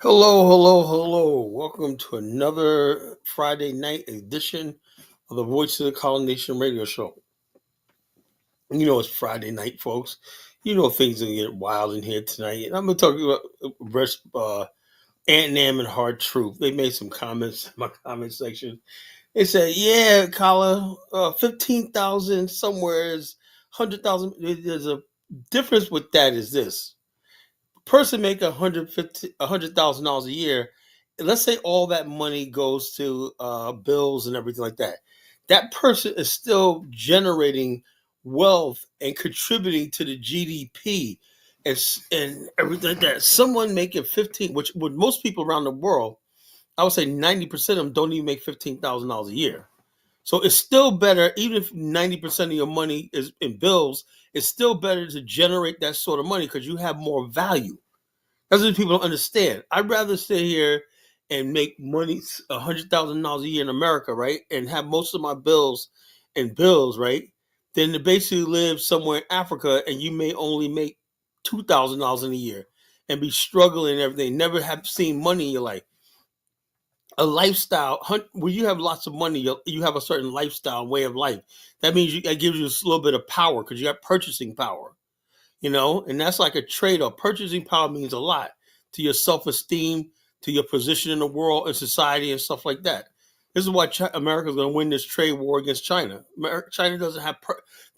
Hello, hello, hello. Welcome to another Friday night edition of the Voice of the Colonization Radio Show. You know it's Friday night, folks. You know things are gonna get wild in here tonight. And I'm gonna talk about Ant Nam and Hard Truth. They made some comments in my comment section. They said, "Yeah, Kala, 15,000 somewhere is 100,000." There's a difference with that. Is this? Person make $100,000 a year, let's say all that money goes to bills and everything like that. That person is still generating wealth and contributing to the GDP and everything like that. Someone making 15, which with most people around the world, I would say 90% of them don't even make $15,000 a year. So it's still better, even if 90% of your money is in bills, it's still better to generate that sort of money because you have more value. That's what people don't understand. I'd rather sit here and make money $100,000 a year in America, right, and have most of my bills and bills, right, than to basically live somewhere in Africa and you may only make $2,000 in a year and be struggling and everything. Never have seen money in your life. A lifestyle when you have lots of money, you have a certain lifestyle way of life. That means that gives you a little bit of power because you have purchasing power, and that's like a trade-off. Purchasing power means a lot to your self-esteem, to your position in the world and society and stuff like that. This is why America's going to win this trade war against China. China doesn't have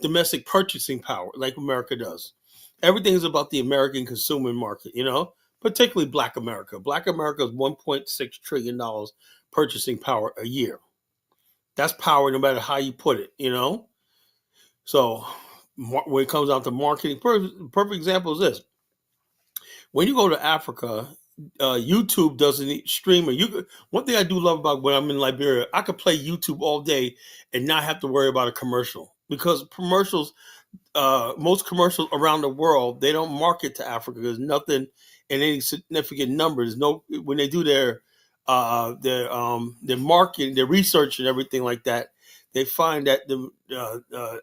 domestic purchasing power like America does. Everything is about the American consumer market, particularly Black America. Black America is $1.6 trillion purchasing power a year. That's power no matter how you put it. So when it comes down to marketing, perfect example is this. When you go to Africa, YouTube doesn't stream. One thing I do love about when I'm in Liberia, I could play YouTube all day and not have to worry about a commercial because most commercials around the world, they don't market to Africa. There's nothing in any significant numbers. No, when they do their marketing, their research, and everything like that, they find that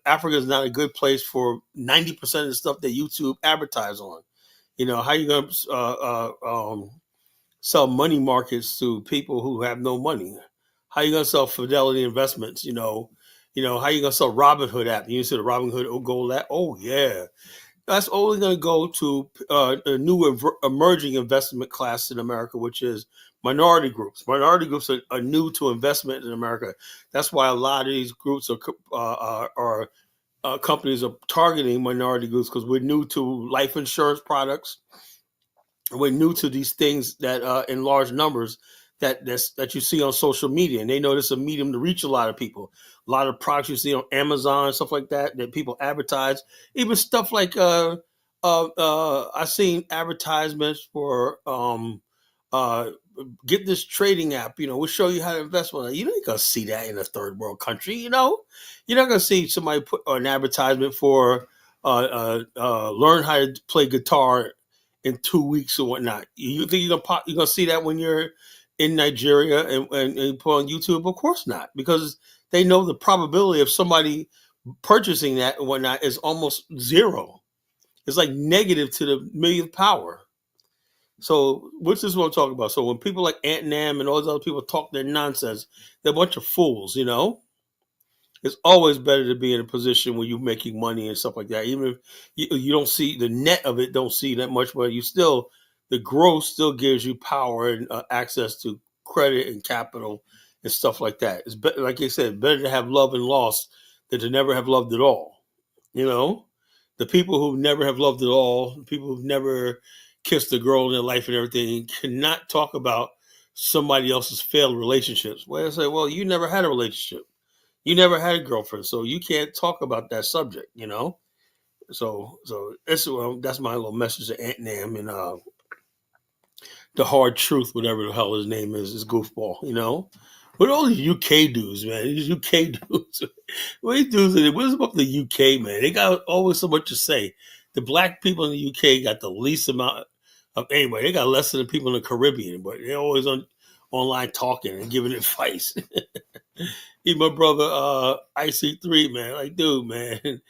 Africa is not a good place for 90% of the stuff that YouTube advertise on. How you gonna sell money markets to people who have no money? How you gonna sell Fidelity Investments? How you gonna sell Robinhood app? You see the Robinhood Gold app? Oh yeah, that's only gonna go to a new emerging investment class in America, which is minority groups. Minority groups are new to investment in America. That's why a lot of these groups are companies are targeting minority groups because we're new to life insurance products. We're new to these things that in large numbers that you see on social media, and they know this is a medium to reach a lot of people. A lot of products you see on Amazon, stuff like that people advertise. Even stuff like I've seen advertisements for uh, get this trading app. We'll show you how to invest. Well, you ain't gonna see that in a third world country. You're not gonna see somebody put an advertisement for learn how to play guitar in 2 weeks or whatnot. You think you're gonna see that when you're in Nigeria and put on YouTube? Of course not, because they know the probability of somebody purchasing that and whatnot is almost zero. It's like negative to the millionth power. So, which is what I'm talking about. So, when people like Ant Nam and all those other people talk their nonsense, they're a bunch of fools. It's always better to be in a position where you're making money and stuff like that. Even if you don't see the net of it, don't see that much, but the growth still gives you power and access to credit and capital and stuff like that. It's better, like I said, better to have love and loss than to never have loved at all. You know, the people who never have loved at all, the people who've never kissed a girl in their life and everything, cannot talk about somebody else's failed relationships. Well, I say, well, you never had a relationship. You never had a girlfriend, so you can't talk about that subject. So that's my little message to Ant Nam and the hard truth, whatever the hell his name is goofball. But all these UK dudes, man, these UK dudes, what these dudes, what's up the UK, man? They got always so much to say. The black people in the UK got the least amount of anyway. They got less than the people in the Caribbean, but they're always online talking and giving advice. He my brother IC3, man. Like, dude, man.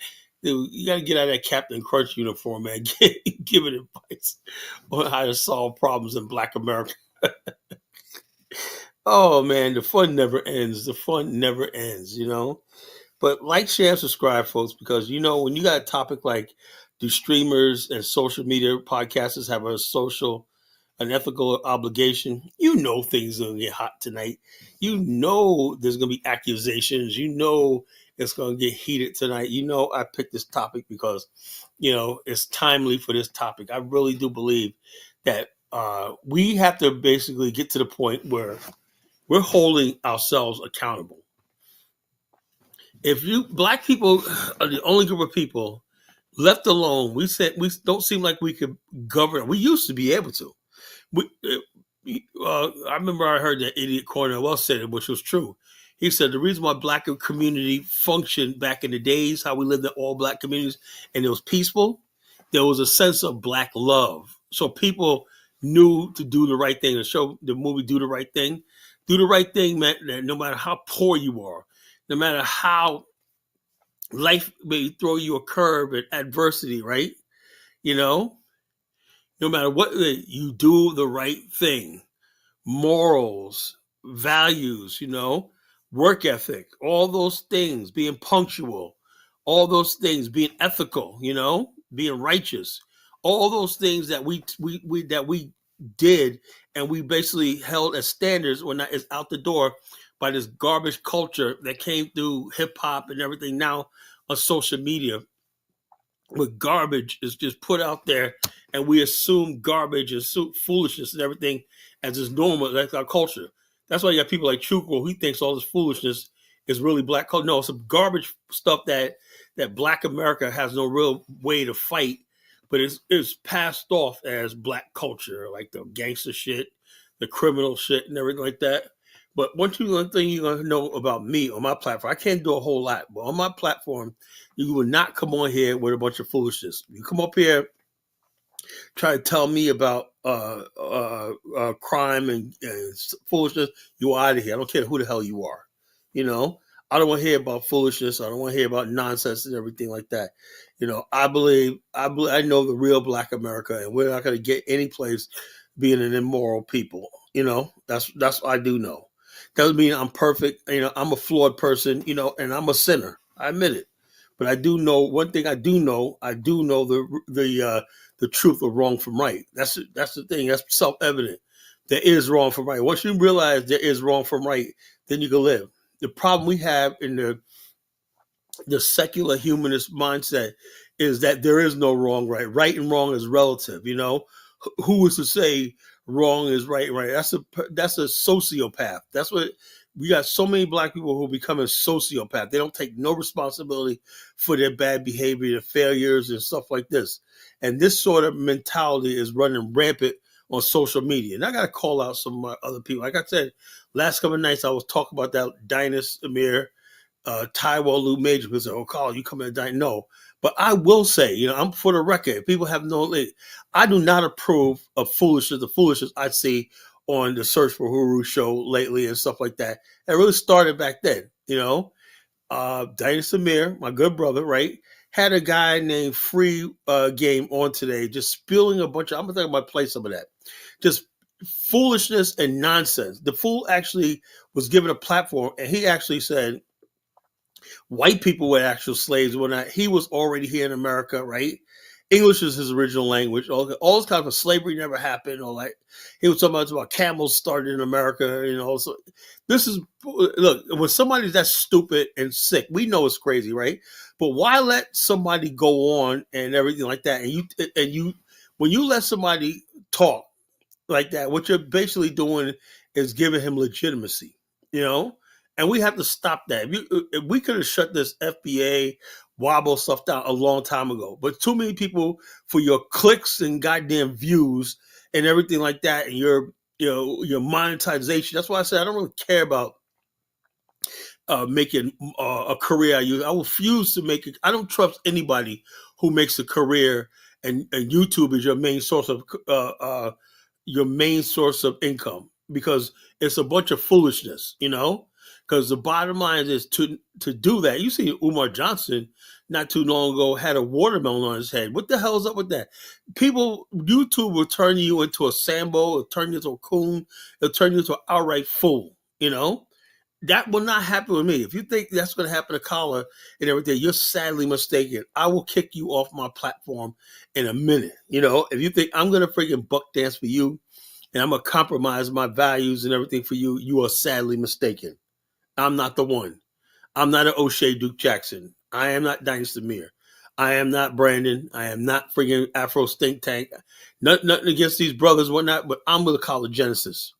Dude, you got to get out of that Captain Crunch uniform, man. Give it advice on how to solve problems in Black America. Oh man, the fun never ends. The fun never ends, you know. But like, share, and subscribe, folks, because you know when you got a topic like, do streamers and social media podcasters have a social, an ethical obligation? You know things are gonna get hot tonight. You know there's gonna be accusations. You know it's gonna get heated tonight. You know I picked this topic because you know it's timely for this topic. I really do believe that we have to basically get to the point where we're holding ourselves accountable. If you black people are the only group of people left alone, we said we don't seem like we could govern. We used to be able to. I remember I heard that idiot Cornell said it, which was true. He said the reason why black community functioned back in the days, how we lived in all black communities, and it was peaceful, there was a sense of black love. So people knew to do the right thing. The show, the movie, Do the Right Thing. Do the right thing meant that no matter how poor you are, no matter how life may throw you a curve and adversity, right? You know, no matter what, you do the right thing. Morals, values, you know, work ethic, all those things, being punctual, all those things, being ethical, you know, being righteous, all those things that we did and we basically held as standards when that is out the door by this garbage culture that came through hip hop and everything now on social media with garbage is just put out there and we assume garbage and foolishness and everything as is normal. That's our culture. That's why you got people like Chuko who thinks all this foolishness is really black culture. No, it's some garbage stuff that black America has no real way to fight, but it's passed off as black culture, like the gangster shit, the criminal shit and everything like that. But one thing you're gonna know about me on my platform, I can't do a whole lot, but on my platform, you will not come on here with a bunch of foolishness. You come up here, try to tell me about crime and foolishness, you out of here. I don't care who the hell you are. You know, I don't want to hear about foolishness. I don't want to hear about nonsense and everything like that. You know, I know the real Black America, and we're not going to get any place being an immoral people. You know, that's what I do know. Doesn't mean I'm perfect. You know, I'm a flawed person. You know, and I'm a sinner. I admit it. But I do know one thing. I do know the truth of wrong from right. That's the thing. That's self evident. There is wrong from right. Once you realize there is wrong from right, then you can live. The problem we have in the secular humanist mindset is that there is no wrong right. Right and wrong is relative. You know, who is to say wrong is right? Right. That's a sociopath. That's what we got. So many black people who become a sociopath. They don't take no responsibility for their bad behavior, their failures, and stuff like this. And this sort of mentality is running rampant on social media. And I got to call out some of my other people. Like I said, last couple of nights I was talking about that Dynas Amir, Taiwo Lou Major. People say, "Oh, Carl, you coming to Dynas?" No. But I will say, you know, I'm for the record. People have no. I do not approve of foolishness. The foolishness I see on the Search for Huru show lately and stuff like that. It really started back then, you know. Dynas Amir, my good brother, right, had a guy named Free Game on today, just spilling a bunch of. I'm gonna think about play some of that. Just foolishness and nonsense. The fool actually was given a platform, and he actually said white people were actual slaves when he was already here in America, right? English is his original language. All this kind of slavery never happened. Or like he was talking about camels started in America, you know. So this is look when somebody's that stupid and sick, we know it's crazy, right? But why let somebody go on and everything like that? And you when you let somebody talk like that, what you're basically doing is giving him legitimacy, you know? And we have to stop that. If we could have shut this FBA wobble stuff down a long time ago, but too many people for your clicks and goddamn views and everything like that, and your monetization. That's why I said I don't really care about making a career. I refuse to make it. I don't trust anybody who makes a career and YouTube is your main source of income because it's a bunch of foolishness, you know. Because the bottom line is to do that. You see Umar Johnson not too long ago had a watermelon on his head. What the hell is up with that? People, YouTube will turn you into a Sambo, it'll turn you into a coon, it'll turn you into an outright fool, you know? That will not happen with me. If you think that's going to happen to Collar and everything, you're sadly mistaken. I will kick you off my platform in a minute. You know, if you think I'm going to freaking buck dance for you and I'm going to compromise my values and everything for you, you are sadly mistaken. I'm not the one. I'm not an O'Shea Duke Jackson. I am not Dynasty Mir. I am not Brandon. I am not freaking Afro Stink Tank. Nothing against these brothers, whatnot, but I'm with the College Genesis.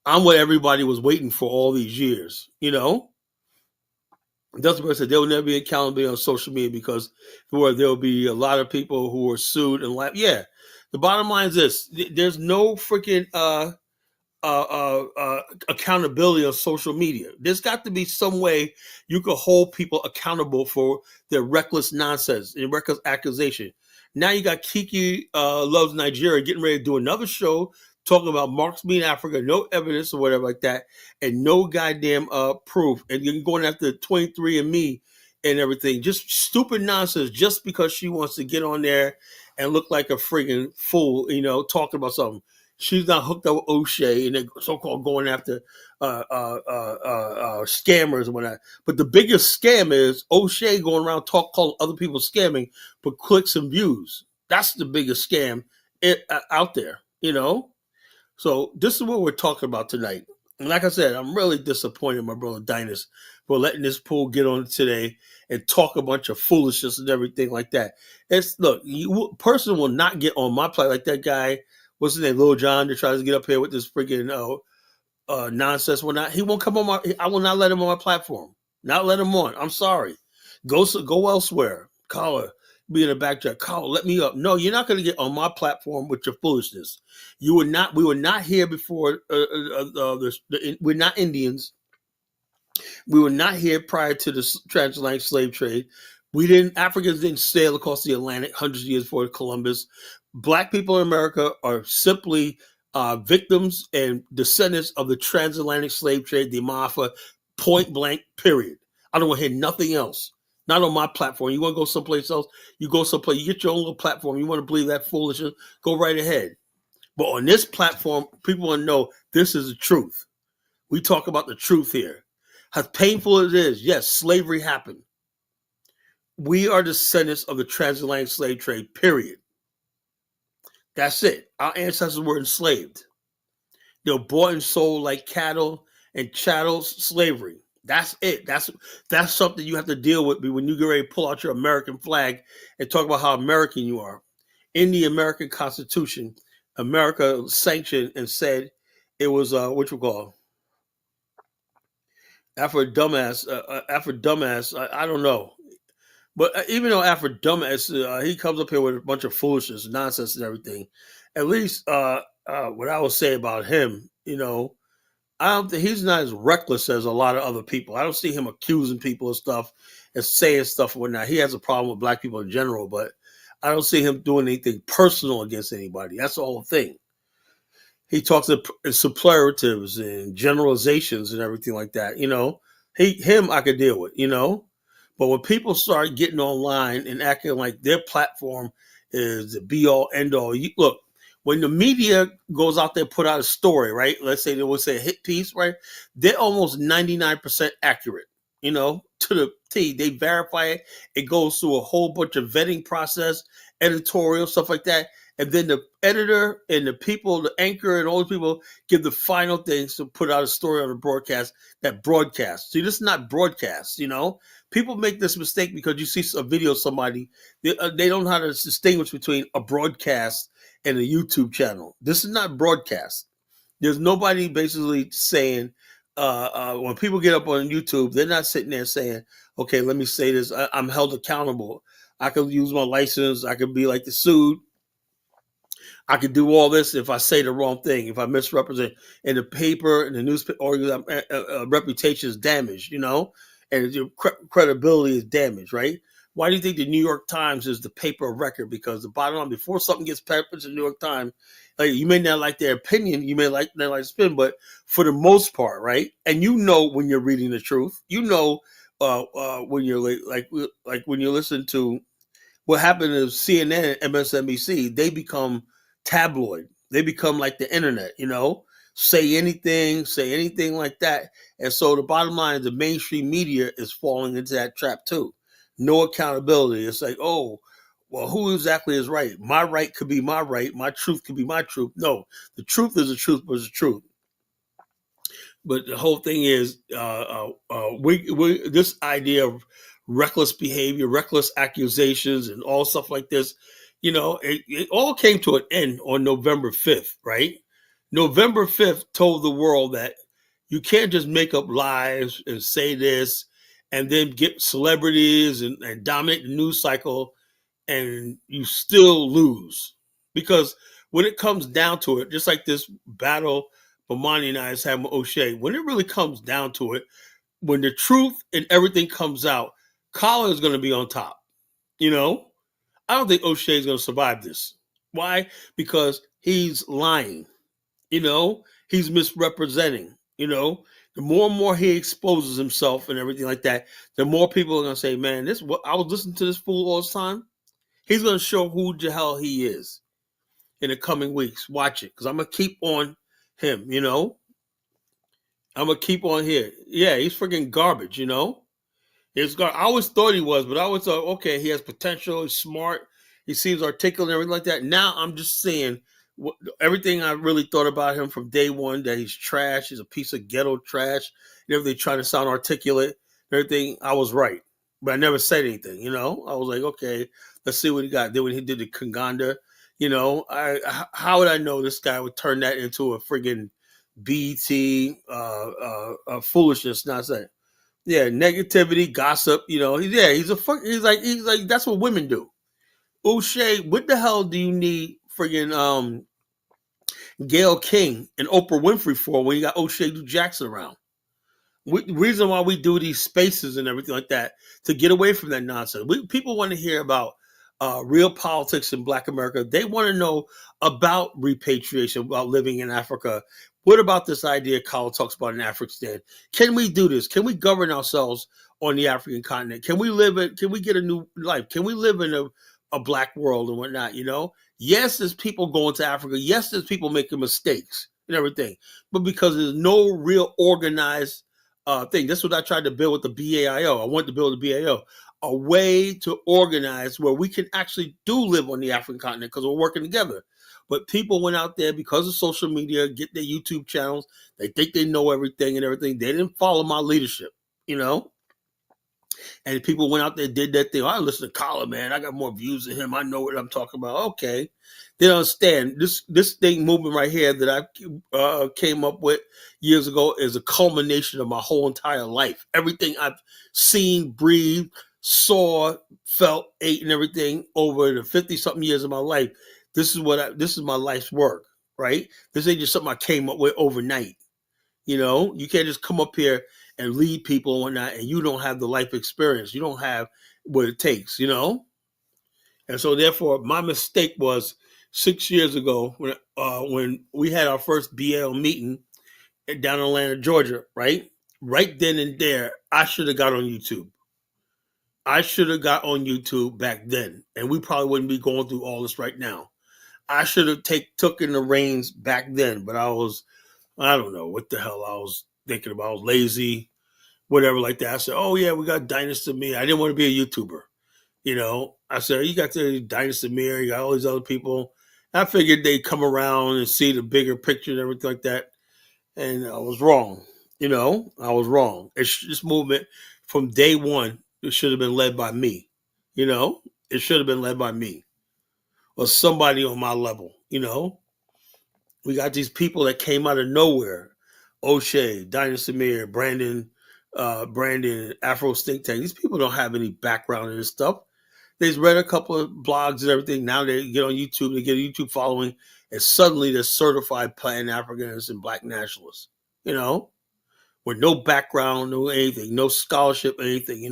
I'm what everybody was waiting for all these years, you know? Dustin Bird said there will never be accountability on social media because there'll be a lot of people who are sued and like, yeah. The bottom line is this: there's no freaking accountability on social media. There's got to be some way you could hold people accountable for their reckless nonsense and reckless accusation. Now you got Kiki Loves Nigeria getting ready to do another show talking about Marx being Africa, no evidence or whatever like that, and no goddamn proof. And you're going after 23andMe and everything. Just stupid nonsense just because she wants to get on there and look like a friggin' fool, you know, talking about something. She's not hooked up with O'Shea and they're so-called going after scammers and whatnot. But the biggest scam is O'Shea going around calling other people scamming for clicks and views. That's the biggest scam out there, you know? So this is what we're talking about tonight. And like I said, I'm really disappointed in my brother Dynas for letting this fool get on today and talk a bunch of foolishness and everything like that. Look, person will not get on my plate like that guy. What's his name, Lil Jon, that tries to get up here with this freaking nonsense. He won't come on I will not let him on my platform. Not let him on. I'm sorry. Go elsewhere. Caller, be in the backtrack. Caller, let me up. No, you're not going to get on my platform with your foolishness. We were not here before. We're not Indians. We were not here prior to the transatlantic slave trade. Africans didn't sail across the Atlantic hundreds of years before Columbus. Black people in America are simply victims and descendants of the transatlantic slave trade, the Mafia, point blank, period. I don't want to hear nothing else. Not on my platform. You want to go someplace else? You go someplace. You get your own little platform. You want to believe that foolishness? Go right ahead. But on this platform, people want to know this is the truth. We talk about the truth here. As painful as it is, yes, slavery happened. We are descendants of the transatlantic slave trade, period. That's it. Our ancestors were enslaved. They were bought and sold like cattle and chattel slavery. That's it. That's something you have to deal with when you get ready to pull out your American flag and talk about how American you are. In the American Constitution, America sanctioned and said it was what you call after dumbass. I don't know. But even though after dumbass, he comes up here with a bunch of foolishness, nonsense, and everything. At least what I would say about him, you know, I don't think he's not as reckless as a lot of other people. I don't see him accusing people of stuff and saying stuff and whatnot. He has a problem with black people in general, but I don't see him doing anything personal against anybody. That's the whole thing. He talks in superlatives and generalizations and everything like that. You know, him I could deal with. You know. But when people start getting online and acting like their platform is the be all end all, look, when the media goes out there, put out a story, right? Let's say they would say a hit piece, right? They're almost 99% accurate, you know, to the T. They verify it. It goes through a whole bunch of vetting process, editorial, stuff like that. And then the editor and the people, the anchor and all the people give the final things to put out a story on a broadcast that broadcasts. See, this is not broadcast, you know? People make this mistake because you see a video of somebody, they don't know how to distinguish between a broadcast and a YouTube channel. This is not broadcast. There's nobody basically saying, when people get up on YouTube, they're not sitting there saying, okay, let me say this. I'm held accountable. I could use my license. I could be like the sued. I could do all this if I say the wrong thing, if I misrepresent in the paper and the newspaper, or reputation is damaged, you know, and your credibility is damaged, right? Why do you think the New York Times is the paper of record? Because the bottom line, before something gets published in the New York Times, like you may not like their opinion, you may not like spin, but for the most part, right? And you know when you're reading the truth, you know, when you're like when you listen to what happened to CNN and MSNBC, they become tabloid. They become like the internet, say anything like that. And so the bottom line is the mainstream media is falling into that trap too. No accountability. It's like, oh, well, who exactly is right? My right could be my right. My truth could be my truth. No, the truth is the truth was the truth. But the whole thing is, we this idea of reckless behavior, reckless accusations, and all stuff like this. It all came to an end on November 5th, right? November 5th told the world that you can't just make up lies and say this, and then get celebrities and dominate the news cycle, and you still lose. Because when it comes down to it, just like this battle Bomani and I is having with O'Shea, when it really comes down to it, when the truth and everything comes out, Colin is going to be on top. I don't think O'Shea is going to survive this. Why? Because he's lying. He's misrepresenting. The more and more he exposes himself and everything like that, the more people are going to say, man, this what I was listening to this fool all the time. He's going to show who the hell he is in the coming weeks. Watch it, because I'm going to keep on him, I'm going to keep on here. Yeah, he's freaking garbage, I always thought he was, but I always thought, okay, he has potential, he's smart, he seems articulate and everything like that. Now I'm just seeing everything I really thought about him from day one, that he's trash, he's a piece of ghetto trash, and everything trying to sound articulate, everything, I was right. But I never said anything, I was like, okay, let's see what he got. Then when he did the Kanganda, how would I know this guy would turn that into a friggin' BT foolishness? Not saying, yeah, negativity, gossip. He's like that's what women do. O'Shea, what the hell do you need friggin' Gayle King and Oprah Winfrey for when you got O'Shea Jackson around? The reason why we do these spaces and everything like that, to get away from that nonsense. People want to hear about real politics in Black America. They want to know about repatriation, about living in Africa. What about this idea Colin talks about in Afghanistan? Can we do this? Can we govern ourselves on the African continent? Can we live it? Can we get a new life? Can we live in a Black world and whatnot? Yes, there's people going to Africa. Yes, there's people making mistakes and everything, but because there's no real organized thing. That's what I tried to build with the BAIO. I wanted to build the BAIO, a way to organize where we can actually do live on the African continent because we're working together. But people went out there because of social media, get their YouTube channels. They think they know everything and everything. They didn't follow my leadership, And people went out there, did that thing. I listen to Colin, man. I got more views than him. I know what I'm talking about. Okay. They don't understand. This thing movement right here that I came up with years ago is a culmination of my whole entire life. Everything I've seen, breathed, saw, felt, ate, and everything over the 50-something years of my life. This is my life's work, right? This ain't just something I came up with overnight. You can't just come up here and lead people and whatnot, and you don't have the life experience. You don't have what it takes, And so, therefore, my mistake was 6 years ago when we had our first BL meeting down in Atlanta, Georgia, right? Right then and there, I should have got on YouTube. I should have got on YouTube back then, and we probably wouldn't be going through all this right now. I should have taken the reins back then, but I don't know what the hell I was thinking about. I was lazy, whatever like that. I said, oh yeah, we got Dynasty Me. I didn't want to be a YouTuber. I said, you got the Dynasty Mir, you got all these other people. I figured they'd come around and see the bigger picture and everything like that. And I was wrong. I was wrong. This movement from day one, it should have been led by me. It should have been led by me or somebody on my level. We got these people that came out of nowhere. O'Shea, Dynasty Mir, Brandon, Afro Stink Tank. These people don't have any background in this stuff. They've read a couple of blogs and everything. Now they get on YouTube, they get a YouTube following, and suddenly they're certified Pan-Africanists and Black nationalists, with no background, no anything, no scholarship, anything,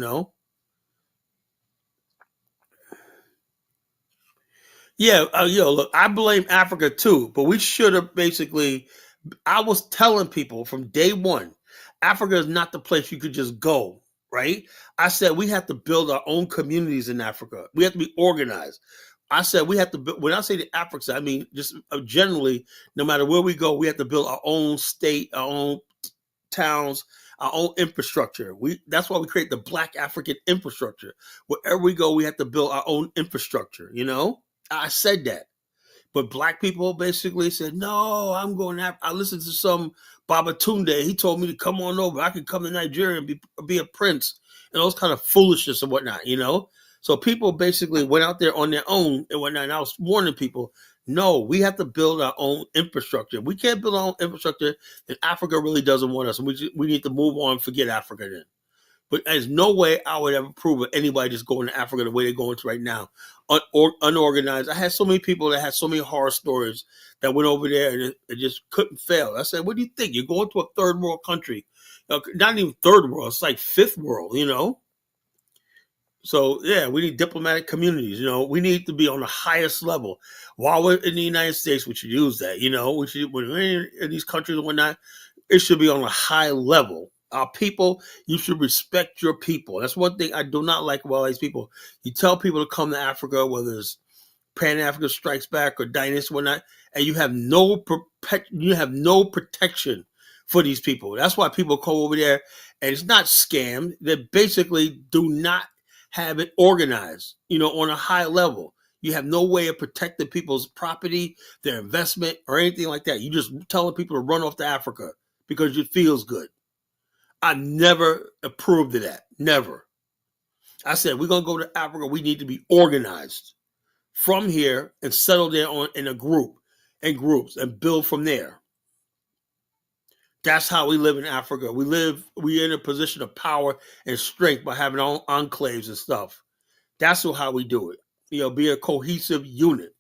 Yeah, look, I blame Africa too, but we should have basically, I was telling people from day one, Africa is not the place you could just go right? I said we have to build our own communities in Africa. We have to be organized. I said we have to build, when I say the Africa, I mean just generally, no matter where we go, we have to build our own state, our own towns, our own infrastructure. That's why we create the Black African infrastructure. Wherever we go, we have to build our own infrastructure, you know? I said that. But black people basically said, no, I'm going to I listened to some Baba Tunde. He told me to come on over. I could come to Nigeria and be a prince and those kind of foolishness and whatnot, you know? So people basically went out there on their own and whatnot. And I was warning people, no, we have to build our own infrastructure. If we can't build our own infrastructure, then Africa really doesn't want us. And we need to move on and forget Africa then. But there's no way I would ever approve of anybody just going to Africa the way they're going to right now, unorganized. I had so many people that had so many horror stories that went over there and it just couldn't fail. I said, what do you think? You're going to a third world country. Not even third world, it's like fifth world, you know? So, yeah, we need diplomatic communities, you know? We need to be on the highest level. While we're in the United States, we should use that, you know? When we're in these countries and whatnot, it should be on a high level. Our people, you should respect your people. That's one thing I do not like about all these people. You tell people to come to Africa, whether it's Pan Africa Strikes Back or Dynasty, whatnot, and you have no protection for these people. That's why people come over there, and it's not scam. They basically do not have it organized, you know, on a high level. You have no way of protecting people's property, their investment, or anything like that. You just telling people to run off to Africa because it feels good. I never approved of that. Never. I said, we're going to go to Africa. We need to be organized from here and settle there in a group and groups and build from there. That's how we live in Africa. We're in a position of power and strength by having our own enclaves and stuff. That's how we do it. You know, be a cohesive unit.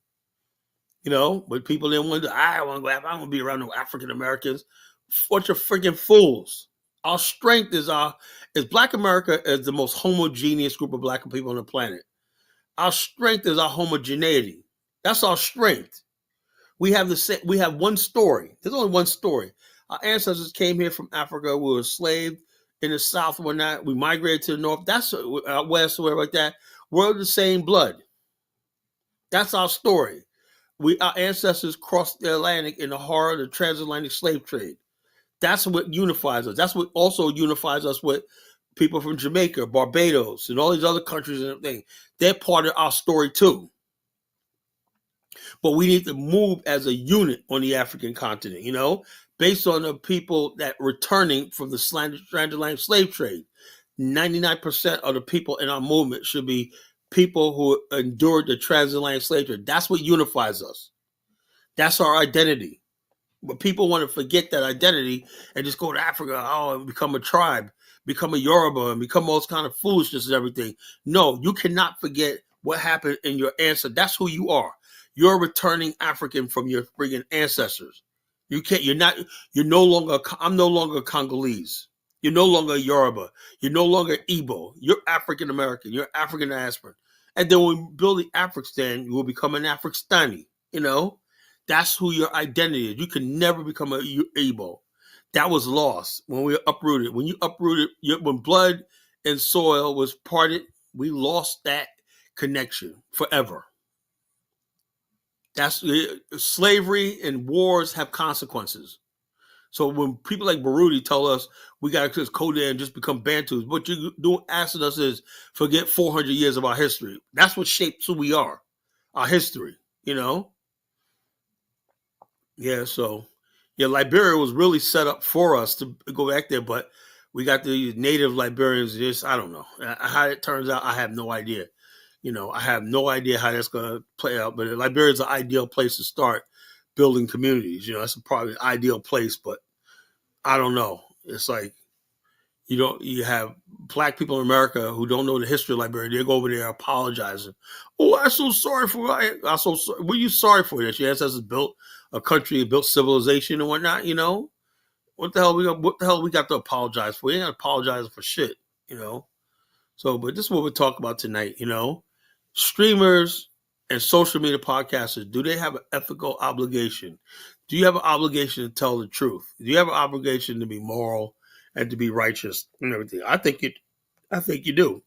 You know, but people didn't want to, I want to be around no African Americans. Bunch of freaking fools. Our strength is Black America is the most homogeneous group of Black people on the planet. Our strength is our homogeneity. That's our strength. We have one story. There's only one story. Our ancestors came here from Africa. We were enslaved in the South and whatnot. We migrated to the North. That's out West, or whatever like that. We're the same blood. That's our story. Our ancestors crossed the Atlantic in the horror of the transatlantic slave trade. That's what unifies us. That's what also unifies us with people from Jamaica, Barbados, and all these other countries and everything. They're part of our story too. But we need to move as a unit on the African continent, you know, based on the people that returning from the transatlantic slave trade. 99% of the people in our movement should be people who endured the transatlantic slave trade. That's what unifies us. That's our identity. But people want to forget that identity and just go to Africa, and become a tribe, become a Yoruba, and become all this kind of foolishness and everything. No, you cannot forget what happened in your ancestors. That's who you are. You're a returning African from your friggin' ancestors. You can't. You're no longer. I'm no longer Congolese. You're no longer Yoruba. You're no longer Igbo. You're African American. You're African diaspora. And then when we build the African, you will become an Afristani. You know. That's who your identity is. You can never become a Igbo. That was lost when we uprooted. When you uprooted, when blood and soil was parted, we lost that connection forever. That's slavery and wars have consequences. So when people like Baruti tell us we got to go there and just become Bantus, what you're doing asking us is forget 400 years of our history. That's what shapes who we are, our history, you know? Yeah, so Liberia was really set up for us to go back there, but we got the native Liberians. Just I don't know how it turns out. I have no idea. You know, I have no idea how that's going to play out. But Liberia is an ideal place to start building communities. You know, that's probably an ideal place, but I don't know. It's like you have Black people in America who don't know the history of Liberia. They go over there apologizing. Oh, I'm so sorry for. I'm so sorry. What are you sorry for? That your ancestors built a country, built civilization and whatnot. You know, what the hell we got to apologize for? We ain't got to apologize for shit. You know. So, but this is what we're talking about tonight. You know, streamers and social media podcasters, do they have an ethical obligation? Do you have an obligation to tell the truth? Do you have an obligation to be moral and to be righteous and everything? I think I think you do.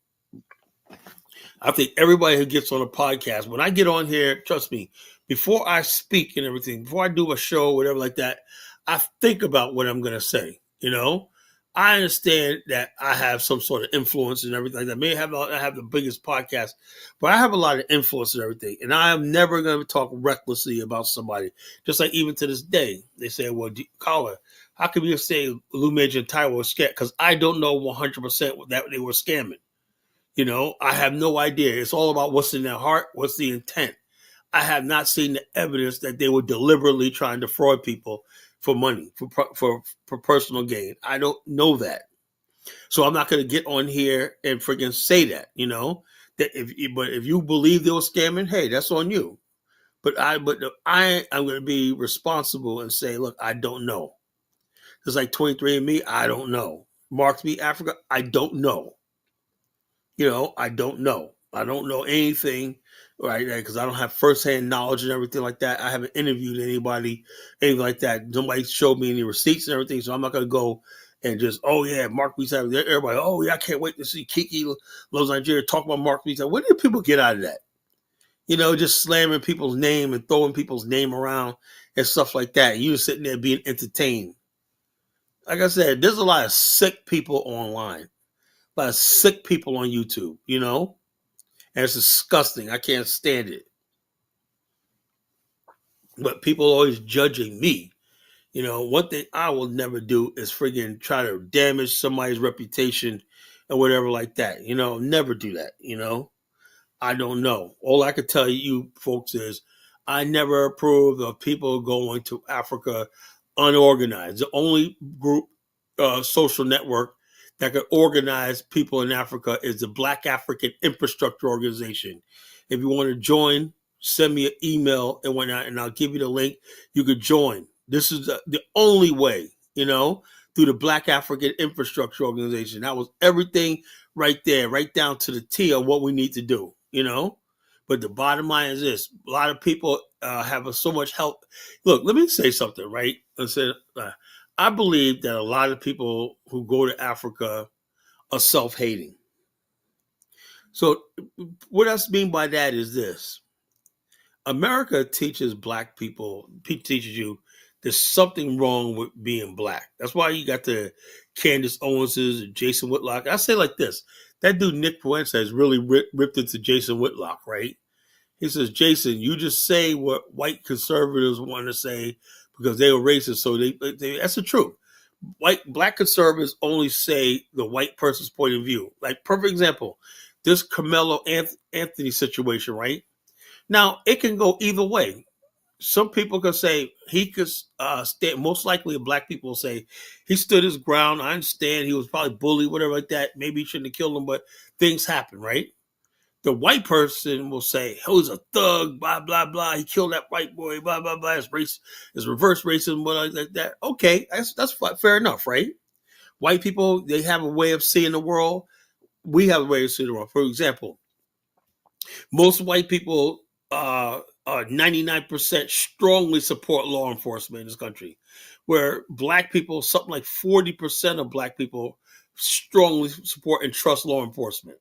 I think everybody who gets on a podcast, when I get on here, trust me, before I speak and everything, before I do a show, whatever like that, I think about what I'm going to say. I understand that I have some sort of influence and everything like that. I have the biggest podcast, but I have a lot of influence and everything. And I am never going to talk recklessly about somebody. Just like even to this day, they say, well, caller, how can you say Lou Major and Ty were scammed? Because I don't know 100% that they were scamming. I have no idea. It's all about what's in their heart, what's the intent. I have not seen the evidence that they were deliberately trying to fraud people for money, for personal gain. I don't know that. So I'm not going to get on here and freaking say that, that if you believe they were scamming, hey, that's on you. But I'm going to be responsible and say, look, I don't know. It's like 23andMe, I don't know. Marks Me Africa, I don't know. I don't know. I don't know anything, right? Because I don't have firsthand knowledge and everything like that. I haven't interviewed anybody, anything like that. Nobody showed me any receipts and everything, so I'm not going to go and just, oh yeah, Mark Beats. Everybody, oh yeah, I can't wait to see Kiki Loves Nigeria talk about Mark Beats. What do people get out of that? Just slamming people's name and throwing people's name around and stuff like that. And you just sitting there being entertained. Like I said, there's a lot of sick people online. A lot of sick people on YouTube, and it's disgusting. I can't stand it. But people are always judging me. One thing I will never do is friggin' try to damage somebody's reputation or whatever like that. Never do that. I don't know. All I can tell you folks is I never approve of people going to Africa unorganized. The only group, social network that could organize people in Africa is the Black African Infrastructure Organization. If you want to join, send me an email and whatnot, and I'll give you the link. You could join. This is the only way, through the Black African Infrastructure Organization. That was everything right there, right down to the T of what we need to do, But the bottom line is this: a lot of people have so much help. Look, let me say something, right? I believe that a lot of people who go to Africa are self-hating. So what I mean by that is this: America teaches black people, teaches you there's something wrong with being black. That's why you got the Candace Owenses and Jason Whitlock. I say like this: that dude Nick Fuentes has really ripped into Jason Whitlock, right? He says, Jason, you just say what white conservatives want to say because they were racist. So that's the truth. Black conservatives only say the white person's point of view. Like, perfect example, this Carmelo Anthony situation, right? Now, it can go either way. Some people could say he could stand. Most likely, black people will say he stood his ground. I understand he was probably bullied, whatever like that. Maybe he shouldn't have killed him, but things happen, right? The white person will say, oh, he's a thug, blah, blah, blah. He killed that white boy, blah, blah, blah. It's reverse racism, whatever like that. Okay, that's fair enough, right? White people, they have a way of seeing the world. We have a way of seeing the world. For example, most white people 99% strongly support law enforcement in this country, where black people, something like 40% of black people strongly support and trust law enforcement.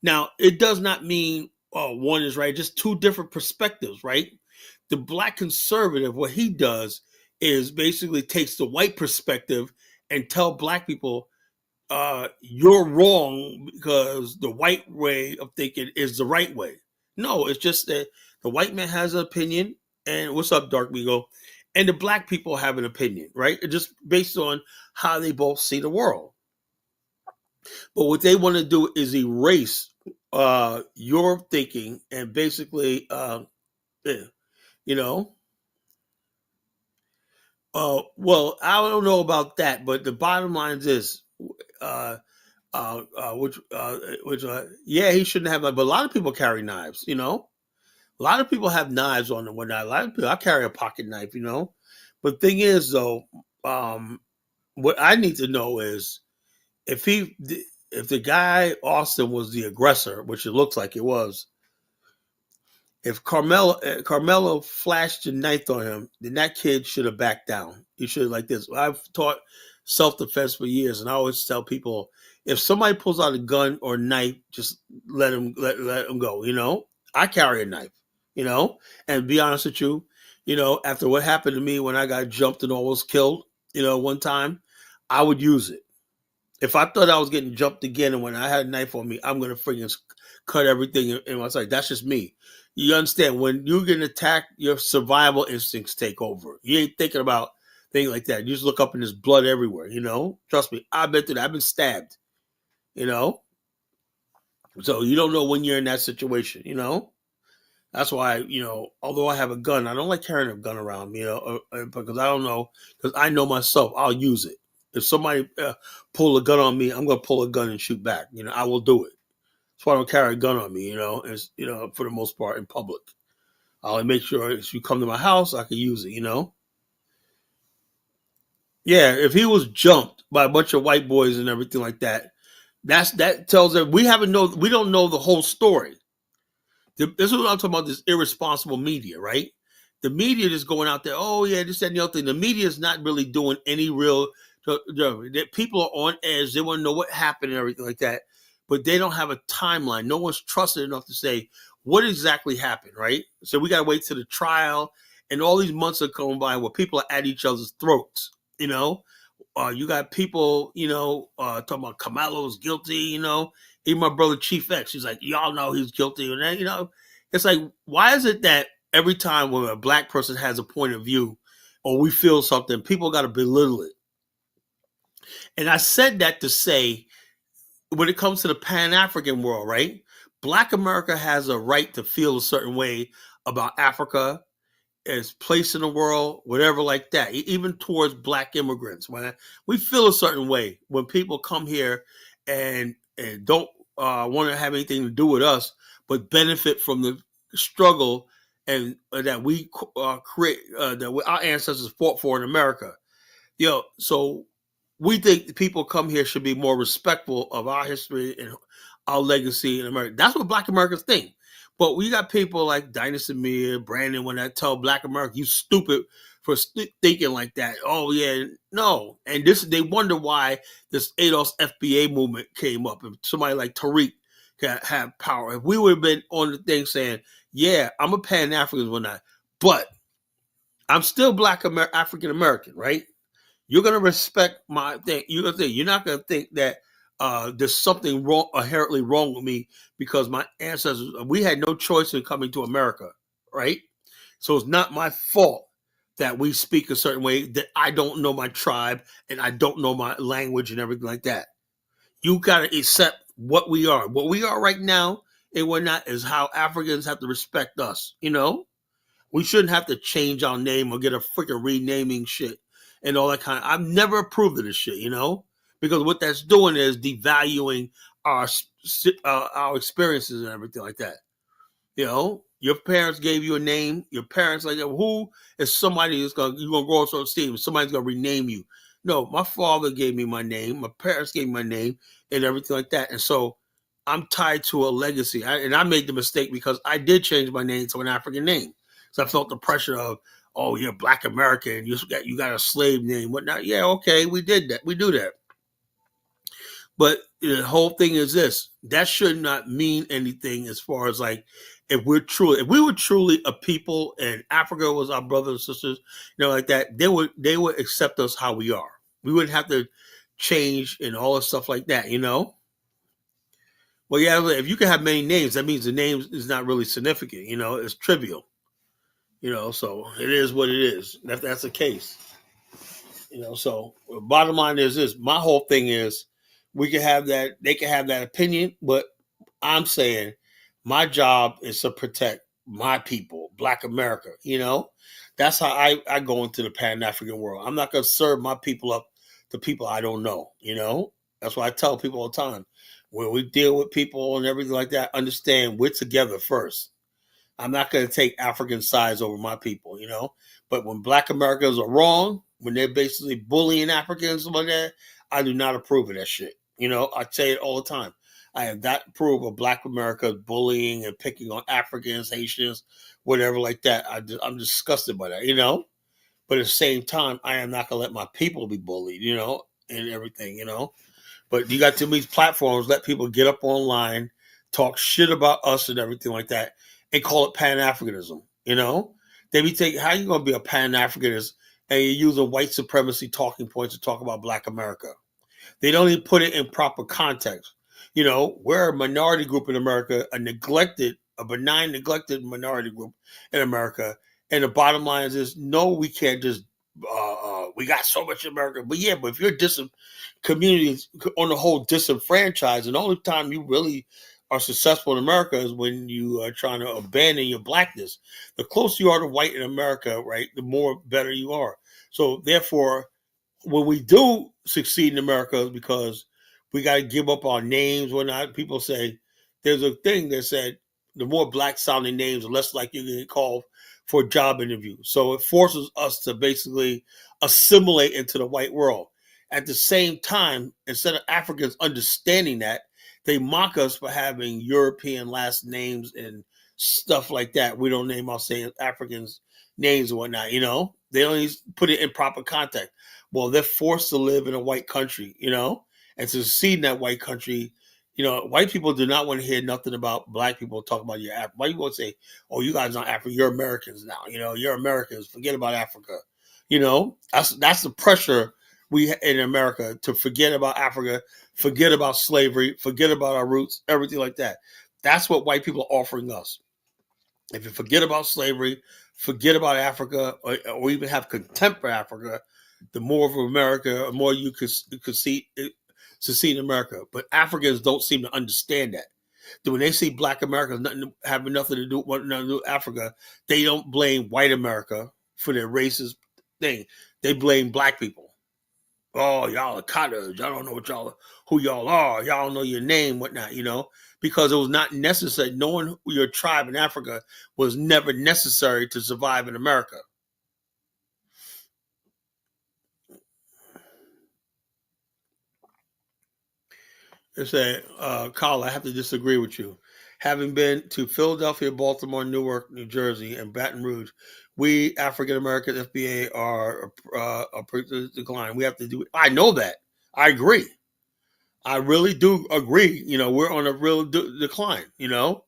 Now, it does not mean one is right, just two different perspectives, right? The black conservative, what he does is basically takes the white perspective and tell black people, you're wrong because the white way of thinking is the right way. No, it's just that the white man has an opinion, and what's up, Dark Migo? And the black people have an opinion, right? It's just based on how they both see the world. But what they want to do is erase your thinking and basically, you know, well, I don't know about that, but the bottom line is this. Yeah, he shouldn't have. But a lot of people carry knives. A lot of people have knives on them. Whatnot. A lot of people, I carry a pocket knife. But the thing is, though, what I need to know is if the guy Austin was the aggressor, which it looks like it was. If Carmelo flashed a knife on him, then that kid should have backed down. He should have like this. I've taught self-defense for years, and I always tell people, If somebody pulls out a gun or knife, just let them go. I carry a knife. And be honest with you, after what happened to me when I got jumped and almost killed, one time, I would use it. If I thought I was getting jumped again, and when I had a knife on me, I'm gonna freaking cut everything in my sight. That's just me. You understand? When you get attacked, your survival instincts take over. You ain't thinking about things like that. You just look up and there's blood everywhere. Trust me, I've been through that. I've been stabbed. You know, so you don't know when you're in that situation. That's why, although I have a gun, I don't like carrying a gun around, because I don't know, because I know myself, I'll use it. If somebody pull a gun on me, I'm going to pull a gun and shoot back. I will do it. That's why I don't carry a gun on me, for the most part in public. I'll make sure if you come to my house, I can use it. Yeah, if he was jumped by a bunch of white boys and everything like that, that tells us we don't know the whole story. This is what I'm talking about, this irresponsible media, right? The media is going out there, oh, yeah, this, that, and the other thing. The media is not really doing any real, people are on edge. They want to know what happened and everything like that. But they don't have a timeline. No one's trusted enough to say what exactly happened, right? So we got to wait till the trial. And all these months are going by where people are at each other's throats, you got people, talking about Kamalo's guilty, even my brother Chief X, he's like, y'all know he's guilty. And then, it's like, why is it that every time when a black person has a point of view or we feel something, people got to belittle it? And I said that to say, when it comes to the Pan-African world, right? Black America has a right to feel a certain way about Africa, its place in the world, whatever like that, even towards black immigrants. When we feel a certain way when people come here and don't want to have anything to do with us, but benefit from the struggle and that we create, that our ancestors fought for in America. So we think people come here should be more respectful of our history and our legacy in America. That's what Black Americans think. But we got people like Dynasty Samir, Brandon, when I tell Black America, you stupid for thinking like that. Oh, yeah, no. And they wonder why this ADOS FBA movement came up. If somebody like Tariq can have power. If we would have been on the thing saying, yeah, I'm a Pan-African or not, but I'm still Black African American, right? You're gonna respect my thing. You're not gonna think that there's something wrong, inherently wrong with me because my ancestors. We had no choice in coming to America, right? So it's not my fault that we speak a certain way. That I don't know my tribe and I don't know my language and everything like that. You gotta accept what we are. What we are right now and what not is how Africans have to respect us. We shouldn't have to change our name or get a freaking renaming shit and all that kind of. I've never approved of this shit, because what that's doing is devaluing our experiences and everything like that. Your parents gave you a name. Your parents like that. Who is somebody that's you're gonna grow up so esteem? Somebody's gonna rename you. No, my father gave me my name. My parents gave me my name and everything like that. And so I'm tied to a legacy. And I made the mistake because I did change my name to an African name. So I felt the pressure of, oh, you're Black American. You got a slave name, whatnot. Yeah, okay, we did that. We do that. But the whole thing is this: that should not mean anything as far as like if we were truly a people and Africa was our brothers and sisters, like that, they would accept us how we are. We wouldn't have to change and all the stuff like that. Well, yeah, if you can have many names, that means the name is not really significant. It's trivial. So it is what it is. That's the case. So bottom line is this: my whole thing is we can have that, they can have that opinion, but I'm saying my job is to protect my people, Black America. That's how I go into the Pan African world. I'm not gonna serve my people up to people I don't know. That's why I tell people all the time when we deal with people and everything like that, understand we're together first. I'm not going to take African sides over my people, But when Black Americans are wrong, when they're basically bullying Africans like that, I do not approve of that shit. I say it all the time. I have not approved of Black America bullying and picking on Africans, Haitians, whatever like that. I'm disgusted by that, But at the same time, I am not going to let my people be bullied, and everything. But you got too many platforms let people get up online, talk shit about us and everything like that, and call it Pan Africanism. You know, they be thinking, how you gonna be a Pan Africanist and you're using white supremacy talking points to talk about Black America? They don't even put it in proper context. You know, we're a minority group in America, a benign, neglected minority group in America. And the bottom line is no, we can't just, we got so much in America. But yeah, but if you're communities on the whole disenfranchised, and the only time you really are successful in America is when you are trying to abandon your blackness. The closer you are to white in America, right, the more better you are. So therefore, when we do succeed in America, because we got to give up our names. Whatnot. People say there's a thing that said the more black sounding names, the less likely you get called for a job interview. So it forces us to basically assimilate into the white world. At the same time, instead of Africans understanding that, they mock us for having European last names and stuff like that. We don't name our same Africans names and whatnot. You know, they only put it in proper context. Well, they're forced to live in a white country, you know, and to succeed in that white country. You know, white people do not want to hear nothing about black people talking about your Africa. White people say, "Oh, you guys aren't African. You're Americans now. You know, you're Americans. Forget about Africa." You know, that's the pressure we in America to forget about Africa, forget about slavery, forget about our roots, everything like that. That's what white people are offering us. If you forget about slavery, forget about Africa, or even have contempt for Africa, the more of America, the more you could succeed in America. But Africans don't seem to understand that. When they see Black Americans having nothing to do with Africa, they don't blame white America for their racist thing. They blame Black people. Oh, y'all are cotters. Y'all don't know who y'all are. Y'all don't know your name, whatnot, you know, because it was not necessary. Knowing your tribe in Africa was never necessary to survive in America. They say, Carl, I have to disagree with you. Having been to Philadelphia, Baltimore, Newark, New Jersey, and Baton Rouge, we African American FBA are a decline. We have to do it. I know that. I agree. I really do agree. You know, we're on a real decline, you know?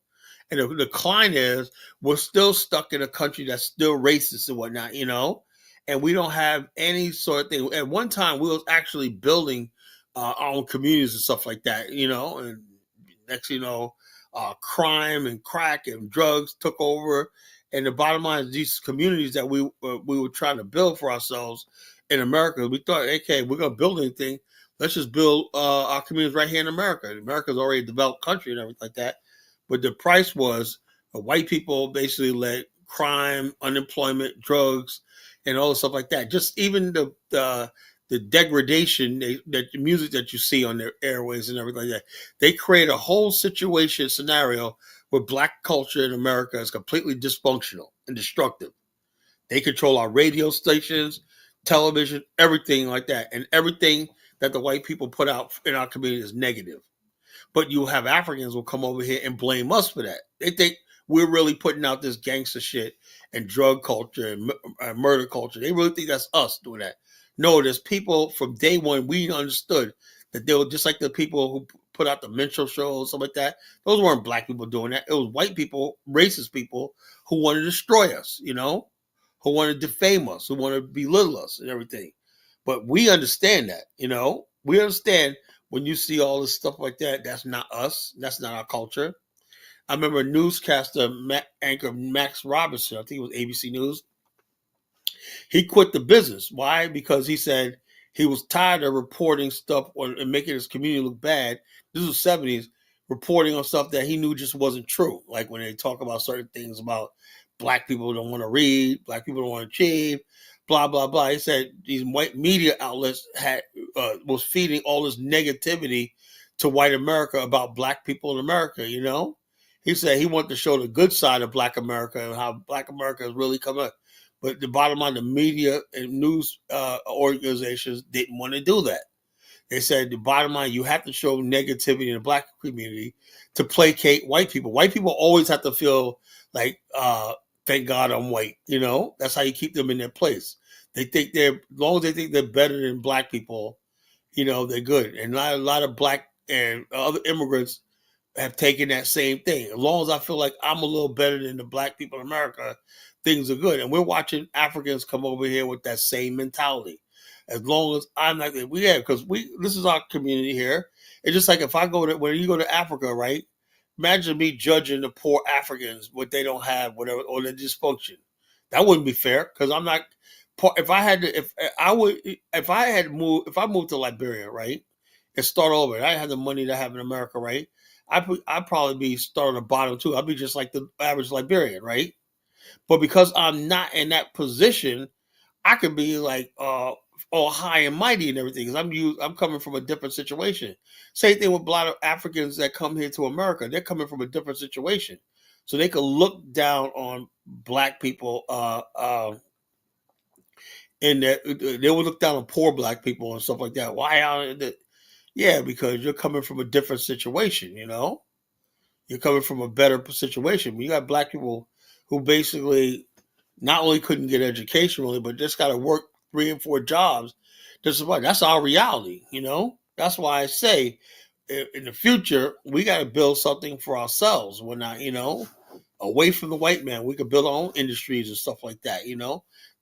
And the decline is we're still stuck in a country that's still racist and whatnot, you know? And we don't have any sort of thing. At one time, we was actually building our own communities and stuff like that, you know? And next, you know, crime and crack and drugs took over. And the bottom line is these communities that we were trying to build for ourselves in America, we thought, okay, we're going to build anything. Let's just build our communities right here in America. America's already a developed country and everything like that. But the price was white people basically let crime, unemployment, drugs, and all the stuff like that. Just even the degradation, that the music that you see on their airways and everything like that. They create a whole situation scenario where black culture in America is completely dysfunctional and destructive. They control our radio stations, television, everything like that, and everything that the white people put out in our community is negative. But you have Africans will come over here and blame us for that. They think we're really putting out this gangster shit and drug culture and murder culture. They really think that's us doing that. No, there's people from day one. We understood that they were just like the people who put out the minstrel shows, something like that. Those weren't black people doing that. It was white people, racist people who wanted to destroy us, you know, who wanted to defame us, who wanted to belittle us and everything. But we understand that, you know, we understand when you see all this stuff like that, that's not us. That's not our culture. I remember a newscaster, anchor Max Robinson, I think it was ABC News. He quit the business. Why? Because he said he was tired of reporting stuff and making his community look bad. This was '70s, reporting on stuff that he knew just wasn't true. Like when they talk about certain things about black people don't want to read, black people don't want to achieve, blah blah blah. He said these white media outlets was feeding all this negativity to white America about black people in America. You know, he said he wanted to show the good side of black America and how black America has really come up. But the bottom line, the media and news organizations didn't want to do that. They said the bottom line, you have to show negativity in the black community to placate white people. White people always have to feel like, thank God I'm white. You know, that's how you keep them in their place. They think as long as they think they're better than black people, They're good, and a lot of black and other immigrants have taken that same thing. As long as I feel like I'm a little better than the black people in America, things are good. And we're watching Africans come over here with that same mentality. As long as I'm not, because this is our community here. It's just like if I go to when you go to Africa, right? Imagine me judging the poor Africans what they don't have, whatever, or their dysfunction. That wouldn't be fair because I'm not. If I had to, if I moved to Liberia, right, and start over, and I had the money to have in America, right, I'd probably be starting at the bottom too. I'd be just like the average Liberian, right? But because I'm not in that position, I could be like all high and mighty and everything. Because I'm coming from a different situation. Same thing with a lot of Africans that come here to America. They're coming from a different situation, so they could look down on black people. And that they would look down on poor black people and stuff like that. Why are they? Yeah, because you're coming from a different situation. You're coming from a better situation. You got black people who basically not only couldn't get education really, but just got to work 3 and 4 jobs to survive. That's our reality. That's why I say in the future we got to build something for ourselves. We're not, away from the white man. We could build our own industries and stuff like that.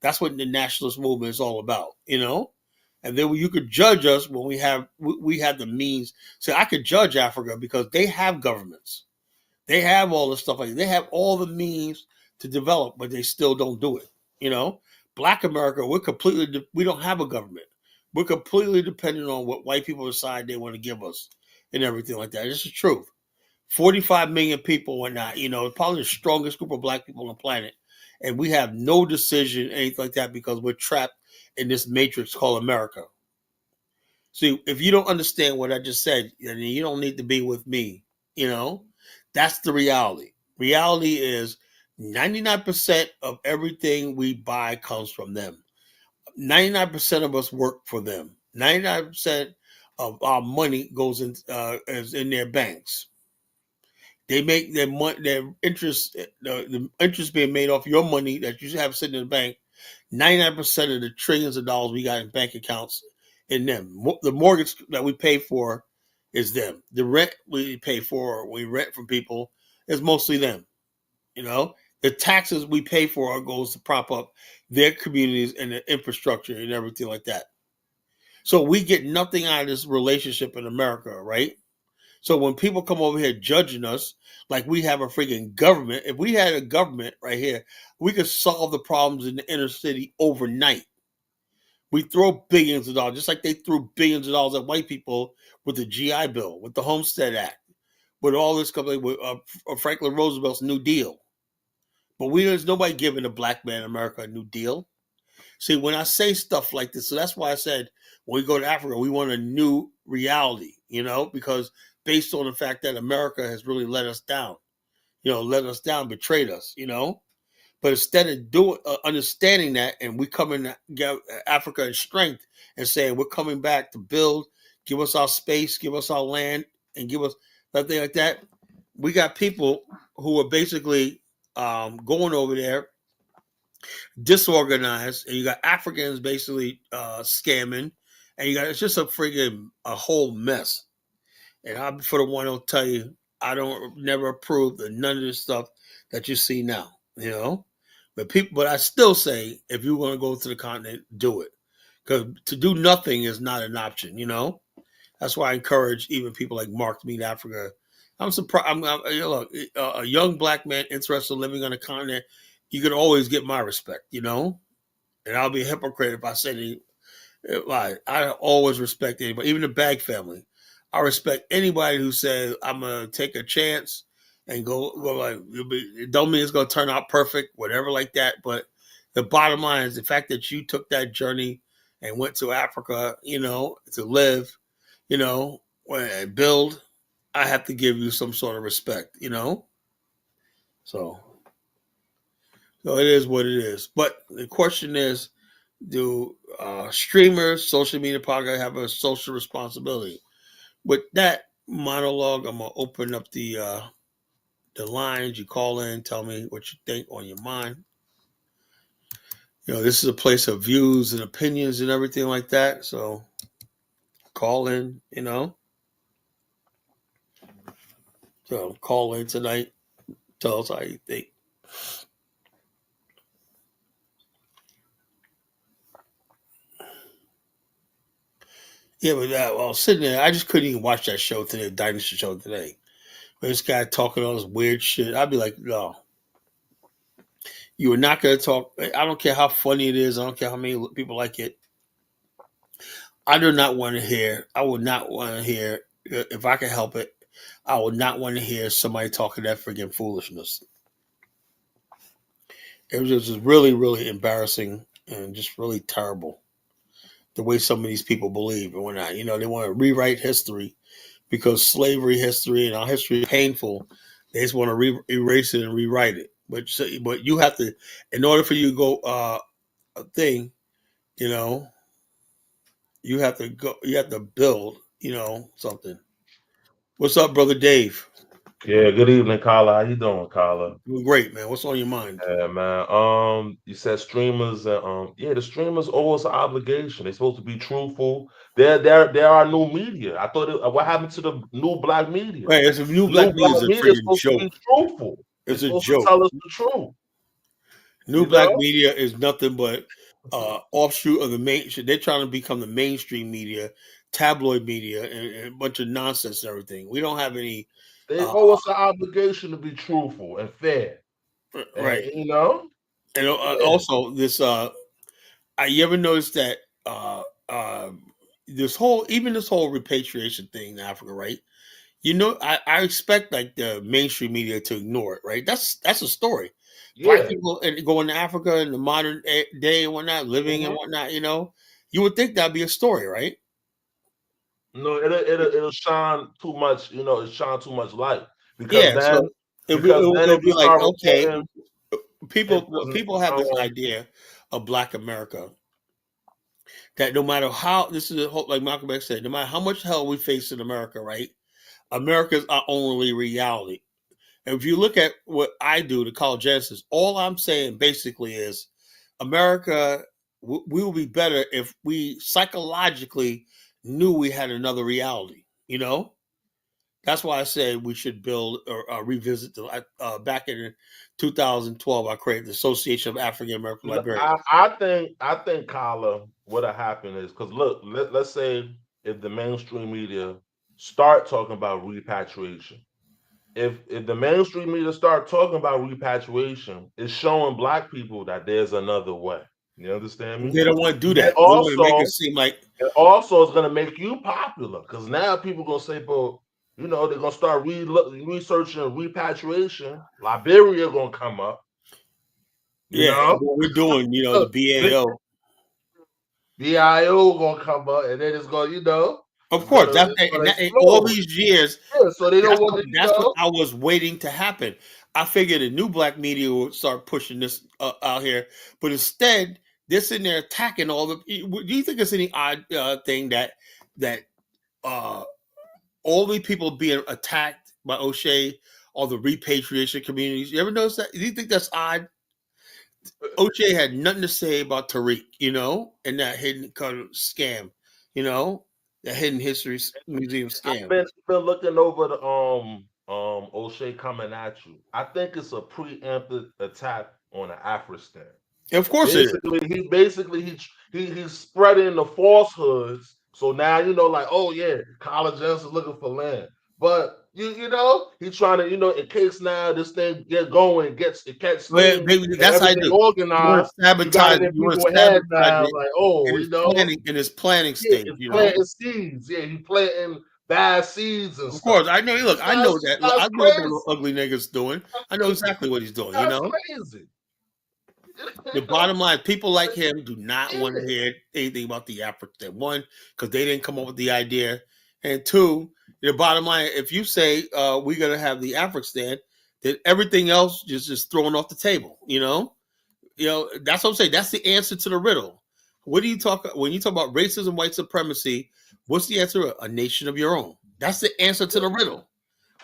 That's what the nationalist movement is all about. And then you could judge us when we have the means. So I could judge Africa because they have governments. They have all the stuff like that. They have all the means to develop, but they still don't do it. You know, Black America, we don't have a government. We're completely dependent on what white people decide they want to give us and everything like that. It's the truth. 45 million people or not, probably the strongest group of black people on the planet. And we have no decision, anything like that, because we're trapped in this matrix called America. See, if you don't understand what I just said, then you don't need to be with me. You know, that's the reality. Reality is 99% of everything we buy comes from them. 99% of us work for them. 99% of our money goes is in their banks. They make their money, their interest, the interest being made off your money that you have sitting in the bank. 99% of the trillions of dollars we got in bank accounts in them. The mortgage that we pay for is them. The rent we pay for, we rent from people, is mostly them. You know, the taxes we pay for goes to prop up their communities and the infrastructure and everything like that. So we get nothing out of this relationship in America, right? So when people come over here judging us like we have a freaking government, if we had a government right here, we could solve the problems in the inner city overnight. We throw billions of dollars, just like they threw billions of dollars at white people with the GI Bill, with the Homestead Act, with all this company, with Franklin Roosevelt's New Deal. But there's nobody giving a black man in America a New Deal. See, when I say stuff like this, so that's why I said when we go to Africa, we want a new reality, because based on the fact that America has really let us down, betrayed us. But instead of understanding that, and we come in Africa in strength and saying we're coming back to build, give us our space, give us our land, and give us something like that, we got people who are basically going over there disorganized, and you got Africans basically scamming, and it's just a whole mess. And I'm for the one who'll tell you I don't never approve of none of this stuff that you see now. But I still say if you want to go to the continent, do it, because to do nothing is not an option. That's why I encourage even people like Mark to meet Africa. I'm surprised. Look, a young black man interested in living on the continent, you can always get my respect. And I'll be a hypocrite if I say I always respect anybody, even the Bag family. I respect anybody who says I'm gonna take a chance and go like it don't mean it's gonna turn out perfect, whatever like that. But the bottom line is the fact that you took that journey and went to Africa, to live, and build. I have to give you some sort of respect. So it is what it is. But the question is, do streamers, social media podcasts have a social responsibility? With that monologue, I'm gonna open up the lines. You call in, tell me what you think on your mind. This is a place of views and opinions and everything like that. So Call in, you know. So call in tonight. Tell us how you think. Yeah, but while sitting there, I just couldn't even watch that show today, the Dynasty show today. Where this guy talking all this weird shit. I'd be like, no, you are not going to talk. I don't care how funny it is. I don't care how many people like it. I do not want to hear. I would not want to hear, if I can help it, I would not want to hear somebody talking that freaking foolishness. It was just really, really embarrassing and just really terrible the way some of these people believe and whatnot. You know, they want to rewrite history because slavery history and our history is painful. They just want to erase it and rewrite it. But you have to, in order for you to go a thing, you know, you have to go. You have to build, you know, something. What's up, brother Dave? Yeah, good evening, Carla. How you doing, Carla? Doing great, man. What's on your mind? Yeah, man. You said streamers, yeah, the streamers owe us an obligation. They're supposed to be truthful. There are new media. I thought, what happened to the new black media? Right, it's a new New black media is black a media is freaking supposed to be joke. truthful. They're It's a supposed to joke. tell us the truth. New You black know? media is nothing but offshoot of the main. They're trying to become the mainstream media, tabloid media, and a bunch of nonsense and everything. We don't have any. They Uh, owe us an obligation to be truthful and fair. And right, you know? and Yeah. also this. You ever notice that uh, this whole repatriation thing in Africa, right? You know, I expect like the mainstream media to ignore it, right? That's a story. Black Yeah. people and going to Africa in the modern day and whatnot, living and Mhm. whatnot. You know, you would think that'd be a story, right? No, it'll shine too much, it shine too much light because Yeah. then So because then it'll if be you like, start okay, reporting it people have this um idea of Black America that no matter how this is like Malcolm X said, no matter how much hell we face in America, right? America's our only reality. And if you look at what I do to College Genesis, all I'm saying basically is America, we will be better if we psychologically knew we had another reality. You know, that's why I say we should build or revisit the. Back in 2012, I created the Association of African American Librarians. I think Kyla, what'll happen is because look, let's say if the mainstream media start talking about repatriation. If the mainstream media start talking about repatriation, it's showing black people that there's another way. You understand me? They don't want to do And then that. They want to make it also seem like, It also is going to make you popular because now people going to say, "But they're going to start researching repatriation. Liberia going to come up. You yeah, know, what we're doing. You know, the BAO. BIO going to come up, and then Of course, it's going to in all explode. these years, Yeah, so they don't want to, that's what I was waiting to happen. I figured the new black media would start pushing this out here, but instead they're sitting there attacking all the. Do you think it's any odd thing that uh, all the people being attacked by O'Shea, all the repatriation communities? You ever notice that? Do you think that's odd? O'Shea had nothing to say about Tariq, you know, and that hidden kind of scam, you know, the hidden history museum I've scam. been looking over the O'Shea coming at you. I think it's a preemptive attack on Afghanistan. Of course it is. He's spreading the falsehoods. So now like, oh yeah, College Jensen looking for land, but he's trying to in case now this thing get going, it catch Well, steam baby, and that's how I everything do. You want organized. to You got sabotage. it in You want to people's head sabotage now, it like oh, in his planning yeah, stage. it's You know. planting seeds. Yeah, he planting bad seeds and Of stuff. course, I know. Look, I know that. That's I know what the little crazy. ugly nigga's doing. I know exactly what he's doing. You That's know. crazy. The bottom line, people like him do not want to Yeah. hear anything about the African. One, because they didn't come up with the idea, and two, the bottom line, if you say we're gonna have the African, then everything else just thrown off the table. You know that's what I'm saying. That's the answer to the riddle. What do you talk when you talk about racism, white supremacy? What's the answer? A nation of your own. That's the answer to the riddle.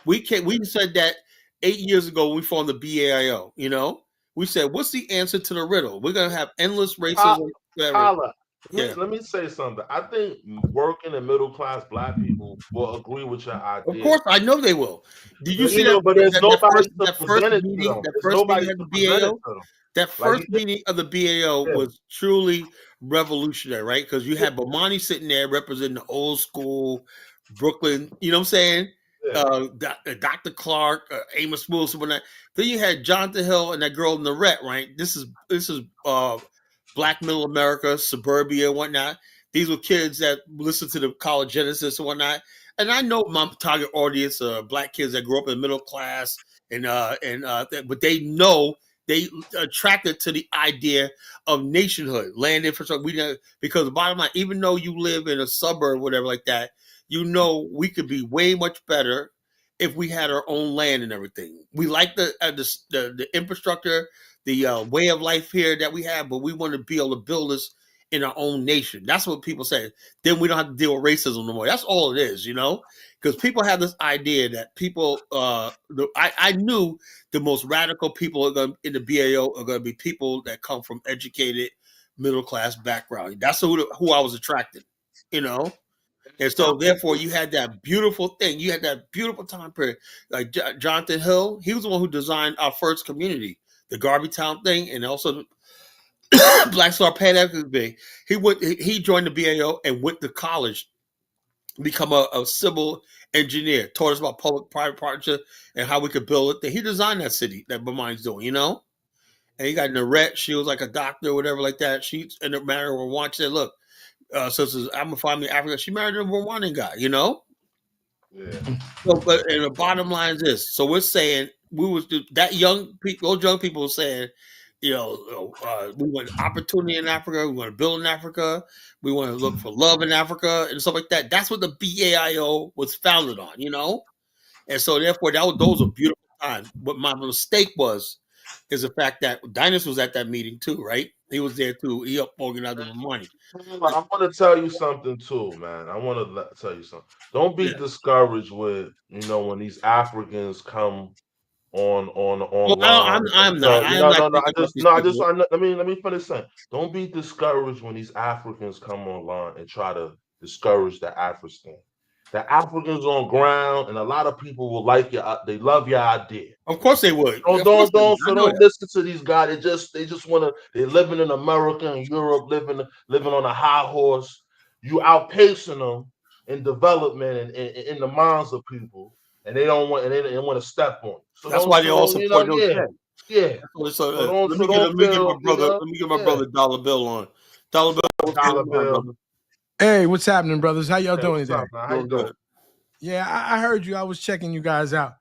We said that 8 years ago when we formed the BAIO. You know, we said, what's the answer to the riddle? We're gonna have endless Ka- racism, whatever. Kala, Yeah. Let me say something. I think working and middle class black people will agree with your Of idea. course, I know they will. Did you But see that but there's nobody to that first present it to meeting them. There's nobody of the to present it BAO? to them. That Like first meeting of the BAO yeah, was truly revolutionary, right? Because you had Bomani sitting there representing the old school Brooklyn, you know what I'm saying? yeah. Dr. Clark, Amos Wilson, whatnot. Then you had Jonathan Hill and that girl Narette, right? This is Black Middle America, suburbia, and whatnot. These were kids that listened to the College Genesis and whatnot. And I know my target audience, black kids that grew up in middle class, but they know they attracted to the idea of nationhood, land infrastructure. Because the bottom line, even though you live in a suburb, whatever like that, you know we could be way much better if we had our own land and everything. We like the infrastructure, the way of life here that we have, but we want to be able to build this in our own nation. That's what people say. Then we don't have to deal with racism no more. That's all it is, because people have this idea that people. I knew the most radical people in the BAO are going to be people that come from educated middle class background. That's who I was attracted, you know. And so, therefore, you had that beautiful thing. You had that beautiful time period. Like Jonathan Hill, he was the one who designed our first community, the Garvey Town thing, and also Black Star Pan African Day. He joined the BAO and went to college, become a civil engineer, taught us about public-private partnership and how we could build it. He designed that city that Bermine's doing. And he got Narette. She was like a doctor or whatever like that. She ended up marrying Rwanda. She said, look, sisters, I'm gonna find me Africa. She married a Rwandan guy. Yeah. So, and the bottom line is this. So we're saying those young people were saying, we want opportunity in Africa. We want to build in Africa. We want to look for love in Africa and stuff like that. That's what the BAIO was founded on, And so therefore, those are beautiful times. What my mistake is the fact that Dynas was at that meeting too, right? He was there too. He helped organize the money. I want to tell you something too, man. I want to tell you something. Don't be discouraged with when these Africans come on Well, online. I'm not. I am not No. thinking about these people. Let me finish saying. Don't be discouraged when these Africans come online and try to discourage the African. The Africans on ground, and a lot of people will they love your idea. Of course they would. Don't listen to these guys. They just want to. They're living in America and Europe, living on a high horse. You outpacing them in development and in the minds of people, and they don't want to step on. So that's why they all support those yeah. Yeah. So Let me get my brother. Let me get my brother $1 Bill on. $1 Bill. $1 Bill. Hey, what's happening, brothers? How y'all doing today? How you doing? Yeah, I heard you. I was checking you guys out,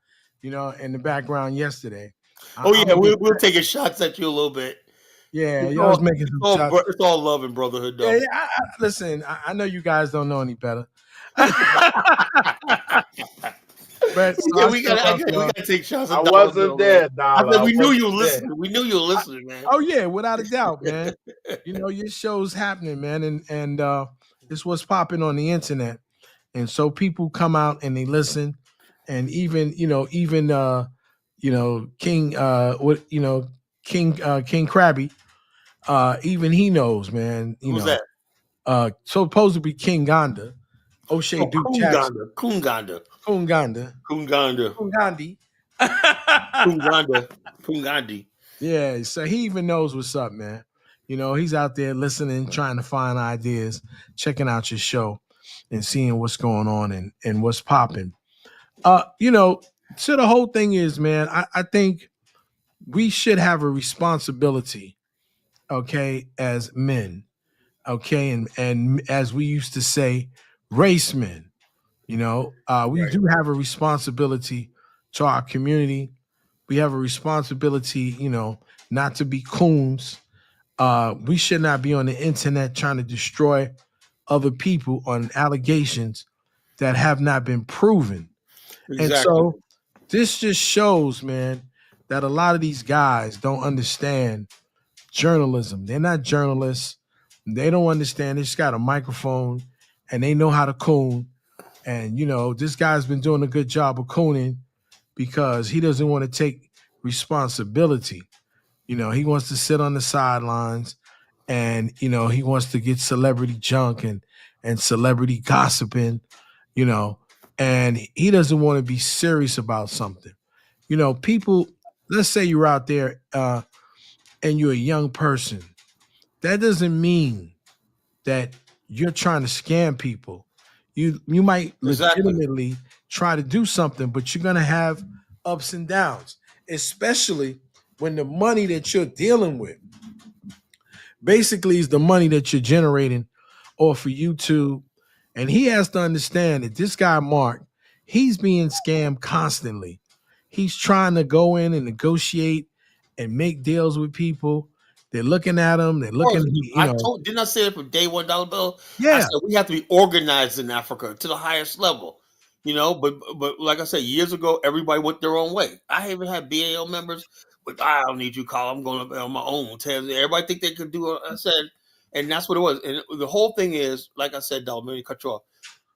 in the background yesterday. We'll take shots at you a little bit. Yeah, y'all was making some shots. It's all love and brotherhood, though. Yeah, listen, I know you guys don't know any better. But we gotta take shots. I wasn't there, Dollar. We knew you were listening. We knew you were listening, man. Oh yeah, without a doubt, man. Your show's happening, man, and it's what's popping on the internet, and so people come out and they listen, and even King King Krabby, even he knows, man. Who's that? Supposed to be King Gonda. O'Shea Duke Jackson. Kunganda. Yeah, so he even knows what's up, man. He's out there listening, trying to find ideas, checking out your show and seeing what's going on and what's popping. So the whole thing is, man, I think we should have a responsibility, okay, as men, okay, and as we used to say, race men. We do have a responsibility to our community. We have a responsibility, not to be coons. We should not be on the internet trying to destroy other people on allegations that have not been proven. Exactly. And so this just shows, man, that a lot of these guys don't understand journalism. They're not journalists. They don't understand. They just got a microphone and they know how to coon. And, this guy's been doing a good job of cooning because he doesn't want to take responsibility. He wants to sit on the sidelines and he wants to get celebrity junk and celebrity gossiping, you know, and he doesn't want to be serious about something. People, let's say you're out there and you're a young person. That doesn't mean that you're trying to scam people. You might Exactly. legitimately try to do something, but you're gonna have ups and downs, especially when the money that you're dealing with basically is the money that you're generating off of YouTube. And he has to understand that this guy Mark, he's being scammed constantly. He's trying to go in and negotiate and make deals with people. They're looking at him. They're Of course, looking, didn't I say it from day one, Dollar Bill? I yeah, said we have to be organized in Africa to the highest level. But like I said, years ago, everybody went their own way. I even had BAO members, but I don't need you, Carl. I'm going on my own. Everybody think they could do it. I said, and that's what it was. And the whole thing is, like I said, Dollar, let me cut you off.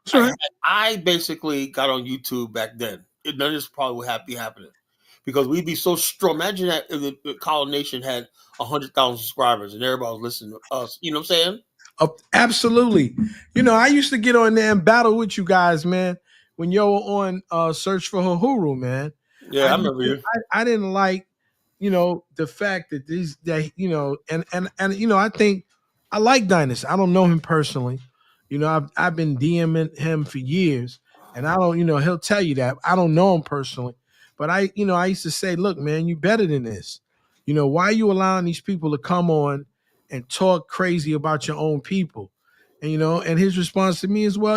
sure. I basically got on YouTube back then. None of this probably would be happening because we'd be so strong. Imagine that if the Colin Nation had 100,000 subscribers and everybody was listening to us. You know what I'm saying? Absolutely. I used to get on there and battle with you guys, man. When you were on Search for Uhuru, man. Yeah, I remember you. I didn't like, the fact that and I think I like Dynasty. I don't know him personally. I've been DMing him for years, and I don't, he'll tell you that. I don't know him personally. But I used to say, look, man, you better than this. Why are you allowing these people to come on and talk crazy about your own people? And his response to me is, well,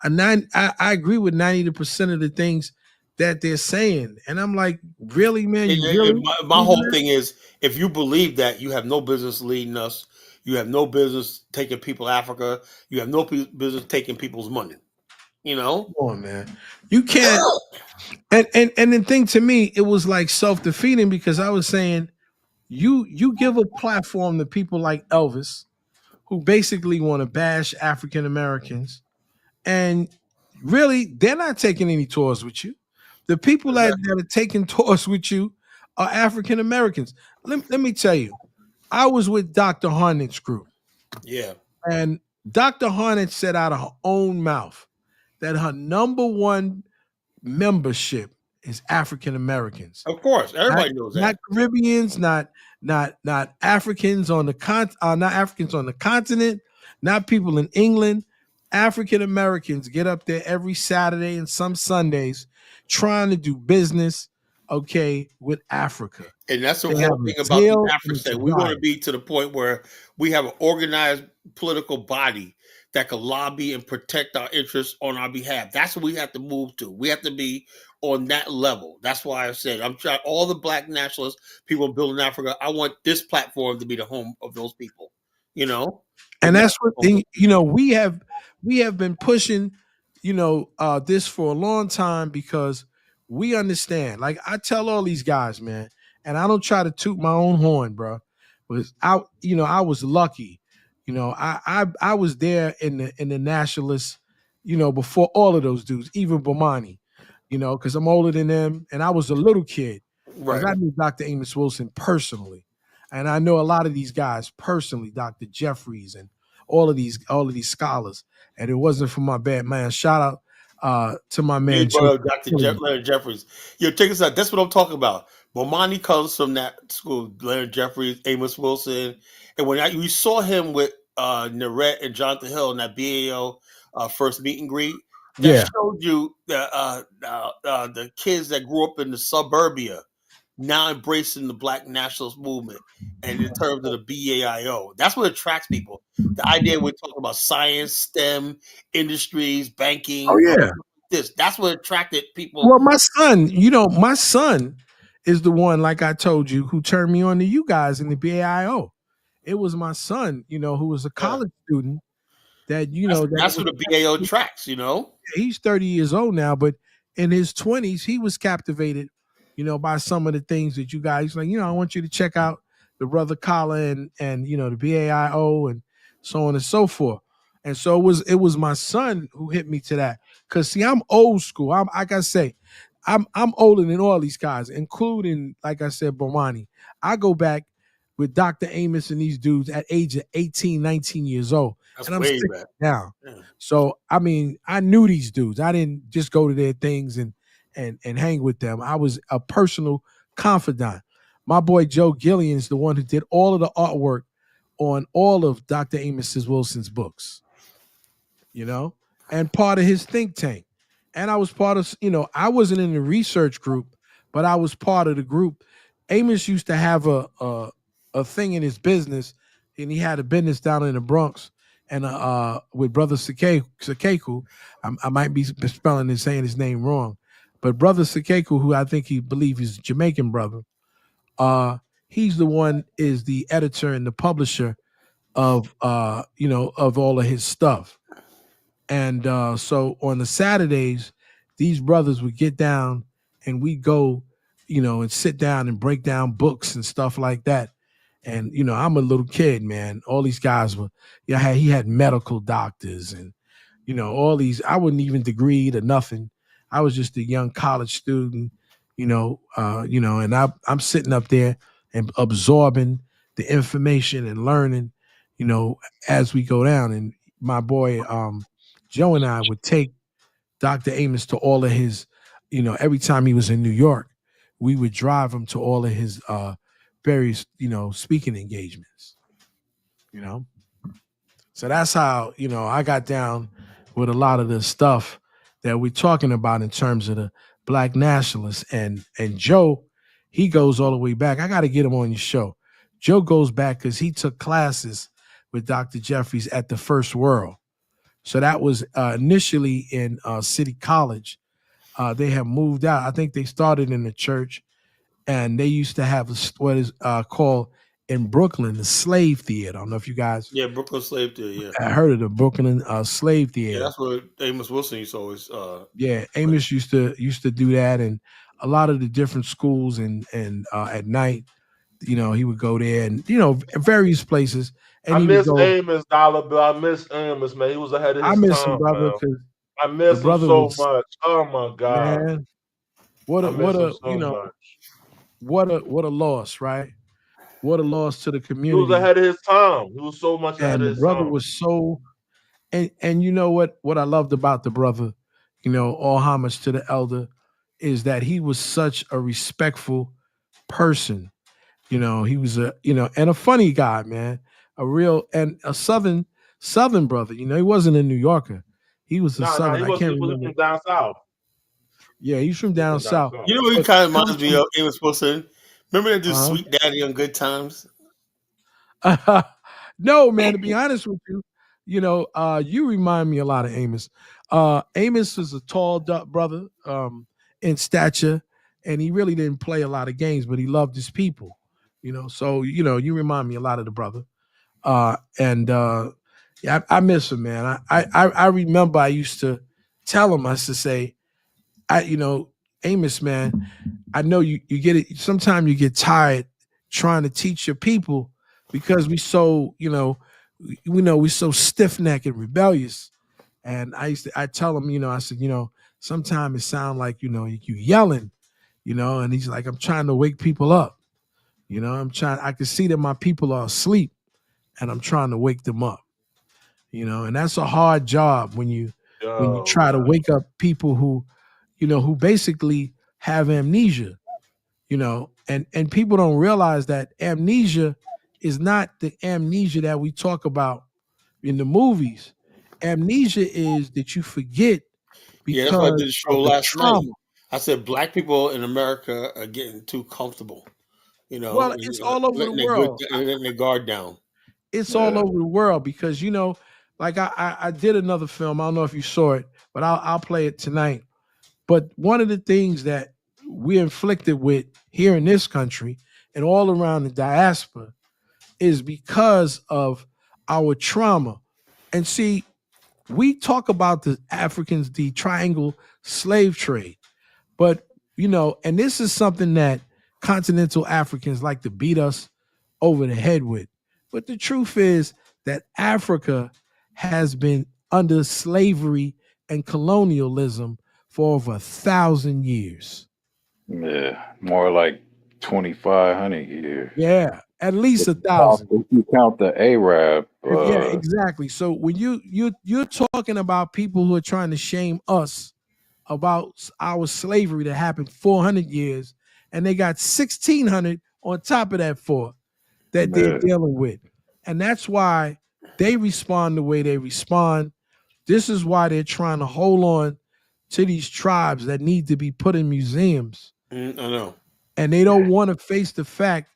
I agree with 90% of the things that they're saying. And I'm like, really, man? You really? My whole thing is, if you believe that, you have no business leading us. You have no business taking people to Africa. You have no business taking people's money. Come on, man. You can't. And the thing to me, it was like self-defeating because I was saying, you give a platform to people like Elvis, who basically want to bash African Americans, and really, they're not taking any tours with you. The people that are taking tours with you are African Americans. Let me tell you, I was with Dr. Harnet's group. Yeah. And Dr. Harnet said out of her own mouth that her number one membership is African Americans. Of course, everybody knows that. Not Caribbeans, not Africans on the not Africans on the continent, not people in England. African Americans get up there every Saturday and some Sundays trying to do business, with Africa. And that's the They whole have thing a about deal the and Africa. it's We want to right. be to the point where we have an organized political body that can lobby and protect our interests on our behalf. That's what we have to move to. We have to be on that level. That's why I said I'm trying all the black nationalists, people building Africa. I want this platform to be the home of those people. And that's what we have been pushing, this for a long time because we understand. Like I tell all these guys, man, and I don't try to toot my own horn, bro. Was I was lucky. I was there in the nationalists, before all of those dudes, even Bomani, because I'm older than them, and I was a little kid. Because I Right. knew Dr. Amos Wilson personally. And I know a lot of these guys personally, Dr. Jeffries and all of these scholars. And it wasn't for my bad man. Shout out to my man. Dr. Leonard Jeffries. Check this out. That's what I'm talking about. Bomani comes from that school. Leonard Jeffries, Amos Wilson, and when we saw him with Narette and Jonathan Hill in that BAO first meet and greet, that showed you the kids that grew up in the suburbia now embracing the black nationalist movement, and in terms of the BAIO, that's what attracts people. The idea we're talking about science, STEM, industries, banking. Oh yeah. That's what attracted people. Well, my son is the one, like I told you, who turned me on to you guys in the BAIO. It was my son, who was a college student that, that's what the BAO attracts, He's 30 years old now, but in his 20s, he was captivated, by some of the things that you guys like, I want you to check out the Brother Collar and the BAIO and so on and so forth. And so it was my son who hit me to that. Cause see, I'm old school. I'm like I say, I'm older than all these guys, including, like I said, Bomani. I go back with Dr. Amos and these dudes at age of 18, 19 years old. That's And I'm way sitting back. down. Yeah. So I mean, I knew these dudes. I didn't just go to their things and hang with them. I was a personal confidant. My boy Joe Gillian is the one who did all of the artwork on all of Dr. Amos Wilson's books, you know, and part of his think tank. And I was part of, I wasn't in the research group, but I was part of the group. Amos used to have a thing in his business, and he had a business down in the Bronx, and with Brother Sakeku. I might be spelling and saying his name wrong, but Brother Sakeku, who I think he believes is a Jamaican brother, he's the one is the editor and the publisher of of all of his stuff. And so on the Saturdays, these brothers would get down and we go, and sit down and break down books and stuff like that. And I'm a little kid, man. All these guys were, he had medical doctors and all these. I wasn't even degreed or nothing. I was just a young college student, and I'm sitting up there and absorbing the information and learning, as we go down. And my boy Joe and I would take Dr. Amos to all of his, every time he was in New York, we would drive him to all of his various, speaking engagements, So that's how, I got down with a lot of the stuff that we're talking about in terms of the Black nationalists. And Joe, he goes all the way back. I got to get him on your show. Joe goes back because he took classes with Dr. Jeffries at the First World. So that was initially in City College. They have moved out. I think they started in the church, and they used to have what is called in Brooklyn the Slave Theater. I don't know if you guys, Brooklyn Slave Theater. Yeah, I heard of the Brooklyn Slave Theater. Yeah, that's where Amos Wilson used to always. Amos used to do that, and a lot of the different schools and at night, he would go there, and various places. And I miss Amos, Dollar Bill. I miss Amos, man. He was ahead of his time. I miss him, brother. I miss him so much. Oh my God, man! What a loss, right? What a loss to the community. He was ahead of his time. He was so much ahead of his time. And the brother was so, and you know what I loved about the brother, all homage to the elder, is that he was such a respectful person. He was and a funny guy, man. A real and a southern brother. He wasn't a New Yorker. He was a southern. I can't remember. From down south. Yeah, he's from down south. You know what he kind of reminds me of? Amos Wilson. Remember that dude, Sweet Daddy on Good Times? No, man. To be honest with you, you remind me a lot of Amos. Amos was a tall brother in stature, and he really didn't play a lot of games, but he loved his people. So you remind me a lot of the brother. Yeah, I miss him, man. I remember I used to tell him, I used to say, Amos, man, I know you get it. Sometimes you get tired trying to teach your people because we so, we're so stiff-necked and rebellious. And I tell him, I said, sometimes it sounds like, you yelling, and he's like, I'm trying to wake people up. I can see that my people are asleep and I'm trying to wake them up, and that's a hard job when you try to wake up people who basically have amnesia, and people don't realize that amnesia is not the amnesia that we talk about in the movies. Amnesia is that you forget because that's what I did the show last trauma. night. I said black people in America are getting too comfortable. Well, it's all over the world. Letting their guard down. It's all over the world because like I did another film. I don't know if you saw it, but I'll play it tonight. But one of the things that we're inflicted with here in this country and all around the diaspora is because of our trauma. And see, we talk about the Africans, the triangle slave trade, but and this is something that continental Africans like to beat us over the head with. But the truth is that Africa has been under slavery and colonialism for over 1,000 years. Yeah, more like 2,500 years. Yeah, At least If 1,000. you count the Arab, Yeah, exactly. So when you're talking about people who are trying to shame us about our slavery that happened 400 years, and they got 1,600 on top of that that they're dealing with, and that's why they respond the way they respond. This is why they're trying to hold on to these tribes that need to be put in museums. I know. And they don't want to face the fact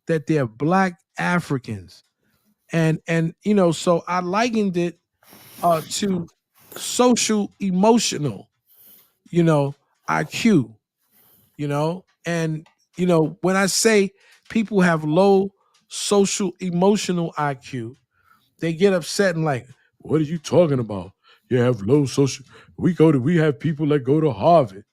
that they're Black Africans. And so I likened it to social emotional, IQ, and when I say people have low social emotional IQ, they get upset and like, what are you talking about? You have low social. We have people that go to Harvard.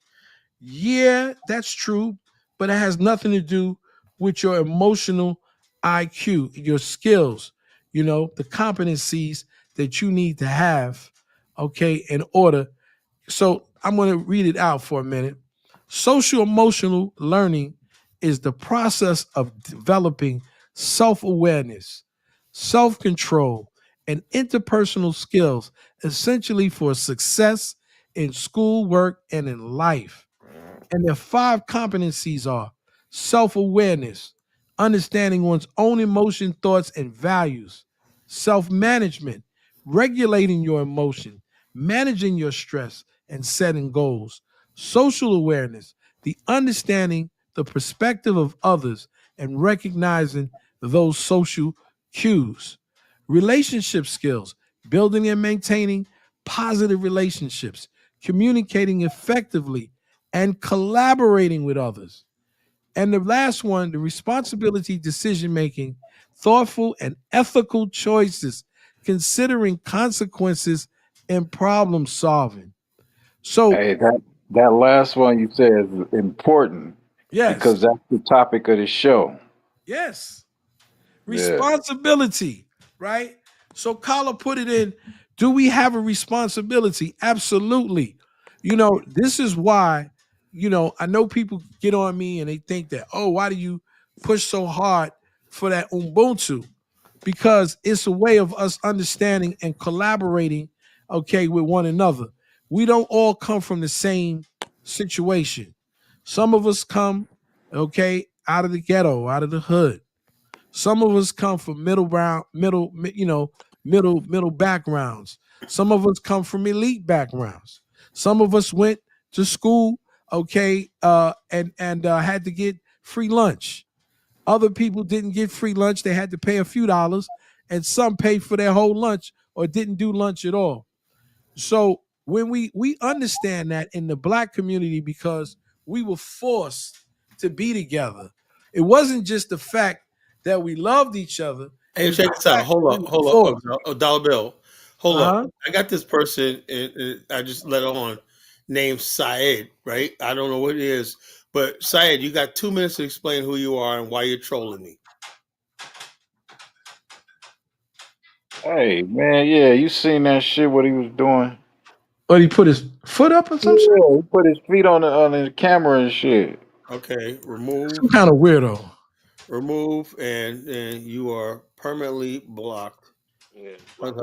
Yeah, that's true, but it has nothing to do with your emotional IQ, your skills, the competencies that you need to have, okay, in order. So I'm going to read it out for a minute. Social emotional learning is the process of developing self-awareness, self-control, and interpersonal skills, essentially for success in school, work, and in life. And their 5 competencies are self-awareness, understanding one's own emotion, thoughts, and values, self-management, regulating your emotion, managing your stress, and setting goals, social awareness, the understanding the perspective of others and recognizing those social cues, relationship skills, building and maintaining positive relationships, communicating effectively, and collaborating with others. And the last one, the responsibility, decision making, thoughtful and ethical choices, considering consequences and problem solving. So, hey, that last one you said is important yes, because that's the topic of the show. yes, responsibility, right? So, Kala put it in. Do we have a responsibility? Absolutely. This is why. I know people get on me and they think that, oh, why do you push so hard for that Ubuntu? Because it's a way of us understanding and collaborating, okay, with one another. We don't all come from the same situation. Some of us come, okay, out of the ghetto, out of the hood. Some of us come from middle backgrounds. Some of us come from elite backgrounds. Some of us went to school, okay, and had to get free lunch. Other people didn't get free lunch; they had to pay a few dollars, and some paid for their whole lunch or didn't do lunch at all. So when we understand that in the Black community, because we were forced to be together, it wasn't just the fact that we loved each other. Hey, check this out. Hold up. Oh, Dollar Bill. Hold up. I got this person, and I just let it on, named Syed, right? I don't know what it is, but Syed, you got 2 minutes to explain who you are and why you're trolling me. Hey, man, yeah, you seen that shit, what he was doing? But he put his foot up or some shit? He put his feet on the camera and shit. Okay, remove. Some kind of weirdo. Remove, and you are permanently blocked. Yeah. Not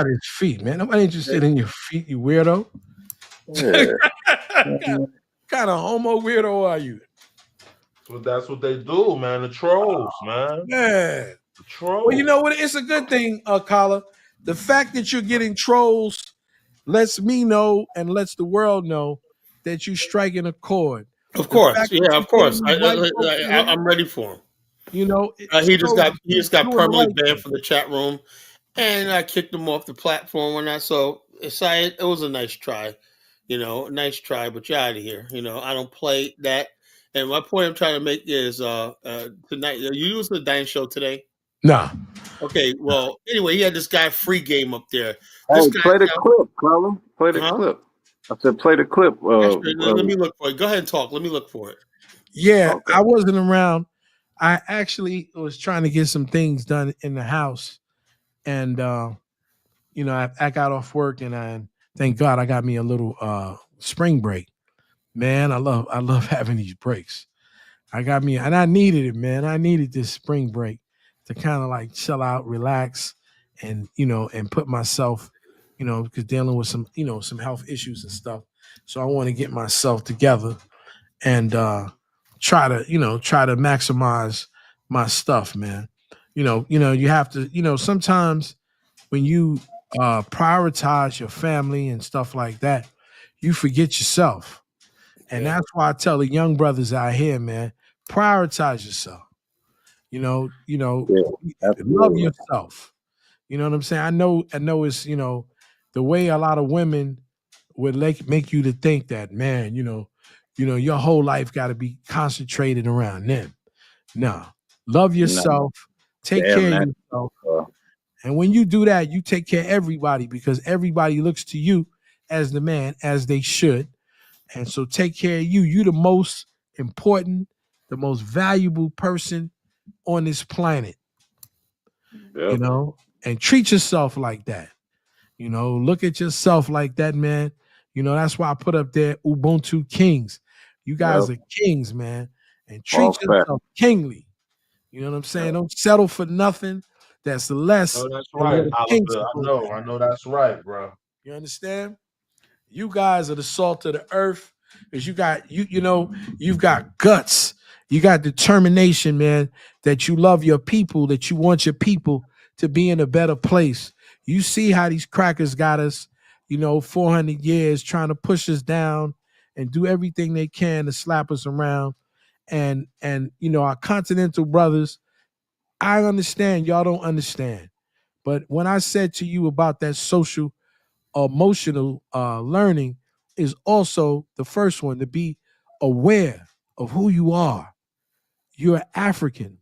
his feet, man. Nobody interested in your feet, you weirdo. Yeah. kind of homo weirdo are you? Well, that's what they do, man. The trolls, man. Yeah. The trolls. Well, you know what? It's a good thing, Kala. The fact that you're getting trolls lets me know and lets the world know that you're striking a chord. Of course, yeah, of course. I'm ready for him. You know, he just got permanently banned from the chat room, and I kicked him off the platform when I saw it was a nice try, nice try, but you're out of here. I don't play that. And my point I'm trying to make is tonight. You use the Dine Show today? Nah. Okay. Well, anyway, he had this guy free game up there. Hey, play the clip, Colin. Play the clip. I said, play the clip. Let me look for it. Go ahead and talk. Let me look for it. Yeah, okay. I wasn't around. I actually was trying to get some things done in the house, and I got off work, and thank God I got me a little spring break. Man, I love having these breaks. I got me, and I needed it, man. I needed this spring break to kind of like chill out, relax, and and put myself, because dealing with some, some health issues and stuff. So I want to get myself together and try to maximize my stuff, man. You have to, sometimes when you prioritize your family and stuff like that, you forget yourself. And Yeah. that's why I tell the young brothers out here, man, prioritize yourself. Yeah, Love absolutely. yourself. You know what I'm saying? I know it's, the way a lot of women would make you to think that, man, your whole life got to be concentrated around them. No. Love No, yourself, take damn care of that. yourself. Uh, And when you do that, you take care of everybody because everybody looks to you as the man, as they should. And so take care of you. You the most important, the most valuable person on this planet, yep. and treat yourself like that. Look at yourself like that, man. That's why I put up there Ubuntu Kings. You guys Yep. are kings, man. And All treat fact. yourself kingly. You know what I'm saying? Yep. Don't settle for nothing that's less No, that's than what right, a king's Oliver. supposed to I have. know that's right, bro. You understand? You guys are the salt of the earth. Because you've got guts. You got determination, man, that you love your people, that you want your people to be in a better place. You see how these crackers got us, 400 years trying to push us down and do everything they can to slap us around. And our continental brothers, I understand y'all don't understand. But when I said to you about that social emotional learning is also the first one, to be aware of who you are. You're African.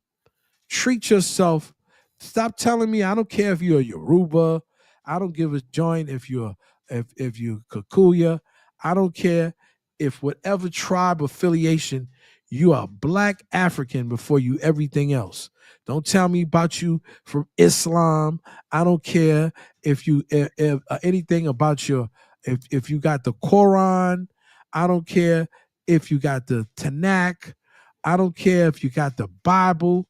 Treat yourself. Stop telling me I don't care if you're a Yoruba. I don't give a joint if you're Kikuya. I don't care if whatever tribe affiliation, you are Black African before you everything else. Don't tell me about you from Islam. I don't care if anything about if you got the Quran. I don't care if you got the Tanakh. I don't care if you got the Bible.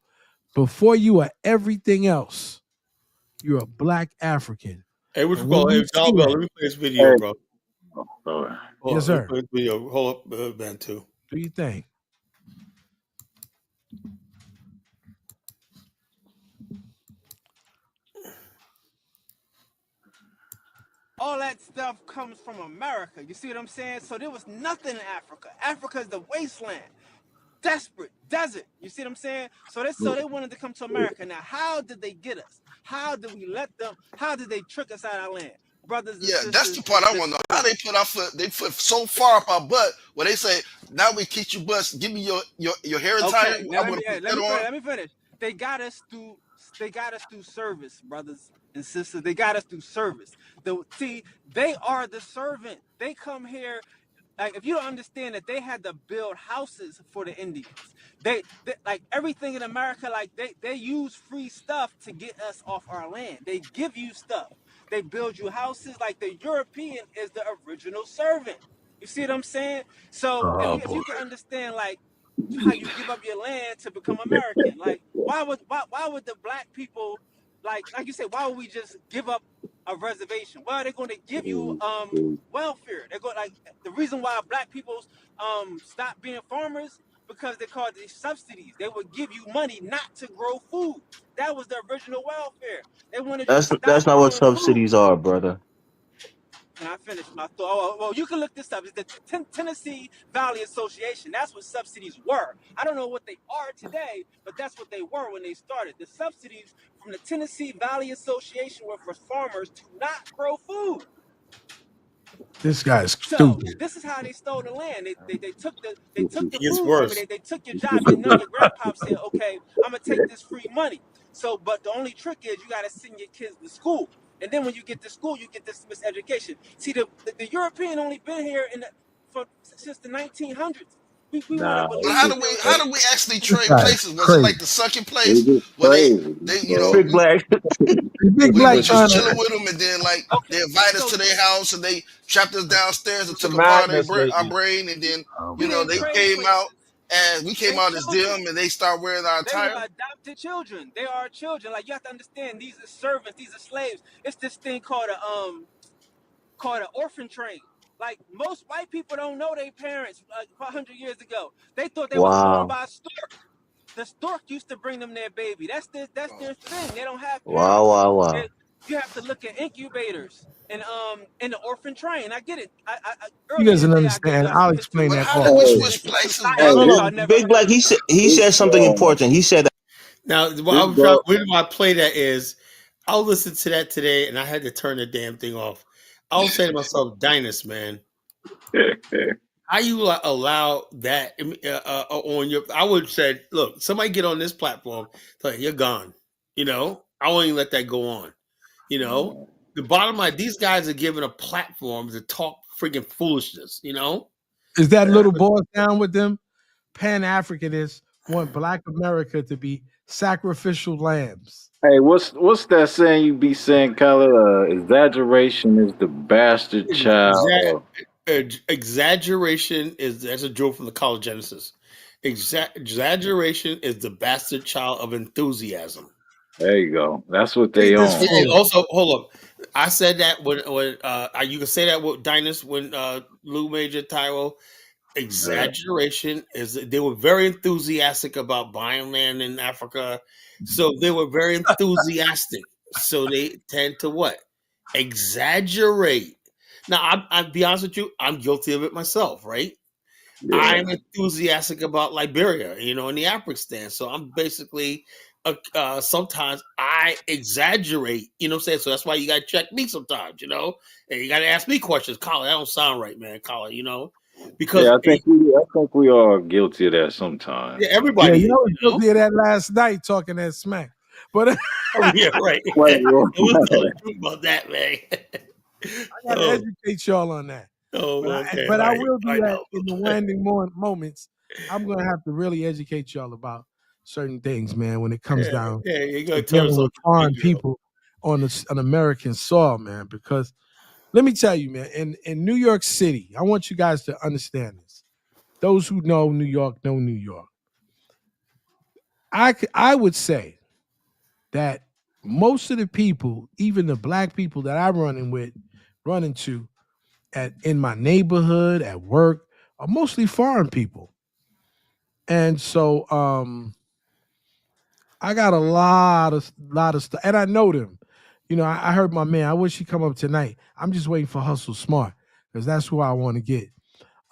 Before you are everything else, you're a Black African. Hey, what you And call when it? you Hey, John see Bell, that, let me play this video, Hey, bro. oh, Hold yes, on, let me sir, play this video. Hold up, man, too. do you think? All that stuff comes from America. You see what I'm saying? So there was nothing in Africa. Africa is the wasteland, desperate, desert. You see what I'm saying? So they wanted to come to America. Now, how did they get us? How did we let them? How did they trick us out of our land? Brothers and Yeah, that's sisters, the part I the want to know. How they put our foot? They put so far up our butt where they say, "Now we kick your butts. Give me your hair attire. Okay, now I want to put that on." let me finish. They got us through service, brothers and sisters. They got us through service. See, they are the servant. They come here. Like, if you don't understand that they had to build houses for the Indians. They like everything in America, like they use free stuff to get us off our land. They give you stuff. They build you houses. Like, the European is the original servant. You see what I'm saying? So Oh if boy. you can understand, like, how you give up your land to become American, like, why would the black people, like you said, why would we just give up a reservation? Well, they're going to give you welfare. They're going, like, the reason why black people stop being farmers, because they called these subsidies. They would give you money not to grow food. That was the original welfare. They wanted you to That's stop not what growing food. subsidies are, brother. And I finished my thought. Oh, well, you can look this up. It's the Tennessee Valley Association. That's what subsidies were. I don't know what they are today, but that's what they were when they started. The subsidies from the Tennessee Valley Association were for farmers to not grow food. This guy's So stupid. this is how they stole the land. They took the It gets food from worse. it. They took your job. Your grandpa said, "Okay, I'm gonna take this free money." So, but the only trick is you gotta send your kids to school, and then when you get to school, you get this miseducation. See, the European only been here since the 1900s. We want to nah, But believe how do we actually This trade guy is places? Was it crazy. like the sucking it's place just where crazy, they bro. Big Black. Big we Black was just trying chilling to with them, and then, like, okay. they invite us So to their house and they trapped us downstairs and It's a took a part of madness our lately. brain, and then oh we my didn't they god. trade came out places. and we came They out as children. them, and they start wearing our They were attire. adopted children. They are children. Like you have to understand, these are servants. These are slaves. It's this thing called an orphan train. Like most white people don't know their parents. Like 100 years ago, they thought they was born Wow. by a stork. The stork used to bring them their baby. That's their thing. They don't have Wow, parents. wow, wow. You have to look at incubators and in the orphan train. I get it. He Earlier doesn't today I gave understand. y'all I'll some history explain But that how did off we Hey, air. switch and some places, hey, science that brother? this y'all never Big heard Black, of. he This said something bro, important. He said that. Now, this the bro. reason why I play that is I'll listen to that today, and I had to turn the damn thing off. I'll say to myself, Dinus, man, how you allow that on your? I would say, look, somebody get on this platform, like you're gone. You know, I won't even let that go on. You know, the bottom line, these guys are given a platform to talk freaking foolishness. You know, Is that little boy down with them? Pan Africanists want Black America to be sacrificial lambs. Hey, what's that saying you be saying, Kyler? Exaggeration is the bastard child. Exaggeration is that's a joke from the College Genesis. Exaggeration is the bastard child of enthusiasm. There you go. That's what Ain't they this on. And fool? also, hold up. I said that when you can say that with Dinus when Lou Major Tyro. Exaggeration is they were very enthusiastic about buying land in Africa, so they were very enthusiastic. So they tend to what exaggerate. Now, I'll be honest with you, I'm guilty of it myself, right? Yeah. I'm enthusiastic about Liberia, you know, in the Afghanistan. So I'm basically, sometimes I exaggerate, you know what I'm saying? So that's why you got to check me sometimes, you know, and you got to ask me questions. Colin, that don't sound right, man. Colin, you know, because Yeah, I think we are guilty of that sometimes. yeah, Yeah, everybody is, you was you know. guilty of that last night talking that smack. But Oh, yeah, right. Wait, And we'll tell the truth about that, man. I gotta educate y'all on that. Okay, But all I right. will do I that know. in the winding moments. I'm gonna have to really educate y'all about certain things, man, when it comes down Yeah, you're to gonna tell us dealing with something. foreign people on an American soil, man. Because let me tell you, man, in New York City, I want you guys to understand this. Those who know New York know New York. I would say that most of the people, even the black people that I run into in my neighborhood, at work, are mostly foreign people. And so I got a lot of stuff, and I know them. You know, I heard my man. I wish he'd come up tonight. I'm just waiting for Hustle Smart because that's who I want to get.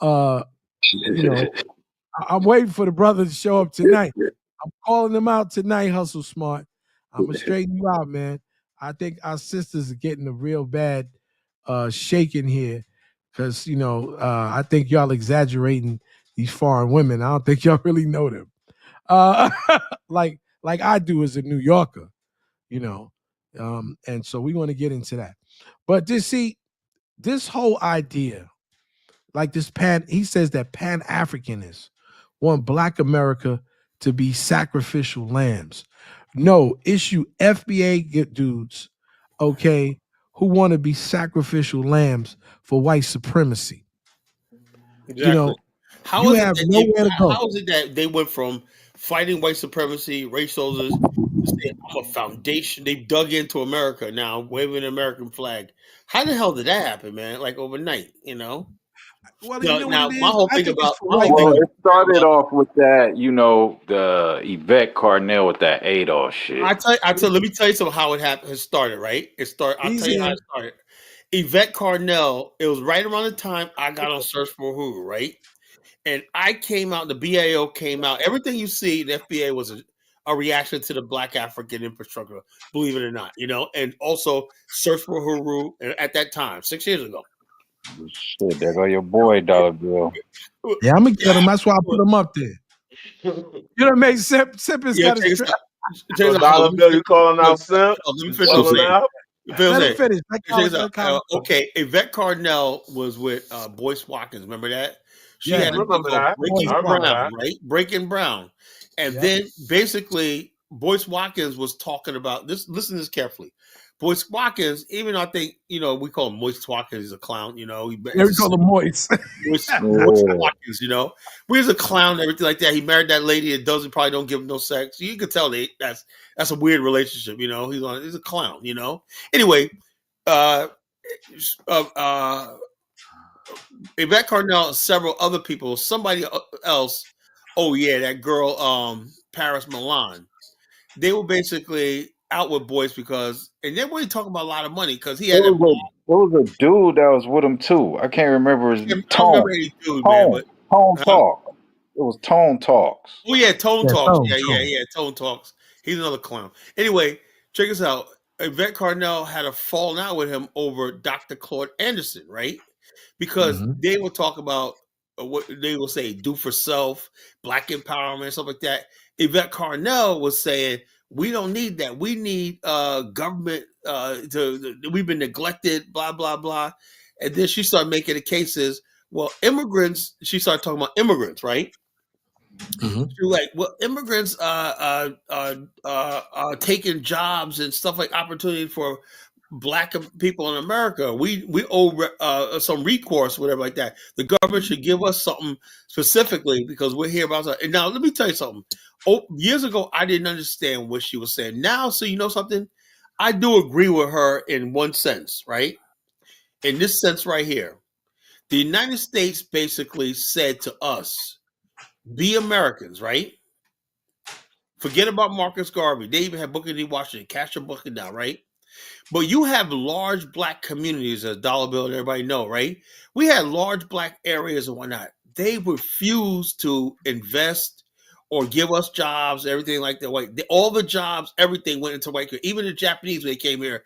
You know, I'm waiting for the brother to show up tonight. I'm calling them out tonight, Hustle Smart. I'm gonna straighten you out, man. I think our sisters are getting a real bad shaking here because I think y'all exaggerating these foreign women. I don't think y'all really know them. Uh, like I do as a New Yorker, you know. And so we want to get into that. But this whole idea, like he says that Pan-Africanists want Black America to be sacrificial lambs. No, issue FBA dudes, okay, who want to be sacrificial lambs for white supremacy. Exactly. You know, How you is it have that nowhere to go. how is it that they went from fighting white supremacy, race soldiers, to say I'm a foundation? They dug into America now, waving an American flag. How the hell did that happen, man? Like overnight, you know? Well, you know what Now it my is? whole I thing think it's about for my whole white thing Well, people. it started off with that, the Yvette Carnell with that Adolf shit. let me tell you something how it happened. It started, right? I'll He's tell you how here. it started. Yvette Carnell, it was right around the time I got on Search for Who, right? And I came out, the BAO came out. Everything you see, the FBA was a reaction to the Black African infrastructure, believe it or not, you know, and also Search for Huru at that time, 6 years ago. Shit, there go your boy, Dollar Bill. Yeah, I'm gonna get him. That's why I put him up there. You know, make Sippers Yeah, got his. check So this out. Dollar Bill, you calling out Simp? Let me You finish what I'm calling saying. out? Let him finish. Check this out. Okay, Yvette Carnell was with Boyce Watkins. Remember that? She Yeah. had I a book remember called that. Breaking I remember Brown, that. right? Breaking Brown. And Yeah. then basically Boyce Watkins was talking about this. Listen to this carefully. Boyce Watkins, even though I think, we call him Moist Watkins, he's a clown, Yeah, we call him Moist. Moist Yeah. Watkins, but he's a clown and everything like that. He married that lady that probably don't give him no sex. You can tell that's a weird relationship, he's a clown, Anyway, Yvette Carnell, several other people, somebody else, that girl, Paris Milan, they were basically out with Boyce because, and they weren't talking about a lot of money because he had There was a dude that was with him too. I can't remember his name. I don't remember any dude, man, but Tone Talk. It was Tone Talks. Oh yeah, Tone Yeah, Talks. Tone, Yeah, Tone Talks. He's another clown. Anyway, check this out. Yvette Carnell had a falling out with him over Dr. Claude Anderson, right? Because they will talk about what they will say, do for self, black empowerment, stuff like that. Yvette Carnell was saying, we don't need that. We need government we've been neglected, blah, blah, blah. And then she started making the cases. Well, immigrants, she started talking about immigrants, right? She was like, well, immigrants are taking jobs and stuff like opportunity for black people in America. We owe some recourse, whatever like that. The government should give us something specifically because we're here about something. And now let me tell you something. Years ago, I didn't understand what she was saying. Now, so you know something, I do agree with her in one sense, right? In this sense right here, the United States basically said to us, be Americans, right? Forget about Marcus Garvey. They even had Booker T. Washington. Cash your bucket down, right? But you have large black communities, as Dollar Bill and everybody know, right? We had large black areas and whatnot. They refused to invest or give us jobs, everything like that. All the jobs, everything went into white. Even the Japanese, when they came here,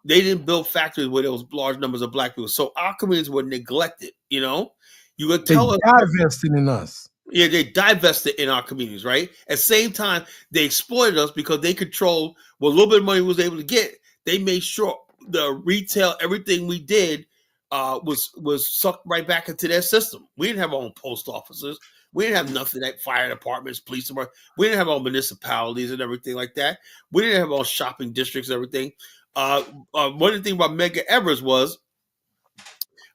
they didn't build factories where there was large numbers of black people. So our communities were neglected, You could tell us. They divested in us. Yeah, they divested in our communities, right? At the same time, they exploited us because they controlled what little bit of money we was able to get. They made sure the retail, everything we did was sucked right back into their system. We didn't have our own post offices. We didn't have nothing like fire departments, police departments. We didn't have our municipalities and everything like that. We didn't have our shopping districts and everything. One of the things about Medgar Evers was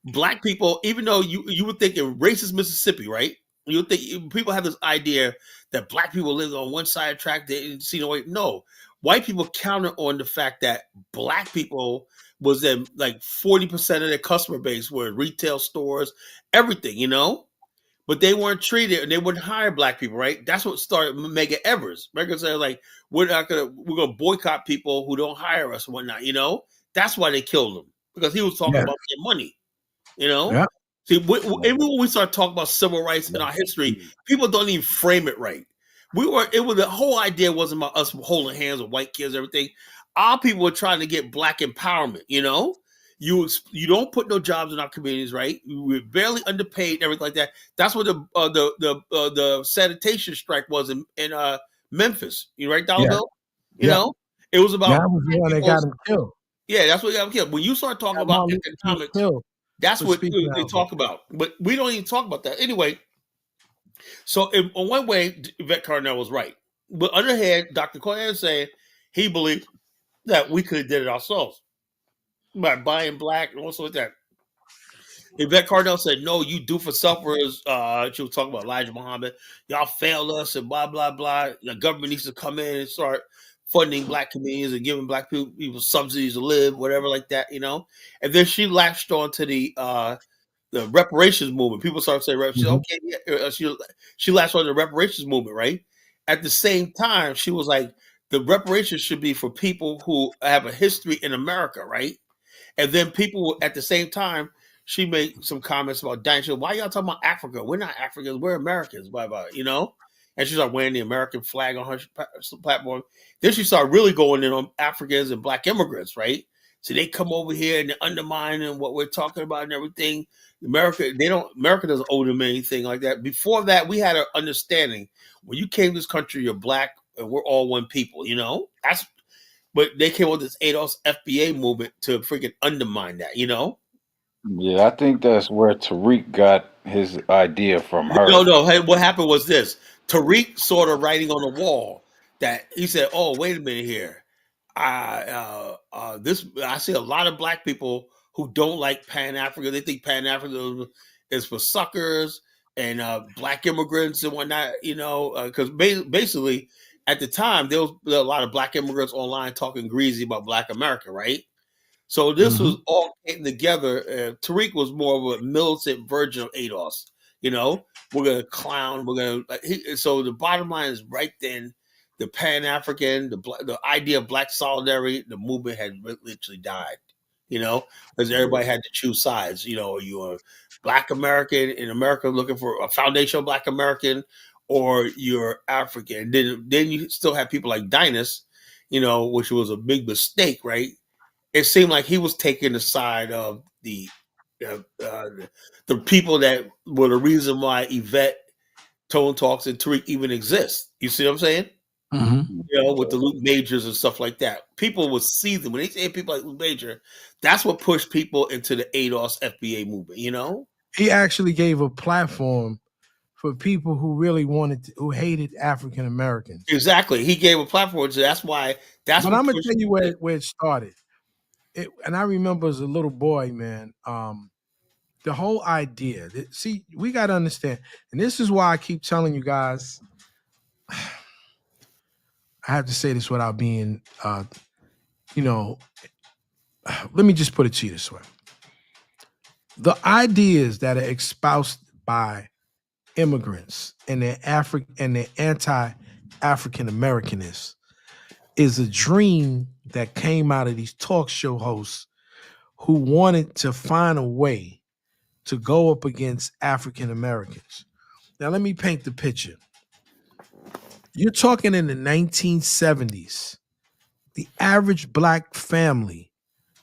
black people, even though you would think in racist Mississippi, right? You think people have this idea that black people live on one side of the track, they didn't see no way. No, white people counted on the fact that black people was then like 40% of their customer base were retail stores, everything, but they weren't treated and they wouldn't hire black people, right? That's what started Medgar Evers. Medgar said, like, we're gonna boycott people who don't hire us and whatnot, That's why they killed him, because he was talking about their money, Yeah. See, even when we start talking about civil rights in our history, people don't even frame it right. The whole idea wasn't about us holding hands with white kids, everything. Our people were trying to get black empowerment, You don't put no jobs in our communities, right? We're barely underpaid and everything like that. That's what the sanitation strike was in Memphis. You right, Dollar Bill? It was about that was the one that got him killed. Yeah, that's what got him killed. When you start talking about economics, that's what they talk about. But we don't even talk about that. Anyway, so in one way, Yvette Carnell was right. But on the other hand, Dr. Claude saying he believed that we could have did it ourselves by buying black and also like that. Yvette Carnell said, no, you do for sufferers. She was talking about Elijah Muhammad. Y'all failed us and blah, blah, blah. The government needs to come in and start funding black communities and giving black people subsidies to live, whatever like that, And then she latched on to the reparations movement. People started saying reparations. Okay, she latched on to the reparations movement, right? At the same time, she was like, the reparations should be for people who have a history in America, right? And then people at the same time, she made some comments about dying. Why y'all talking about Africa? We're not Africans. We're Americans, blah, blah, And she started wearing the American flag on her platform. Then she started really going in on Africans and black immigrants, right? So they come over here and they're undermining what we're talking about and everything. America doesn't owe them anything like that. Before that, we had an understanding. When you came to this country, you're black and we're all one people, But they came with this ADOS FBA movement to freaking undermine that, Yeah, I think that's where Tariq got his idea from her. No. Hey, what happened was this. Tariq saw the writing on the wall that he said, oh, wait a minute here. This I see a lot of black people who don't like Pan Africa. They think Pan Africa is for suckers and black immigrants and whatnot. You know, because basically at the time there was a lot of black immigrants online talking greasy about Black America, right? So this was all came together. Tariq was more of a militant version of ADOS. You know, we're gonna clown. We're gonna. So the bottom line is right then, the Pan African, the idea of black solidarity, the movement had literally died. You know, because everybody had to choose sides. You know, you're a Black American in America looking for a foundational Black American, or you're African. Then you still have people like Dynas, you know, which was a big mistake, right? It seemed like he was taking the side of the people that were the reason why Yvette, Tone Talks, and Tariq even exist. You see what I'm saying? Mm-hmm. You know, with the Luke Majors and stuff like that. People would see them. When they say people like Luke Major, that's what pushed people into the ADOS FBA movement, you know? He actually gave a platform for people who really who hated African Americans. Exactly. He gave a platform. So that's why. But I'm going to tell you where it started. And I remember as a little boy, man, the whole idea. See, we got to understand. And this is why I keep telling you guys, I have to say this without being, you know, let me just put it to you this way. The ideas that are espoused by immigrants and their anti-African Americanists is a dream that came out of these talk show hosts who wanted to find a way to go up against African Americans. Now, let me paint the picture. You're talking in the 1970s. The average black family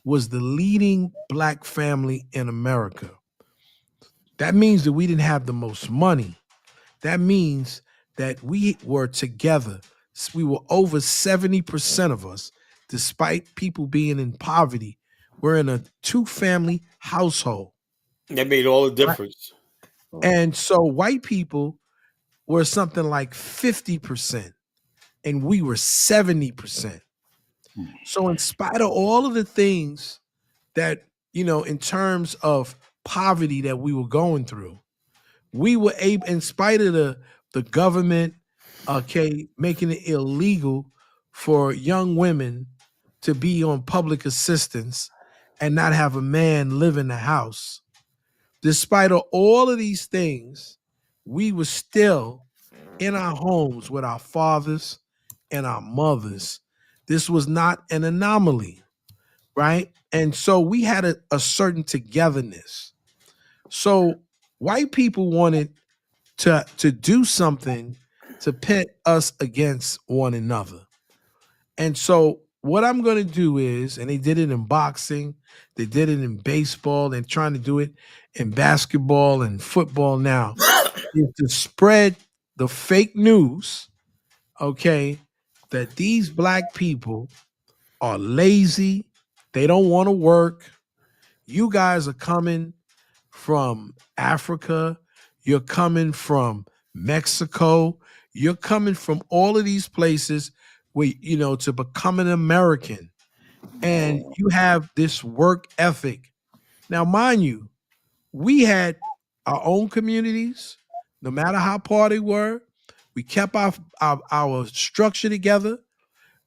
was the leading black family in America. That means that we didn't have the most money. That means that we were together. We were over 70% of us, despite people being in poverty, we're in a 2-family household. That made all the difference. And so white people were something like 50%, and we were 70%. So in spite of all of the things that, you know, in terms of poverty that we were going through, we were able, in spite of the government, making it illegal for young women to be on public assistance and not have a man live in the house. Despite of all of these things, we were still in our homes with our fathers and our mothers. This was not an anomaly, right? And so we had a certain togetherness. So white people wanted to do something to pit us against one another. And so what I'm going to do is, and they did it in boxing, they did it in baseball, they're trying to do it in basketball and football now, is to spread the fake news, okay, that these black people are lazy, they don't want to work. You guys are coming from Africa, you're coming from Mexico, you're coming from all of these places where, you know, to become an American, and you have this work ethic. Now, mind you, we had our own communities, no matter how poor they were. We kept our structure together.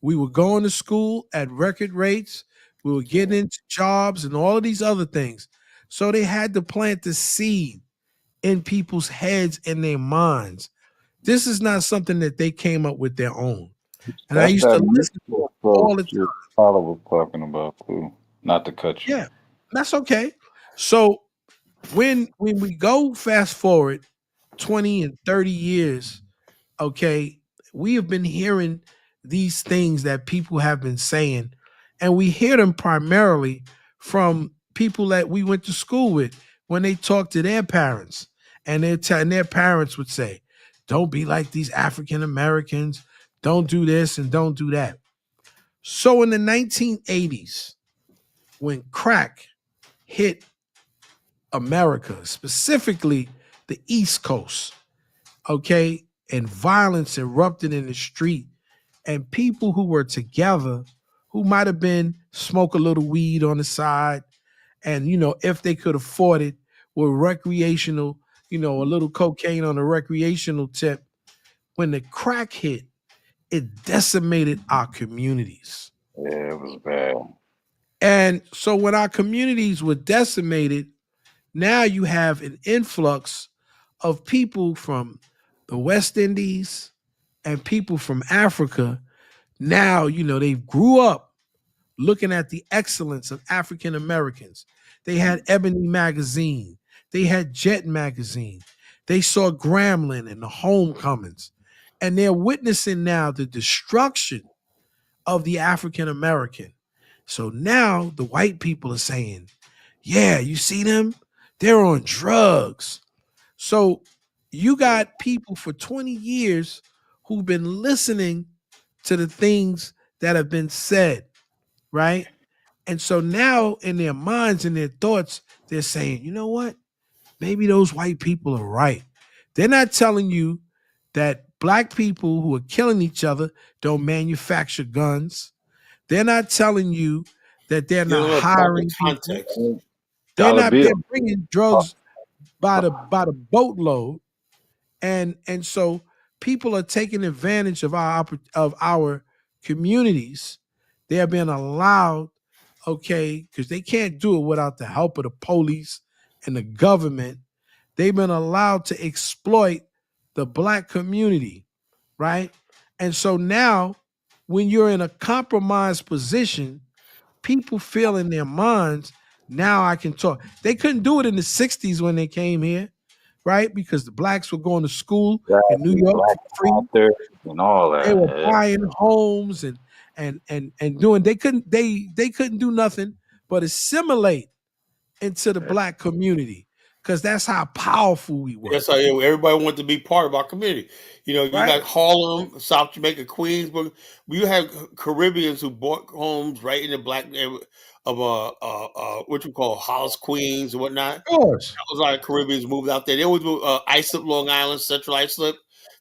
We were going to school at record rates. We were getting into jobs and all of these other things. So they had to plant the seed in people's heads and their minds. This is not something that they came up with their own. And That's I used to listen to them all the time. your father was talking about too. Not to cut you. Yeah, that's okay. So when we go fast forward 20 and 30 years, okay, we have been hearing these things that people have been saying, and we hear them primarily from people that we went to school with when they talk to their parents, and their parents would say, don't be like these African Americans, don't do this and don't do that. So in the 1980s, when crack hit America, specifically the East Coast, okay, and violence erupted in the street, and people who were together who might have been smoke a little weed on the side, and if they could afford it, were recreational, a little cocaine on a recreational tip. When the crack hit, it decimated our communities. Yeah, it was bad. And so when our communities were decimated, now you have an influx of people from the West Indies and people from Africa. Now, they grew up looking at the excellence of African Americans. They had Ebony Magazine. They had Jet Magazine. They saw Grambling and the Homecomings. And they're witnessing now the destruction of the African American. So now the white people are saying, yeah, you see them? They're on drugs. So you got people for 20 years who've been listening to the things that have been said, right? And so now in their minds and their thoughts, they're saying, you know what? Maybe those white people are right. They're not telling you that black people who are killing each other don't manufacture guns. They're not telling you that they're You don't not know hiring proper people. context. They're bringing drugs by the boatload, and so people are taking advantage of our communities. They are being allowed, okay, because they can't do it without the help of the police and the government. They've been allowed to exploit the black community, right? And so now, when you're in a compromised position, people feel in their minds, now I can talk. They couldn't do it in the 60s when they came here, right? Because the blacks were going to school in New York for free and all that. They were buying homes and doing. They couldn't do nothing but assimilate into the black community, because that's how powerful we were. That's how everybody wanted to be part of our community. You got Harlem, South Jamaica, Queens, but you have Caribbeans who bought homes right in the black area of what you call Hollis, Queens, and whatnot. Of course, a lot of Caribbeans moved out there. They always moved Islip, Long Island, Central Islip,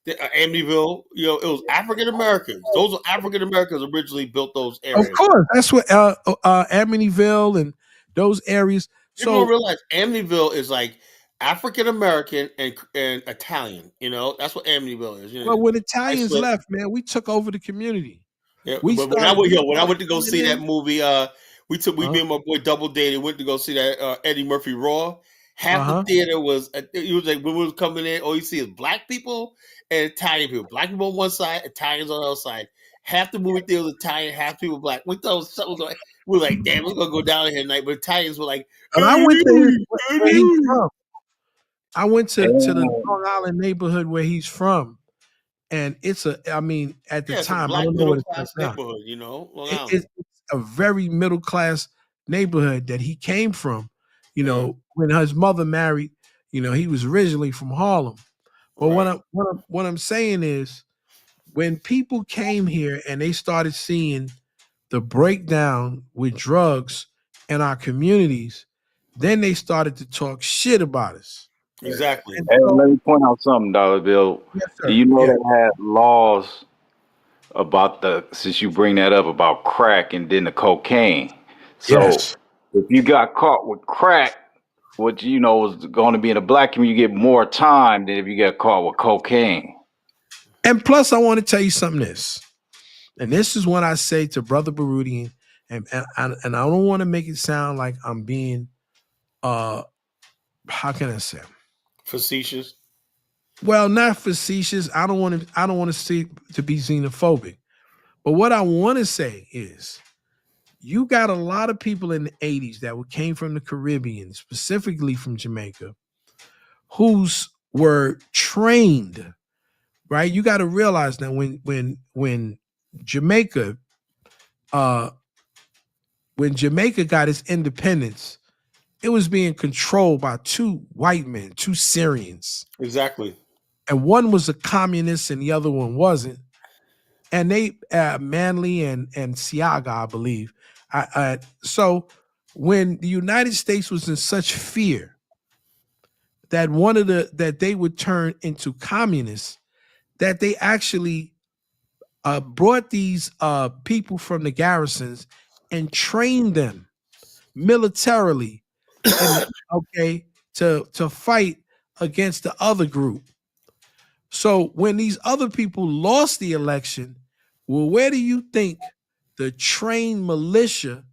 Amityville. It was African Americans. Those are African Americans originally built those areas. Of course, that's what Amityville and those areas. People don't realize Amityville is like African American and Italian. That's what Amityville is. Well, when Italians left, man, we took over the community. Yeah, when I went to go see that movie, me and my boy Double Dated went to go see that Eddie Murphy Raw. Half the theater was like when we was coming in, all you see is black people and Italian people. Black people on one side, Italians on the other side. Half the movie theater was Italian, half people black. We thought something was like, we were like, damn, we're gonna go down here tonight. But Italians were like, and I went to where he's from. I went to the Long Island neighborhood where he's from, and at the time, I don't know what it's like now. Long Island. It's a very middle class neighborhood that he came from. When his mother married, he was originally from Harlem. But what I'm saying is, when people came here and they started seeing the breakdown with drugs in our communities, then they started to talk shit about us. Exactly. Hey, let me point out something, Dollar Bill. Yes, Do you know they had laws about since you bring that up, about crack and then the cocaine? So if you got caught with crack, what was going to be in the black community, you get more time than if you get caught with cocaine. And plus, I want to tell you something. And this is what I say to Brother Barudian, and I don't want to make it sound like I'm being, how can I say, facetious? Well, not facetious. I don't want to be xenophobic. But what I want to say is, you got a lot of people in the 80s that came from the Caribbean, specifically from Jamaica, who's were trained, right? You got to realize that when Jamaica got its independence, it was being controlled by two white men, two Syrians. Exactly. And one was a communist and the other one wasn't. And they, Manley and Siaga, I believe. So when the United States was in such fear that that they would turn into communists, that they actually brought these people from the garrisons and trained them militarily, and okay, to fight against the other group. So when these other people lost the election, well, where do you think the trained militia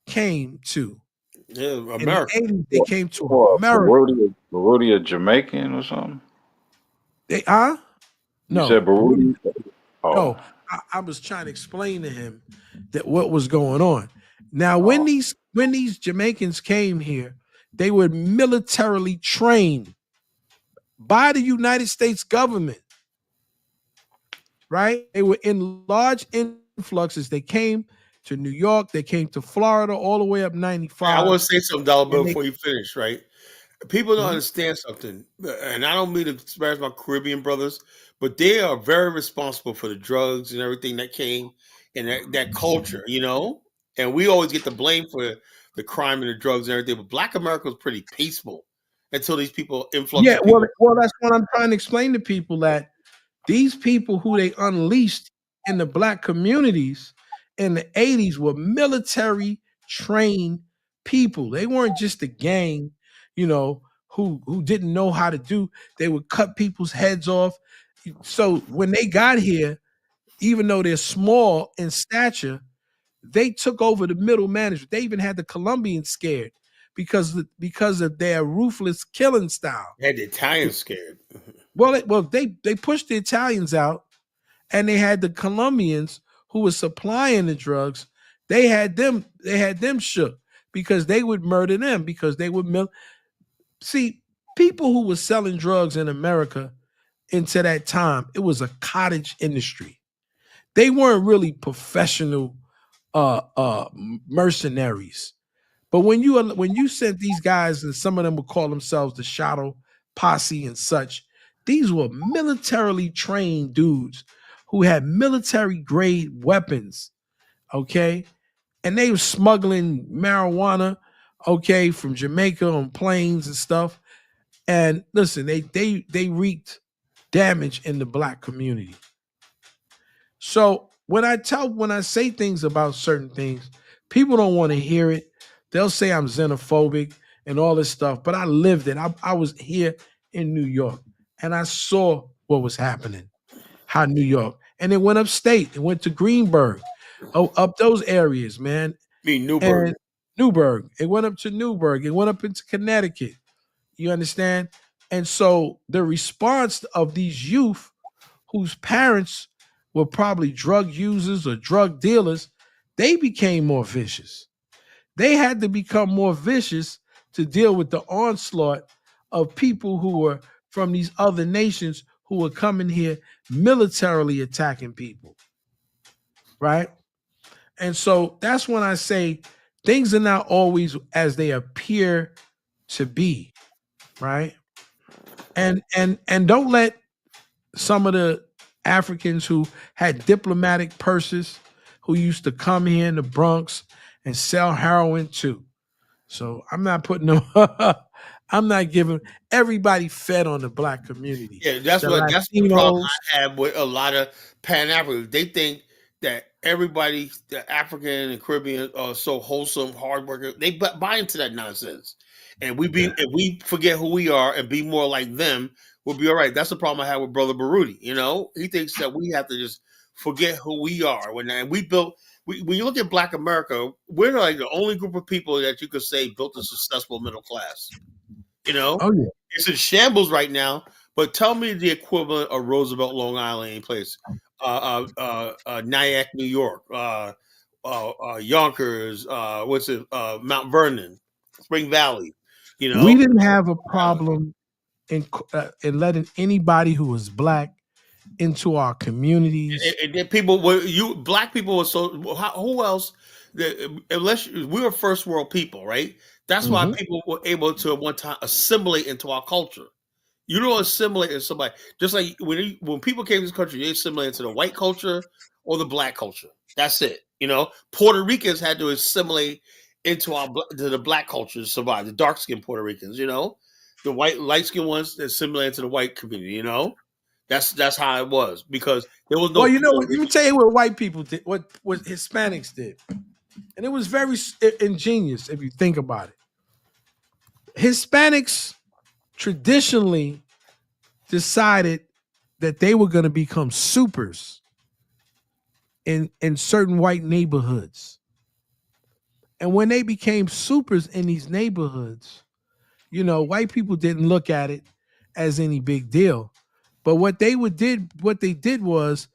came to? Yeah, In the America. 80s, they came to Or America. Baruti a Jamaican or something? They You no, said Baruti? Oh, no. I was trying to explain to him that what was going on. Now, when these Jamaicans came here, they were militarily trained by the United States government. Right? They were in large influxes. They came to New York, they came to Florida, all the way up Hey, 95. I want to say something, Dollar Bill, And they- before you finish, right? People don't Mhm. understand something, and I don't mean to disparage my Caribbean brothers, but they are very responsible for the drugs and everything that came and that culture, you know. And we always get the blame for the crime and the drugs and everything. But Black America was pretty peaceful until these people influx Yeah, of people. well, that's what I'm trying to explain to people, that these people who they unleashed in the Black communities in the 80s were military trained people. They weren't just a gang, who didn't know how to do. They would cut people's heads off. So when they got here, even though they're small in stature, they took over the middle management. They even had the Colombians scared because of their ruthless killing style. They had the Italians scared. Well, they pushed the Italians out, and they had the Colombians who were supplying the drugs. They had them shook because they would murder them, because they would see, people who were selling drugs in America into that time, it was a cottage industry. They weren't really professional mercenaries. But when you sent these guys, and some of them would call themselves the Shadow Posse and such, these were militarily trained dudes who had military grade weapons, okay? And they were smuggling marijuana, okay, from Jamaica on planes and stuff. And listen, they wreaked damage in the Black community. So when I say things about certain things, people don't want to hear it. They'll say I'm xenophobic and all this stuff, but I lived it. I was here in New York, and I saw what was happening. How New York, and it went upstate. It went to Greenburgh, up those areas, man. Newburgh. And Newburgh. It went up to Newburgh. It went up into Connecticut. You understand? And so the response of these youth whose parents were probably drug users or drug dealers, they became more vicious. They had to become more vicious to deal with the onslaught of people who were from these other nations who were coming here militarily attacking people. Right? And so that's when I say things are not always as they appear to be. Right? And don't let some of the Africans who had diplomatic purses, who used to come here in the Bronx and sell heroin too. So I'm not putting them. I'm not giving. Everybody fed on the Black community. Yeah, that's the problem I have with a lot of Pan Africans. They think that everybody, the African and Caribbean, are so wholesome, hardworking. They buy into that nonsense, and if we forget who we are and be more like them, we'll be all right. That's the problem I have with Brother Baruti. He thinks that we have to just forget who we are. When you look at Black America, we're like the only group of people that you could say built a successful middle class. Oh yeah, it's in shambles right now. But tell me the equivalent of Roosevelt, Long Island, any place, Nyack, New York, Yonkers, Mount Vernon, Spring Valley. We didn't have a problem in letting anybody who was Black into our communities. And Black people were so. Who else? Unless we were first world people, right? That's why people were able to at one time assimilate into our culture. You don't assimilate into somebody. Just like when people came to this country, they assimilated to the white culture or the Black culture. That's it. Puerto Ricans had to assimilate into the Black culture to survive. The dark skinned Puerto Ricans, the light skinned ones that assimilated to the white community. That's how it was because there was no. Well, you know, let me tell you what white people did, what Hispanics did, and it was very ingenious if you think about it. Hispanics traditionally decided that they were going to become supers in certain white neighborhoods. And when they became supers in these neighborhoods, you know, white people didn't look at it as any big deal. But what they did was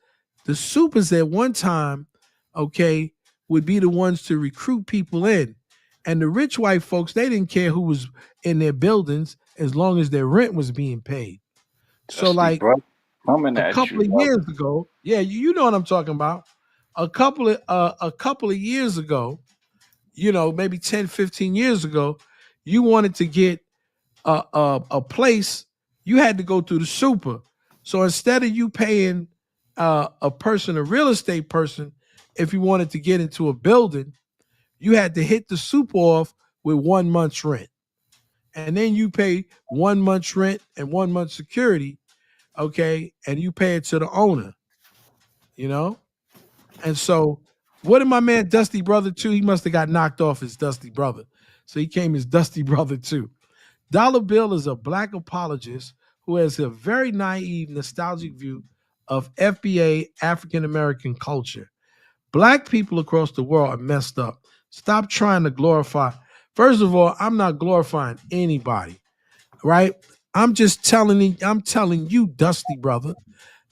the supers at one time, okay, would be the ones to recruit people in. And the rich white folks, they didn't care who was in their buildings as long as their rent was being paid. So like a couple of years ago, yeah, you know what I'm talking about. A couple of years ago, you know, maybe 10, 15 years ago, you wanted to get a place, you had to go through the super. So instead of you paying a real estate person, if you wanted to get into a building, you had to hit the super off with 1 month's rent. And then you pay 1 month's rent and 1 month's security, okay, and you pay it to the owner, you know? And so what did my man Dusty Brother 2? He must have got knocked off his Dusty Brother. So he came his Dusty Brother 2. Dollar Bill is a black apologist who has a very naive, nostalgic view of FBA African-American culture. Black people across the world are messed up. Stop trying to glorify. First of all, I'm not glorifying anybody, right? I'm telling you, Dusty Brother,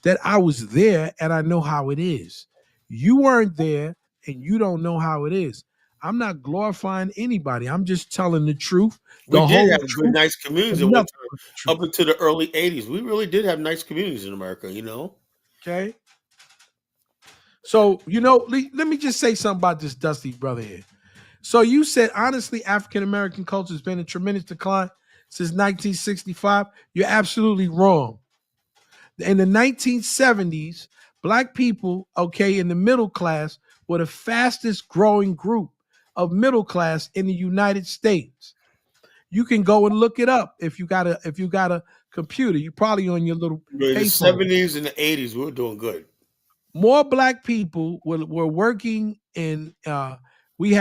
that I was there and I know how it is. You weren't there and you don't know how it is. I'm not glorifying anybody. I'm just telling the truth. We did have good, nice communities at one time, up into the early 80s. We really did have nice communities in America, you know? Okay. So, you know, let me just say something about this Dusty Brother here. So you said, honestly, African-American culture has been in tremendous decline since 1965. You're absolutely wrong. In the 1970s, black people, okay, in the middle class were the fastest growing group of middle class in the United States. You can go and look it up if you got a computer. You're probably on your little in the 70s and the 80s, we were doing good. More black people were working in we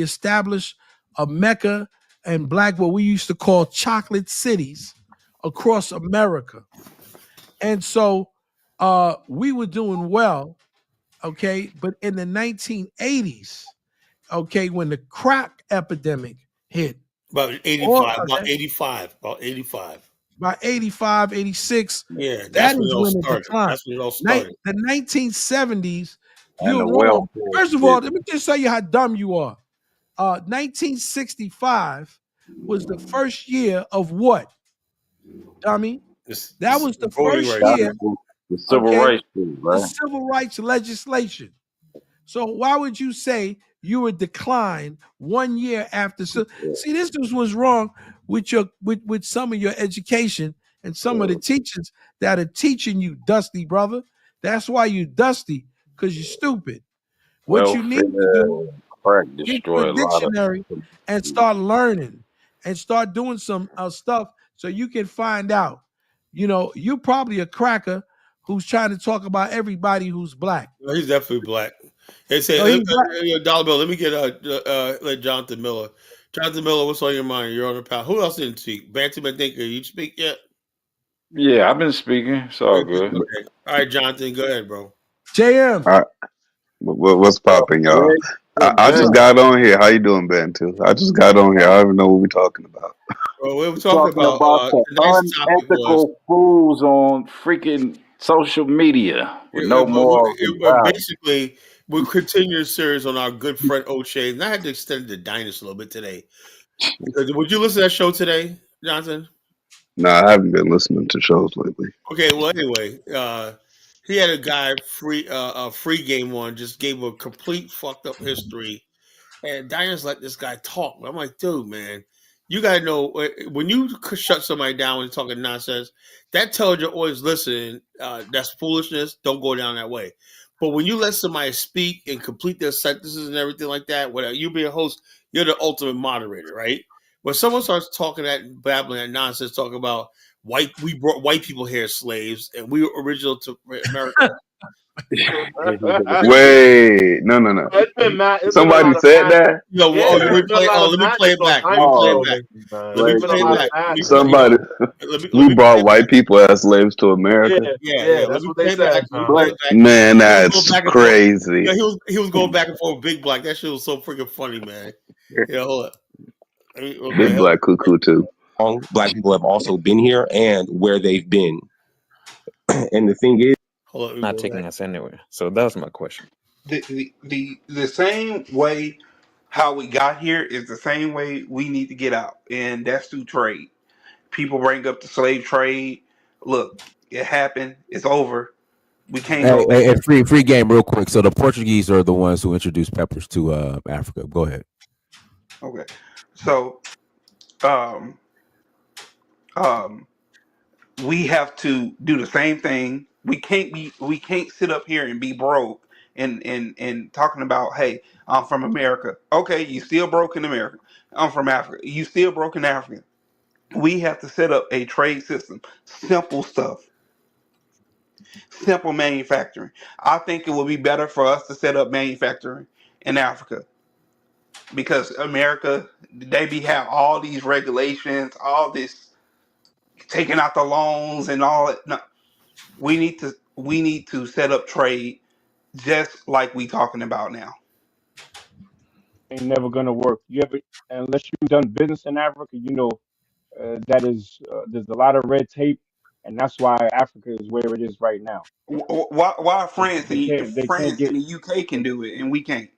established a Mecca and black, what we used to call chocolate cities across America. And so we were doing well, okay? But in the 1980s, okay, when the crack epidemic hit. About 85. About 85, 86. Yeah, that's when it all started. That's when it all started. The 1970s, first of all, let me just tell you how dumb you are. 1965 was the first year of what? Dummy? That was the first year. The civil rights, right? The civil rights legislation. So why would you say you would decline 1 year after? So, see, this was wrong with with some of your education and some of the teachers that are teaching you, Dusty Brother. That's why you dusty, because you're stupid. What you need to do, get your dictionary and start learning and start doing some stuff so you can find out. You know, you're probably a cracker who's trying to talk about everybody who's black. Well, he's definitely black. They say, Dollar Bill, let me get let Jonathan Miller. Jonathan Miller, what's on your mind? You're on the panel. Who else didn't speak? Bantam and Dinker, you speak yet? Yeah, I've been speaking. It's all good. Okay. All right, Jonathan, go ahead, bro. JM. All right. What's popping, y'all? I just got on here. How you doing, Bantu? I just got on here. I don't even know what we're talking about. Well, we were talking about the unethical fools on freaking social media with no more. Basically, we'll continue the series on our good friend O'Shea. And I had to extend the dynasty a little bit today. Would you listen to that show today, Jonathan? No, I haven't been listening to shows lately. Okay, well, anyway, he had a guy free game one, just gave a complete fucked up history, and Diane's let this guy talk. I'm like, dude, man, you gotta know when you shut somebody down when you're talking nonsense, that tells you always listen. That's foolishness. Don't go down that way. But when you let somebody speak and complete their sentences and everything like that, whatever, you be a host, you're the ultimate moderator, right? when someone starts talking that babbling that nonsense, talking about we brought white people here as slaves, and we were original to America. Wait, no. It's been it's been a Somebody lot of said madness. that. No, Yeah, let me it's been a play. lot Oh, of let me play madness it on back. Let me play it Oh, back. man. Let me It's been play a it lot of back. Let me madness. play, somebody. let me We play brought it back. white people as slaves to America. Yeah. Let That's me what play they it back. said, Let me John. play it back. Man, He was that's going back and forth. crazy. He was going back and forth with Big Black. That shit was so freaking funny, man. Yeah, hold up. Big Okay, black cuckoo too. Black people have also been here and where they've been. And the thing is, hold up. Not taking us anywhere. So that was my question. The same way how we got here is the same way we need to get out, and that's through trade. People bring up the slave trade. Look, it happened. It's over. We can't go back. Free game real quick. So the Portuguese are the ones who introduced peppers to Africa. Go ahead. Okay, so um, um, we have to do the same thing. We can't sit up here and be broke and talking about, hey, I'm from America. Okay, you still broke in America. I'm from Africa. You still broke in Africa. We have to set up a trade system. Simple stuff. Simple manufacturing. I think it would be better for us to set up manufacturing in Africa because America, have all these regulations, all this taking out the loans and all it. No, we need to set up trade just like we talking about now. Ain't never gonna work. You ever, unless you've done business in Africa, you know that is there's a lot of red tape, and that's why Africa is where it is right now. Why France They and can't they can't get. the UK can do it and we can't?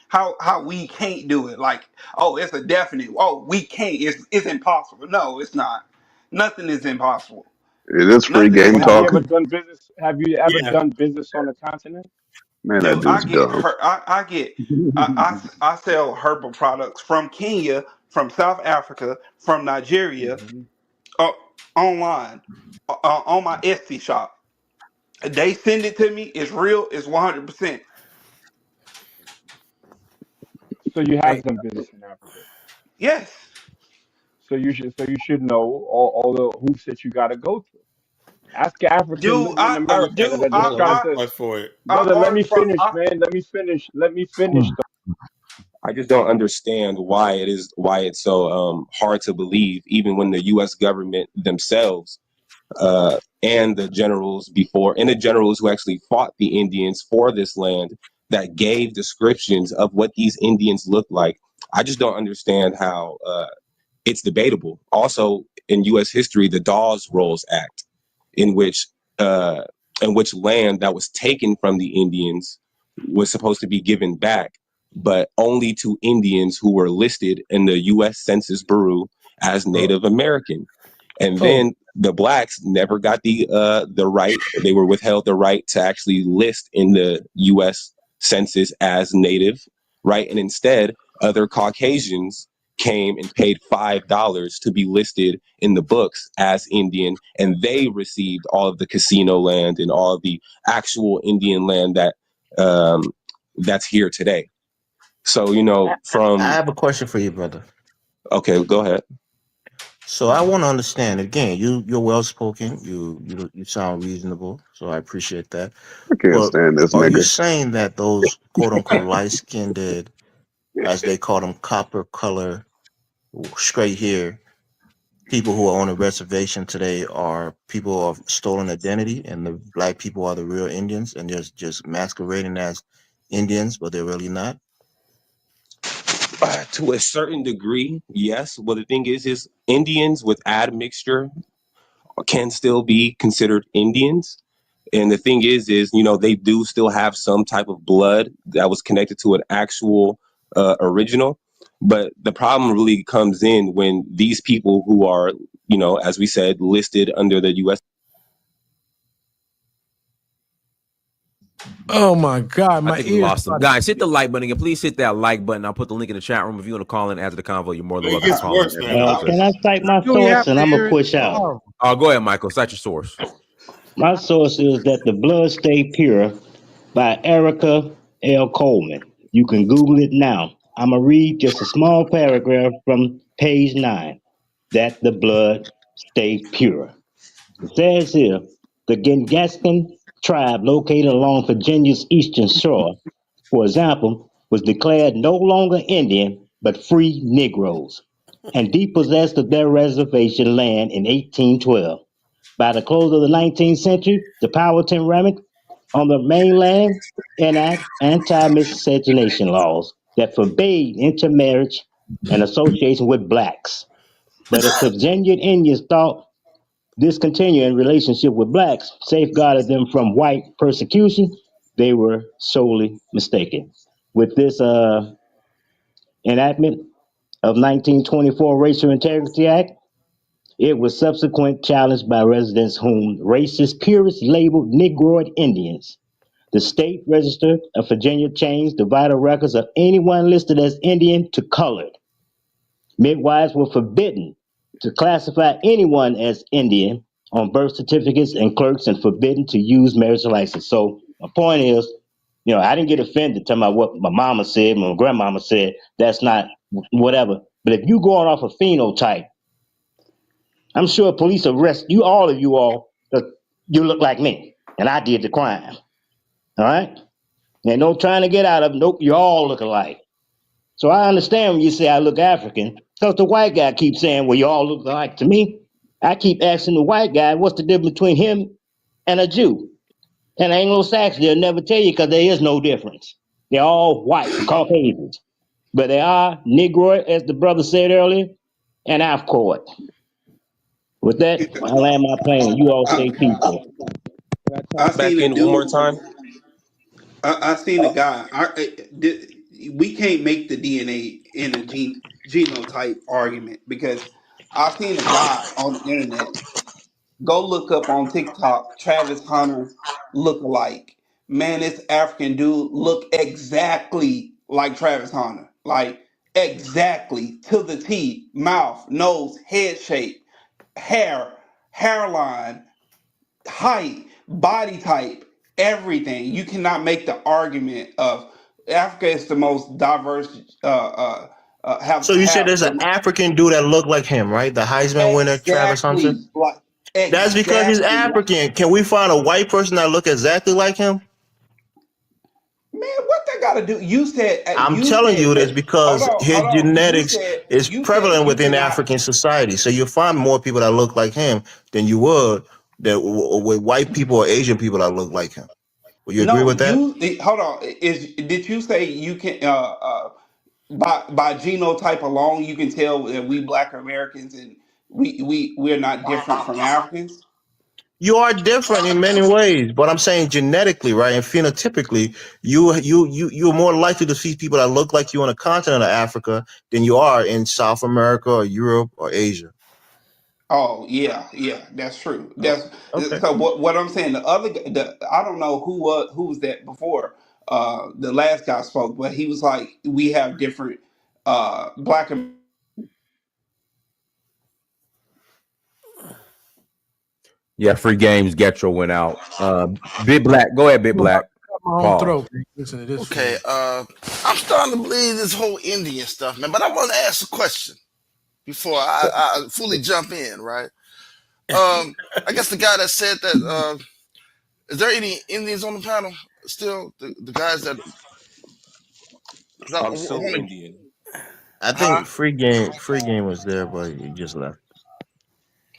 How we can't do it? Like, oh, it's a definite. Oh, we can't. It's impossible. No, it's not. Nothing is impossible. It is free Nothing is game Well, have you ever talking. impossible. done business? Have you ever Yeah. done business on the continent? Man, that Dude, I dude's get dumb. her. I get. I sell herbal products from Kenya, from South Africa, from Nigeria, Hmm. uh, online, on my Etsy shop. They send it to me. It's real. It's 100%. So you Hey, have done business in Africa. Yes. So you should know all the hoops that you got to go through. Ask an African Do living in I Hold America up. do that's Hold trying up. to. Fight for it. I Brother, let order me from finish, man. Let me finish. I just don't understand why it's so hard to believe, even when the U.S. government themselves and the generals before, and the generals who actually fought the Indians for this land, that gave descriptions of what these Indians look like. I just don't understand how it's debatable. Also, in U.S. history, the Dawes Rolls Act, in which uh, land that was taken from the Indians was supposed to be given back, but only to Indians who were listed in the U.S. Census Bureau as Native American. And Oh, then the blacks never got the right. They were withheld the right to actually list in the U.S. Census as Native, right? And instead, other Caucasians came and paid $5 to be listed in the books as Indian, and they received all of the casino land and all of the actual Indian land that's here today. So I from have a question for you, brother. okay, go ahead. So I want to understand again. You're well spoken. You sound reasonable. So I appreciate that. I can't But stand this are you nigga. saying that those quote unquote light skinned, as they call them, copper color, straight hair people who are on a reservation today are people of stolen identity, and the black people are the real Indians, and they're just masquerading as Indians, but they're really not? To a certain degree, yes. Well, the thing is Indians with admixture can still be considered Indians. And the thing is they do still have some type of blood that was connected to an actual original. But the problem really comes in when these people who are, as we said, listed under the U.S. oh my God, I my think we ears lost them. started. Guys, hit the like button again. Please hit that like button. I'll put the link in the chat room. If you want to call in, add to the convo, you're more than It welcome to gets call in. worse, man. Can I cite my Do we have source and to I'm hear gonna it? push out? Oh, Oh, go ahead, Michael. Cite your source. My source is that the blood stay pure by Erica L. Coleman. You can Google it now. I'm going to read just a small paragraph from page 9, that the blood stay pure. It says here, the Gengaskan tribe located along Virginia's eastern shore, for example, was declared no longer Indian, but free Negroes, and depossessed of their reservation land in 1812. By the close of the 19th century, the Powhatan remnant on the mainland enact anti-miscegenation laws that forbade intermarriage and association with blacks. But if Virginian Indians thought this continuing relationship with blacks safeguarded them from white persecution, they were sorely mistaken. With this enactment of 1924 Racial Integrity Act, it was subsequently challenged by residents whom racist purists labeled Negroid Indians. The state register of Virginia changed the vital records of anyone listed as Indian to colored. Midwives were forbidden to classify anyone as Indian on birth certificates and clerks, and forbidden to use marriage license. So my point is, I didn't get offended talking about what my mama said, my grandmama said. That's not whatever. But if you going off a phenotype, I'm sure police arrest you, all of you all, you look like me, and I did the crime. All right? And no trying to get out of it. Nope, you all look alike. So I understand when you say I look African, because the white guy keeps saying, well, you all look alike to me. I keep asking the white guy, what's the difference between him and a Jew? And Anglo-Saxon, they'll never tell you because there is no difference. They're all white, Caucasians. But they are Negroid, as the brother said earlier, and Afroid. With that, I land my plane. You all stay peaceful. I Back seen a in one more dude. time. I seen a guy. We can't make the DNA in a genotype argument because I seen a guy on the internet. Go look up on TikTok, Travis Hunter look-alike. Man, this African dude look exactly like Travis Hunter. Like exactly to the T. Mouth, nose, head shape, hair, hairline, height, body type, everything. You cannot make the argument of Africa is the most diverse. So you said Have there's an the African dude that looked like him, right? The Heisman winner, Travis Hunter. exactly like That's because he's exactly like. African. Can we find a white person that look exactly like him? Man, what that got to do? You said I'm you telling said you this that. because his Hold on. genetics is prevalent You within cannot. African society. So you'll find more people that look like him than you would with white people or Asian people that look like him. Will you agree No, with that? hold on. Did you say you can by genotype alone you can tell that we Black Americans and we're not different from Africans? You are different in many ways, but I'm saying genetically, right, and phenotypically, you're more likely to see people that look like you on the continent of Africa than you are in South America or Europe or Asia. Oh yeah, that's true. That's Okay. so. What I'm saying, I don't know who was that before. The last guy spoke, but he was like, we have different Black. Yeah, free games. Getro went out. Big Black, go ahead, Big Black. My own throat. Listen to this. Okay, I'm starting to believe this whole Indian stuff, man. But I want to ask a question before I fully jump in, right? I guess the guy that said that. Is there any Indians on the panel still? The guys that. I'm so Indian. I think free game was there, but he just left.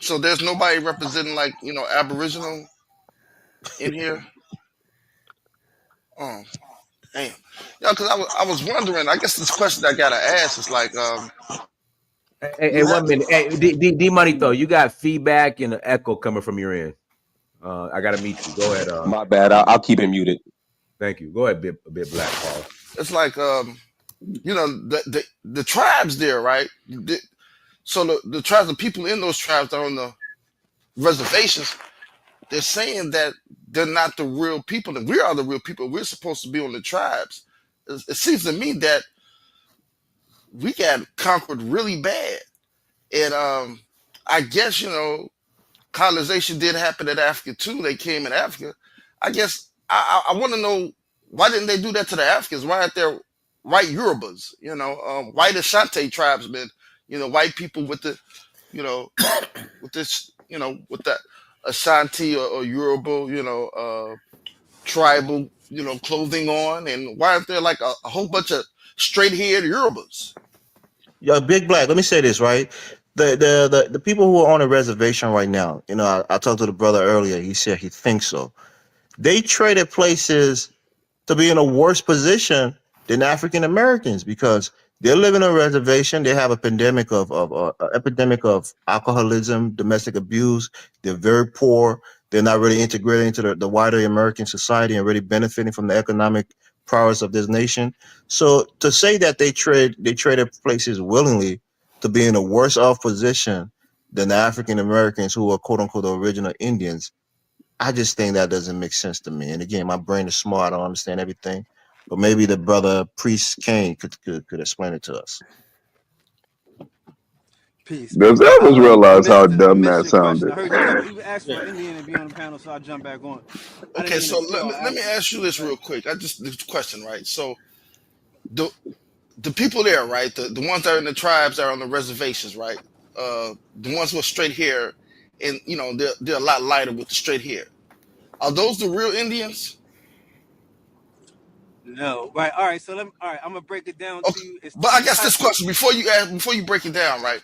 So there's nobody representing like Aboriginal in here. Oh, damn. Yeah, because I was wondering. I guess this question I gotta ask is like, Hey, 1 minute. Hey, D Money though, you got feedback and an echo coming from your end. I gotta meet you. Go ahead. My bad. I'll keep it muted. Thank you. Go ahead, Big Black Paul. it's like the tribes there, right? So the tribes, the people in those tribes that are on the reservations, they're saying that they're not the real people, and we are the real people. We're supposed to be on the tribes. It seems to me that we got conquered really bad, and I guess colonization did happen in Africa too. They came in Africa. I guess I want to know, why didn't they do that to the Africans? Why aren't there white Yorubas, white Ashanti tribesmen, white people with the, with this, with that Ashanti or Yoruba, tribal, clothing on, and why aren't there like a whole bunch of straight-haired Yorubas? Yo, Big Black, let me say this, right? The people who are on a reservation right now, I talked to the brother earlier. He said he thinks so. They traded places to be in a worse position than African Americans because they're living on a reservation. They have a pandemic of epidemic of alcoholism, domestic abuse. They're very poor. They're not really integrated into the wider American society and really benefiting from the economic prowess of this nation. So to say that they traded places willingly to be in a worse off position than the African Americans who are quote unquote the original Indians, I just think that doesn't make sense to me. And again, my brain is small. I don't understand everything. But maybe the brother Priest Kane could explain it to us. Peace. Does Peace. ever realize how I dumb that missed your question. sounded? I heard you asked for Indian to be on the panel, so I jumped back on. I Okay, didn't so mean to steal. let me ask you this real quick. This question, right? So the people there, right? The ones that are in the tribes that are on the reservations, right? The ones with straight hair, and they're a lot lighter with the straight hair. Are those the real Indians? No. Right. All right. So all right. I'm gonna break it down to you. It's But I two guess this types of. question before you break it down, right?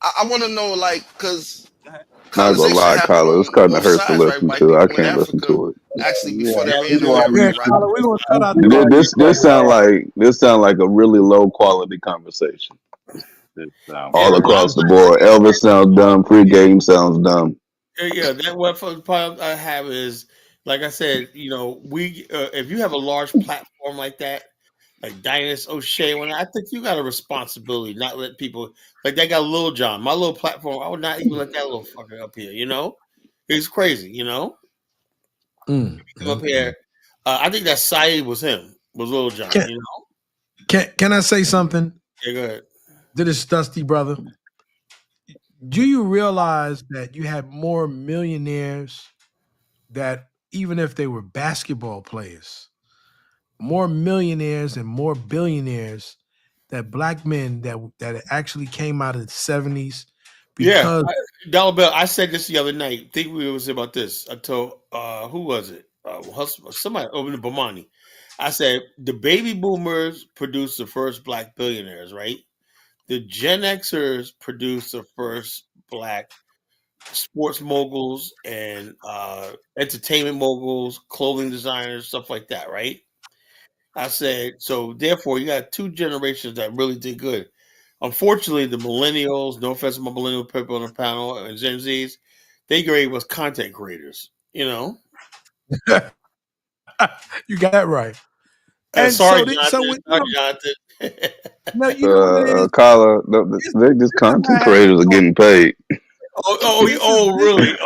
I want to know, like, because Not gonna colonization lie, happened Kyler, it's on kind of both hurts to sides, right? listen White to. I people in can't listen Africa, to it. actually, before they ran Yeah, America, right? Kyler, we're gonna cut out the This sound like a really low quality conversation. All across the board. Elvis sounds dumb. Pre-game sounds dumb. Yeah, that what problem I have is, like I said, we if you have a large platform like that, like Dinas O'Shea, I think you got a responsibility, not let people like that got Lil Jon, my little platform. I would not even let that little fucker up here. He's crazy. Come up here. I think that Saeed was Lil Jon. Can I say something? Yeah, go ahead. To this Dusty brother, do you realize that you had more millionaires that even if they were basketball players, more millionaires and more billionaires that black men that actually came out of the 70s? Because Dollar Bill, I said this the other night. I think we was about this. I told who was it? Somebody over in Bomani. I said the baby boomers produced the first black billionaires, right? The Gen Xers produced the first black sports moguls and entertainment moguls, clothing designers, stuff like that, right? I said, so therefore you got two generations that really did good. Unfortunately, the millennials, no offense to my millennial people on the panel and Gen Zs, they grade was content creators, You got that right. And sorry, Jonathan. Jonathan. No, you know what it is? Kyler, they're just content creators are getting paid. Really?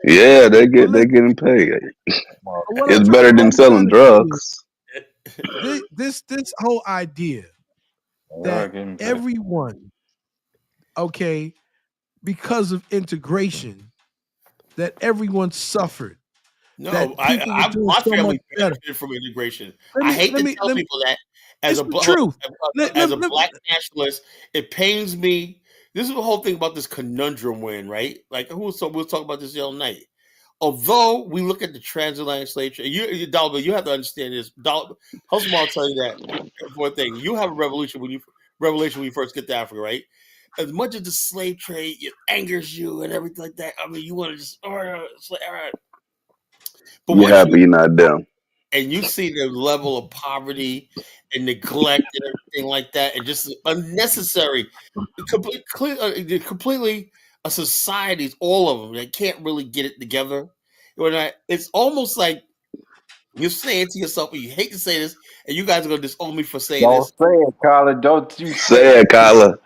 Yeah, they're getting paid. It's better than selling drugs. This whole idea that everyone, because of integration, that everyone suffered. No, my family benefited from integration. I hate to tell people that as a black nationalist, it pains me. This is the whole thing about this conundrum we're in, right? Like we'll talk about this the other night. Although we look at the transatlantic slave trade, you have to understand this. Husband, I'll tell you that for a thing. You have a revelation when you first get to Africa, right? As much as the slave trade angers you and everything like that, I mean, you want to just all right. But you're happy you're not them. And you see the level of poverty and neglect and everything like that, and just unnecessary, completely a societies, all of them that can't really get it together. It's almost like you're saying to yourself, and you hate to say this, and you guys are gonna disown me for saying this. Don't say it, Kyler. Don't you say it, Kyler.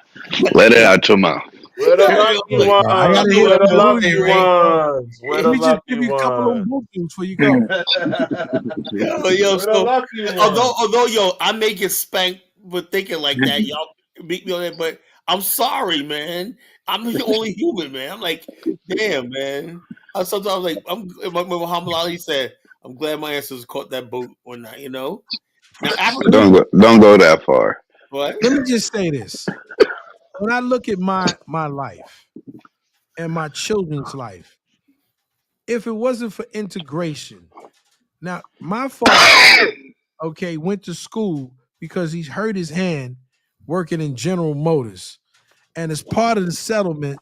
Let it out your mouth. We're the lucky ones. We're the lucky ones. We're the lucky ones. Before you go. Although, I may get spanked for thinking like that. Y'all beat me on that, but I'm sorry, man. I'm the only human, man. I'm like, damn, man. Sometimes like Muhammad Ali said, I'm glad my ancestors caught that boat or not, Now Africa, Don't go that far. what? Let me just say this. When I look at my life and my children's life, if it wasn't for integration, now my father, okay, went to school because he hurt his hand working in General Motors. And as part of the settlement,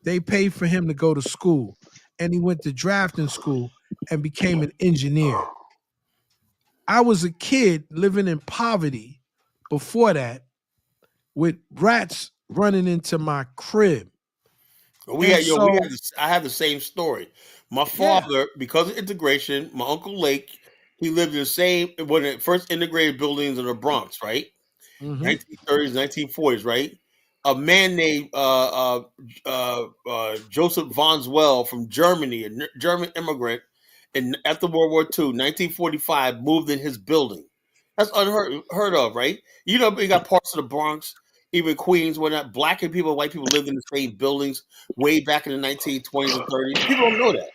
they paid for him to go to school. And he went to drafting school and became an engineer. I was a kid living in poverty before that with rats running into my crib. We And had yo, so, we had this, I have the same story. My yeah. father, because of integration, my uncle Lake, he lived in the same one of the first integrated buildings in the Bronx, right? Mhm. 1930s, 1940s, right? A man named Joseph von Zwell from Germany, German immigrant, and after World War II, 1945, moved in his building. That's unheard of, right? You know, you got parts of the Bronx, even Queens, where not black and people, and white people lived in the same buildings way back in the 1920s and 30s. People don't know that.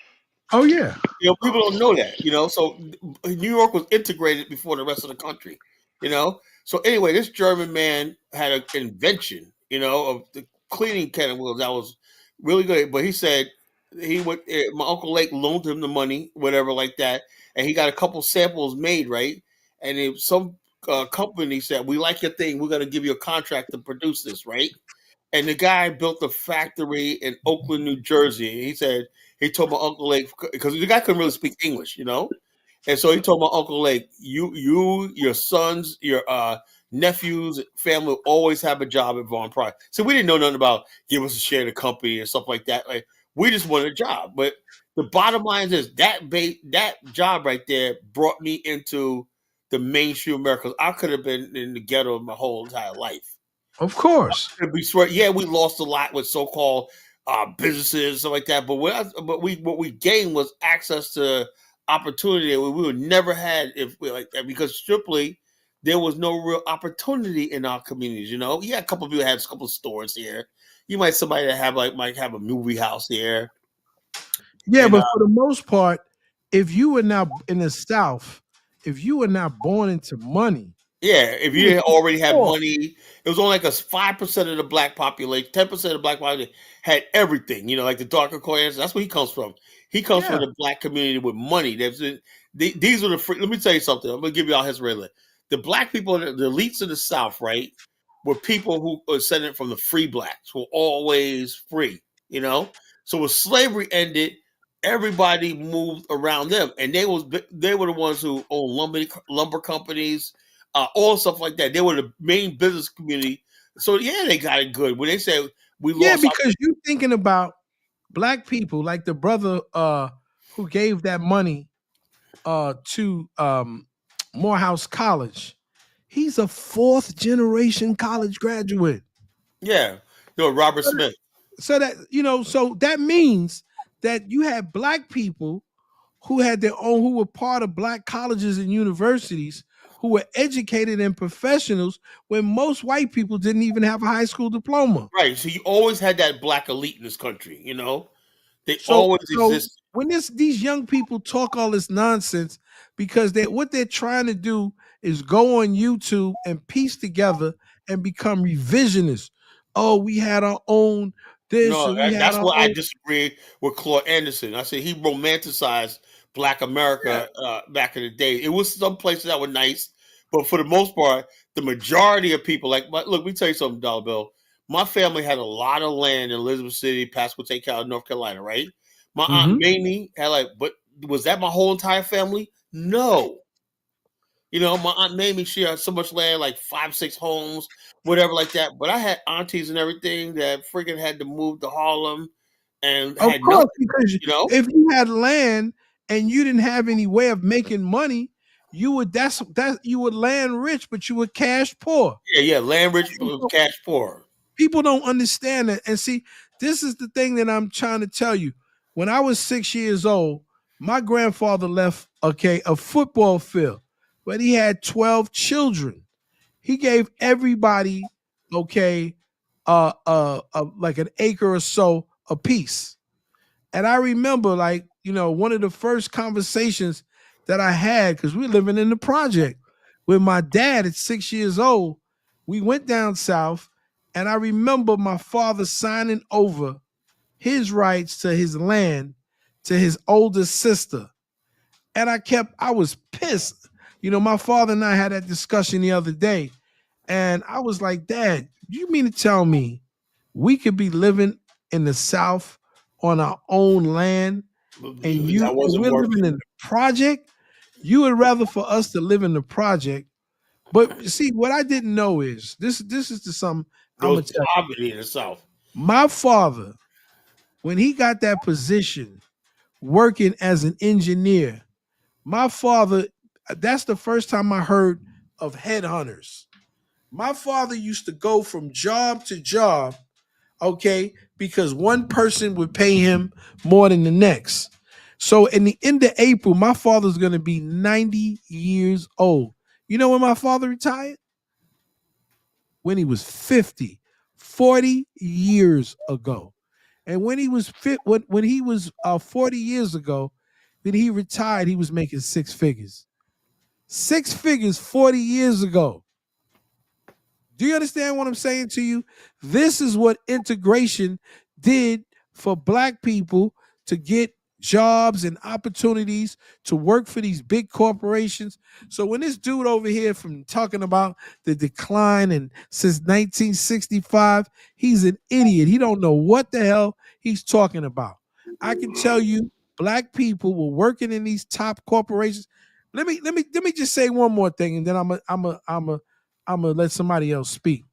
Oh yeah. You know, people don't know that. You know, so New York was integrated before the rest of the country. You know, so anyway, this German man had an invention. You know, of the cleaning chemicals that was really good. But he said he would. My uncle Lake loaned him the money, whatever, like that, and he got a couple samples made, right? And if some company said, "We like your thing. We're going to give you a contract to produce this," right? And the guy built a factory in Oakland, New Jersey. He said he told my uncle Lake because the guy couldn't really speak English, you know. And so he told my uncle Lake, your sons, your nephews, family will always have a job at Vaughn Price. So we didn't know nothing about give us a share of the company and stuff like that. Like we just wanted a job. But the bottom line is that job right there brought me into the mainstream America. I could have been in the ghetto my whole entire life. Of course. Yeah, we lost a lot with so-called businesses and stuff like that. But what we gained was access to opportunity that we would never had if we like that because strictly there was no real opportunity in our communities. You know, yeah, a couple of people had a couple of stores here. You might somebody that might have a movie house here. Yeah, And, but for the most part, if you were now in the South, if you were not born into money, yeah, if you already had money, it was only like a 5% of the black population, 10% of the black population had everything. You know, like the darker color. That's where he comes from. He comes from the black community with money. These are the free. Let me tell you something. I'm gonna give you all his history. The black people, the elites of the South, right, were people who were descended from the free blacks, who were always free. You know, so when slavery ended, everybody moved around them, and they were the ones who owned lumber companies. All stuff like that. They were the main business community. So yeah, they got it good. When they said we lost, yeah, because you're thinking about black people, like the brother who gave that money to Morehouse College. He's a fourth generation college graduate. Yeah, Robert Smith. So that means that you had black people who had their own, who were part of black colleges and universities, who were educated and professionals when most white people didn't even have a high school diploma. Right. So you always had that black elite in this country, you know? They always exist. When these young people talk all this nonsense, because what they're trying to do is go on YouTube and piece together and become revisionists. Oh, we had our own this. No, that's why I disagree with Claude Anderson. I said he romanticized Black America back in the day. It was some places that were nice, but for the most part, the majority of people look. Let me tell you something, Dollar Bill. My family had a lot of land in Elizabeth City, Pasquotank County, North Carolina. Right? My aunt Mamie had but was that my whole entire family? No. You know, my aunt Mamie, she had so much land, like 5-6 homes, whatever, like that. But I had aunties and everything that freaking had to move to Harlem and of had course, nothing. because if you had land and you didn't have any way of making money, you would you would land rich, but you would cash poor. Yeah, land rich, cash poor. People don't understand that. And see, this is the thing that I'm trying to tell you. When I was 6 years old, my grandfather left a football field, but he had 12 children. He gave everybody like an acre or so a piece. And I remember, one of the first conversations that I had, because we were living in the project, with my dad at 6 years old. We went down south, and I remember my father signing over his rights to his land to his older sister. And I was pissed. You know, my father and I had that discussion the other day, and I was like, Dad, you mean to tell me we could be living in the South on our own land, and we're living in the project? You would rather for us to live in the project. But see, what I didn't know is this is the something I'm gonna tell you. Poverty in the South. My father, when he got that position working as an engineer, my father, that's the first time I heard of headhunters. My father used to go from job to job, okay, because one person would pay him more than the next. So in the end of April, my father's going to be 90 years old. You know when my father retired? When he was 50, 40 years ago. And when he was 40 years ago, when he retired, he was making six figures. 6 figures 40 years ago. Do you understand what I'm saying to you? This is what integration did for Black people to get jobs and opportunities to work for these big corporations. So when this dude over here from talking about the decline and since 1965, he's an idiot. He don't know what the hell he's talking about. I can tell you, Black people were working in these top corporations. Let me just say one more thing, and then I'm gonna let somebody else speak.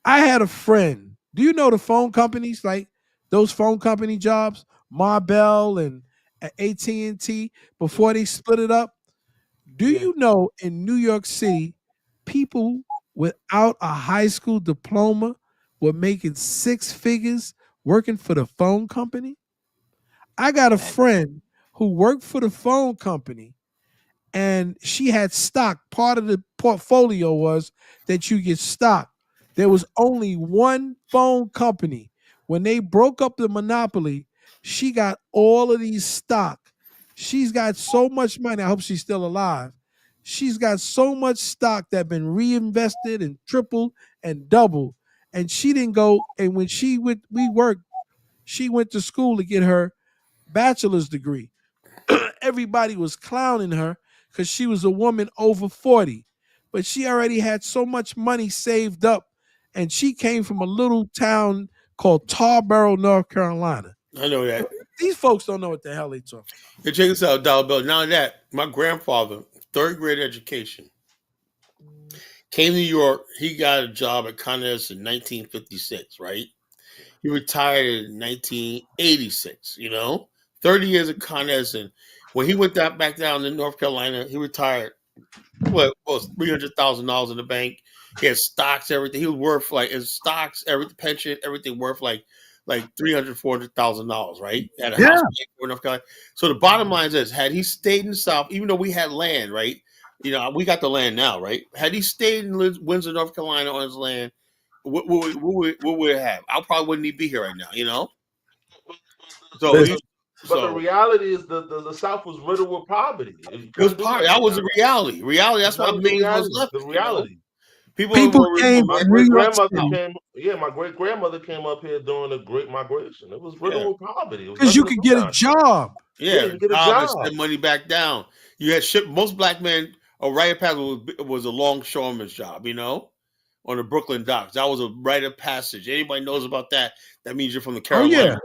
I had a friend. Do you know the phone companies, like those phone company jobs, Marbell and AT&T, before they split it up? Do you know in New York City, people without a high school diploma were making six figures working for the phone company? I got a friend who worked for the phone company, and she had stock. Part of the portfolio was that you get stock. There was only one phone company. When they broke up the monopoly, she got all of these stock. She's got so much money. I hope she's still alive. She's got so much stock that been reinvested and tripled and doubled. And she didn't go. And when she went to school to get her bachelor's degree. Everybody was clowning her because she was a woman over 40. But she already had so much money saved up, and she came from a little town called Tarboro, North Carolina. I know that. These folks don't know what the hell they talking about. Hey, check this out, Dollar Bill. Now that my grandfather, third grade education, came to New York. He got a job at Con Edison in 1956, right? He retired in 1986, 30 years at Con Edison. When he went back down to North Carolina, he retired. What was $300,000 in the bank? He had stocks, everything. He was worth his stocks, everything, pension, everything worth like $300,000, $400,000, right? He had a house in North Carolina. So the bottom line is this: had he stayed in the South, even though we had land, right? We got the land now, right? Had he stayed in Windsor, North Carolina, on his land, what would it have? I probably wouldn't even be here right now, But the reality is the South was riddled with poverty. It was poverty. That was the reality. That's why millions was left. The reality. People came. My great grandmother came. Yeah, my great grandmother came up here during the Great Migration. It was riddled with poverty. Because you could get a job. Yeah, you get a job. Send money back down. You had most Black men. A rite of passage was a longshoreman's job. On the Brooklyn docks. That was a rite of passage. Anybody knows about that? That means you're from the Carolinas.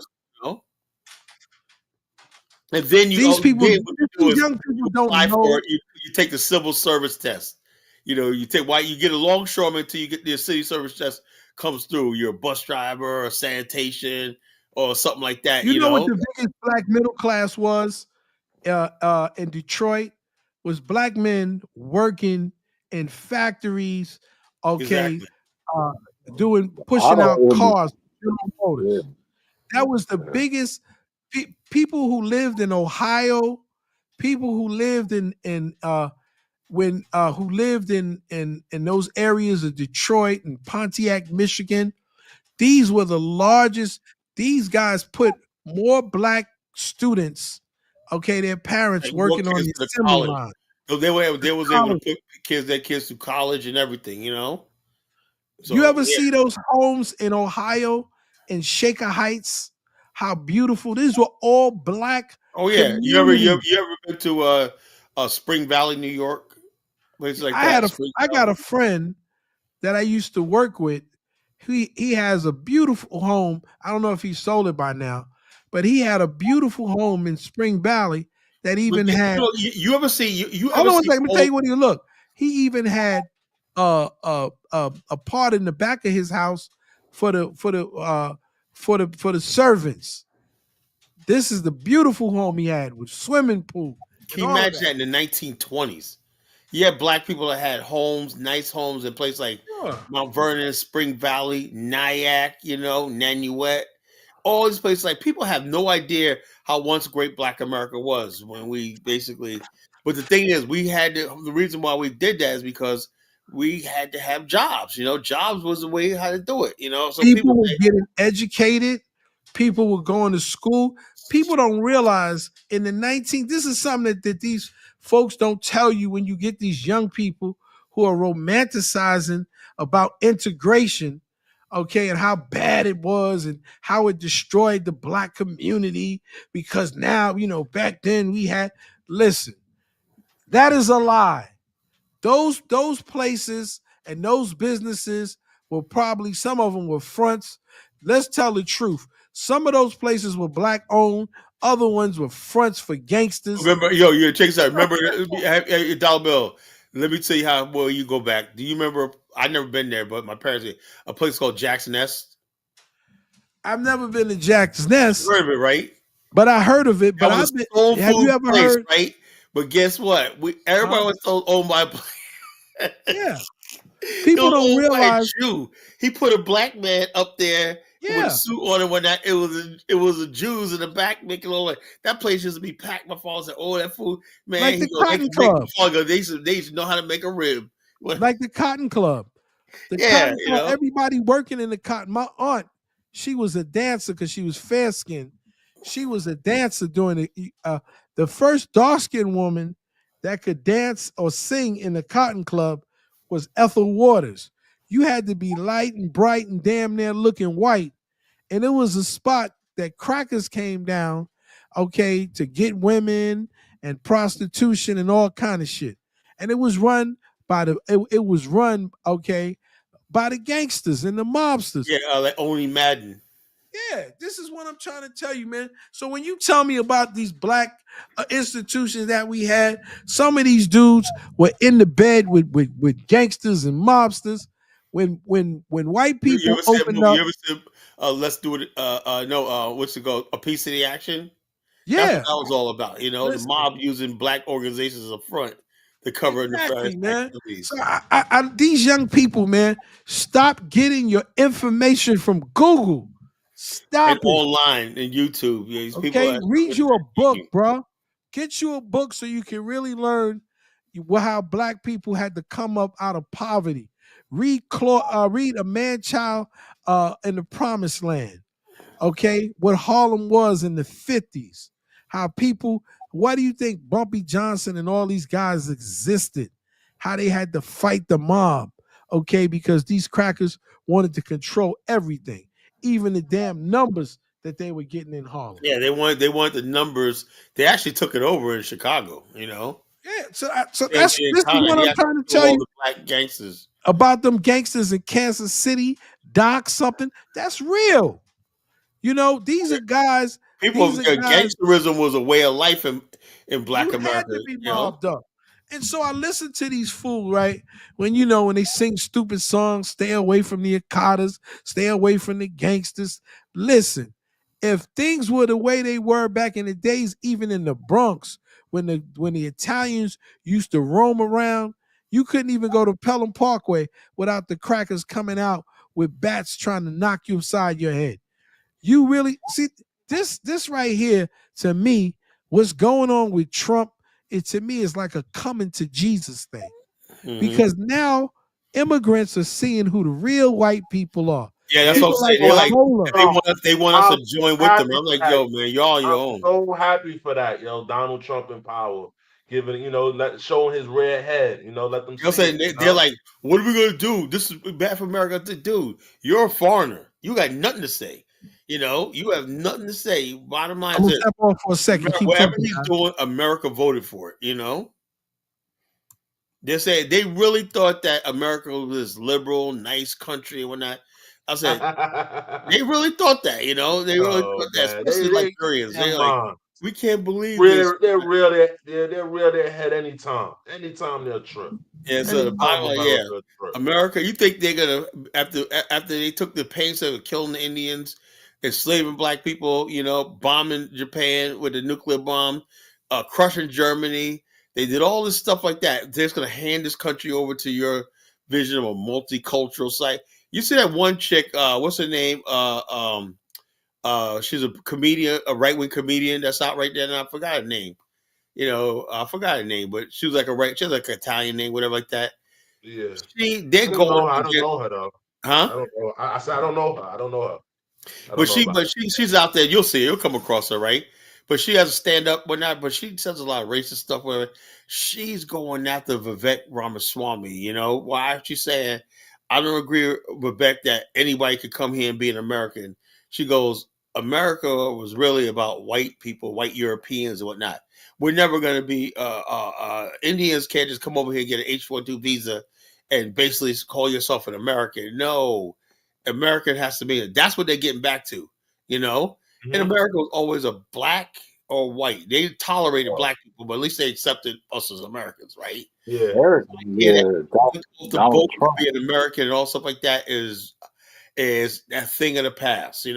And then young people don't know. You take the civil service test. You get a longshoreman until you get the city service test comes through. You're a bus driver or sanitation or something like that. You know what the biggest Black middle class was in Detroit? Was Black men working in factories, pushing out cars, motors. That was the biggest. People who lived in Ohio, people who lived in those areas of Detroit and Pontiac, Michigan, these were the largest. These guys put more Black students, their parents working on the assembly line. So they was able to college. put their kids through college and everything, you know. So You ever yeah. see those homes in Ohio in Shaker Heights? How beautiful! These were all black. Oh yeah, you ever been to Spring Valley, New York? Places like that. I got a friend that I used to work with. He has a beautiful home. I don't know if he sold it by now, but he had a beautiful home in Spring Valley that even had. You ever see you? Hold on a second. Let me tell you what he looked. He even had a part in the back of his house for the servants. This is the beautiful home he had with swimming pool. Can you imagine that in the 1920s? You had black people that had homes, nice homes in places like Mount Vernon, Spring Valley, Nyack, you know, Nanuet, all these places. Like, people have no idea how once great Black America was when we basically. But the thing is, the reason why we did that is because we had to have jobs. You know, jobs was the way how to do it. You know, so people were getting educated. People were going to school. People don't realize in the 19. This is something that these folks don't tell you when you get these young people who are romanticizing about integration, okay, and how bad it was and how it destroyed the Black community because now, you know, back then we had. Listen, that is a lie. Those places and those businesses were probably, some of them were fronts. Let's tell the truth. Some of those places were Black owned. Other ones were fronts for gangsters. Remember, check this out. Remember, Dollar Bill. Let me tell you how well you go back. Do you remember? I've never been there, but my parents did. A place called Jack's Nest. I've never been to Jack's Nest. You heard of it, right? But I heard of it. But have you ever heard? Right. But guess what? Everybody was told owned by. Yeah. People don't realize. He put a black man up there. With a suit on and whatnot. It was a Jews in the back making all that place used to be packed. My father said, "Oh, that food, man!" Like the Cotton Club. They should know how to make a rib. Like the Cotton Club. Cotton Club, everybody working in the Cotton. My aunt, she was a dancer because she was fair skinned. She was a dancer during the first dark skinned woman that could dance or sing in the Cotton Club was Ethel Waters. You had to be light and bright and damn near looking white. And it was a spot that crackers came down, okay, to get women and prostitution and all kind of shit. And it was run by by the gangsters and the mobsters. Yeah, like Only Madden. Yeah, this is what I'm trying to tell you, man. So when you tell me about these Black institutions that we had, some of these dudes were in the bed with gangsters and mobsters. When white people opened up, you ever see, let's do it. What's it called? A Piece of the Action. Yeah, that's what that was all about. You know, listen, the mob using Black organizations as a front to cover exactly, nefarious activities. So these young people, man, stop getting your information from Google. Stop and online and YouTube. Yeah, these okay, read you a book, bro. Get you a book so you can really learn how Black people had to come up out of poverty. Read A Man Child in the Promised Land. Okay, what Harlem was in the 50s. How people, why do you think Bumpy Johnson and all these guys existed? How they had to fight the mob, okay, because these crackers wanted to control everything, even the damn numbers that they were getting in Harlem. Yeah, they want the numbers. They actually took it over in Chicago, you know. Yeah, so this is what I'm trying to tell you. The Black gangsters. About them gangsters in Kansas City, Doc something, that's real. You know, these are guys. Gangsterism was a way of life in Black America. Had to be mobbed up. And so I listen to these fools, right? When they sing stupid songs, stay away from the Akatas, stay away from the gangsters. Listen, if things were the way they were back in the days, even in the Bronx, when the Italians used to roam around, you couldn't even go to Pelham Parkway without the crackers coming out with bats trying to knock you upside your head. You really see this right here, to me, what's going on with Trump, to me is like a coming to Jesus thing. Mm-hmm. Because now immigrants are seeing who the real white people are. Yeah, that's what I'm saying. They want us to join with them. I'm like, yo, man, you're on your own. So happy for that, yo. Donald Trump in power. giving, showing his red head. Let them You know what see I'm saying? it. They're like, what are we gonna do? This is bad for America. Dude, you're a foreigner. You got nothing to say. You have nothing to say. Bottom line I'm is gonna this. step on for a second. Keep Whatever talking, he's guys. doing, America voted for it. They say they really thought that America was this liberal, nice country and whatnot. I said, they really thought that, They really Oh thought that, man, especially they Liberians. They're come like, on. we can't believe this. They're real their head anytime. Anytime they'll trip. Yeah, so the bottom line, America trip. America, you think they're gonna after they took the pains of killing the Indians, enslaving black people, bombing Japan with a nuclear bomb, crushing Germany. They did all this stuff like that. They're just gonna hand this country over to your vision of a multicultural site. You see that one chick, what's her name? She's a comedian, a right-wing comedian that's out right there, and I forgot her name. I forgot her name, but she was like she has like an Italian name, whatever like that. Yeah. They're I don't going. know her. I don't know her though. Huh? I don't know. I said I don't know her. I don't know her. But she's out there. You'll see. You'll come across her, right? But she has a stand up, whatnot. But she says a lot of racist stuff. Whatever. She's going after Vivek Ramaswamy. Why? She's saying, I don't agree with Vivek that anybody could come here and be an American. She goes, America was really about white people, white Europeans and whatnot. We're never going to be Indians can't just come over here and get an H-1B visa and basically call yourself an American. No, American has to be. That's what they're getting back to, And America was always a black or white. They tolerated black people, but at least they accepted us as Americans, right? Yeah. The boat to be an American and all stuff like that is that thing of the past.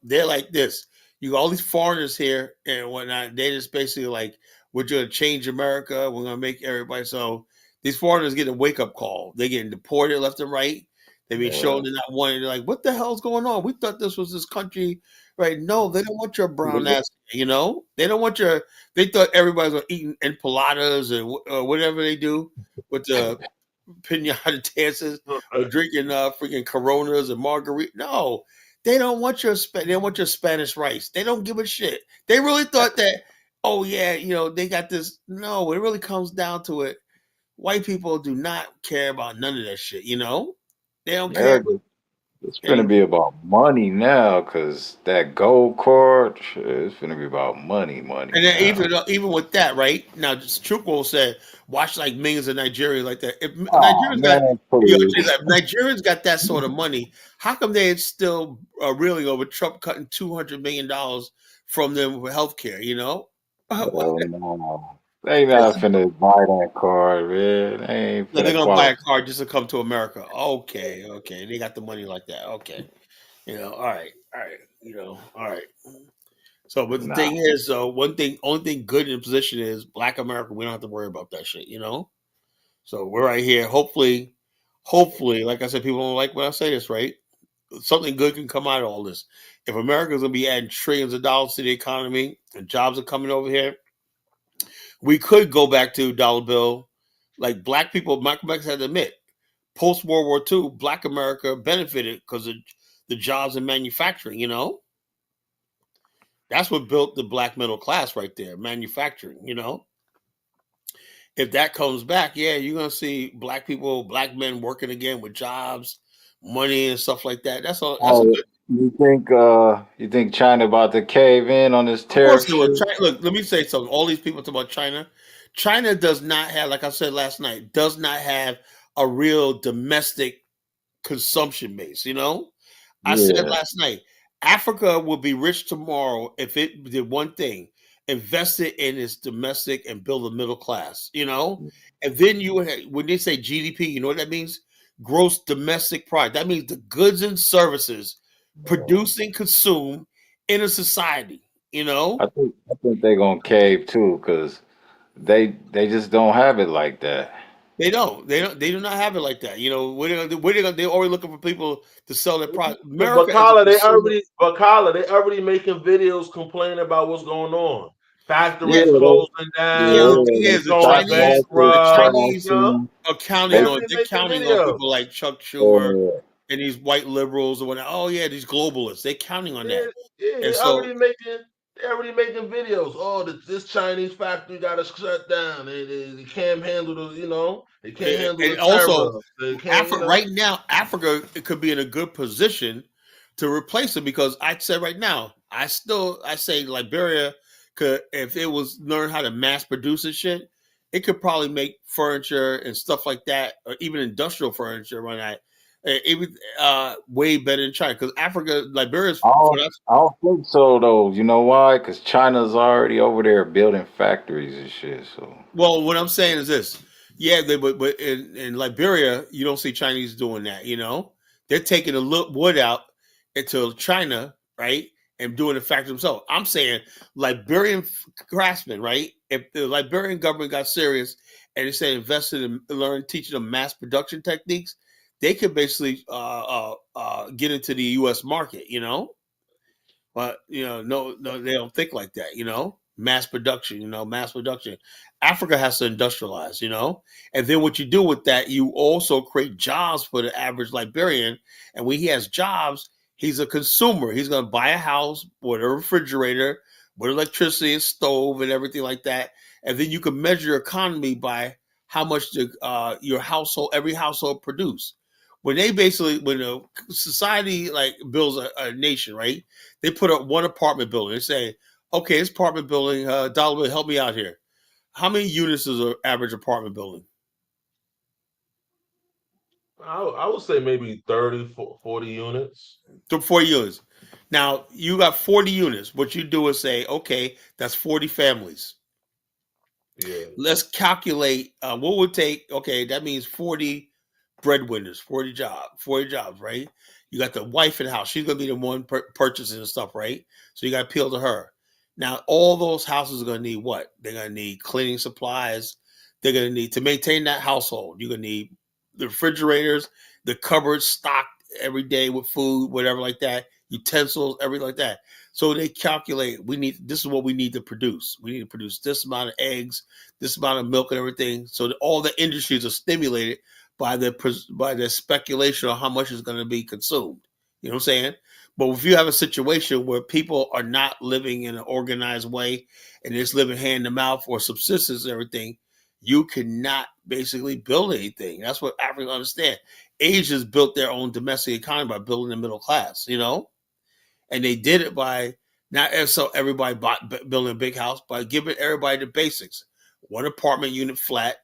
They're like this. You got all these foreigners here and whatnot. They just basically like, we're going to change America. We're going to make everybody. So these foreigners get a wake up call. They're getting deported left and right. They've been shown they're not wanting. They're like, what the hell's going on? We thought this was this country, right? No, they don't want your brown ass. They don't want your. They thought everybody's going to eat enchiladas and whatever they do with the pinata dances or drinking freaking Coronas and margarita. No, they don't want your they don't want your Spanish rice. They don't give a shit. They really thought that. Oh yeah, they got this. No, it really comes down to it. White people do not care about none of that shit. They don't care. It's gonna be about money now, because that gold card, it's gonna be about money. And then even with that, right now, Chukwu said, watch like millions of Nigerians like that. If Nigerians got that sort of money, how come they still reeling over Trump cutting $200 million from them for healthcare? No. They not finna buy that card, man. They ain't They're finna gonna buy a qualify. car just to come to America. Okay. They got the money like that. Okay. All right. All right. So, but the thing is, only thing good in the position is Black America. We don't have to worry about that shit, So we're right here. Hopefully, like I said, people don't like when I say this, right? Something good can come out of all this. If America's gonna be adding trillions of dollars to the economy and jobs are coming over here, we could go back to dollar bill. Like black people, Malcolm X had to admit, post World War II, Black America benefited because of the jobs in manufacturing. That's what built the black middle class right there, manufacturing. If that comes back, yeah, you're gonna see black people, black men working again with jobs, money, and stuff like that. That's all. That's a good. You think China about to cave in on this Of course tariff they will. shit? Look, let me say something. All these people talk about China. China does not have, like I said last night, does not have a real domestic consumption base. I said last night, Africa will be rich tomorrow if it did one thing: invested in its domestic and build a middle class. And then when they say GDP, you know what that means? Gross domestic product. That means the goods and services produced and consumed in a society. I think they're gonna cave too, because they just don't have it like that. They don't. They do not have it like that. They're already looking for people to sell their product. But Carla, they already making videos complaining about what's going on. Factories closing down. The Chinese are counting on. They're counting on people like Chuck Schumer and these white liberals and whatnot. Oh yeah, these globalists. They're counting on that. Yeah, And they're so already making. They're already making videos. Oh, this Chinese factory got to shut down. They can't handle the, they can't handle And the also, tariff. They can't, Africa right now, Africa it could be in a good position to replace it because I said right now, I say Liberia could, if it was learn how to mass produce and shit, it could probably make furniture and stuff like that, or even industrial furniture run that. It was way better than China because Africa, Liberia's. I don't think so though. You know why? Because China's already over there building factories and shit. So Well, what I'm saying is this: yeah, but in Liberia, you don't see Chinese doing that. They're taking the wood out into China, right, and doing the factory themselves. I'm saying Liberian craftsmen, right? If the Liberian government got serious and they said invested in teaching them mass production techniques, they could basically get into the U.S. market. But no, they don't think like that. Mass production. Mass production. Africa has to industrialize. And then what you do with that, you also create jobs for the average Liberian. And when he has jobs, he's a consumer. He's going to buy a house with a refrigerator, with electricity and stove and everything like that. And then you can measure your economy by how much every household produce. When a society like builds a nation, right? They put up one apartment building. They say, okay, this apartment building, Dollar, help me out here. How many units is an average apartment building? I would say maybe 30, 40 units. 40 units. Now, you got 40 units. What you do is say, okay, that's 40 families. Yeah. Let's calculate what would take, okay, that means 40 breadwinners, 40 jobs, right? You got the wife in the house. She's going to be the one purchasing the stuff, right? So you got to appeal to her. Now, all those houses are going to need what? They're going to need cleaning supplies. They're going to need, to maintain that household, you're going to need the refrigerators, the cupboards stocked every day with food, whatever like that, utensils, everything like that. So they calculate, this is what we need to produce. We need to produce this amount of eggs, this amount of milk and everything. So that all the industries are stimulated by the speculation of how much is going to be consumed. You know what I'm saying? But if you have a situation where people are not living in an organized way and just living hand to mouth or subsistence and everything, you cannot basically build anything. That's what Africans understand. Asians built their own domestic economy by building the middle class, and they did it by not so everybody building a big house, by giving everybody the basics: one apartment unit flat,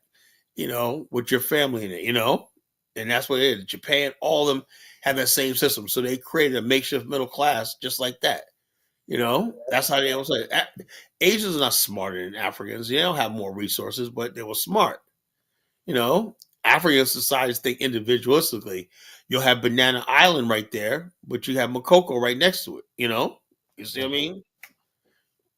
with your family in it, and that's what it is. Japan, all of them have that same system. So they created a makeshift middle class just like that. That's how they always say. Asians are not smarter than Africans. They don't have more resources, but they were smart. African societies think individualistically. You'll have Banana Island right there, but you have Makoko right next to it. You see what I mean?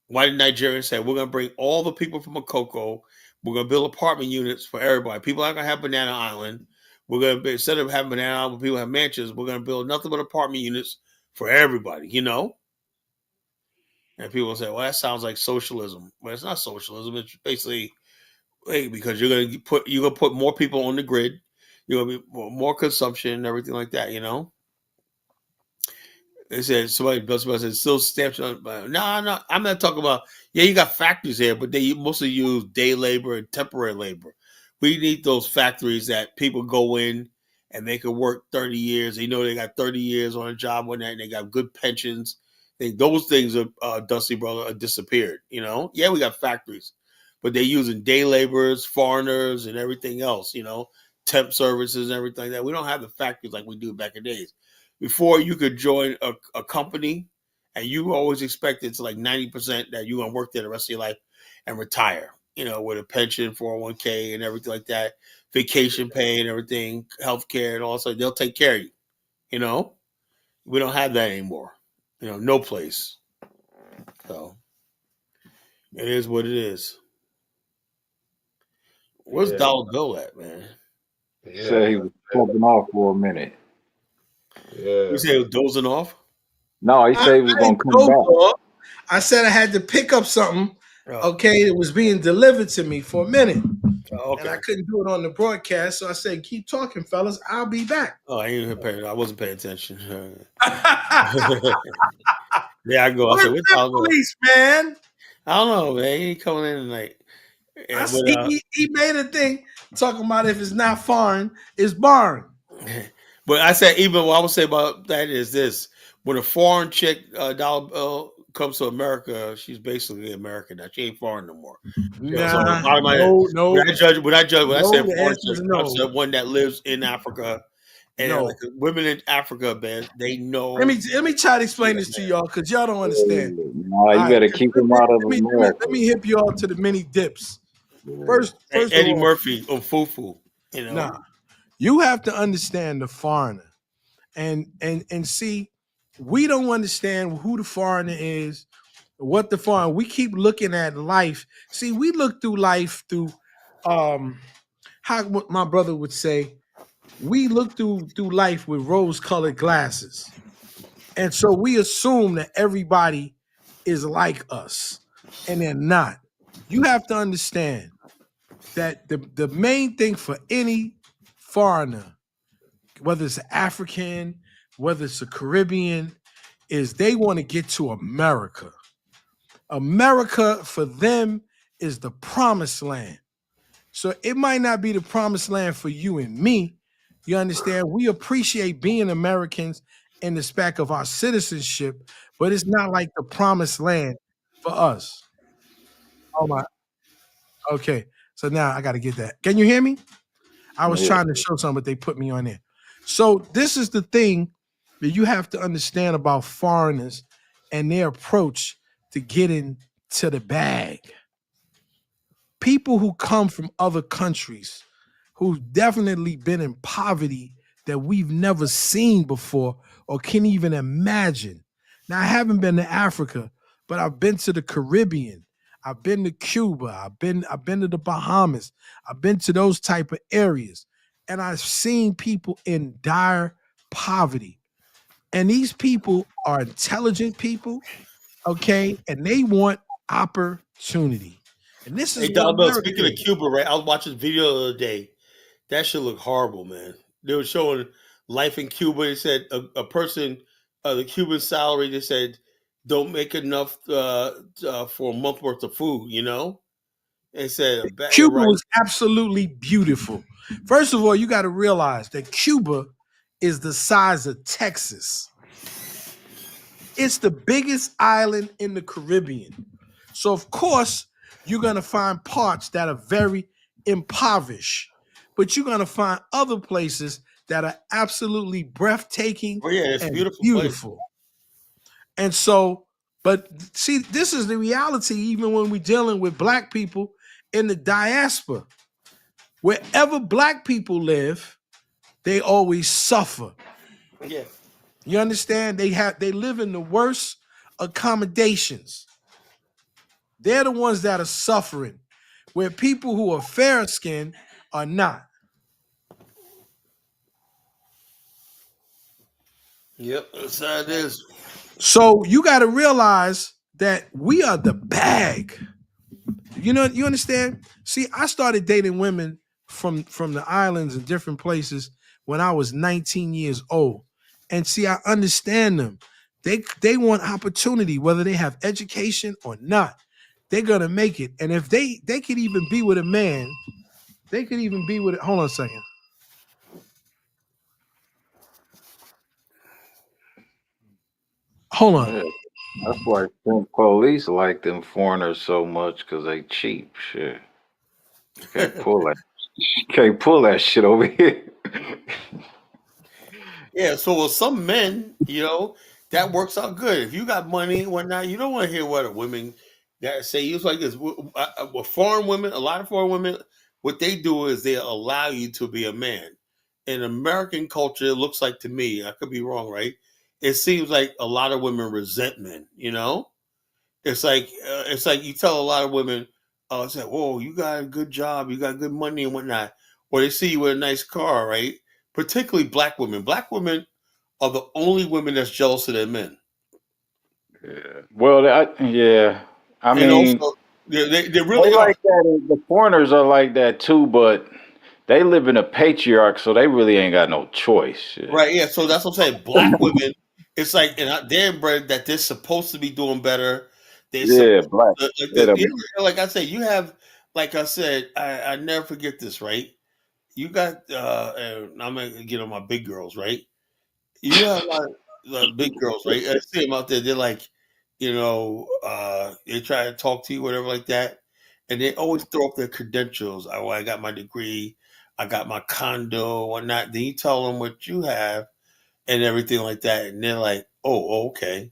Why did Nigerians say, we're going to bring all the people from Makoko, we're going to build apartment units for everybody. People aren't going to have Banana Island. We're going to, instead of having Banana Island, people have mansions, we're going to build nothing but apartment units for everybody, And people say, well, that sounds like socialism. Well, it's not socialism. It's basically, because you're going to put more people on the grid. You're going to be more consumption and everything like that, They said somebody said still stamps on. No, I'm not talking about. Yeah, you got factories here, but they mostly use day labor and temporary labor. We need those factories that people go in and they can work 30 years. They got 30 years on a job on that, and they got good pensions. Those things are Dusty brother disappeared. Yeah, we got factories, but they're using day laborers, foreigners, and everything else. Temp services and everything like that. We don't have the factories like we do back in the days. Before, you could join a company and you always expected to like 90% that you're going to work there the rest of your life and retire, with a pension, 401k and everything like that, vacation pay and everything, healthcare and all that. They'll take care of you, We don't have that anymore, no place. So it is what it is. Where's Dollar Bill at, man? He said he was jumping off for a minute. Yeah. You say he was dozing off? No, he said he was going to come back. I said I had to pick up something. Okay, it was being delivered to me for a minute. And I couldn't do it on the broadcast, so I said, keep talking, fellas. I'll be back. Oh, I wasn't paying attention. There I go. I Where's said, what that y'all doing? police, man? I don't know, man. He ain't coming in tonight. Yeah, He made a thing talking about if it's not foreign, it's barn. but I said, even what I would say about that is this: when a foreign chick dollar bill comes to America, she's basically American now. She ain't foreign no more. Nah, no. When I say the foreign answer is chick, no. I said one that lives in Africa. And No. like women in Africa, man, they know. Let me try to explain this to y'all because y'all don't understand. No, you better keep them out of America. Let me hip y'all to the mini dips. First Eddie of all, Murphy on Fufu. You know, nah, you have to understand the foreigner, and see, we don't understand who the foreigner is, what the foreigner. We keep looking at life. See, we look through life through, how what my brother would say, we look through life with rose-colored glasses, and so we assume that everybody is like us, and they're not. You have to understand that the main thing for any foreigner, whether it's African, whether it's a Caribbean, is they want to get to America. America for them is the promised land. So it might not be the promised land for you and me. You understand? We appreciate being Americans in the spec of our citizenship, but it's not like the promised land for us. Oh my. Okay. So now I got to get that. Can you hear me? I was trying to show something, but they put me on there. So this is the thing that you have to understand about foreigners and their approach to getting to the bag. People who come from other countries, who've definitely been in poverty that we've never seen before or can even imagine. Now, I haven't been to Africa, but I've been to the Caribbean. I've been to Cuba. I've been to the Bahamas. I've been to those type of areas. And I've seen people in dire poverty. And these people are intelligent people, okay? And they want opportunity. And this is hey, what Dollar, America speaking of is. Cuba, right? I was watching a video the other day. That shit looked horrible, man. They were showing life in Cuba. They said a person, the Cuban salary, they said, don't make enough for a month worth of food, you know? They said a bag Cuba of rice. was absolutely beautiful. First of all, you got to realize that Cuba is the size of Texas. It's the biggest island in the Caribbean. So, of course, you're going to find parts that are very impoverished, but you're going to find other places that are absolutely breathtaking it's and beautiful. beautiful. And so, but see, this is the reality even when we're dealing with black people in the diaspora. Wherever black people live, they always suffer. Yeah. You understand? They live in the worst accommodations. They're the ones that are suffering, where people who are fair skinned are not. Yep, that's how it is. So you got to realize that we are the bag. You know, you understand? See, I started dating women from the islands and different places when I was 19 years old. And see, I understand them. They want opportunity, whether they have education or not. They're gonna make it. And if they could even be with a man, they could even be with it. Hold on a second. Hold on. Yeah, that's why some police like them foreigners so much because they cheap. Shit, you can't pull that. You can't pull that shit over here. Yeah, so with some men, you know, that works out good. If you got money and whatnot, you don't want to hear what a women that say. It's like this. With foreign women, a lot of foreign women, what they do is they allow you to be a man. In American culture, it looks like to me, I could be wrong, right? It seems like a lot of women resent men. You know, it's like you tell a lot of women, it's like, whoa, you got a good job, you got good money and whatnot, or they see you with a nice car, right? Particularly black women. Black women are the only women that's jealous of their men. Yeah. Well, yeah. I And mean, also, they really they are. like that. The foreigners are like that too, but they live in a patriarch, so they really ain't got no choice. Shit. Right, yeah. So that's what I'm saying. Black women, it's like, and they're bred that they're supposed to be doing better. They're Yeah, supposed black. to, Yeah, them- like I said, you have, like I said, I never forget this, right? You got, and I'm gonna get on my big girls, right? You have a lot of big girls, right? I see them out there. They're like, they try to talk to you, whatever, like that, and they always throw up their credentials. Oh, I got my degree, I got my condo, whatnot. Then you tell them what you have and everything like that, and they're like, "Oh, okay."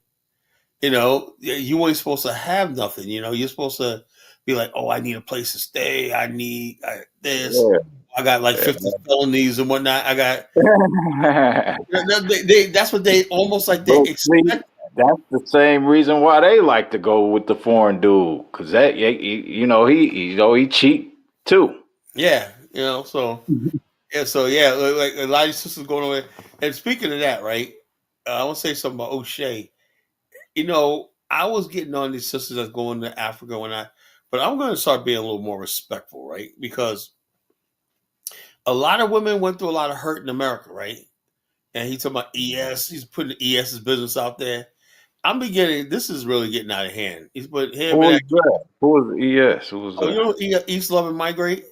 You ain't supposed to have nothing. You're supposed to be like, "Oh, I need a place to stay. I need this. yeah. I got like 50 felonies and whatnot. I got." That's what they almost like they But see, expect. that's the same reason why they like to go with the foreign dude, because that he cheap too. Yeah, so yeah, like a lot of sisters going over there. And speaking of that, right? I want to say something about O'Shea. I was getting on these sisters that's going to Africa but I'm going to start being a little more respectful, right? Because a lot of women went through a lot of hurt in America, right? And he's talking about ES. He's putting ES's business out there. I'm beginning. This is really getting out of hand. He's put him. Who was that? Who was ES? Who was that? East Love and Migrate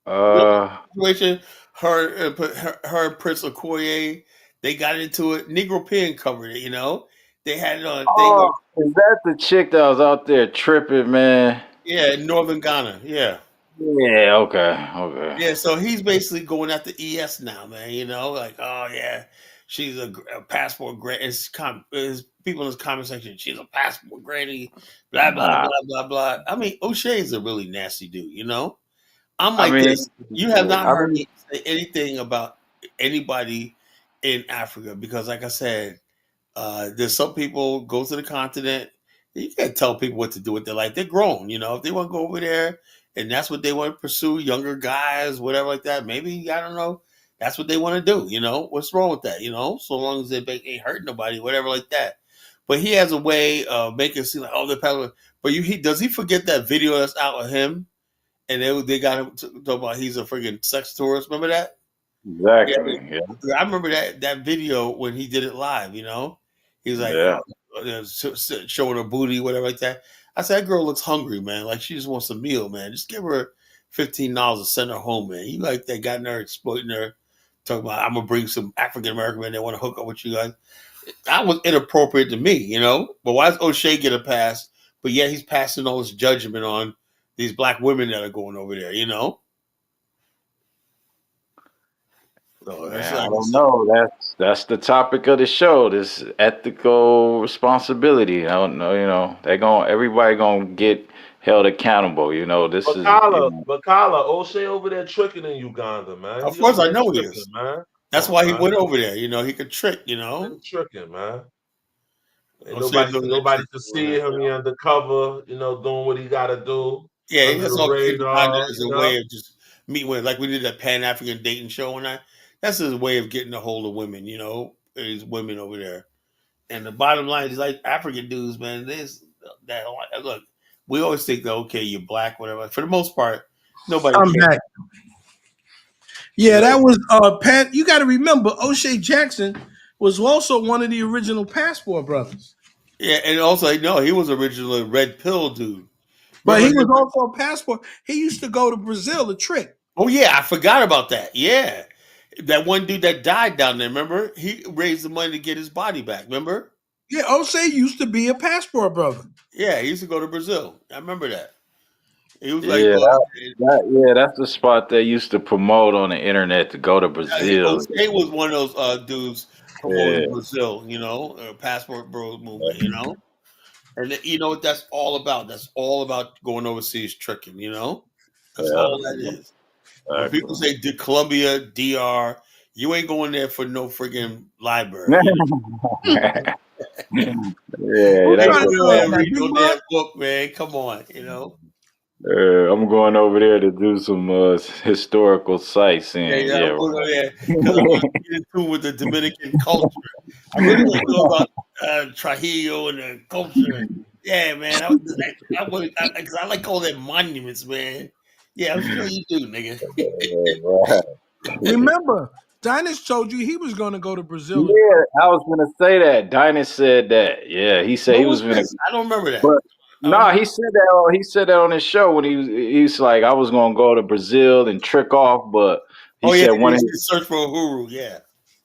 Uh, situation. Her and Prince Okoye, they got into it. Negro Pen covered it. They had it on. oh, is that the chick that was out there tripping, man? Yeah, in Northern Ghana. Yeah. Yeah. Okay. Yeah, so he's basically going after ES now, man. Like, oh yeah, she's a passport granny. It's people in his comment section. She's a passport granny. Blah blah Nah. blah blah blah. I mean, O'Shea is a really nasty dude. I'm I like mean, this. You have not I heard mean, me say anything about anybody in Africa because, like I said, there's some people go to the continent. You can't tell people what to do with their life. They're grown. If they want to go over there and that's what they want to pursue, younger guys, whatever like that. Maybe I don't know. That's what they want to do. What's wrong with that? So long as they ain't hurting nobody, whatever like that. But he has a way of making it seem like they're paddling. But does he forget that video that's out of him? And they got him to talk about he's a freaking sex tourist. Remember that? exactly. Yeah. I remember that video when he did it live. He was like showing her booty, whatever like that. I said that girl looks hungry, man. Like she just wants a meal, man. Just give her $15 to send her home, man. You like that got her exploiting her, talking about I'm gonna bring some African American men that want to hook up with you guys. That was inappropriate to me, But why does O'Shea get a pass? But yet he's passing all this judgment on these black women that are going over there, So Man, I don't know. That's the topic of the show. This ethical responsibility. I don't know. Everybody gonna get held accountable. This But is Kala, O'Shea over there tricking in Uganda, man. Of He course, over I there know he tricking, is. man. That's Come why on, he man. went over there. He could trick. He's tricking, man. Ain't O'Shea's nobody can see him. He undercover, doing what he got to do. Yeah, under that's the all radar, as a way of just meeting with, like we did that Pan African dating show and that. That's his way of getting a hold of women. These women over there. And the bottom line is like African dudes, man. Look, we always think that okay, you're black, whatever. For the most part, nobody I'm cares. back. Yeah, that was Pat. You got to remember, O'Shea Jackson was also one of the original Passport brothers. Yeah, and also he was originally a Red Pill dude. But he was also a Passport. He used to go to Brazil to trick. Oh yeah, I forgot about that. Yeah, that one dude that died down there. Remember, he raised the money to get his body back. Remember? Yeah, O'Shea used to be a Passport brother. Yeah, he used to go to Brazil. I remember that. He was that's the spot they used to promote on the internet to go to Brazil. O'Shea was one of those dudes promoting Brazil. Passport Bro movement. And that's all about. That's all about going overseas tricking. That's all that is. When people say Colombia, DR, you ain't going there for no friggin' library. Yeah, read no damn book, man. Come on, I'm going over there to do some historical sightseeing. I'm going over there because I want to get in tune with the Dominican culture. I really want to know about Trujillo and the culture. Yeah, man. Because I like all their monuments, man. Yeah, I'm sure you do, nigga. Remember, Dynas told you he was going to go to Brazil. Yeah, I was gonna say that. Dynas said that. Yeah, he said What he was was gonna. this? I don't remember that. But nah, he said that. He said that on his show when he's like, I was gonna go to Brazil and trick off, but he said one of he his search for Uhuru. Yeah.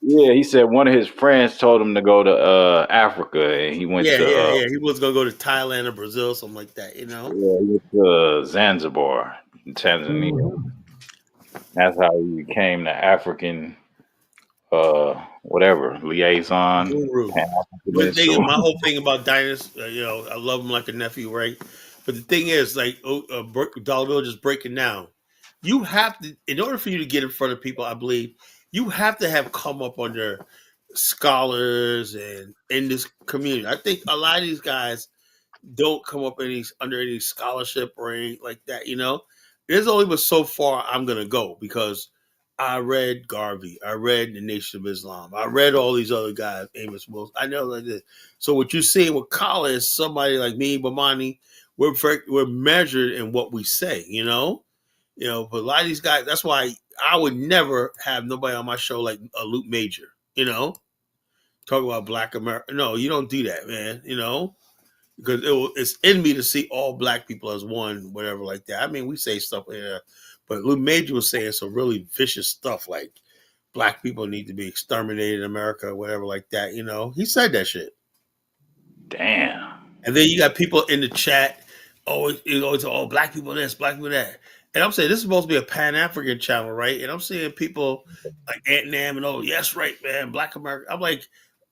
he said one of his friends told him to go to Africa, and he went to He was gonna go to Thailand or Brazil, something like that. You know. yeah, he went to Zanzibar, Tanzania. That's how he became the African whatever liaison. Guru. But the thing is, my whole thing about Dynas, I love him like a nephew, right? But the thing is, like Dollar Bill just breaking down. You have to, in order for you to get in front of people, I believe you have to have come up under scholars and in this community. I think a lot of these guys don't come up under any scholarship or anything like that. There's only but so far I'm gonna go because I read Garvey, I read the Nation of Islam, I read all these other guys, Amos Wilson. I know like this. So what you're seeing with Kala is somebody like me, Bomani. We're measured in what we say. But a lot of these guys. That's why I would never have nobody on my show like a Luke Major. Talk about Black America. No, you don't do that, man. Because it's in me to see all black people as one, whatever like that. I mean, we say stuff here, but Luke Major was saying some really vicious stuff like black people need to be exterminated in America, whatever like that. He said that shit. Damn. And then you got people in the chat, black people this, black people that. And I'm saying this is supposed to be a Pan-African channel, right? And I'm seeing people like Ant Nam and yes, right, man, Black America. I'm like,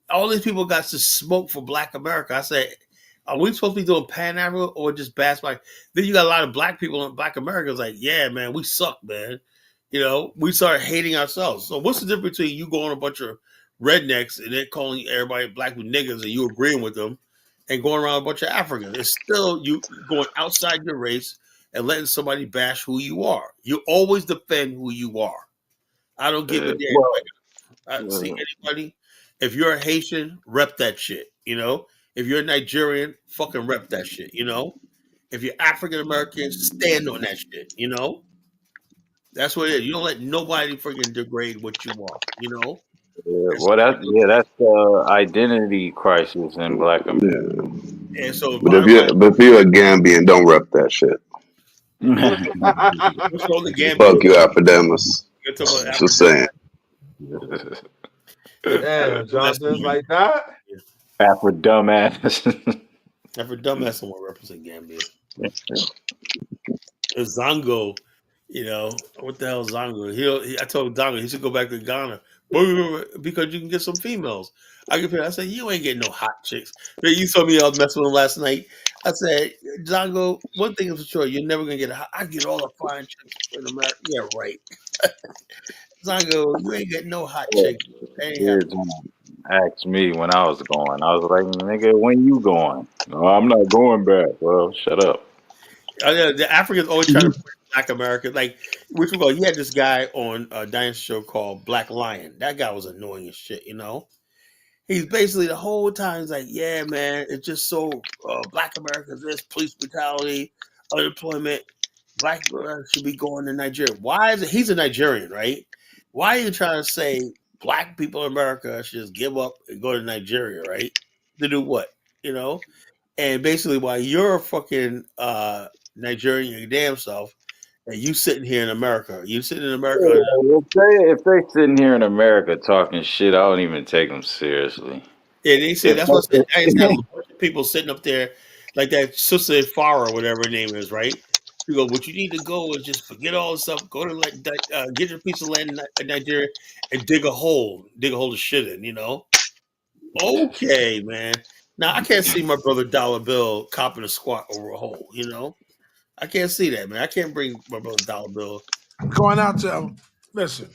all these people got to smoke for Black America. I say, are we supposed to be doing Pan-Africa or just bass black? Then you got a lot of black people in Black America. It's like, yeah, man, we suck, man. We start hating ourselves. So what's the difference between you going a bunch of rednecks and then calling everybody black with niggas and you agreeing with them and going around a bunch of Africans? It's still you going outside your race and letting somebody bash who you are. You always defend who you are. I don't give a damn. I see anybody. If you're a Haitian, rep that shit. If you're a Nigerian, fucking rep that shit. If you're African American, stand on that shit. That's what it is. You don't let nobody freaking degrade what you are. Well, that's the identity crisis in Black America. And so, but if you're a Gambian, don't rep that shit. what's wrong with Gambia? Fuck you, Afrodemus. Just saying. Damn, Johnson's like that. Afro dumbass. Afro dumbass don't want to represent Gambia. Zongo, what the hell is Zongo? I told Dongo he should go back to Ghana because you can get some females. I said, you ain't getting no hot chicks. You saw me, I was messing with him last night. I said, Zongo, one thing is for sure, you're never gonna get I get all the fine chicks in America. Yeah, right. Zongo, you ain't getting no hot chicks. Kids asked me when I was going. I was like, nigga, when you going? No, I'm not going back. Well, shut up. The Africans always try to bring Black America. Like, you had this guy on a dance show called Black Lion. That guy was annoying as shit, He's basically the whole time he's like, yeah, man, it's just so Black America, this police brutality, unemployment. Black should be going to Nigeria. Why is it? He's a Nigerian, right? Why are you trying to say black people in America should just give up and go to Nigeria, right? To do what? And basically, while you're a fucking Nigerian your damn self, and you sitting here in America, If they sitting here in America talking shit, I don't even take them seriously. Yeah, they say that's what I said. A bunch of people sitting up there, like that Sister Farah or whatever her name is, right? You go, what you need to go is just forget all this stuff. Go to get your piece of land in Nigeria and dig a hole to shit in. Okay, man. Now I can't see my brother Dollar Bill copping a squat over a hole. I can't see that, man. I can't bring my brother Dollar Bill. I'm going out to listen.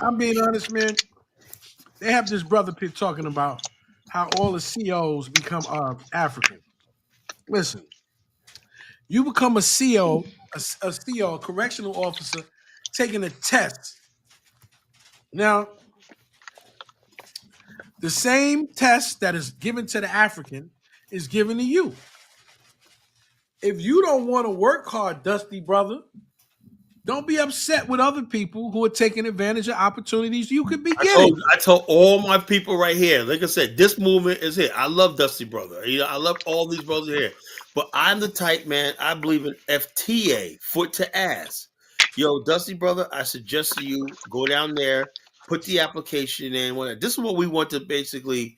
I'm being honest, man. They have this brother Pitt talking about how all the COs become African. Listen, you become a CO, a correctional officer, taking a test. Now, the same test that is given to the African is given to you. If you don't want to work hard, Dusty brother, Don't be upset with other people who are taking advantage of opportunities you could be I getting. told all my people right here, like I said, this movement is here. I love Dusty Brother. You know, I love all these brothers here. But I'm the type, man, I believe in FTA, foot to ass. Yo, Dusty Brother, I suggest to you go down there, put the application in. This is what we want to basically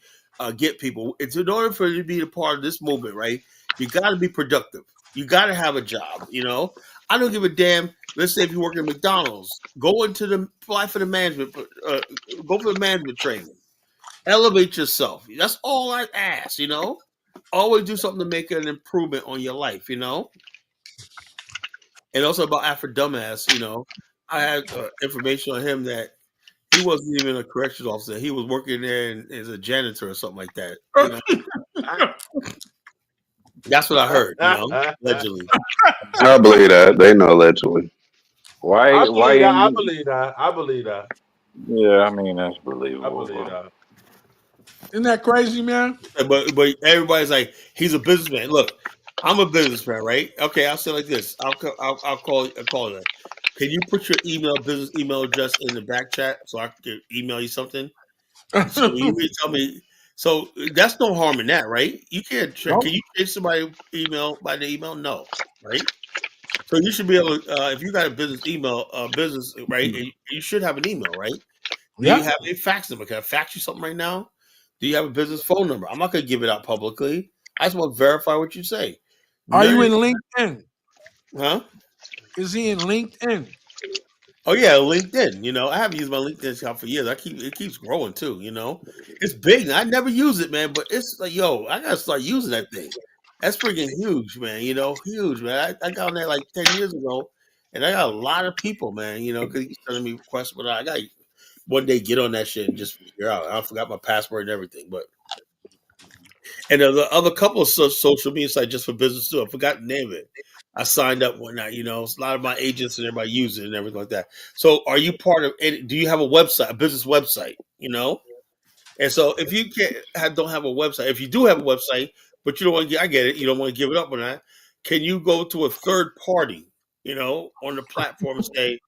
get people. It's in order for you to be a part of this movement, right? You got to be productive. You got to have a job, you know? I don't give a damn. Let's say if you work at McDonald's, apply for the management, go for the management training. Elevate yourself. That's all I ask, you know? Always do something to make an improvement on your life, you know? And also about Afro Dumbass, you know, I had information on him that he wasn't even a corrections officer. He was working there as a janitor or something like that. You know? That's what I heard, you know, allegedly. I believe that. They know allegedly. I believe that. Yeah, I mean that's believable. I believe that. Isn't that crazy, man? But everybody's like, he's a businessman. Look, I'm a businessman, right? Okay, I'll say it like this. I'll call it. Can you put your business email address in the back chat so I can email you something? So you can tell me. So that's no harm in that, right? You can't. Can you change somebody's email by the email? No, right? So you should be able to, if you got a business email, right? And you should have an email, right? Do you have a fax number? Can I fax you something right now? Do you have a business phone number? I'm not going to give it out publicly. I just want to verify what you say. Are you in LinkedIn? Huh? Is he in LinkedIn? Oh yeah, LinkedIn. You know, I haven't used my LinkedIn account for years. It keeps growing too. You know, it's big. I never use it, man. But it's like, yo, I gotta start using that thing. That's freaking huge, man. You know, huge, man. I got on there like 10 years ago, and I got a lot of people, man. You know, because he's sending me requests, but I got one day get on that shit and just figure out. I forgot my password and everything, but. And the other couple of social media sites just for business too. I forgot the name of it. I signed up one night, you know, a lot of my agents and everybody use it and everything like that. So are you part of it? Do you have a website, a business website, you know? And so if you don't have a website, if you do have a website, but you don't want to I get it, you don't want to give it up on that. Can you go to a third party, you know, on the platform and say,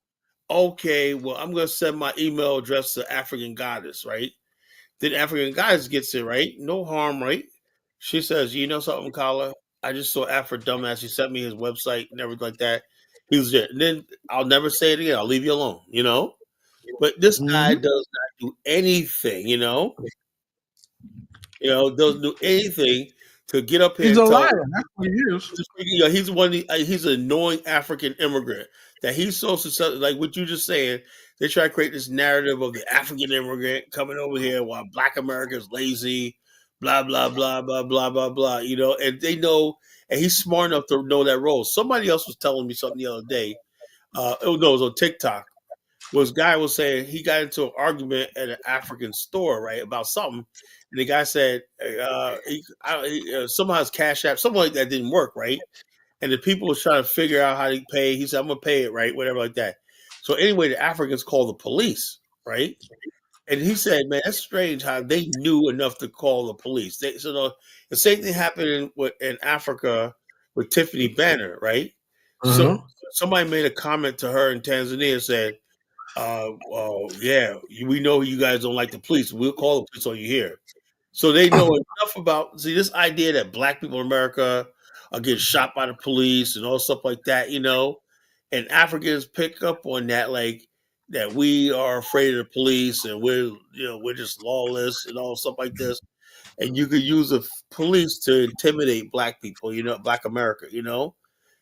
okay, well, I'm going to send my email address to African Goddess, right? Then African Goddess gets it, right? No harm, right? She says, you know something, Kala? I just saw Afro Dumbass. He sent me his website and everything like that. He was there. And then I'll never say it again. I'll leave you alone, you know? But this guy does not do anything, you know? You know, doesn't do anything to get up here. He's a liar. That's what he is. You know, he's an annoying African immigrant that he's so successful. Like what you just saying, they try to create this narrative of the African immigrant coming over here while Black America is lazy. Blah, blah, blah, blah, blah, blah, blah, you know, and they know, and he's smart enough to know that role. Somebody else was telling me something the other day. It was on TikTok. This guy was saying he got into an argument at an African store, right, about something. And the guy said, somehow his Cash App, something like that didn't work, right? And the people was trying to figure out how to pay. He said, I'm going to pay it, right, whatever like that. So anyway, the Africans called the police, right? And he said, man, that's strange how they knew enough to call the police. The same thing happened in Africa with Tiffany Banner, right? So somebody made a comment to her in Tanzania and said, yeah, we know you guys don't like the police. We'll call the police on you here. So they know enough about, this idea that Black people in America are getting shot by the police and all stuff like that, you know, and Africans pick up on that, like, that we are afraid of the police and we're just lawless and all stuff like this. And you could use the police to intimidate Black people, you know, Black America, you know?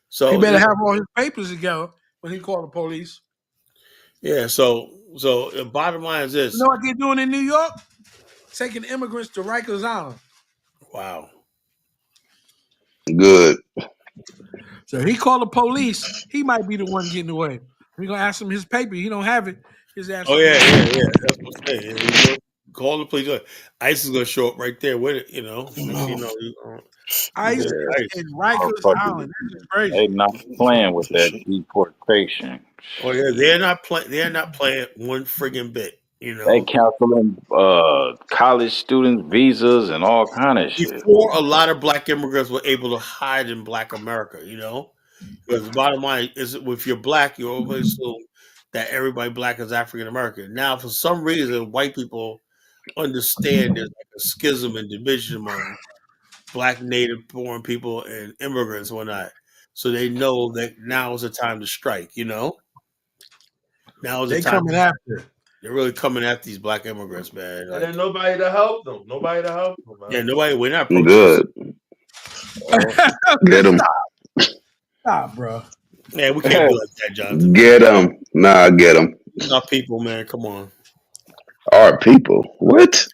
So he better have all his papers together when he called the police. Yeah, so the bottom line is this. You know what they're doing in New York? Taking immigrants to Rikers Island. Wow. Good. So he called the police. He might be the one getting away. We're gonna ask him his paper. He don't have it. His ass. Oh yeah. That's what I'm saying. Call the police. ICE is gonna show up right there with it. You know. ICE in Rikers Island. That's crazy. They not playing with that deportation. Oh yeah, they're not playing one friggin' bit. You know. They canceling college students' visas and all kind of shit. Before a lot of Black immigrants were able to hide in Black America, you know. Because the bottom line is, if you're black, you always assume that everybody black is African American. Now, for some reason, white people understand there's like a schism and division among black native born people and immigrants and whatnot. So they know that now is the time to strike, you know? Now is the They time. coming after. They're really coming after these black immigrants, man. And Like, there's nobody to help them. Nobody to help them, man. yeah, nobody. We're not Good. Get them. Stop, bro. Man, we can't be like that, Jonathan. Get them. Nah, get them. Our people, man. Come on. Our people. What?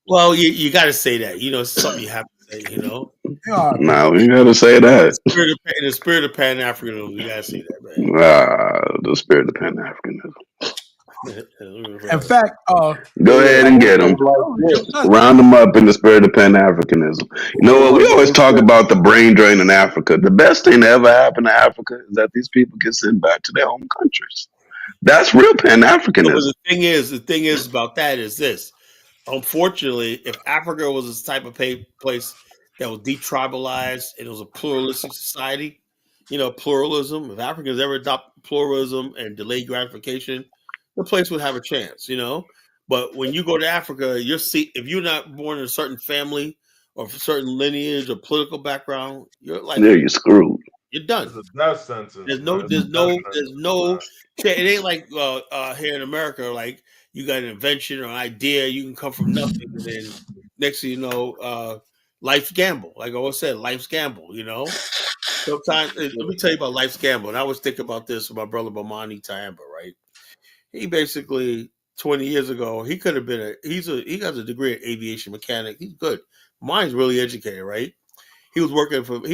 Well, you got to say that. You know, it's something you have to say. You know. Nah, we gotta say that. In the spirit of Pan Africanism, you gotta say that, man. The spirit of Pan Africanism. In fact, go ahead and get them. Round them up in the spirit of Pan Africanism. You know what? We always talk about the brain drain in Africa. The best thing to ever happen to Africa is that these people get sent back to their home countries. That's real Pan Africanism. The thing is about that is this. Unfortunately, if Africa was this type of place that was detribalized and it was a pluralistic society, you know, pluralism. If Africans ever adopt pluralism and delayed gratification, the place would have a chance, you know. But when you go to Africa, if you're not born in a certain family or a certain lineage or political background, you're like, yeah, you're screwed. You're done. It's a death sentence. There's no. It ain't like here in America, like you got an invention or an idea, you can come from nothing, and then next thing you know, life's gamble. Like I always said, life's gamble. You know, sometimes let me tell you about life's gamble. And I was thinking about this with my brother Bomani Tyehimba, right? He basically 20 years ago, he could have been he has a degree in aviation mechanic. He's good. Mine's really educated, right? He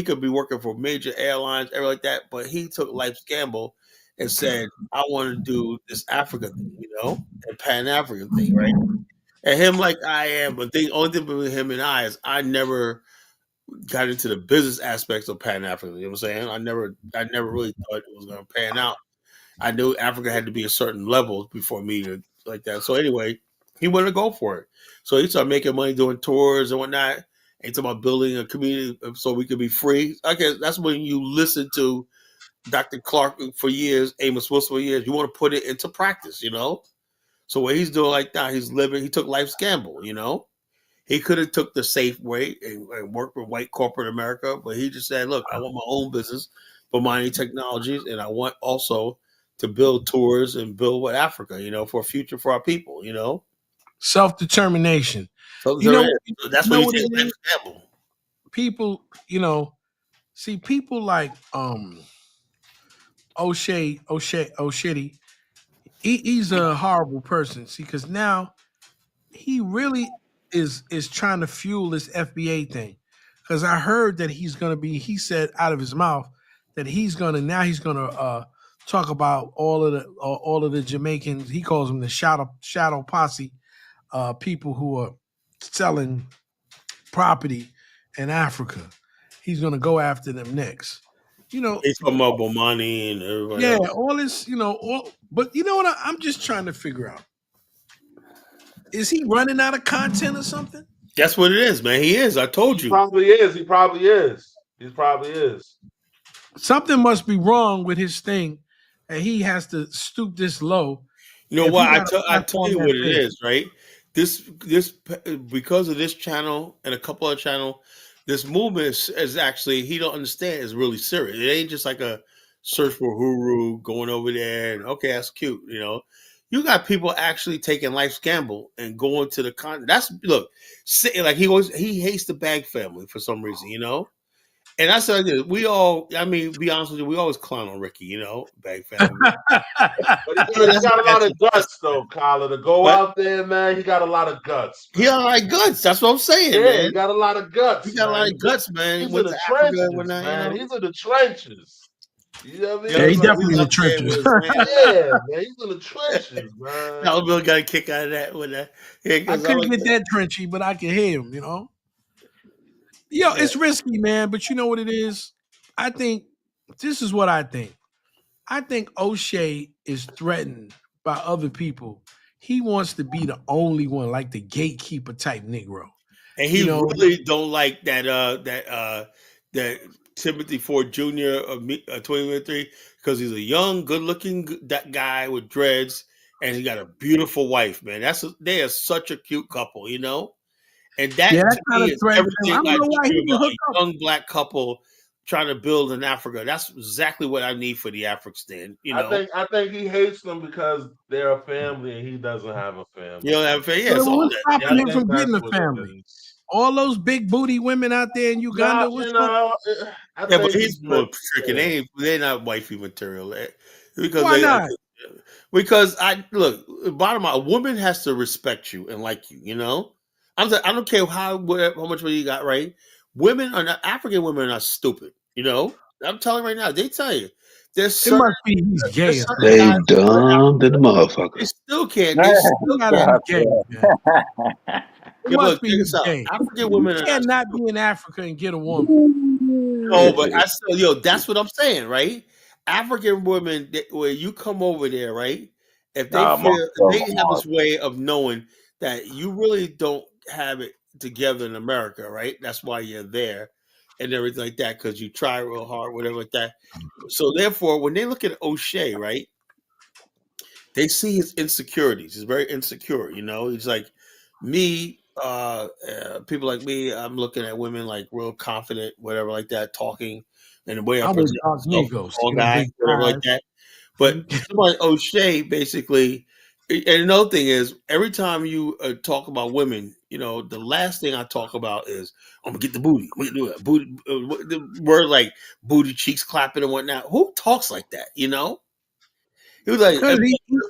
could be working for major airlines, everything like that, but he took life's gamble and said, I want to do this Africa thing, you know, and Pan-African thing, right? And him like I am, but the only thing between him and I is I never got into the business aspects of Pan-African, you know what I'm saying? I never really thought it was going to pan out. I knew Africa had to be a certain level before me to like that. So anyway, he wanted to go for it. So he started making money doing tours and whatnot. And talking about building a community so we could be free. I guess that's when you listen to Dr. Clark for years, Amos Wilson for years. You want to put it into practice, you know? So what he's doing like that, he took life's gamble, you know? He could have took the safe way and worked with white corporate America, but he just said, look, I want my own business, Bomani Technologies, and I want also to build tours and build what Africa, you know, for a future for our people, you know? Self-determination. That's what you take life's gamble. People, you know, see people like O'Shea, he's a horrible person. See, because now he really is trying to fuel this FBA thing. Because I heard that he said out of his mouth that he's gonna talk about all of the Jamaicans. He calls them the shadow posse, people who are selling property in Africa. He's gonna go after them next. You know, he's talking about Bomani and everybody. Yeah, else. all this, you know, but you know what? I'm just trying to figure out. Is he running out of content or something? That's what it is, man. He is. I told you. He probably is. Something must be wrong with his thing, and he has to stoop this low. You know what? I tell you what it is, right? This because of this channel and a couple other channels, this movement is actually, he don't understand, is really serious. It ain't just like a search for Huru going over there and okay, that's cute, you know. You got people actually taking life's gamble and going to the continent. That's like he hates the Bag family for some reason, you know. And I said, be honest with you, we always clown on Ricky, you know, Bag family. But he got a lot of guts, though, Kyler, to go out there, man. He got a lot of guts. He got a lot of guts. That's what I'm saying, man. He got a lot of guts. He got a lot of guts, man. He's in the trenches, man. He's in the trenches. You know what I mean? Yeah, he's definitely in the trenches. Yeah, man, he's in the trenches, man. Bill got a kick out of that with that. I couldn't get that trenchy, but I can hear him, you know. Yo, it's risky, man, but you know what it is? I think this is what I think. I think O'Shea is threatened by other people. He wants to be the only one, like the gatekeeper type Negro. And he really don't like that Timothy Ford Jr. of 2023 because he's a young, good-looking that guy with dreads, and he got a beautiful wife. Man, they are such a cute couple, you know. And that Yeah, to that kind me of is thread. I everything don't I know why he dream didn't about hook a up. young black couple trying to build in Africa. That's exactly what I need for the Afristan. You know, I think he hates them because they're a family and he doesn't have a family. you know, yeah, But it's all what's that. stopping I him think from that's getting a what it family? is. All those big booty women out there in Uganda. No, What's you going? know, I Yeah, but think he's more freaking. They're not wifey material because Why not? Because I look. Bottom line, a woman has to respect you and like you. You know, I don't care how much money you got. Right? Women are not African women are not stupid. You know, I'm telling you right now. They tell you there's It certain must be he's gay. there's Or certain something. They guys dumb than the they motherfucker. still can't. They still He gotta can't. be gay, man. It Yeah, must look, be check he's this out. gay. African You women are not cannot stupid. be in Africa and get a woman. No, but I still, that's what I'm saying, right? African women, where you come over there, right? If they feel, they have this way of knowing that you really don't have it together in America, right? That's why you're there and everything like that, because you try real hard, whatever like that. So therefore, when they look at O'Shea, right, they see his insecurities. He's very insecure, you know. He's like me, people like me, I'm looking at women like real confident, whatever like that, talking and the way I I'm with present Dark myself, Negro, tall seeing them guy, big whatever like thighs. that. But somebody O'Shea basically, and another thing is, every time you talk about women, you know, the last thing I talk about is I'm gonna get the booty. I'm gonna do it. Booty, the word like booty cheeks clapping and whatnot. Who talks like that? You know, he was like, Because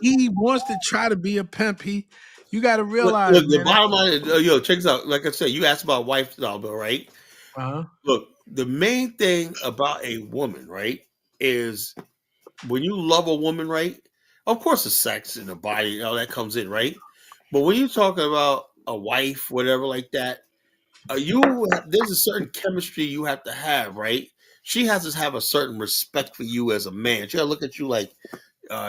he wants to try to be a pimp. You got to realize, look, the man. bottom line is, yo, check this out. Like I said, you asked about lifestyle, though, right? Look, the main thing about a woman, right, is when you love a woman, right? Of course, the sex and the body, all that comes in, right? But when you're talking about a wife, whatever like that, there's a certain chemistry you have to have, right? She has to have a certain respect for you as a man. She got to look at you like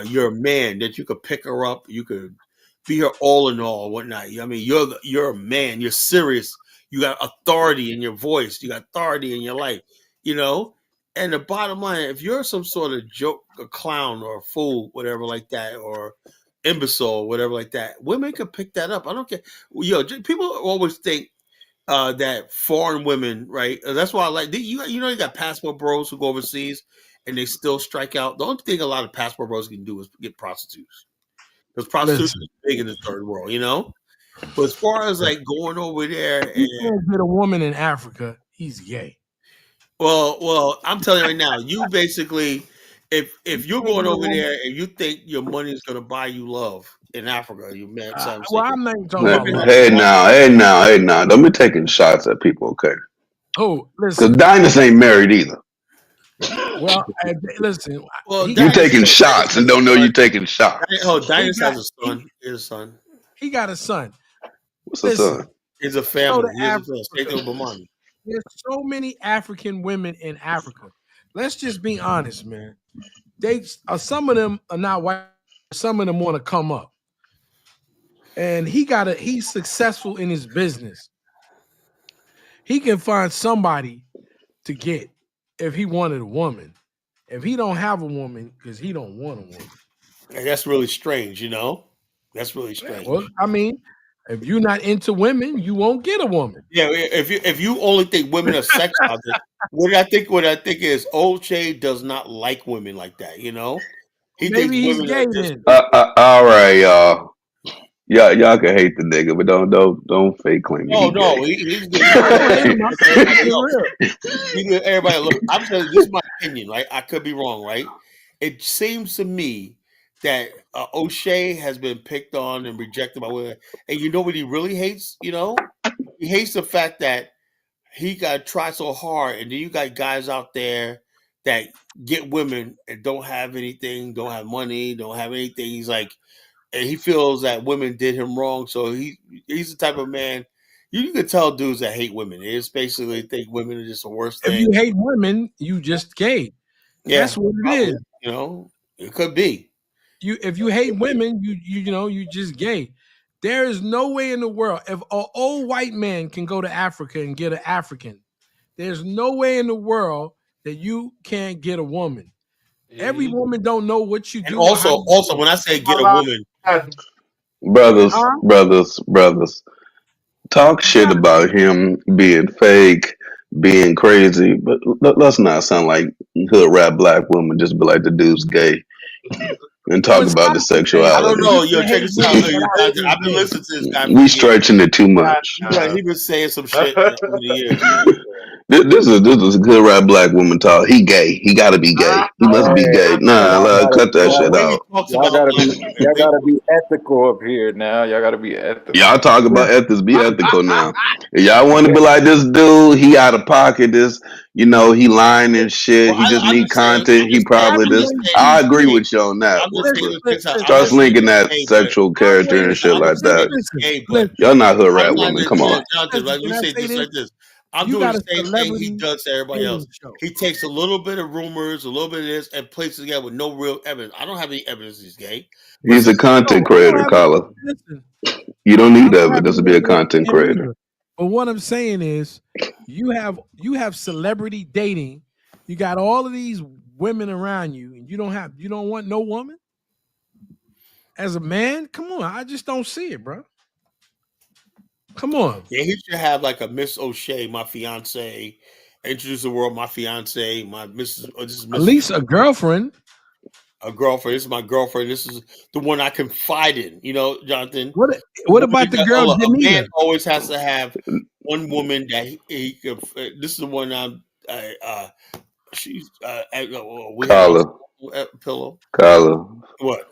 you're a man, that you could pick her up, you could be her all in all, whatnot. I mean, you're a man, you're serious, you got authority in your voice, you got authority in your life, you know. And the bottom line, if you're some sort of joke, a clown or a fool, whatever like that, or imbecile, whatever like that, women can pick that up. I don't care. People always think that foreign women, right? That's why I like you know, you got passport bros who go overseas and they still strike out. The only thing a lot of passport bros can do is get prostitutes, because prostitution is big in the third world, you know. But as far as like going over there He and can't get a woman in Africa. He's gay. well, I'm telling you right now, you basically, if you're going over there and you think your money is going to buy you love in Africa, you man, I'm Well, I'm not even talking about love. Hey now. Don't be taking shots at people, okay? Oh, Because listen. Dinus ain't married either. Well, listen. Well, You taking shots and don't know you taking shots. Oh, Dinus has a son. He has a son. He got a son. What's the son? He's a family. He has a son. State of Bomani. There's so many African women in Africa. Let's just be honest, man. Some of them are not white. Some of them want to come up. And he's successful in his business. He can find somebody to get if he wanted a woman. If he don't have a woman, because he don't want a woman. And that's really strange, you know? That's really strange. Well, I mean, if you're not into women, you won't get a woman. Yeah, if you only think women are sex objects, what I think is O'Shea does not like women like that, you know? He Maybe thinks he's women gay are just then. All right, y'all. Y'all can hate the nigga, but don't fake claim No, he he's gay. good. Everybody, look, I'm telling you, this is my opinion, right? I could be wrong, right? It seems to me that O'Shea has been picked on and rejected by women. And you know what he really hates? You know? He hates the fact that he got to try so hard, and then you got guys out there that get women and don't have anything, don't have money, don't have anything. He's like, and he feels that women did him wrong. So he's the type of man you can tell dudes that hate women. It's basically think women are just the worst If thing. you hate women, you just gay. Yeah, That's what it is. You know, it could be. If you hate women, you just gay. There is no way in the world if an old white man can go to Africa and get an African. There's no way in the world that you can't get a woman. Every woman don't know what you And do. or how also, you do it. when I say get a woman, brothers, talk shit about him being fake, being crazy, but let's not sound like hood rap black women. Just be like the dude's gay and No, talk it's about not the the same. I don't sexuality. know. You Yo, can check hate this out. women without being I've been gay. listening to this guy for We years. stretching it too much. He been saying some shit over the years, man. This is a good rap black woman talk. He gay. He got to be gay. He must be gay. Nah, cut that The shit way he out. talks Y'all about gotta black be women, ethical up here now. Y'all gotta be ethical. Y'all talk about ethics. Be ethical now. If y'all want to be like this dude, he out of pocket. This, he lying and shit. well, He just I'm need just saying. content. He probably I'm this. just saying I he's agree gay. with you on that. I'm just saying. Check this out. I'm Start just saying linking he's that gay, but sexual character and shit I'm like just saying that. he's gay, but Y'all not hood I'm rat not women. just Come on. Jonathan. Like we Can I say say just this? like this. I'm You doing got the a same thing he celebrity does to everybody else. dating show. He takes a little bit of rumors, a little bit of this, and places together with no real evidence. I don't have any evidence he's gay. But He's a since content No, I don't creator, have Kala. listen. You don't I need don't have evidence to any be a evidence content for him creator. either. But what I'm saying is, you have celebrity dating. You got all of these women around you, and you don't want no woman. As a man, come on, I just don't see it, bro. Come on. yeah, he should have like a Miss O'Shea, my fiance. Introduce the world, my fiance, my Mrs. This is At Mrs. least a girlfriend. A girlfriend. This is my girlfriend. This is the one I confide in. Jonathan. What about the girl A man Janita? always has to have one woman that he could. This is the one she's. We had Kala. a pillow. Kala. What?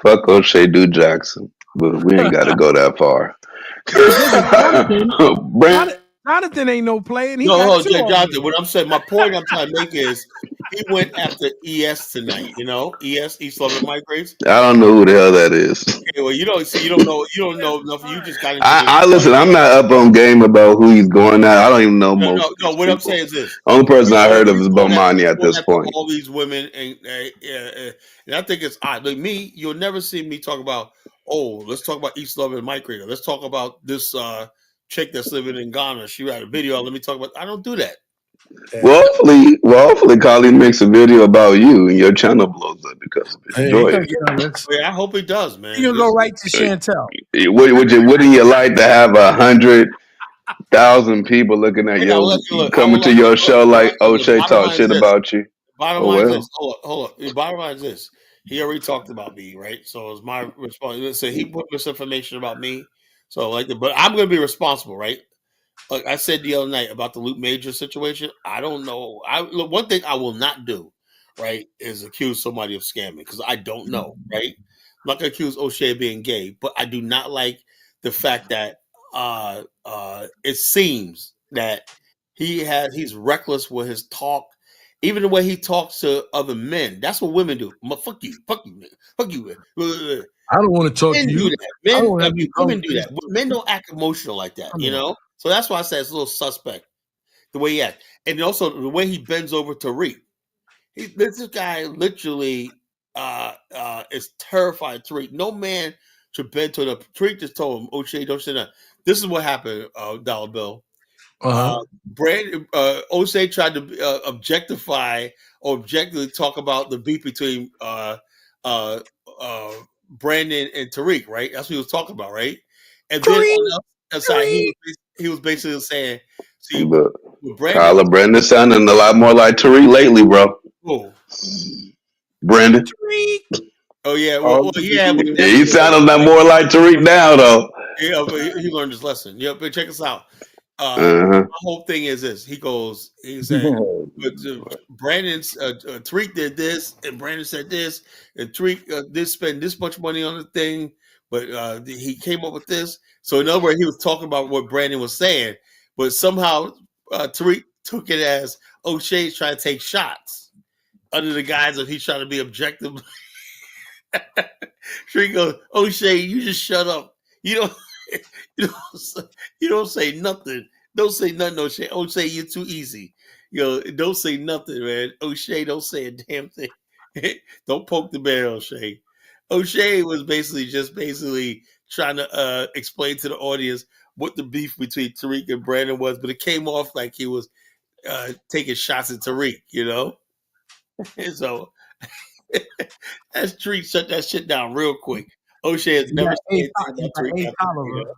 Fuck O'Shea Du Jackson. But we ain't got to go that far. Jonathan ain't no play, and he No, got two Jonathan. What I'm saying, my point I'm trying to make is he went after ES tonight. ES East London Migrates. I don't know who the hell that is. Okay, well, you don't know enough. You just got into I listen. I'm not up on game about who he's going at. I don't even know No. most of these What people. I'm saying is this: Only person I heard of he's is going Bomani at this after point. all these women, and I think it's odd. Like me, you'll never see me talk about. Oh, let's talk about East London Migrator. Let's talk about this chick that's living in Ghana. She had a video. Let me talk about. I don't do that. Well, hopefully, Colleen makes a video about you and your channel blows up because of it. Enjoy it. Yeah, I hope he does, man. He gonna go right to Chantel. Wouldn't you like to have 100,000 people looking at coming to your show like O'Shea talk shit about you? Bottom line is this. Hold on. The bottom line is this. He already talked about me, right? So it's my response. So he put misinformation about me. So but I'm going to be responsible, right? Like I said the other night about the Luke Major situation. I don't know. One thing I will not do, right, is accuse somebody of scamming because I don't know, right? I'm not going to accuse O'Shea of being gay, but I do not like the fact that it seems that he's reckless with his talk. Even the way he talks to other men, that's what women do. Fuck you, fuck you. I don't want to talk Men to you. do that. Women do that. Men don't act emotional like that, So that's why I say it's a little suspect the way he acts, and also the way he bends over Tariq. This guy literally is terrified. Tariq, no man should bend to the. Tariq just told him, "O'Shea, don't say that." This is what happened, Dollar Bill. O'Shea tried to objectify or objectively talk about the beef between Brandon and Tariq, right? That's what he was talking about, right? And then on the side, he was basically saying, "See, with Brandon, Brandon sounding a lot more like Tariq lately, bro." Who? Brandon. Oh yeah, well yeah, but he sounded more like Tariq now, though. Yeah, but he learned his lesson. Yeah, but check us out. My whole thing is this. He said, but Brandon's Tariq did this, and Brandon said this, and Tariq did spend this much money on the thing, but he came up with this. So in other words, he was talking about what Brandon was saying, but somehow Tariq took it as O'Shea's trying to take shots under the guise of he's trying to be objective. Tariq goes, O'Shea, you just shut up. You don't say nothing. Don't say nothing, O'Shea. O'Shea, you're too easy. Don't say nothing, man. O'Shea, don't say a damn thing. Don't poke the bear, O'Shea. O'Shea was basically trying to explain to the audience what the beef between Tariq and Brandon was, but it came off like he was taking shots at Tariq, you know. And so that's Tariq shut that shit down real quick. O'Shea has never said anything about Tariq after, you know.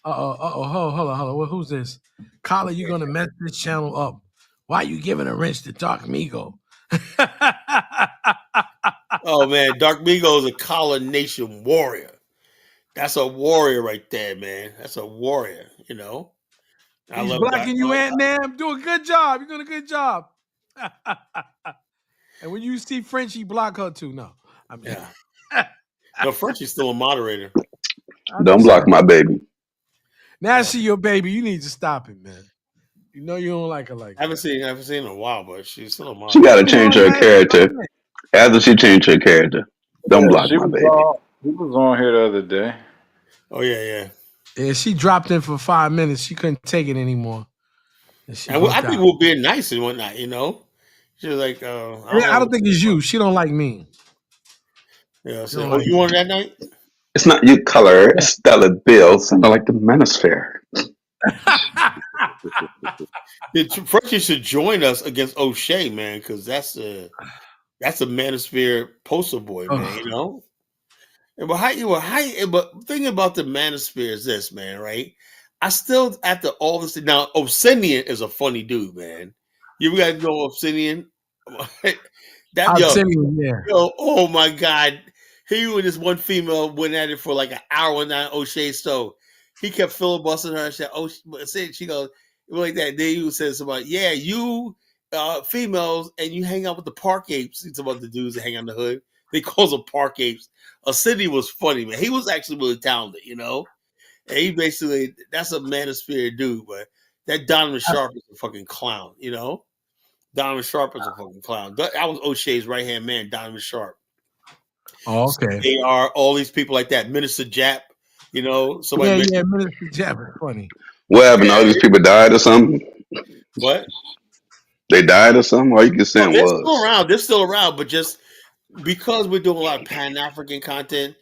Hold on. Who's this? Collar, you're gonna mess this channel up. Why you giving a wrench to Dark Migo? Oh man, Dark Migo is a Collar Nation warrior. That's a warrior right there, man. That's a warrior, you know. I He's love blocking you, Dark. Ant-Man. I'm doing a good job. You're doing a good job. And when you see Frenchie, block her too. No, I mean, no, Frenchie's still a moderator. Don't block my baby. Now she your baby. You need to stop it, man. You know you don't like her like that. I haven't seen her in a while, but she's still a moderator. She got to change her character. After she changed her character, don't block my baby. She was on here the other day. Oh yeah. Yeah, she dropped in for 5 minutes. She couldn't take it anymore. I think we're being nice and whatnot, you know. She was like, I don't think it's you. She don't like me. Yeah, so you on that night? It's not you, Color. It's Stella Bill. Sounded like the Manosphere. Frenchie should join us against O'Shea, man, because that's a Manosphere poster boy, man. You know. But thinking about the Manosphere is this, man, right? I still, after all this, now Obsidian is a funny dude, man. You guys know Obsidian? Obsidian, yeah. Yo, oh my God. He and this one female went at it for like an hour and nine O'Shea stove. He kept filibustering her and said, she goes, like that. Then he said something like, yeah, you females and you hang out with the park apes. It's about the dudes that hang on the hood. They call them park apes. City was funny, man. He was actually really talented, you know? And he basically, that's a Manosphere dude, but that Donovan Sharp is a fucking clown, you know? Donovan Sharp is a fucking clown. That was O'Shea's right-hand man, Donovan Sharp. Oh, okay. So they are all these people like that. Minister Jap, you know? Somebody Minister Jap is funny. What happened? All these people died or something? What? They died or something? Or you can say They're still around. They're still around, but just because we're doing a lot of Pan-African content,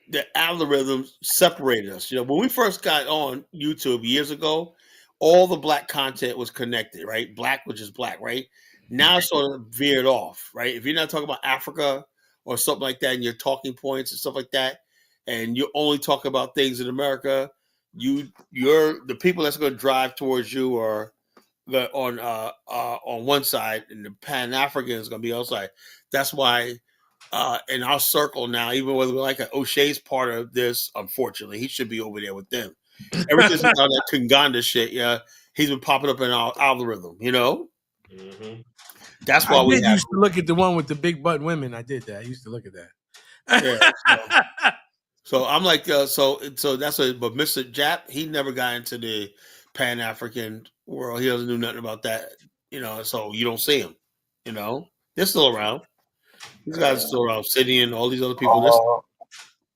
the algorithms separated us. You know, when we first got on YouTube years ago, all the black content was connected, right? Black was just black, right? Now it's sort of veered off, right? If you're not talking about Africa or something like that, and your talking points and stuff like that, and you only talk about things in America, you're the people that's going to drive towards you are on one side, and the Pan-African is going to be outside. That's why in our circle now, even whether we like O'Shea's part of this, unfortunately, he should be over there with them. Ever since he found that Kunganda shit, he's been popping up in our algorithm, you know? Mm-hmm. That's why we used to look at the one with the big butt women. I did that. I used to look at that. Yeah, so I'm like, so that's what, but Mr. Jap, he never got into the Pan-African world. He doesn't know nothing about that, you know, so you don't see him, you know? They're still around. These guys are still around. Obsidian, all these other people.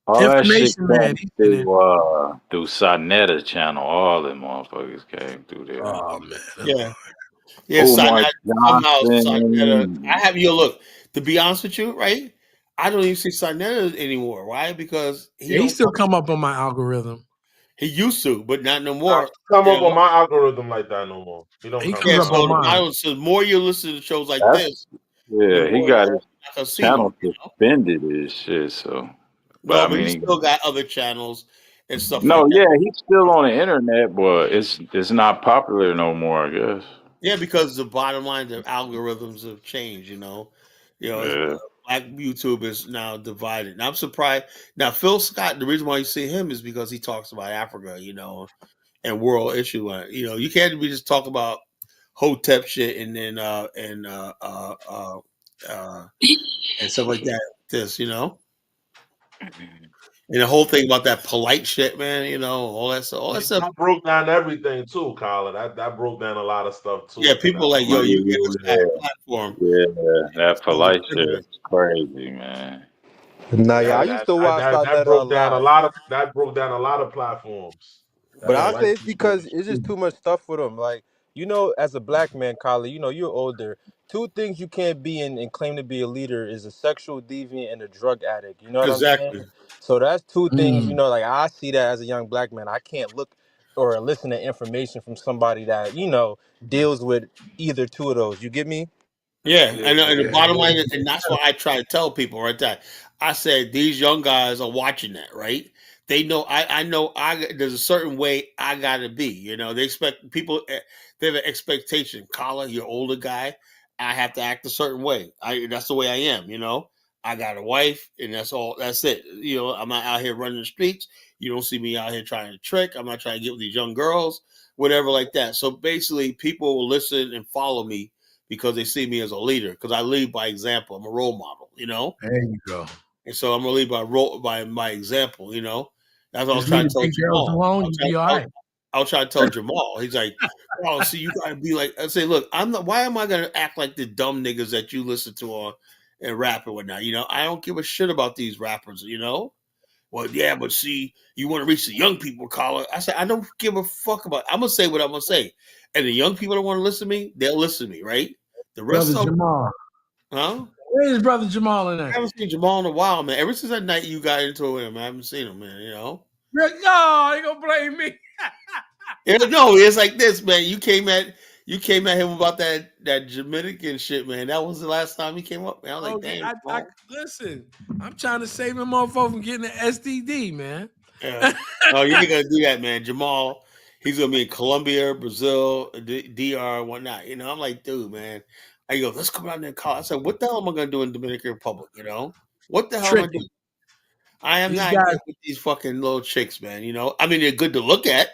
All that shit came through Sarnetta channel. All them motherfuckers came through there. Oh man. Yeah. Sarnetta. I have you look. To be honest with you, right? I don't even see Sarnetta anymore. Why? Because he still come up on my algorithm. He used to, but not no more. Come up on my algorithm like that no more. He comes up on mine. So the more you listen to shows like this, he got his channel suspended and shit. So, but he still got other channels and stuff. No, like that. He's still on the internet, but it's not popular no more, I guess. Yeah, because the bottom line, the algorithms have changed. You know, Black YouTube is now divided. And I'm surprised. Now, Phil Scott, the reason why you see him is because he talks about Africa, you know, and world issue. You know, you can't be just talk about Hotep shit and then and stuff like that. This, you know, and the whole thing about that polite shit, man. You know, all that stuff. That broke down everything too, Colin. That broke down a lot of stuff too. Yeah, people like, yo, you give us that platform. Yeah, that polite shit is crazy, man. Nah, yeah, I used to watch that broke down a lot of platforms. But I say it's because it's just too much stuff for them. Like, you know, as a black man, Colin, you know, you're older. 2 things you can't be and claim to be a leader is a sexual deviant and a drug addict. You know what I'm saying? So that's 2 things, you know, like I see that as a young black man. I can't look or listen to information from somebody that deals with either two of those. You get me? Yeah, Yeah, and the yeah. bottom line is, and that's what I try to tell people right there. I said these young guys are watching that, right? They know I know there's a certain way I gotta be. You know, they expect people. They have an expectation. Collar, you're older guy. I have to act a certain way. That's the way I am. You know, I got a wife, and that's all. That's it. You know, I'm not out here running the streets. You don't see me out here trying to trick. I'm not trying to get with these young girls, whatever like that. So basically, people will listen and follow me because they see me as a leader. Because I lead by example. I'm a role model. You know. There you go. And so I'm gonna lead by my example. You know. That's what I was Just trying leave to the tell big girls Jamal. alone, you'll be all right. I was trying to tell Jamal. He's like, "Oh, see, you gotta be like." I say, "Look, I'm not. Why am I gonna act like the dumb niggas that you listen to on and rap and whatnot? You know, I don't give a shit about these rappers. You know, well, yeah, but see, you want to reach the young people, Collar. I said, I don't give a fuck about. I'm gonna say what I'm gonna say, and the young people that want to listen to me, they'll listen to me, right? The rest Brother of them, Jamal. huh? Where's Brother Jamal in I that? haven't seen Jamal in a while, man. Ever since that night you got into him, I haven't seen him, man. You know. No, you gonna blame me. No, it's like this, man. You came at him about that Jamaican shit, man. That was the last time he came up, man. I was like, Okay, damn. listen, I'm trying to save him motherfucker from getting the STD, man. Yeah. No, you ain't gonna do that, man. Jamal, he's gonna be in Colombia, Brazil, DR, whatnot. You know, I'm like, dude, man. I go, let's come out there and call. I said, what the hell am I gonna do in Dominican Republic? You know, what the hell am I doing? I am not getting with these fucking little chicks, man. You know, I mean, they're good to look at.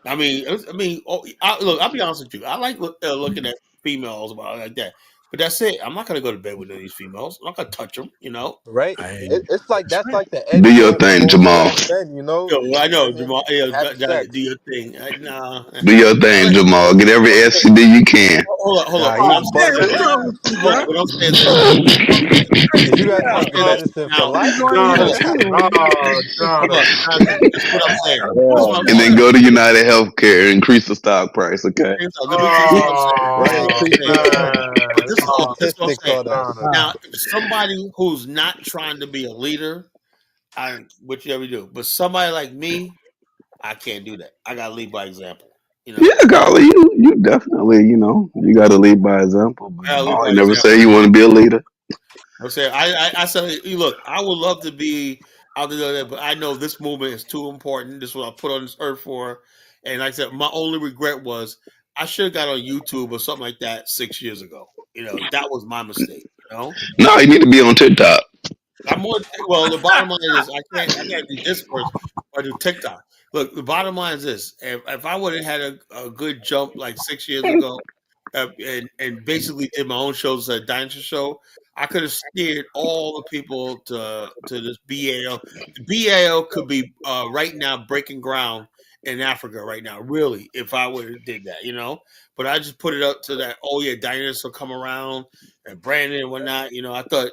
I'll be honest with you. I like looking at females about like that, but that's it. I'm not gonna go to bed with these females. I'm not gonna touch them. You know, Right? It's like that's like the Do end your goal for thing, most Jamal. black men, Yo, well, I know Jamal. having sex. Do your thing. Nah. Do your thing, Jamal. Get every STD you can. Hold Nah, on. What I'm he's saying is bugging. this. Hold on. What I'm saying is this. You guys I'll want say this. medicine for Now, life? Jonathan. This is what I'm saying. This is what I'm And then saying. go to United Healthcare and increase the stock price, okay? This is what I'm saying. Right? Increase But this is what I'm statistics, all saying. that. Now, if somebody who's not trying to be a leader, whichever you do. But somebody like me, I can't do that. I gotta lead by example. You know. Yeah, Carly, you definitely, you got to lead by example. But I gotta lead Jamal, by you never example. say you want to be a leader. I'm saying I said, look, I would love to be out there, but I know this movement is too important. This is what I put on this earth for. And like I said, my only regret was I should have got on YouTube or something like that 6 years ago. You know, that was my mistake. You know, No, you need to be on TikTok. I'm more well. The bottom line is I can't do this first or do TikTok. Look, the bottom line is this: if I would have had a good jump like 6 years ago, and basically did my own shows as a dinosaur show, I could have steered all the people to this BAL. The BAL could be right now breaking ground in Africa right now, really, if I would have did that, you know. But I just put it up to that. Oh yeah, dinosaur come around and Brandon and whatnot. You know, I thought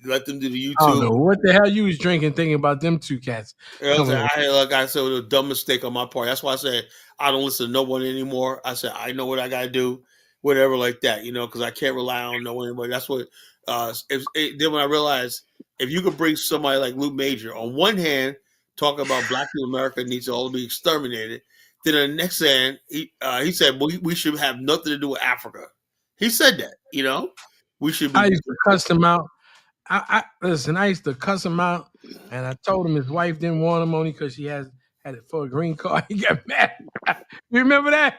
let them do the I don't know YouTube. what the hell you was drinking, thinking about them two cats. Like I said, it was a dumb mistake on my part. That's why I said I don't listen to no one anymore. I said I know what I gotta do, whatever like that, you know, because I can't rely on no one. But that's what. Then when I realized if you could bring somebody like Luke Major on one hand, talk about Black people in America needs to all be exterminated, then on the next hand he said we should have nothing to do with Africa. He said that, you know, we should be. I used to cuss him out. I listen. I used to cuss him out, and I told him his wife didn't want him only because she had it for a green card. He got mad. You remember that?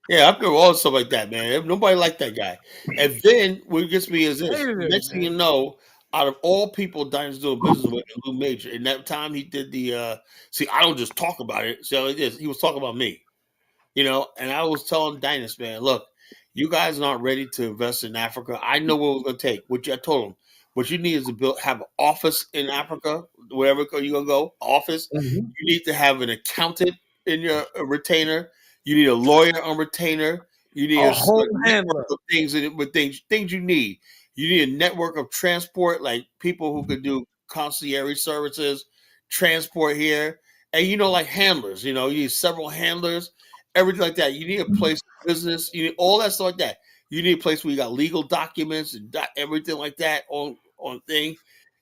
Yeah, I remember all stuff like that, man. Nobody liked that guy. And then what gets me is this: next thing you know, out of all people Dinah's doing business with, Lou Major. And that time he did the see, I don't just talk about it. So it is. He was talking about me, you know. And I was telling Dinah, man, look, you guys are not ready to invest in Africa. I know what it was going to take. Which I told him, what you need is to have an office in Africa, wherever you're gonna go. Office. Mm-hmm. You need to have an accountant in your retainer. You need a lawyer on retainer. You need a whole network of things you need. You need a network of transport, like people who could do concierge services, transport here, and like handlers. You need several handlers, everything like that. You need a place for business. You need all that stuff like that. You need a place where you got legal documents and everything like that on thing.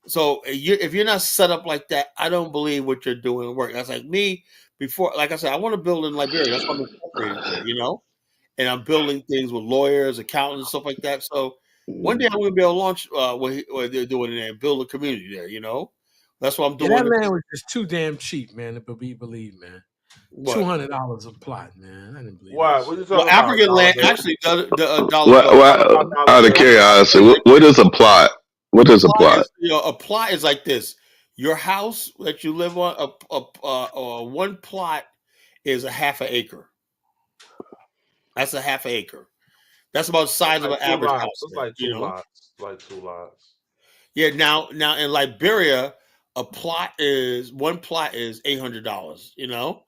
So if you're not set up like that, I don't believe what you're doing will work. That's like me before. Like I said, I want to build in Liberia. That's why I'm incorporated there. You know, and I'm building things with lawyers, accountants, stuff like that. So one day I'm going to be able to launch what they're doing there and build a community there. You know, that's what I'm Yeah, doing. that land was just too damn cheap, man. To be believed, man. What? $200 a plot, man. I didn't believe Why? that What shit. you talking African about, land Dollar Bill? actually, dollar What, bill. what, out of curiosity, what is a plot? What is a plot? A plot is like this: your house that you live on, one plot is a half an acre. That's a half an acre. That's about the size of an average house. It's like two lots. Like 2 lots. Yeah. Now in Liberia, one plot is $800. You know.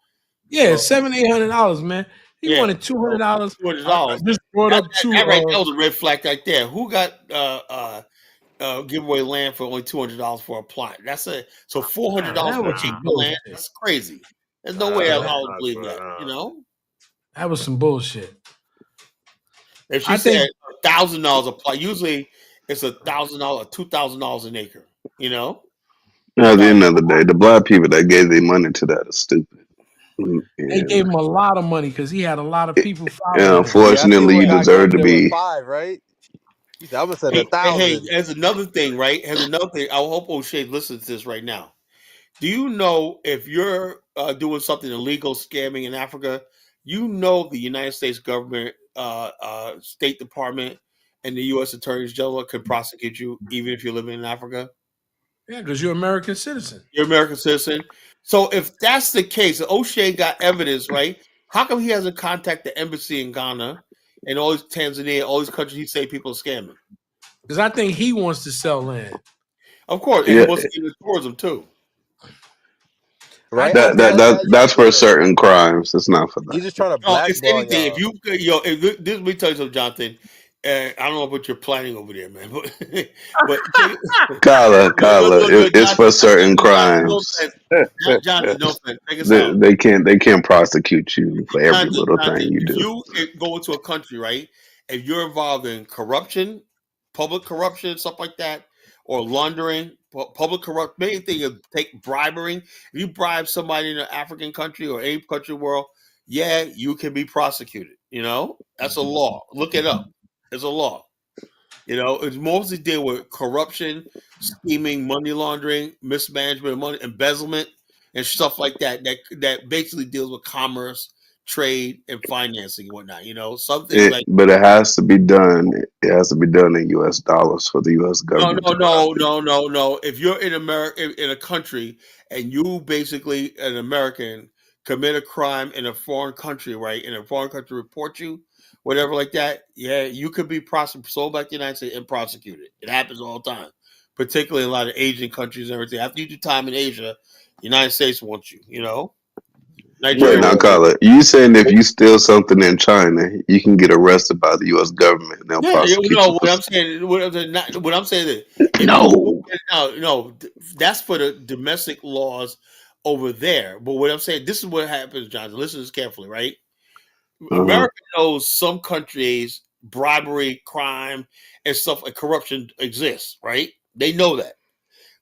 Yeah, So, $700-800, man. He wanted $200. $200. I just brought up that was a red flag right there. Who got give away land for only $200 for a plot? So $400 for an acre land. That's crazy. There's no way I'll believe that. You know, that was some bullshit. if she said $1,000 a plot, usually it's $1,000, $2,000 an acre. You know. At the end of the day, the black people that gave their money to that are stupid. They gave him a lot of money because he had a lot of people following Yeah, him. unfortunately, you deserve to be. 5, right? I would say Hey, 1,000. there's another thing, right? I hope O'Shea listens to this right now. Do you know if you're doing something illegal, scamming in Africa, you know the United States government, State Department, and the U.S. Attorney General can prosecute you even if you're living in Africa? Yeah, because you're an American citizen. You're an American citizen. So if that's the case, O'Shea got evidence, right? How come he hasn't contacted the embassy in Ghana and all these Tanzania, all these countries he say people are scamming? Because I think he wants to sell land. Of course, and he wants to get into tourism too. Right? That's for certain crimes. It's not for that. He's just trying to No, it's blackball anything. y'all. Let me tell you something, Jonathan. I don't know what you're planning over there, man. But Kyla, it's for certain crimes. Jonathan, no offense. Take us out. They can't prosecute you for every little thing you if do. you go into a country, right, if you're involved in corruption, public corruption, stuff like that, or laundering, public corrupt, main thing is take bribery. If you bribe somebody in an African country or any country in the world, yeah, you can be prosecuted. You know, that's a law. Look it up. It's a law. You know, it's mostly deal with corruption, scheming, money laundering, mismanagement of money, embezzlement, and stuff like that. That basically deals with commerce, trade, and financing and whatnot. You know, something like. But it has to be done. It has to be done in U.S. dollars for the U.S. government. No. If you're in America, in a country, and you basically an American commit a crime in a foreign country, right? In a foreign country, report you. Whatever like that, yeah, you could be sold back to the United States and prosecuted. It happens all the time, particularly in a lot of Asian countries and everything. After you do time in Asia, the United States wants you, you know? Nigeria. Wait, now, Carla, you saying if you steal something in China, you can get arrested by the U.S. government and they'll prosecute you? What I'm saying is, no, that's for the domestic laws over there. But what I'm saying, this is what happens, Jonathan. Listen to this carefully, right? America knows some countries bribery, crime, and stuff like corruption exists, right? They know that.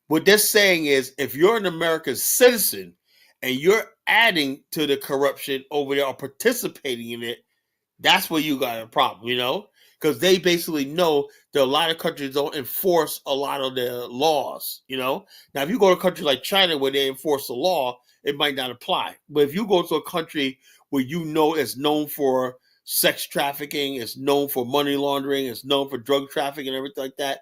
What they're saying is if you're an American citizen and you're adding to the corruption over there or participating in it, that's where you got a problem, you know? Because they basically know that a lot of countries don't enforce a lot of their laws, you know? Now, if you go to a country like China where they enforce the law, it might not apply. But if you go to a country where you know it's known for sex trafficking, it's known for money laundering, it's known for drug trafficking and everything like that,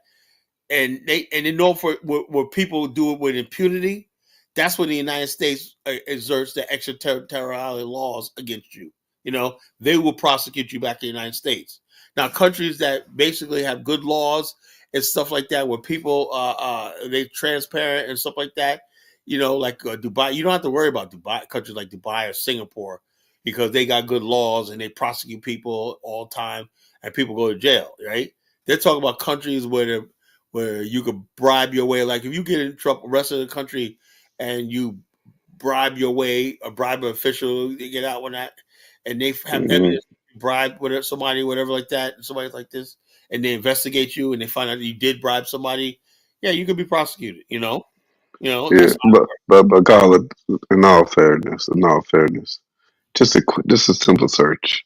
and they know for where people do it with impunity, that's when the United States exerts the extraterritoriality laws against you. You know, they will prosecute you back to the United States. Now, countries that basically have good laws and stuff like that, where people they're transparent and stuff like that, you know, like Dubai, you don't have to worry about countries like Dubai or Singapore, because they got good laws and they prosecute people all the time and people go to jail, right? They're talking about countries where you could bribe your way. Like if you get in trouble, arrested in the country and you bribe your way, or bribe an official to get out when that, and they have evidence, bribe somebody, whatever like that, somebody like this, and they investigate you and they find out that you did bribe somebody, yeah, you could be prosecuted. Yeah, That's but call it in all fairness, just a simple search.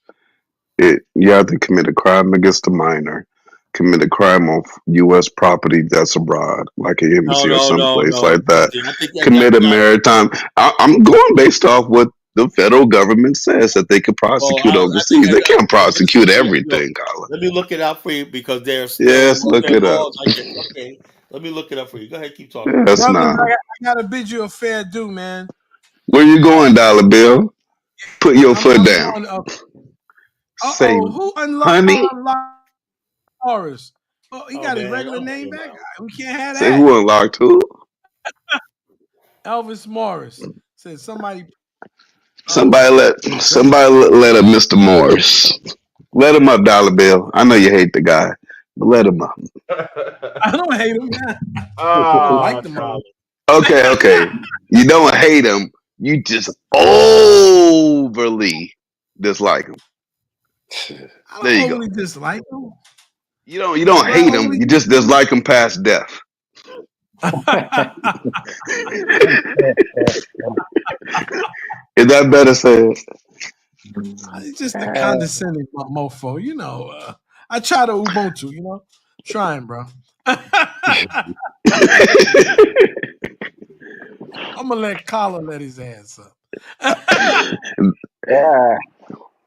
You have to commit a crime against a minor, commit a crime on U.S. property that's abroad, like an embassy or someplace like that. I think Commit a maritime. I'm going based off what the federal government says that they could prosecute overseas. They can't prosecute everything, Colin. Let me look it up for you because there's Yes, look it up. Okay, let me look it up for you. Go ahead, keep talking. Yes, Brothers, nah. I gotta bid you a fair due, man. Where you going, Dollar Bill? Put your foot down. Say, Who honey. unlocked Morris? Oh, he got his regular name back. We can't have that. Say who unlocked who? Elvis Morris said somebody. Somebody let up Mr. Morris. Let him up, Dollar Bill. I know you hate the guy, but let him up. I don't hate him, man. I like the man. Okay. You don't hate him. You just overly dislike him. I There you don't go. overly dislike him. You don't hate him. You just dislike him past death. Is that better said? It's just a condescending mofo, I try to Ubuntu, trying, bro. I'm gonna let Colin let his ass up.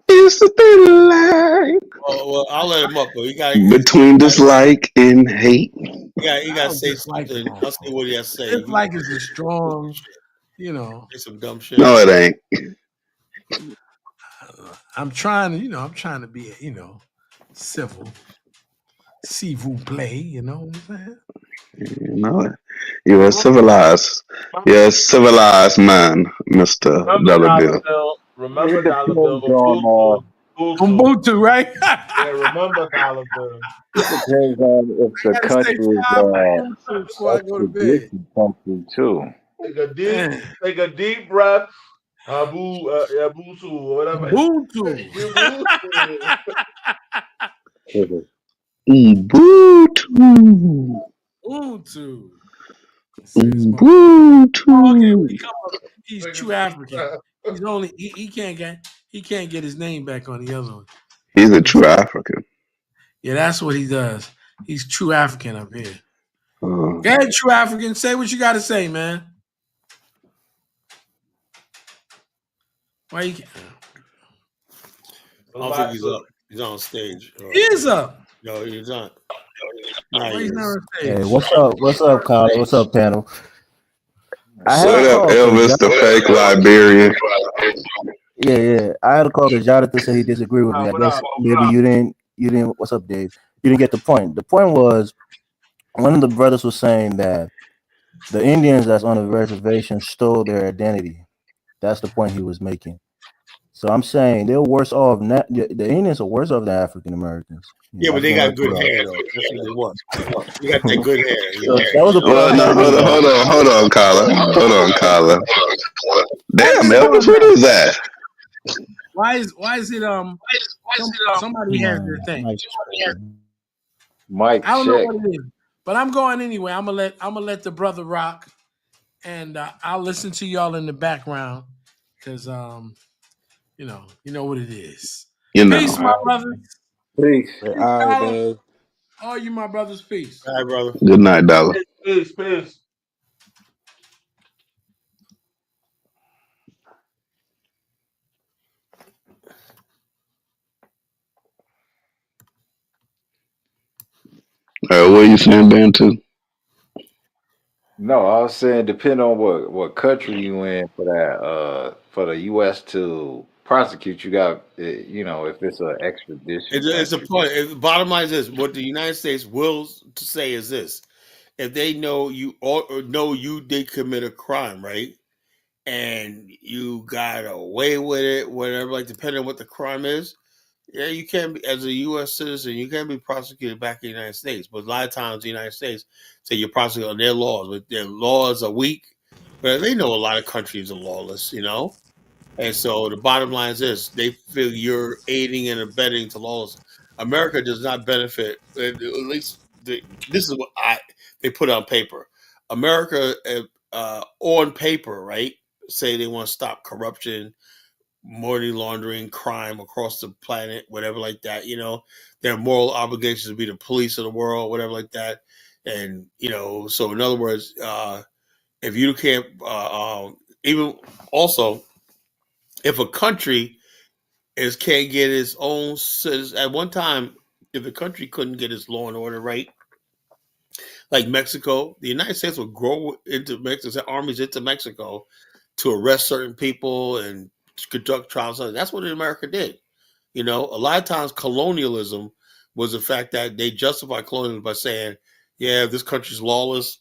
It's the thin line. Well, I'll let him up, but you got between dislike and hate. You got to say something. I'll see what he has to say. Dislike is a strong, Say some dumb shit. No, it ain't. I'm trying to be, civil. S'il vous plaît, you know what I'm saying? You're a civilized man, Mr. Dollar Bill. Remember Dollar Bill. Ubuntu, right? Yeah, remember Dollar Bill. It depends on if the country before I go to bed. Country too. Take a deep breath. Abusu, or whatever. Ubuntu. He's true African. He can't get his name back on the other one. He's a true African. Yeah, that's what he does. He's true African up here. Go ahead, true African. Say what you got to say, man. Why you? I don't think he's up. He's on stage. He is up. No, he's not. Hey, what's up, Colin? What's up, panel? What up, Elvis, the fake Liberian? Yeah. I had a call to Jonathan said he disagreed with me. I guess maybe you didn't. What's up, Dave? You didn't get the point. The point was one of the brothers was saying that the Indians that's on the reservation stole their identity. That's the point he was making. So I'm saying they're worse off. The Indians are worse off than African Americans. Yeah, but they got good hair, though. That's what they want. You got that good hair. That was a hold on, Colin. Damn, Elvis, what is that? Why is it somebody has their thing? Mike, I don't know what it is, but I'm going anyway. I'm gonna let the brother rock, and I'll listen to y'all in the background because you know what it is. Peace, my brothers. Peace. All right, man. All you, my brothers. Peace. All right, brother. Good night, Dollar. Peace. What are you saying, Bantu? No, I was saying depending on what country you in for that for the U.S. to prosecute, you got if it's an extradition. It's a point. Bottom line is this: what the United States will say is this: if they know you or know you did commit a crime, right, and you got away with it, whatever, like depending on what the crime is. Yeah, you can't be, as a U.S. citizen, you can't be prosecuted back in the United States. But a lot of times the United States say you're prosecuted on their laws, but their laws are weak. But they know a lot of countries are lawless, And so the bottom line is this: they feel you're aiding and abetting to lawless. America does not benefit. At least this is what they put on paper. America, on paper, right, say they want to stop corruption, money laundering, crime across the planet, whatever like that. You know, their moral obligations to be the police of the world, whatever like that. And you know, so in other words, if you can't, even also, if a country can't get its own citizens, at one time, if the country couldn't get its law and order right, like Mexico, the United States would grow into Mexico, armies into Mexico to arrest certain people and conduct trials. That's what America did. You know, a lot of times colonialism was the fact that they justify colonialism by saying, yeah, this country's lawless.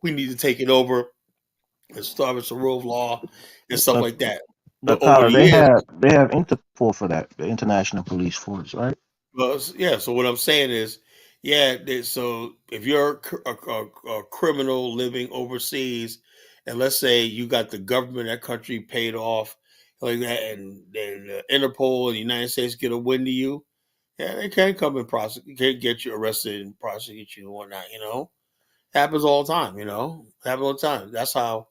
We need to take it over and establish a rule of law and stuff But like that. but But over Tyler, the years, they have Interpol for that, the International Police Force, right? well, yeah. So what I'm saying is, yeah. So if you're a criminal living overseas, and let's say you got the government of that country paid off like that, and then Interpol and the United States get a wind of you, yeah, they can't come and prosecute, can't get you arrested and prosecute you and whatnot. You know, happens all the time. You know, happens all the time. That's how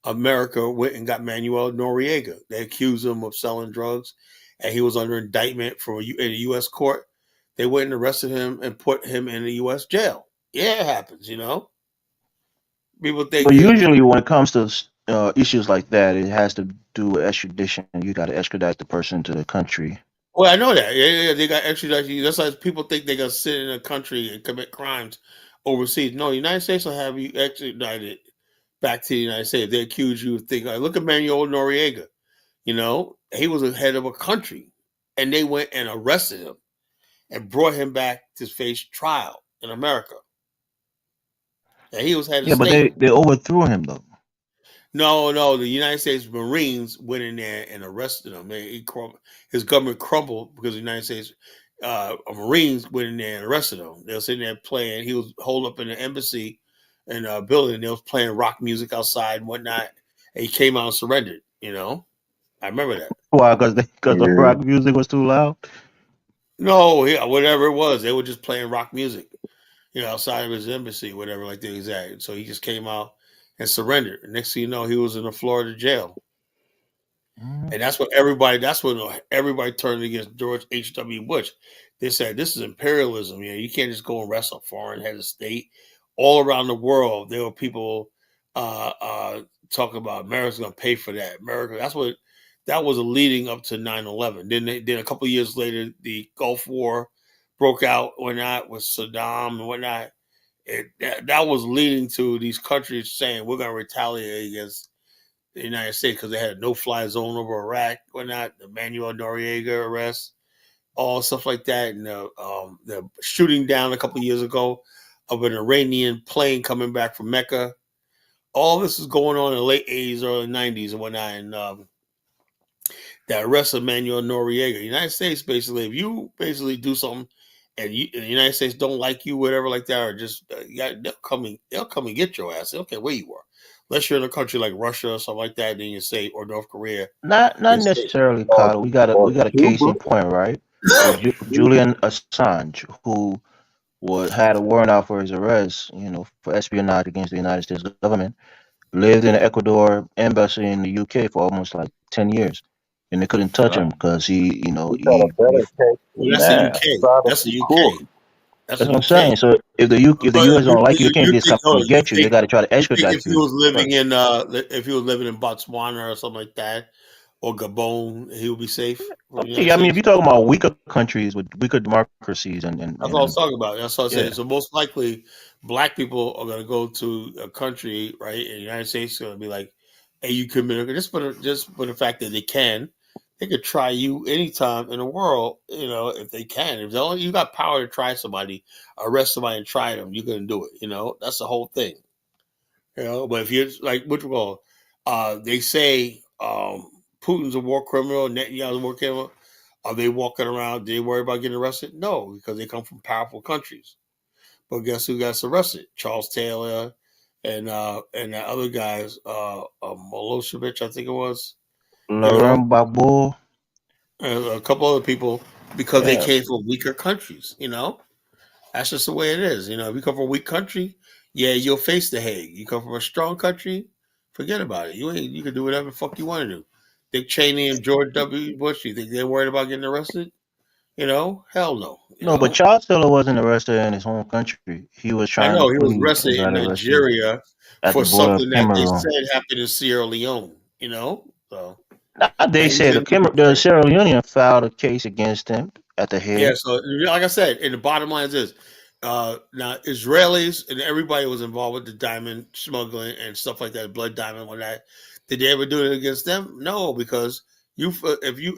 America went and got Manuel Noriega. They accused him of selling drugs, and he was under indictment in a U.S. court. They went and arrested him and put him in a U.S. jail. Yeah, it happens, you know. People think But usually, when it comes to issues like that, it has to do with extradition. You got to extradite the person to the country. well, I know that. Yeah, they got extradition. That's why people think they got to sit in a country and commit crimes overseas. No, the United States will have you extradited back to the United States. They accuse you of thinking, like, look at Manuel Noriega. You know, he was the head of a country, and they went and arrested him and brought him back to face trial in America. And he was head of Yeah, but state. they overthrew him though. No, the United States Marines went in there and arrested him. His government crumbled because the United States Marines went in there and arrested him. They were sitting there playing. He was holed up in the embassy and building. They was playing rock music outside and whatnot. And he came out and surrendered. You know, I remember that. Why? Because the rock music was too loud. No, yeah, whatever it was, they were just playing rock music, you know, outside of his embassy, whatever, like that exact. So he just came out and surrendered. And next thing you know, he was in a Florida jail. And that's when everybody turned against George H.W. Bush. They said, this is imperialism. You know, you can't just go and arrest a foreign head of state. All around the world, there were people talking about America's going to pay for that. That was a leading up to 9/11. Then a couple of years later, the Gulf War broke out, whatnot, with Saddam and whatnot. That was leading to these countries saying, we're going to retaliate against the United States because they had a no-fly zone over Iraq, whatnot, the Manuel Noriega arrest, all stuff like that. And the shooting down a couple of years ago of an Iranian plane coming back from Mecca. All this is going on in the late 80s, early 90s and whatnot. And that arrest of Manuel Noriega. The United States, basically, if you basically do something and the United States don't like you, whatever like that, or just they'll come and get your ass. They don't care where you are. Unless you're in a country like Russia or something like that, then you say, or North Korea. Not necessarily, Kyle. We got a case in point, right? Julian Assange, who had a warrant out for his arrest, you know, for espionage against the United States government, lived in the Ecuador embassy in the UK for almost like 10 years. And they couldn't touch him because he, you know, Well, that's the UK. That's the UK. Cool. That's what I'm saying. So if the US don't like you, they can't just come and get you. They got to try to extradite if he was living in Botswana or something like that, or Gabon, he would be safe. Okay, I mean, if you're talking about weaker countries with weaker democracies, and that's what I was talking about. That's what I said. So most likely, black people are going to go to a country, right? And the United States is going to be like, "Hey, you commit just for the fact that they can." They could try you anytime in the world, you know, if they can. If you got power to try somebody, arrest somebody and try them, you're going to do it. You know, that's the whole thing. You know, but if you're like, they say Putin's a war criminal, Netanyahu's a war criminal. Are they walking around? Do they worry about getting arrested? No, because they come from powerful countries. But guess who got arrested? Charles Taylor and the other guys, Milosevic, I think it was. Laurent Gbagbo. A couple other people because they came from weaker countries, you know. That's just the way it is. You know, if you come from a weak country, yeah, you'll face the Hague. You come from a strong country, forget about it. You can do whatever the fuck you want to do. Dick Cheney and George W. Bush, you think they're worried about getting arrested? You know, hell no. No, but Charles Taylor wasn't arrested in his home country. He was I trying know to he was flee arrested and in got arrested Nigeria at for the border of something that they Cameroon. said happened in Sierra Leone. You know, so They said the Sierra Leonean filed a case against him at the Hague. yeah. So like I said, and the bottom line is this: now Israelis and everybody was involved with the diamond smuggling and stuff like that, blood diamond, all that. Did they ever do it against them? No, because if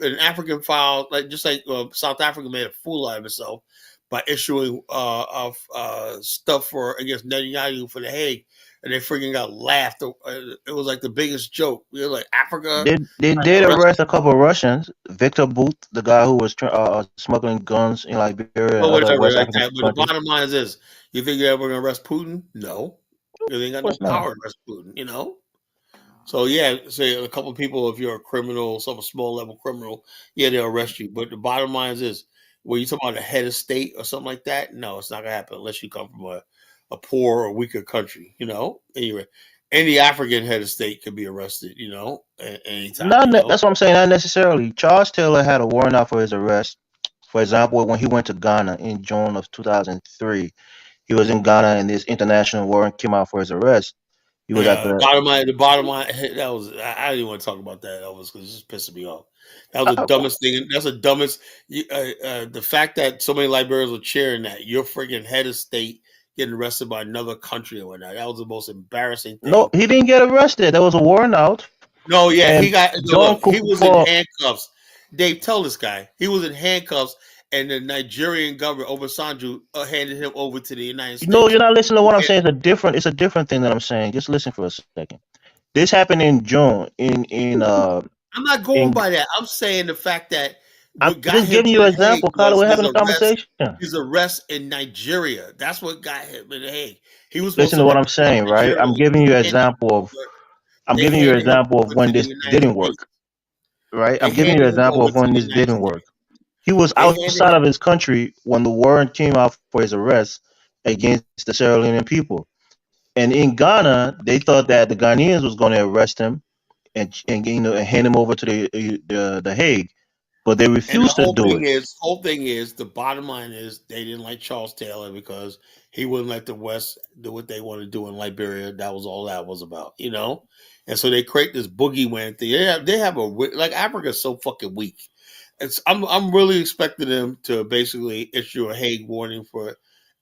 an African filed just like South Africa made a fool out of itself by issuing stuff against Netanyahu for the Hague, and they freaking got laughed. It was like the biggest joke. We were like Africa. They did arrest a couple of Russians. Victor Booth, the guy who was smuggling guns in Liberia and other West African But the countries. bottom line is this: you think they're ever going to arrest Putin? No, they ain't got no power to arrest Putin. You know. So yeah, say a couple of people, if you're a criminal, some small level criminal, yeah, they'll arrest you. But the bottom line is this: when you talk about a head of state or something like that, no, it's not gonna happen unless you come from a poor or weaker country. You know, anyway, any African head of state could be arrested. You know, anytime. That's what I'm saying. Not necessarily. Charles Taylor had a warrant out for his arrest. For example, when he went to Ghana in June of 2003, he was in Ghana, and this international warrant came out for his arrest. He was at the bottom line. That was I didn't want to talk about that, Elvis, because it's just pissing me off. That was the dumbest thing. That's the dumbest. The fact that so many Liberians were cheering that your freaking head of state getting arrested by another country or whatnot. That was the most embarrassing thing. No, he didn't get arrested. There was a warrant out. No, yeah, he was in Cooper. handcuffs. Dave, tell this guy he was in handcuffs, and the Nigerian government, Obasanjo, handed him over to the United States. No, you're not listening to what I'm saying. It's a different thing that I'm saying. Just listen for a second. This happened in June. I'm not going by that. I'm saying the fact that I'm just giving you an example, Carla. We're having a conversation. His arrest in Nigeria. That's what got him in the Hague. He was listen to what I'm saying, right? I'm giving you an example of. I'm giving you an example of when this didn't work. Right? I'm giving you an example of when this didn't work. He was outside of his country when the warrant came out for his arrest against the Sierra Leonean people. And in Ghana, they thought that the Ghanaians was going to arrest him and hand him over to the Hague, but they refused to do it. Whole thing is the bottom line is they didn't like Charles Taylor because he wouldn't let the West do what they want to do in Liberia. That was all that was about, you know. And so they create this boogeyman thing. They have Africa is so fucking weak. I'm really expecting them to basically issue a Hague warning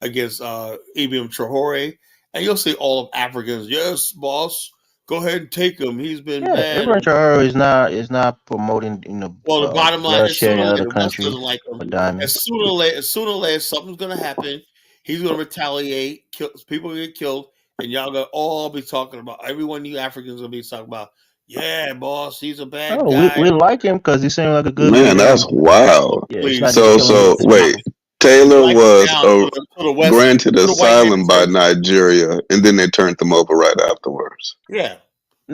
against Ibrahim Traore, and you'll see all of Africans. Yes, boss, go ahead and take him. He's been bad. Ibrahim Traore is not promoting the bottom line is other countries doesn't like him. As sooner or later, something's gonna happen. He's gonna retaliate. People gonna get killed, and y'all gonna all be talking about. Everyone, you Africans, gonna be talking about. Yeah, boss, he's a bad guy. We like him because he seemed like a good man. That's wild. Yeah, so wait, Taylor was granted asylum by Nigeria, and then they turned them over right afterwards. Yeah.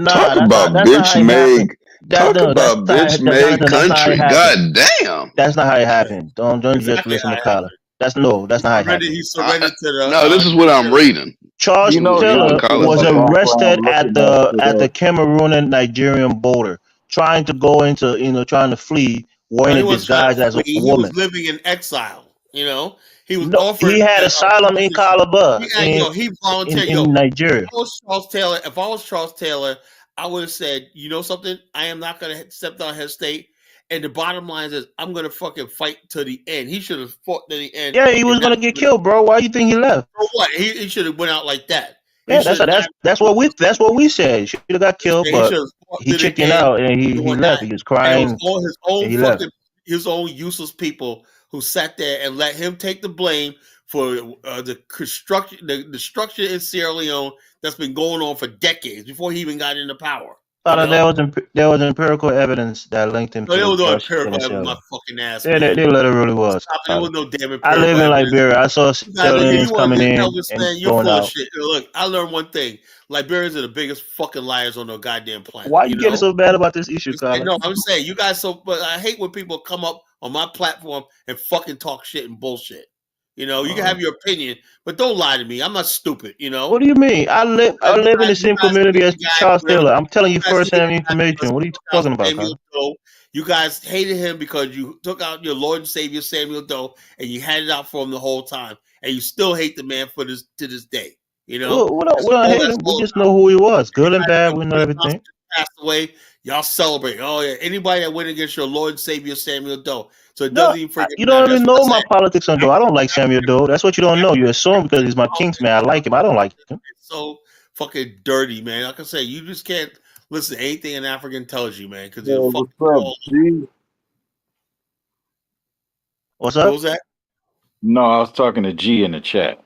Talk about bitch made. Talk about bitch made country. God damn. That's not how it happened. Don't just listen to Kyler. That's not how it happened. He surrendered to the. No, this is what I'm reading. Charles Taylor was arrested at the Cameroon and Nigerian border, trying to go into trying to flee, wearing a disguise as a woman. He was living in exile. You know, he was offered. He had asylum in Calabar. He volunteered in Nigeria. If I was Charles Taylor, I would have said, you know something, I am not going to step down head of state. And the bottom line is, I'm going to fucking fight to the end. He should have fought to the end. Yeah, he was going to get killed, bro. Why do you think he left? For what? He should have went out like that. Yeah, that's what we said. He should have got killed, but he chickened out and he left. He was crying. His own useless people who sat there and let him take the blame for the destruction in Sierra Leone that's been going on for decades before he even got into power. There was empirical evidence that linked him. There was no empirical evidence. My fucking ass. Yeah, there literally was. There was no damn empirical. I live in Liberia. I saw aliens coming in and you're going full out. of shit. Look, I learned one thing: Liberians are the biggest fucking liars on the goddamn planet. Why you getting so bad about this issue, Colin? No, I'm saying you guys but I hate when people come up on my platform and fucking talk shit and bullshit. You know, you can have your opinion, but don't lie to me. I'm not stupid. You know. What do you mean? I live in the same community as Charles whatever. Taylor. I'm telling you You guys firsthand hated information. What are you talking about, Samuel Kyle? Doe. You guys hated him because you took out your Lord and Savior Samuel Doe and you had it out for him the whole time, and you still hate the man to this day. You know, We don't hate him. We just know who he was, good and bad. We know everything. Passed away, y'all celebrate. Oh yeah, anybody that went against your Lord and Savior Samuel Doe. So it doesn't even freaking You don't matter. even know my politics on Doe. I don't like Samuel Doe. That's what you don't know. You assume because he's my Kingsman. I like him. I don't like him. It's so fucking dirty, man. Like I say, you just can't listen to anything an African tells you, man, because you're fucking. What's up? What was that? No, I was talking to G in the chat.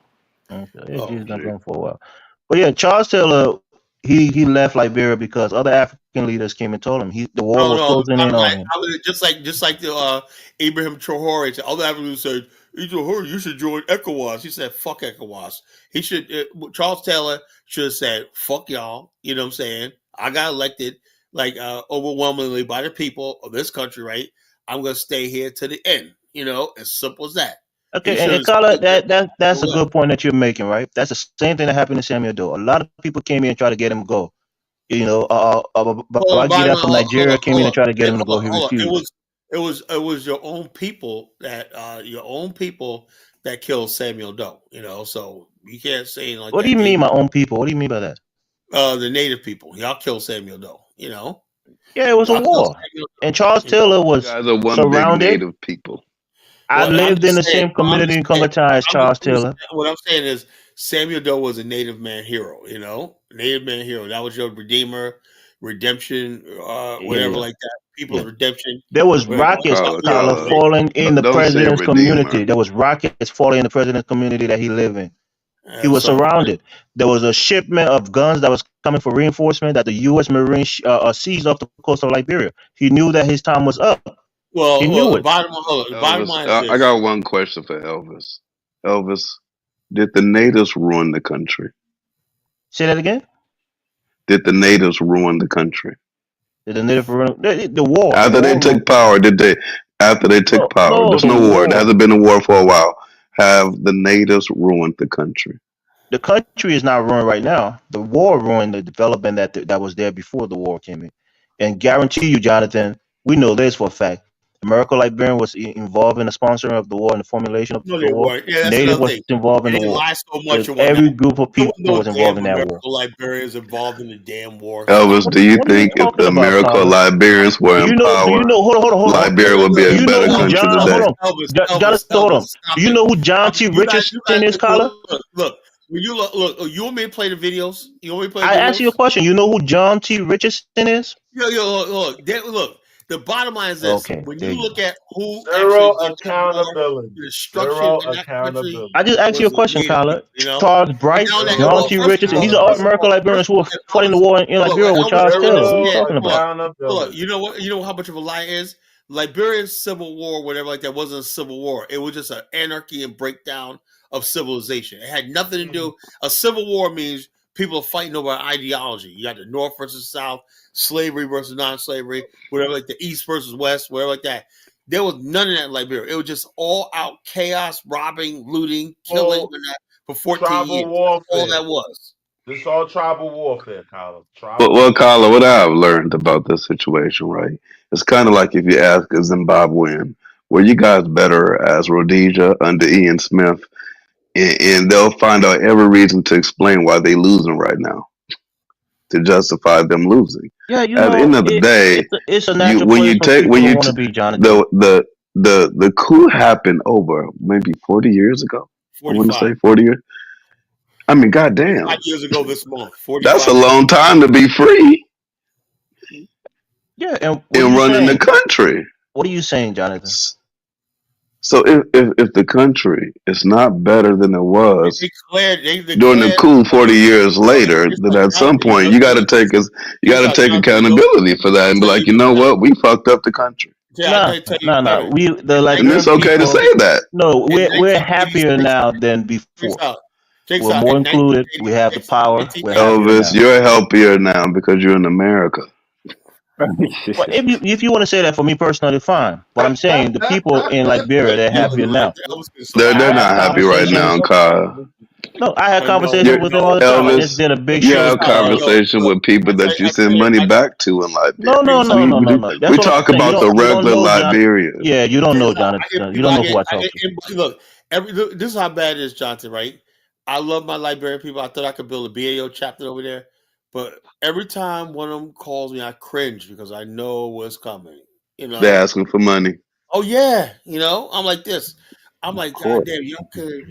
Okay, yeah, G's been going for a while. But yeah, Charles Taylor, he left Liberia because other African leaders came and told him the war was closing in on him. Just like the Abraham Traore, other Africans said, you should join ECOWAS. He said, fuck ECOWAS. He should. Charles Taylor should have said, fuck y'all. You know what I'm saying? I got elected overwhelmingly by the people of this country, right? I'm gonna stay here to the end. You know, as simple as that. Okay, and Carla, that's a good point that you're making, right? That's the same thing that happened to Samuel Doe. A lot of people came in and tried to get him to go. You know, Babangida from Nigeria came in and tried to get him to go. He refused. It was your own people that killed Samuel Doe. You know, so you can't say like. What do you mean, my own people? What do you mean by that? The native people. Y'all killed Samuel Doe. You know. Yeah, it was a war, and Charles Taylor was surrounded. Native people. I lived in the same community in Congata as Charles Taylor. What I'm saying is Samuel Doe was a native man hero, you know? Native man hero. That was your redeemer, redemption, whatever like that. People's redemption. There was rockets falling in the president's community. There was rockets falling in the president's community that he lived in. He was surrounded. There was a shipment of guns that was coming for reinforcement that the U.S. Marines seized off the coast of Liberia. He knew that his time was up. Well, he knew it. Bottom line is I got one question for Elvis. Elvis, did the natives ruin the country? Say that again? Did the natives ruin the country? Did the natives ruin the war? After they took power, after they took power, there's no war. There hasn't been a war for a while. Have the natives ruined the country? The country is not ruined right now. The war ruined the development that was there before the war came in. And guarantee you, Jonathan, we know this for a fact. America Liberian was involved in the sponsoring of the war and the formulation of the war. Yeah, Native was involved in the war. Every group of people was involved in that war. Liberians involved in the damn war. Elvis, do you think if the America Liberians were in power, Liberia would be a better country today? Jonathan, hold on. Do you know who John T. Richardson is, Carla? Look. When you look, you want me to play the videos? You want me to play? I asked you a question. You know who John T. Richardson is? Look. The bottom line is this: when you look at who zero accountability, I just asked you a question, Carla. Charles Bright, John T. Richardson. These are all American Liberians who are fighting the war in Liberia with Charles Taylor. What are you talking about? Look, you know what? You know how much of a lie it is? Liberia's civil war, whatever like that, wasn't a civil war. It was just an anarchy and breakdown of civilization. It had nothing to do. A civil war means people are fighting over ideology. You got the North versus South, slavery versus non-slavery, whatever, like the East versus West, whatever like that. There was none of that in Liberia. It was just all out chaos, robbing, looting, killing for 14 years. Warfare. All that was. It's all tribal warfare, Carla. Well, Carla, what I've learned about this situation, right? It's kind of like if you ask a Zimbabwean, were you guys better as Rhodesia under Ian Smith? And they'll find out every reason to explain why they're losing right now, to justify them losing. Yeah, at the end of the day, it's a natural the coup happened over maybe 40 years ago. 45. I want to say 40 years. I mean, goddamn. 5 years ago this month. That's a long time to be free. Yeah, and running the country. What are you saying, Jonathan? So if the country is not better than it was during the coup 40 years later, then at some point you got to take accountability for that and be like, you know what, we fucked up the country. No. And it's okay to say that. No, we're happier now than before. We're more included. We have the power. Elvis, you're happier now because you're in America. Well, if you want to say that for me personally, fine. But I'm saying the people in Liberia, they're Yo, happier now. Elvis been so They're I they're quiet. had not happy right conversations. now, Kyle. No, I had No, conversations with them all the time. I just Elvis, did a big you show. have conversation look, with people that you send money back to in No, Liberia. no, no, no, no, no. That's We what I'm talk saying. about the You don't regular know, John. Liberians. Yeah, you don't know, I get Jonathan. You people. don't know who I talk to. Look. This is how bad it is, Johnson. Right? I love my Liberian people. I thought I could build a BAO chapter over there, but every time one of them calls me, I cringe because I know what's coming. You know, They're asking for money. oh yeah, I'm like this. I'm like, God course. damn, you don't care.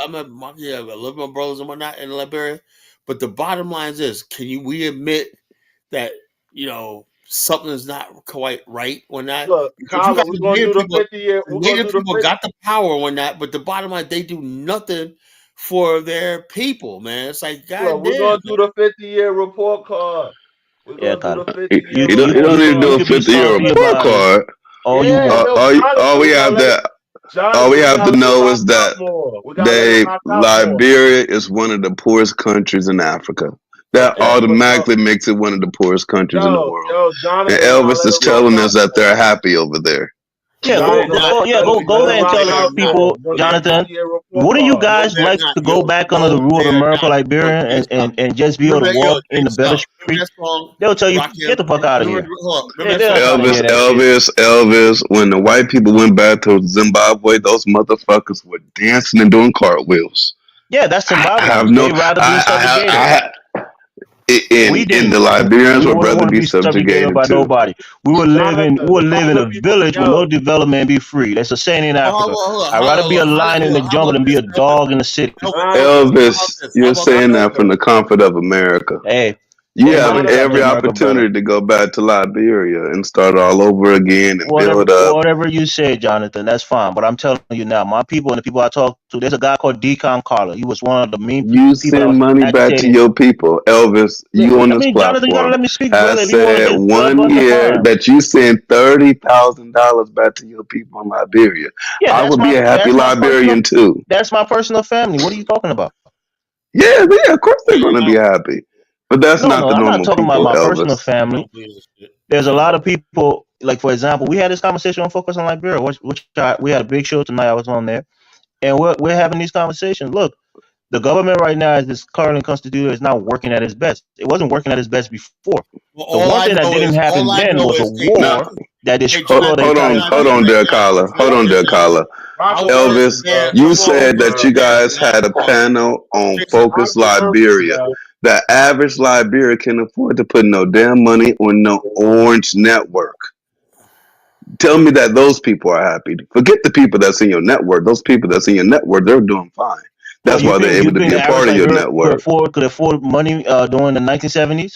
I'm at my I love my brothers and whatnot in Liberia, but the bottom line is this: we admit that something's not quite right when that? Look, Because you Kyler, got we're the gonna do the people. 50-year. We're gonna Native do the people 50. got the power when that, but the bottom line, they do nothing for their people, man. It's like, Look, we're goddamn. gonna do the 50-year report card. We're Yeah, gonna do Kyle. the You 50-year you don't, you report don't need to do You a card. could be 50-year salty report about it card. all you Yeah, want. no, All Jonathan, we we have gotta let to all Jonathan, we we have to gotta let him know rock is out that more. We gotta let him rock out more. Liberia is one of the poorest countries in Africa. That Okay, but automatically makes it one of the poorest countries in the world. And Jonathan, we gotta Elvis let is him rock telling out us that more. they're happy over there. Yeah, No, Jonathan, they're not. go let there him and rock tell the out people, more. We're gonna do the Jonathan. 50-year report Wouldn't you card. No, guys they're like not. to go back under No, the rule of they're America, not. Look, Liberia, check this out. and just be able Remember to that, walk check in a this better out. Remember street? that song, They'll tell you, Rakim? get the fuck out of Remember, here. hold on. Remember that They're song, trying to hear that shit. Elvis, when the white people went back to Zimbabwe, those motherfuckers were dancing and doing cartwheels. Yeah, that's I have Zimbabweans. no, They rather be I subjugated. have, We and the didn't. Liberians We would wouldn't rather want to be be subjugated subjugated by too. nobody. We would live in a village with no Yo, development and be free. That's a saying in Africa. hold I'd rather be a lion in the how jungle about than be this, a dog in the city. Elvis, you're saying that from the comfort of America. Hey, You they have money got every the America better. opportunity to go back to Liberia and start all over again and Whatever, build up. whatever you say, Jonathan, that's fine. But I'm telling you now, my people and the people I talk to, there's a guy called Deacon Carter. He was one of the main You people that send was money back to agitating. your people. Elvis, you on I this mean, Jonathan, you gotta platform let me speak, brother. has If you want to said get blood, 1 that's year fine. that you send $30,000 back to your people in Liberia. Yeah, I would be a happy Liberian too. That's my personal family. What are you talking about? Yeah, of course they're going to be happy. But that's not the I'm not normal talking about people, my personal Elvis. family. There's a lot of people, like for example, we had this conversation on Focus on Liberia, we had a big show tonight. I was on there, and we're having these conversations. Look, the government right now, as this currently constituted, is not working at its best. It wasn't working at its best before. The one thing that didn't happen then was a war that destroyed the entire Hold on, Derek Collar. Hold on, Derek Collar. Elvis, you said that you guys had a panel on Focus Liberia. The average Liberian can afford to put no damn money on no orange network. Tell me that those people are happy. Forget the people that's in your network. Those people that's in your network, they're doing fine. That's why they're able to be a part of your network. Could afford money during the 1970s?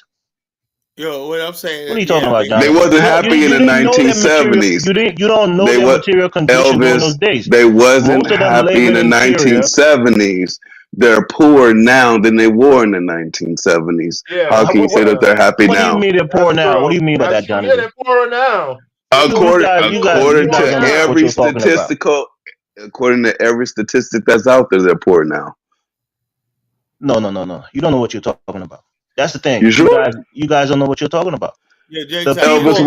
Yo, what I'm saying. What are you talking about, John? They wasn't happy in the 1970s. You don't know their material condition during those days. They wasn't happy in the 1970s. They're poorer now than they were in the 1970s. How can you say that they're happy now? What do you mean they're poor now? What do you mean by that, Jonathan? Yeah, they're poorer now. According to every statistic that's out there, they're poor now. No. You don't know what you're talking about. That's the thing. You sure? You guys don't know what you're talking about. Yeah, Elvis,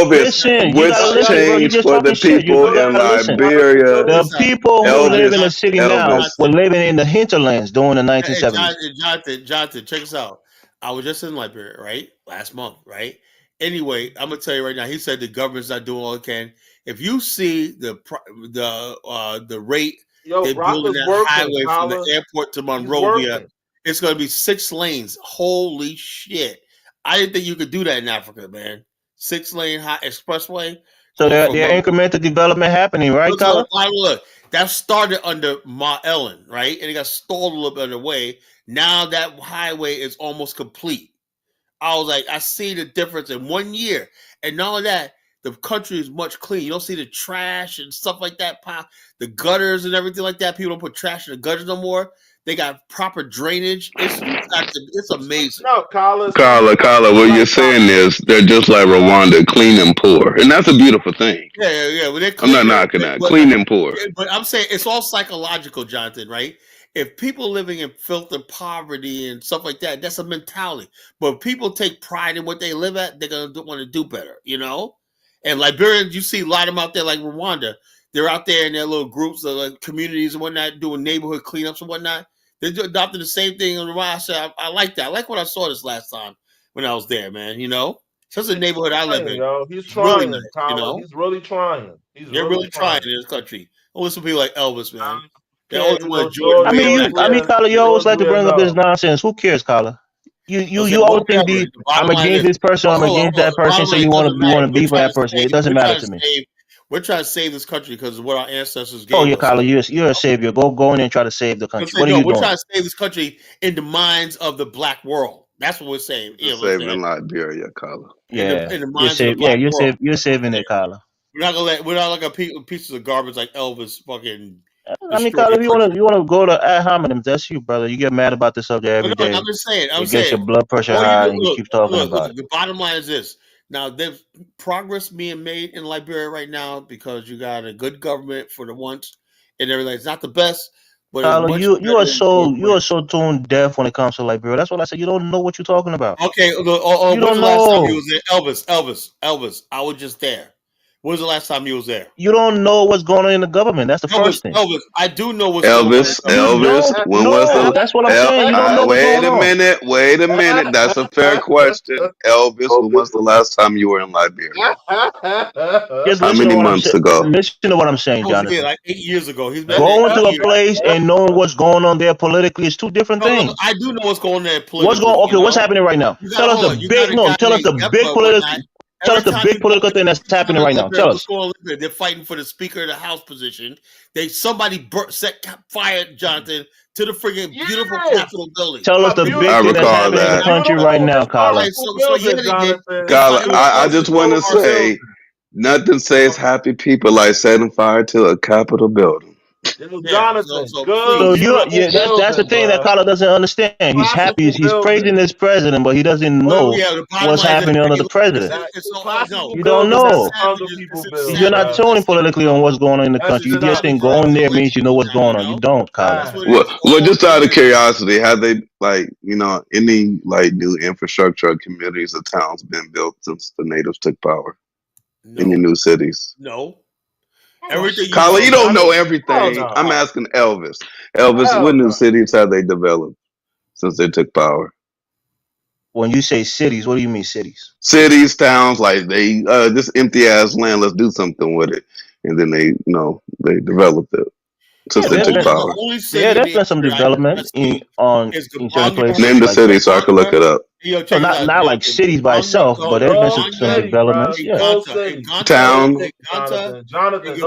listen, what's changed for the people in Liberia? The people who live in the city now were living in the hinterlands during the 1970s. Jonathan, check this out. I was just in Liberia, right? Last month, right? Anyway, I'm gonna tell you right now. He said the government's not doing all it can. If you see the rate they're building that highway from the airport to Monrovia, it's gonna be 6 lanes. Holy shit! I didn't think you could do that in Africa, man. 6-lane high expressway. So there incremental development happening, right, Colin? Look, that started under Ma Ellen, right? And it got stalled a little bit underway. Now that highway is almost complete. I was like, I see the difference in 1 year. And not only that, the country is much clean. You don't see the trash and stuff like that. The gutters and everything like that. People don't put trash in the gutters no more. They got proper drainage. It's amazing. No, Carla, what you're saying is they're just like Rwanda, clean and poor. And that's a beautiful thing. Yeah. I'm not knocking that. Clean and poor. But I'm saying it's all psychological, Jonathan, right? if people living in filth and poverty and stuff like that, that's a mentality. But if people take pride in what they live at, they're gonna want to do better, you know. And Liberians, you see a lot of them out there, like Rwanda. They're out there in their little groups, like communities and whatnot, doing neighborhood cleanups and whatnot. They're adopting the same thing in Rwanda. I said, I like that. I like what I saw this last time when I was there, man. You know, it's a neighborhood I live in. Yo, he's It's trying, really nice, Tyler. you know. He's really trying. They're really trying in this country. Don't listen to people like Elvis, man. They're Yeah, always you want know, to Jordan. Kyler, you always like to bring up this nonsense. Who cares, Kyler? You always think I'm against this person, I'm against that person, so you want to be for that person. It doesn't matter to me. We're trying to save this country because of what our ancestors gave Oh, yeah, us. Kyler, you're a savior. Go in and try to save the country. What are you we're doing? trying to save this country in the minds of the black world. That's what we're saying. You know what I'm Saving Liberia, Kyler. Yeah, in the minds of the black world. You're saving it, Kyler. We're not like a pieces of garbage like Elvis fucking. I mean, Kyler, if you want to go to ad hominem, that's you, brother. You get mad about this subject every day. I'm just saying. It gets your blood pressure high, and you keep talking about it. The bottom line is this. Now, there's progress being made in Liberia right now because you got a good government for the once and everything. It's not the best, but Tyler, you are so tone deaf when it comes to Liberia. That's what I said. You don't know what you're talking about. Okay, you don't know. Last time you was there? Elvis. I was just there. When was the last time you was there? You don't know what's going on in the government. That's the first thing. Elvis, I do know what's going on. Elvis, when was the? That's what I'm saying. You don't know what's going on. Wait a minute. That's a fair question, Elvis. When was the last time you were in Liberia? How many months ago? Listen to what I'm saying, Jonathan. Like 8 years ago. He's been going to a place and knowing what's going on there politically is two different things. I do know what's going on there politically. What's happening right now? Tell us the big political. Tell us the big political thing that's happening right now. Tell us. They're fighting for the Speaker of the House position. Somebody set fire, Jonathan, to the friggin' beautiful Capitol building. Tell us the big thing that's happening in the country right now, Kyler. Kyler, I just want to say, nothing says happy people like setting fire to a Capitol building. Jonathan, that's the thing that Kyler doesn't understand. He's happy. He's praising this president, but he doesn't know what's happening under the president. You don't know. You're not tuning politically on what's going on in the country. You just think going there means you know what's going on. You don't, Kyler. Well, just out of curiosity, have they any new infrastructure or communities or towns been built since the natives took power? No. In your new cities? No. Everything. Kyler, you don't know everything. I'm asking Elvis. Elvis, what new cities have they developed since they took power? When you say cities, what do you mean cities? Cities, towns, like this empty ass land, let's do something with it. And then they developed it since they took power. There's been some development in certain places. Name the city so I can look it up. Not like cities by itself, but there's been some developments. Town. Jonathan,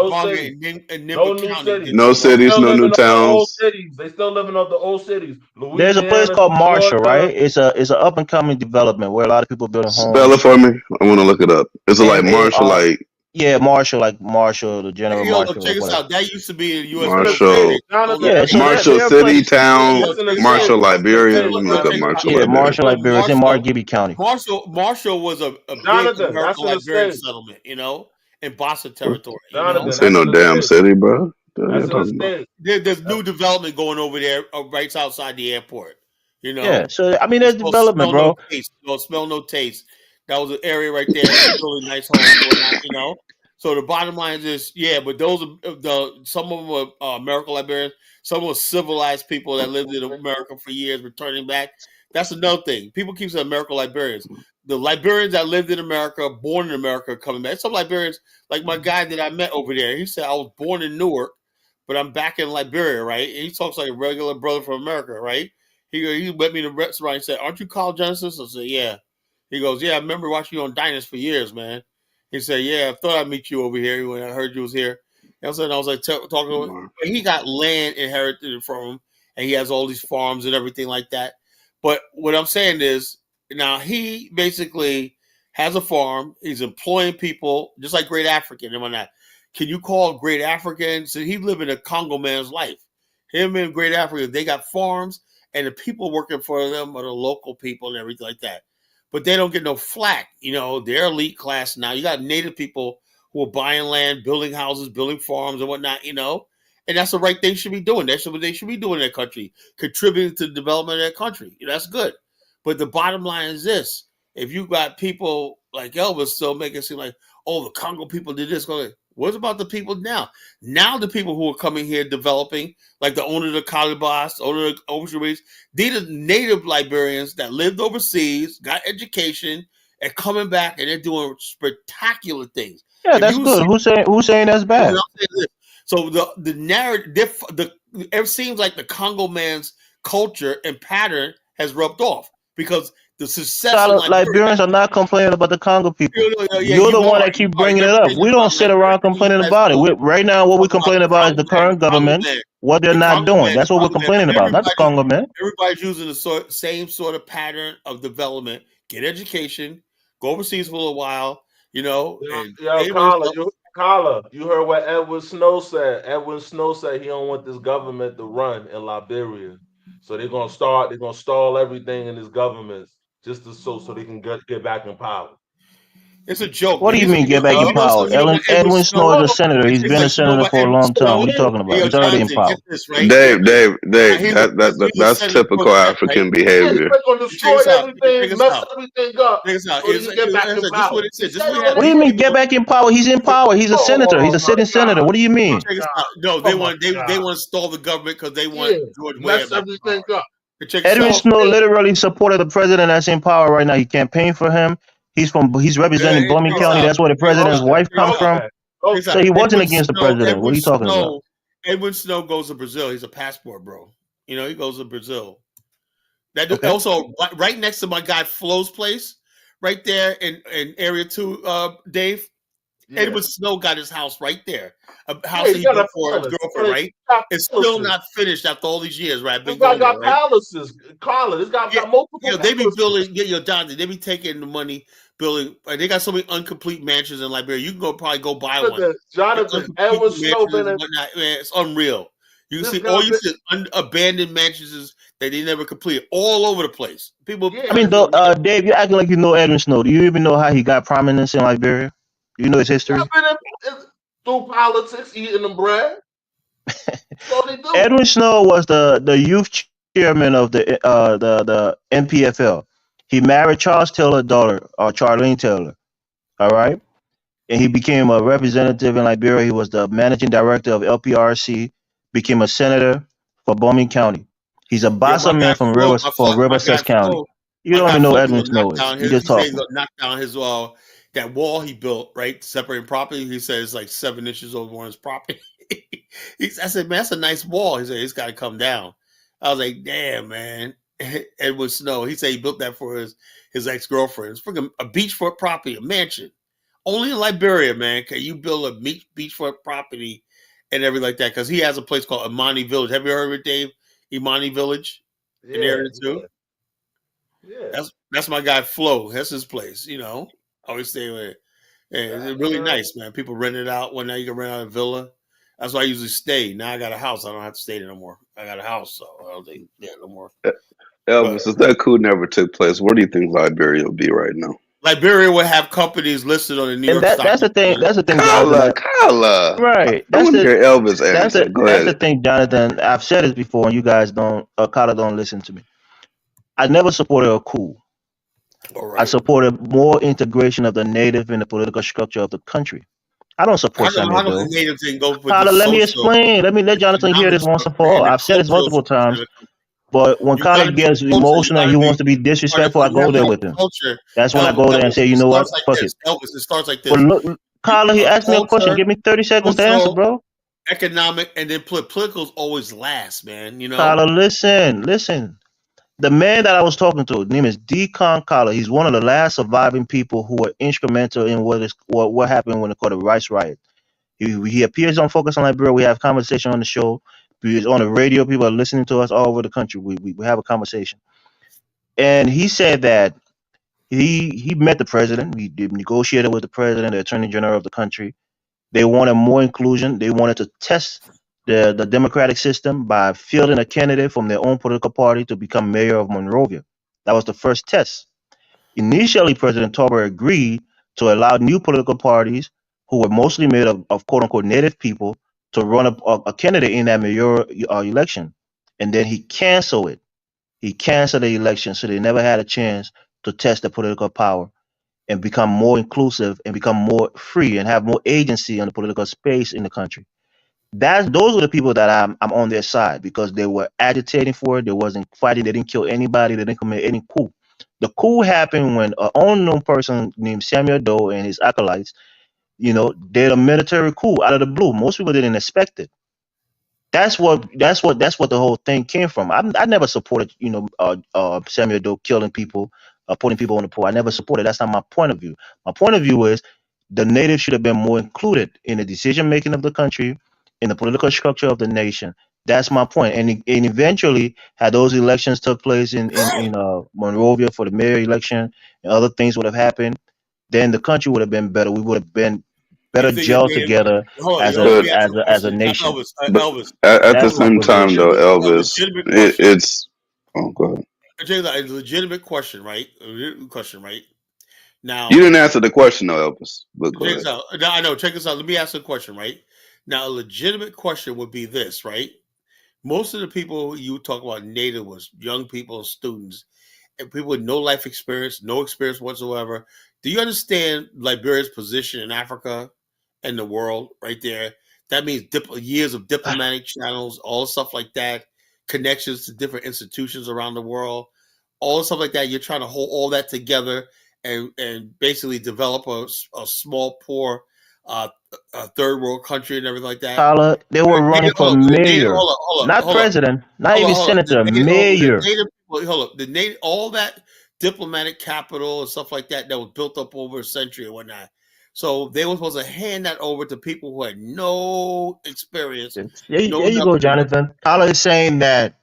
no new cities. No cities, no new towns. They still living up the old cities. There's a place called Marshall, right? It's an up and coming development where a lot of people building homes. Spell it for me. I want to look it up. Is it like Marshall, Yeah, Marshall, the General Marshall. Check this out. That used to be in U.S. Marshall. Marshall City, town, Marshall, Liberia. Let me look up Marshall. Yeah, Marshall, Liberia. It's in Margibi County. Marshall was a big American Liberian settlement, in Boston territory. This ain't no damn city, bro. There's new development going over there right outside the airport. Yeah, so I mean, there's development, bro. Smell no taste. That was an area right there. Really nice home, So the bottom line is, but those are some of them are American Liberians. Some were civilized people that lived in America for years, returning back. That's another thing. People keep saying American Liberians. The Liberians that lived in America, born in America, coming back. Some Liberians, like my guy that I met over there, he said, I was born in Newark, but I'm back in Liberia, right? And he talks like a regular brother from America, right? He met me in the restaurant and said, aren't you Carl Genesis? I said, yeah. He goes, yeah, I remember watching you on Diners for years, man. He said, yeah, I thought I'd meet you over here when I heard you was here. And I was like talking to him. He got land inherited from him, and he has all these farms and everything like that. But what I'm saying is, now he basically has a farm. He's employing people, just like Great African and whatnot. Can you call Great African? So he living a Congo man's life. Him and Great African, they got farms, and the people working for them are the local people and everything like that. But they don't get no flack. They're elite class now. You got native people who are buying land, building houses, building farms and whatnot, And that's the right thing should be doing. That's what they should be doing in their country, contributing to the development of their country. That's good. But the bottom line is this. If you got people like Elvis still making it seem like, oh, the Congo people did this. What about the people now? Now the people who are coming here developing, like the owner of the Calabas, owner of the Ocean Race, these are native Liberians that lived overseas, got education, and coming back, and they're doing spectacular things. Yeah, that's good. Who's saying that's bad? So the narrative, it seems like the Congo man's culture and pattern has rubbed off because the success of Liberians are not complaining about the Congo people. You're the one that keep bringing it up. We don't sit around complaining about it. Right now, what we're complaining about is the current government, what they're not doing. That's what we're complaining about, not the Congo man. Everybody's using the same sort of pattern of development. Get education, go overseas for a little while, Carla, you heard what Edwin Snow said. Edwin Snow said he don't want this government to run in Liberia. So they're gonna stall everything in this government just so they can get back in power. It's a joke. What do you mean get back in power? Edwin Snow is a senator. He's been a senator for a long time. What are you talking about? He's already in power. Dave, that's typical African behavior. What do you mean get back in power? He's in power. He's a senator. He's a sitting senator. What do you mean? No, they want to stall the government because they want George Weah. Everything up. Edwin Snow literally supported the president that's in power right now. He campaigned for him. He's representing Blooming County. That's where the president's wife comes from. So he wasn't against the president. What are you talking about? Edwin Snow goes to Brazil. He's a passport bro. He goes to Brazil. Also right next to my guy Flo's place, right there in Area 2, Dave. Yeah. Edwin Snow got his house right there. A house he built for his girlfriend, right? It's still not finished after all these years, right? This guy got palaces, Carla. This guy got multiple. They be building. Jonathan. They be taking the money, building. They got so many incomplete mansions in Liberia. You can probably go buy one. Jonathan, Edwin Snow, it's unreal. You can see all you see abandoned mansions that they never completed all over the place. People. I mean, Dave, you're acting like you know Edwin Snow. Do you even know how he got prominence in Liberia? You know his history? Through politics, eating the bread. Edwin Snow was the youth chairman of the NPFL. He married Charles Taylor's daughter, Charlene Taylor. All right, and he became a representative in Liberia. He was the managing director of LPRC. Became a senator for Blooming County. He's a bossa man from Riverside County. You don't even know Edwin Snow is. You just talk. Knocked down his that wall he built, right, separating property. He said it's like 7 inches over on his property. I said, man, that's a nice wall. He said, it's got to come down. I was like, damn, man. Edwin Snow. He said he built that for his ex-girlfriend. It's freaking a beachfront property, a mansion. Only in Liberia, man, can you build a beachfront property and everything like that. Because he has a place called Imani Village. Have you heard of it, Dave? Imani Village in Area 2. Yeah. That's my guy Flo. That's his place, Always stay with it. And it's really nice, man. People rent it out. Well, now you can rent out a villa. That's why I usually stay. Now I got a house. I don't have to stay there no more. I got a house, so I don't think no more. Elvis, if that coup never took place, where do you think Liberia will be right now? Liberia would have companies listed on the New York Stock. That's the thing. That's the thing. Kyla. Right. That's Elvis. That's the thing, Jonathan. I've said it before, and you guys Kyla don't listen to me. I never supported a coup. Right. I supported more integration of the native in the political structure of the country. I don't support How does the native thing go for let me explain. Let Jonathan hear this once and for all. I've said this multiple times. But when Kyla gets emotional and he wants to be disrespectful, I go there with him. That's when I go there and say, you know what? Fuck it. Elvis, it starts like this. But look, Kyla, he asked me a question. Give me 30 seconds to answer, bro. Economic and then politicals always last, man. Kyla, listen. The man that I was talking to, his name is Deacon Kyla. He's one of the last surviving people who were instrumental in what happened when they called the Rice Riot. He appears on Focus on Liberia. We have conversation on the show. He's on the radio. People are listening to us all over the country. We have a conversation. And he said that he met the president. He negotiated with the president, the attorney general of the country. They wanted more inclusion. They wanted to test the democratic system by fielding a candidate from their own political party to become mayor of Monrovia. That was the first test. Initially, President Tauber agreed to allow new political parties who were mostly made of quote-unquote native people to run a candidate in that mayoral election, and then he canceled it. He canceled the election, so they never had a chance to test the political power and become more inclusive and become more free and have more agency on the political space in the country. Those are the people that I'm on their side, because they were agitating for it. They wasn't fighting. They didn't kill anybody. They didn't commit any coup. The coup happened when an unknown person named Samuel Doe and his acolytes, did a military coup out of the blue. Most people didn't expect it. That's what the whole thing came from. I never supported, Samuel Doe killing people, putting people on the pole. I never supported. That's not my point of view. My point of view is the natives should have been more included in the decision making of the country, in the political structure of the nation. That's my point. And eventually, had those elections took place in Monrovia for the mayor election, and other things would have happened, then the country would have been better. We would have been better gelled together as a nation. Elvis, at the same time, though, Elvis, it's. Oh, go ahead. A legitimate question, right? Now, you didn't answer the question, though, Elvis. But go ahead. I know. Check this out. Let me ask the question, right? Now, a legitimate question would be this, right? Most of the people you talk about native was young people, students, and people with no life experience, no experience whatsoever. Do you understand Liberia's position in Africa and the world right there? That means years of diplomatic channels, all stuff like that, connections to different institutions around the world, all the stuff like that. You're trying to hold all that together and basically develop a small, poor third world country and everything like that. Tyler, they were running for mayor, not president, not even senator, mayor. All that diplomatic capital and stuff like that was built up over a century and whatnot. So they were supposed to hand that over to people who had no experience. There you go, Jonathan. Tyler is saying that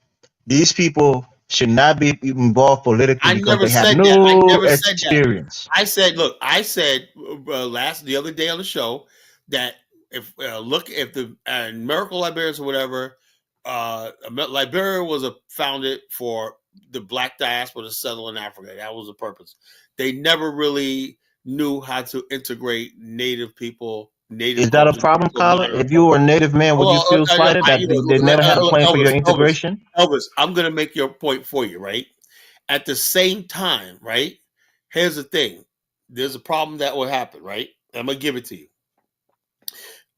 these people should not be involved politically because they have no experience. I said the other day on the show that if the Miracle Liberians or whatever, Liberia was founded for the black diaspora to settle in Africa. That was the purpose. They never really knew how to integrate native people. Is that a problem, Colin? If you were a native man, would you feel slighted that they never had a plan for your integration? Elvis, I'm going to make your point for you, right? At the same time, right? Here's the thing. There's a problem that will happen, right? I'm going to give it to you.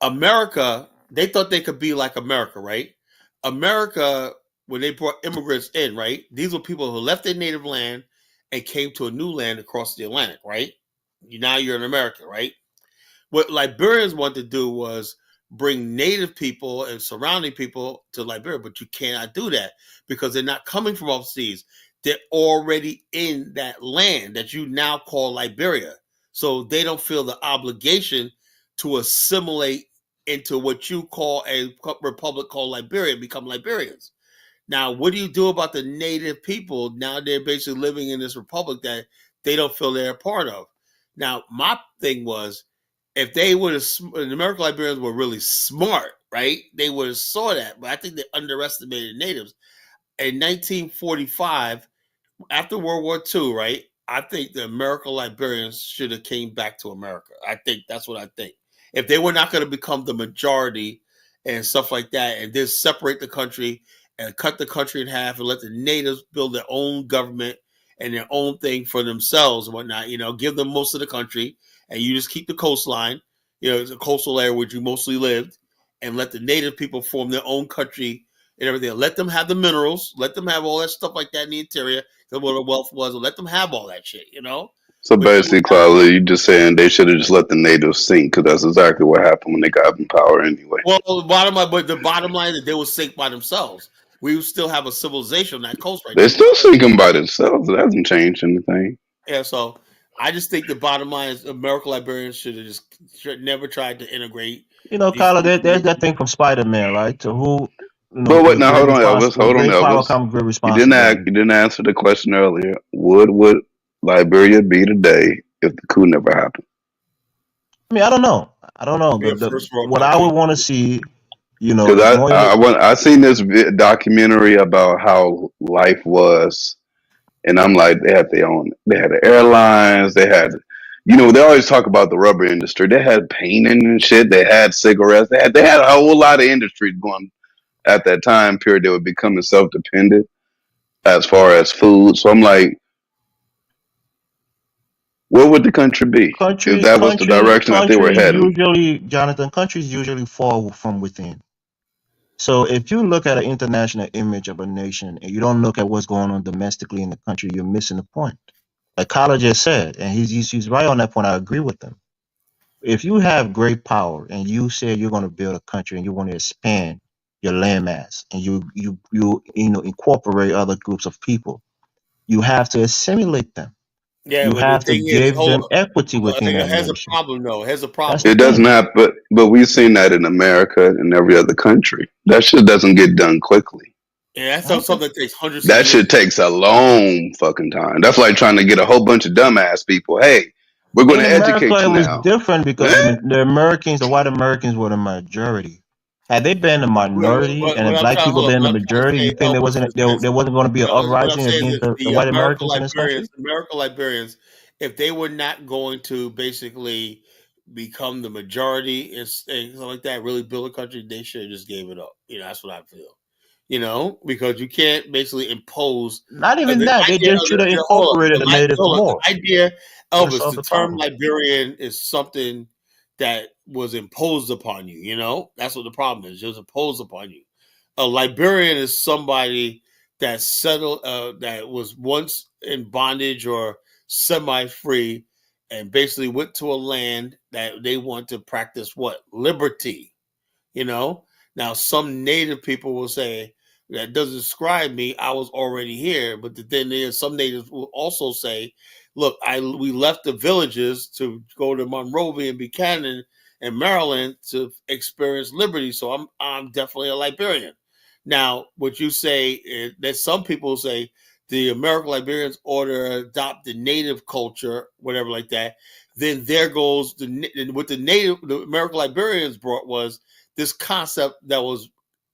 America, they thought they could be like America, right? America, when they brought immigrants in, right? These were people who left their native land and came to a new land across the Atlantic, right? Now you're in America, right? What Liberians want to do was bring native people and surrounding people to Liberia, but you cannot do that because they're not coming from overseas. They're already in that land that you now call Liberia. So they don't feel the obligation to assimilate into what you call a republic called Liberia and become Liberians. Now, what do you do about the native people? Now they're basically living in this republic that they don't feel they're a part of. Now, my thing was, if they would have, the American Liberians were really smart, right? They would have saw that, but I think they underestimated natives. In 1945, after World War II, right? I think the American Liberians should have came back to America. I think that's what I think. If they were not going to become the majority and stuff like that, and then separate the country and cut the country in half and let the natives build their own government and their own thing for themselves and whatnot, give them most of the country, and you just keep the coastline, it's a coastal area where you mostly lived, and let the native people form their own country and everything. Let them have the minerals, let them have all that stuff like that in the interior, because where the wealth was, and let them have all that shit, So basically, Claudia, you're just saying they should have just let the natives sink, because that's exactly what happened when they got in power anyway. Well, the bottom line is they will sink by themselves. We still have a civilization on that coast right now. They're still sinking by themselves. It hasn't changed anything. Yeah, so I just think the bottom line is American Liberians should never tried to integrate. Kyla, there's that thing from Spider-Man, right? To who? But wait, now hold on, Elvis. Hold on, Elvis. You didn't answer the question earlier. Would Liberia be today if the coup never happened? I mean, I don't know. What I would want to see, because I seen this documentary about how life was, and I'm like, they had the airlines, they had You know, they always talk about the rubber industry. They had painting and shit. They had cigarettes. They had a whole lot of industries going at that time period. They were becoming self dependent as far as food. So I'm like, where would the country be if that was the direction that they were heading? Countries usually fall from within. So if you look at an international image of a nation and you don't look at what's going on domestically in the country, you're missing the point. Like Kyle just said, and he's right on that point. I agree with him. If you have great power and you say you're going to build a country and you want to expand your landmass and you know incorporate other groups of people, you have to assimilate them. Yeah, you but have the to thing give is, them equity within that has nation. a problem though. Has a problem. That's the It doesn't thing. happen, but we've seen that in America and every other country. That shit doesn't get done quickly. Yeah, that's something that takes hundreds of That years. shit takes a long fucking time. That's like trying to get a whole bunch of dumbass people. Hey, we're going to educate America, you it was now. different because the white Americans were the majority. Had they been the minority and the black people been the majority, you think there wasn't going to be an uprising against the white Americans in this country? American Liberians, if they were not going to basically become the majority and something like that, really build a country, they should have just gave it up. You know, that's what I feel. You know, because you can't basically impose. Not even that. They just should have incorporated the natives more. The idea, Elvis, the term Liberian is something that was imposed upon you. You know, that's what the problem is. It was imposed upon you. A Liberian is somebody that settled, that was once in bondage or semi-free, and basically went to a land that they want to practice what? Liberty. You know. Now, some native people will say, that doesn't describe me. I was already here. But the thing is, some natives will also say, look, we left the villages to go to Monrovia and Buchanan and Maryland to experience liberty. So I'm definitely a Liberian. Now, what you say is that some people say the American Liberians ought to adopt the native culture, whatever like that. Then there goes what the American Liberians brought was this concept that was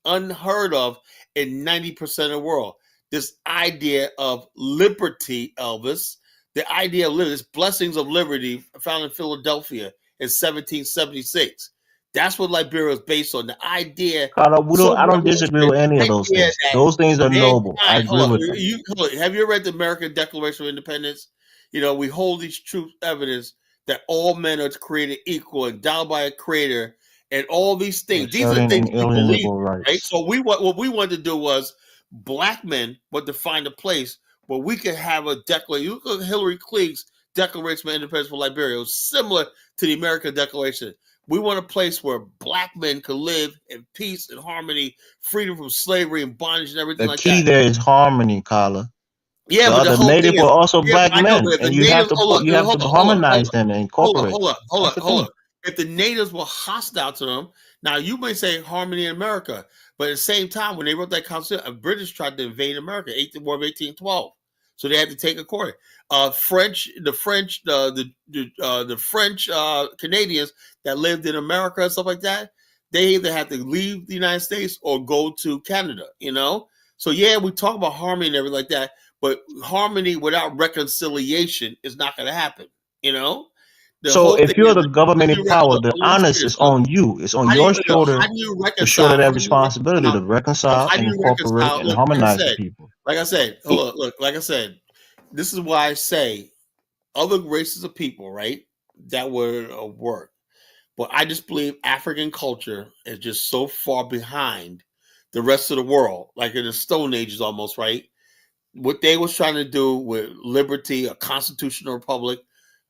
unheard of in 90% of the world. This idea of liberty, Elvis, the idea of liberty, this blessings of liberty found in Philadelphia in 1776. That's what Liberia is based on. The idea. I don't disagree with any of those things. Those things are noble. I agree with them. Have you read the American Declaration of Independence? You know, we hold these truth evidence that all men are created equal, endowed by a creator, and all these things. These are things we believe, right? So what we wanted to do was black men want to find a place where we could have a declaration. You look at Hillary Clinton's Declaration of Independence for Liberia. It was similar to the American Declaration. We want a place where black men could live in peace and harmony, freedom from slavery and bondage and everything like that. The key there is harmony, Kala. Yeah, but the native were also black men, and you have to harmonize them and incorporate. Hold up. If the natives were hostile to them, now you may say harmony in America, but at the same time, when they wrote that constitution, the British tried to invade America, War of 1812, so they had to take a quarter. The French Canadians that lived in America and stuff like that, they either had to leave the United States or go to Canada. You know, so yeah, we talk about harmony and everything like that, but harmony without reconciliation is not going to happen. You know. So if you're the government in power, the onus is on you. It's on your shoulder to shoulder that responsibility to reconcile and incorporate and harmonize the people. Like I said, look, like I said, this is why I say other races of people, right, that would work. But I just believe African culture is just so far behind the rest of the world, like in the Stone Ages almost, right? What they was trying to do with liberty, a constitutional republic,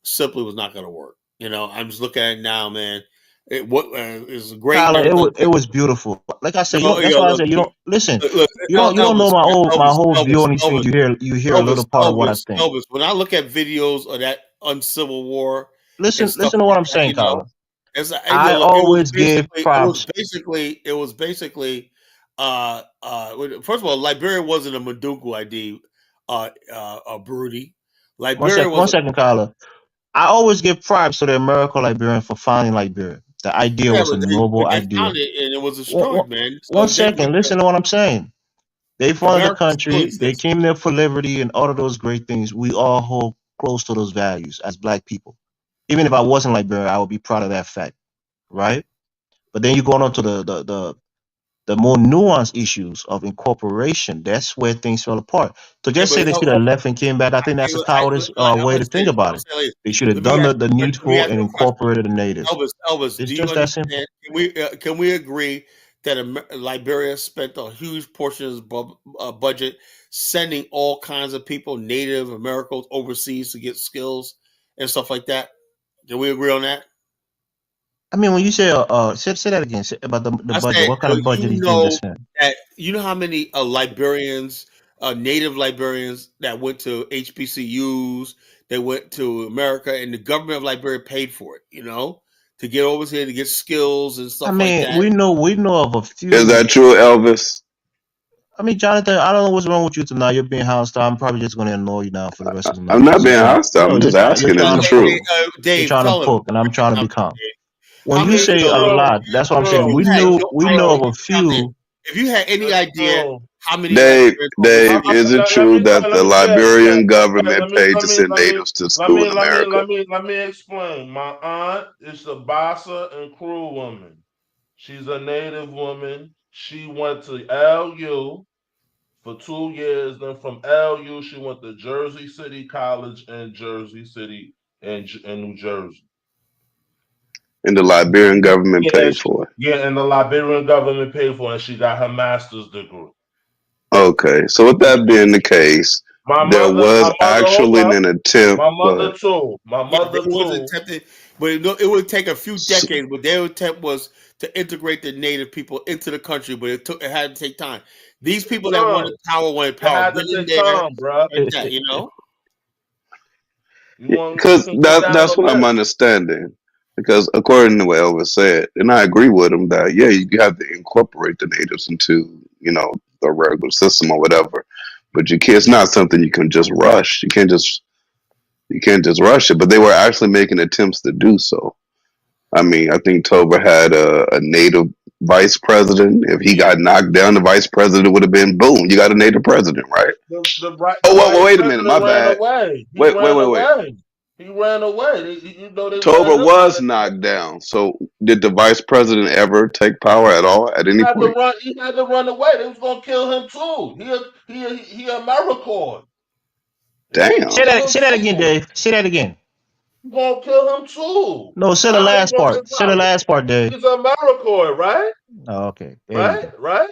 simply was not going to work. You know, I'm just looking at it now, man. It was great. Tyler, it was beautiful. Like I said, that's why I said you don't listen. You don't know my whole view on these things. You hear a little part of what I think. Elvis, when I look at videos of that uncivil war, listen to what I'm saying, Tyler. I always give props. It was basically first of all, Liberia wasn't a Madugu ID, Broody. Liberia one second, Tyler. I always give props to the American Liberian for founding Liberia. The idea was a noble idea. And it was destroyed, man. So one second, listen to what I'm saying. They founded the country. They came there for liberty and all of those great things. We all hold close to those values as black people. Even if I wasn't Liberian, I would be proud of that fact, right? But then you go on to the more nuanced issues of incorporation. That's where things fell apart. So just say they should have left and came back. I think that's a cowardice way to think about it. They should have done the needful and incorporated the natives. Elvis, It's do you just that simple. understand? Can we agree that Liberia spent a huge portion of its budget sending all kinds of people, Native Americans, overseas to get skills and stuff like that? Can we agree on that? I mean, when you say say that again, say about the budget. What kind of budget do you think they spent? You know how many Liberians, Native Liberians that went to HBCUs, they went to America, and the government of Liberia paid for it. You know, to get over here to get skills and stuff like that. we know of a few. Is that true, Elvis? I mean, Jonathan, I don't know what's wrong with you tonight. You're being hostile. I'm probably just going to annoy you now for the rest of the night. I'm not being hostile. I'm just asking. Is it true? You're trying to cook, and I'm trying to be calm. When you say a lot, that's what I'm saying. We know of a few. If you had any idea how many Dave, is it true that the Liberian government paid to send natives to school in America? Let me explain. My aunt is a Bassa and Crew woman. She's a Native woman. She went to LU for 2 years. Then from LU, she went to Jersey City College in Jersey City in New Jersey. And the Liberian government paid for it. Yeah, and the Liberian government paid for it, and she got her master's degree. Okay, so with that being the case, there was actually an attempt. My mother too. But it would take a few decades. But their attempt was to integrate the Native people into the country, but it had to take time. These people that wanted power. It had to take time, bro. You know, because that's what I'm understanding. Because according to what Elvis said, and I agree with him that you have to incorporate the natives into the regular system or whatever, but it's not something you can just rush. You can't just rush it. But they were actually making attempts to do so. I mean, I think Tober had a native vice president. If he got knocked down, the vice president would have been boom. You got a native president, right? Wait a minute, my bad. Wait. He ran away. Tober was knocked down. So did the vice president ever take power at all at any point? He had to run away. They was gonna kill him too. He AmeriCorps. Damn. Say that again, Dave. Say that again. He's gonna kill him too. No, say the last part. Say the last part, Dave. He's AmeriCorps, right? Oh, okay. Right.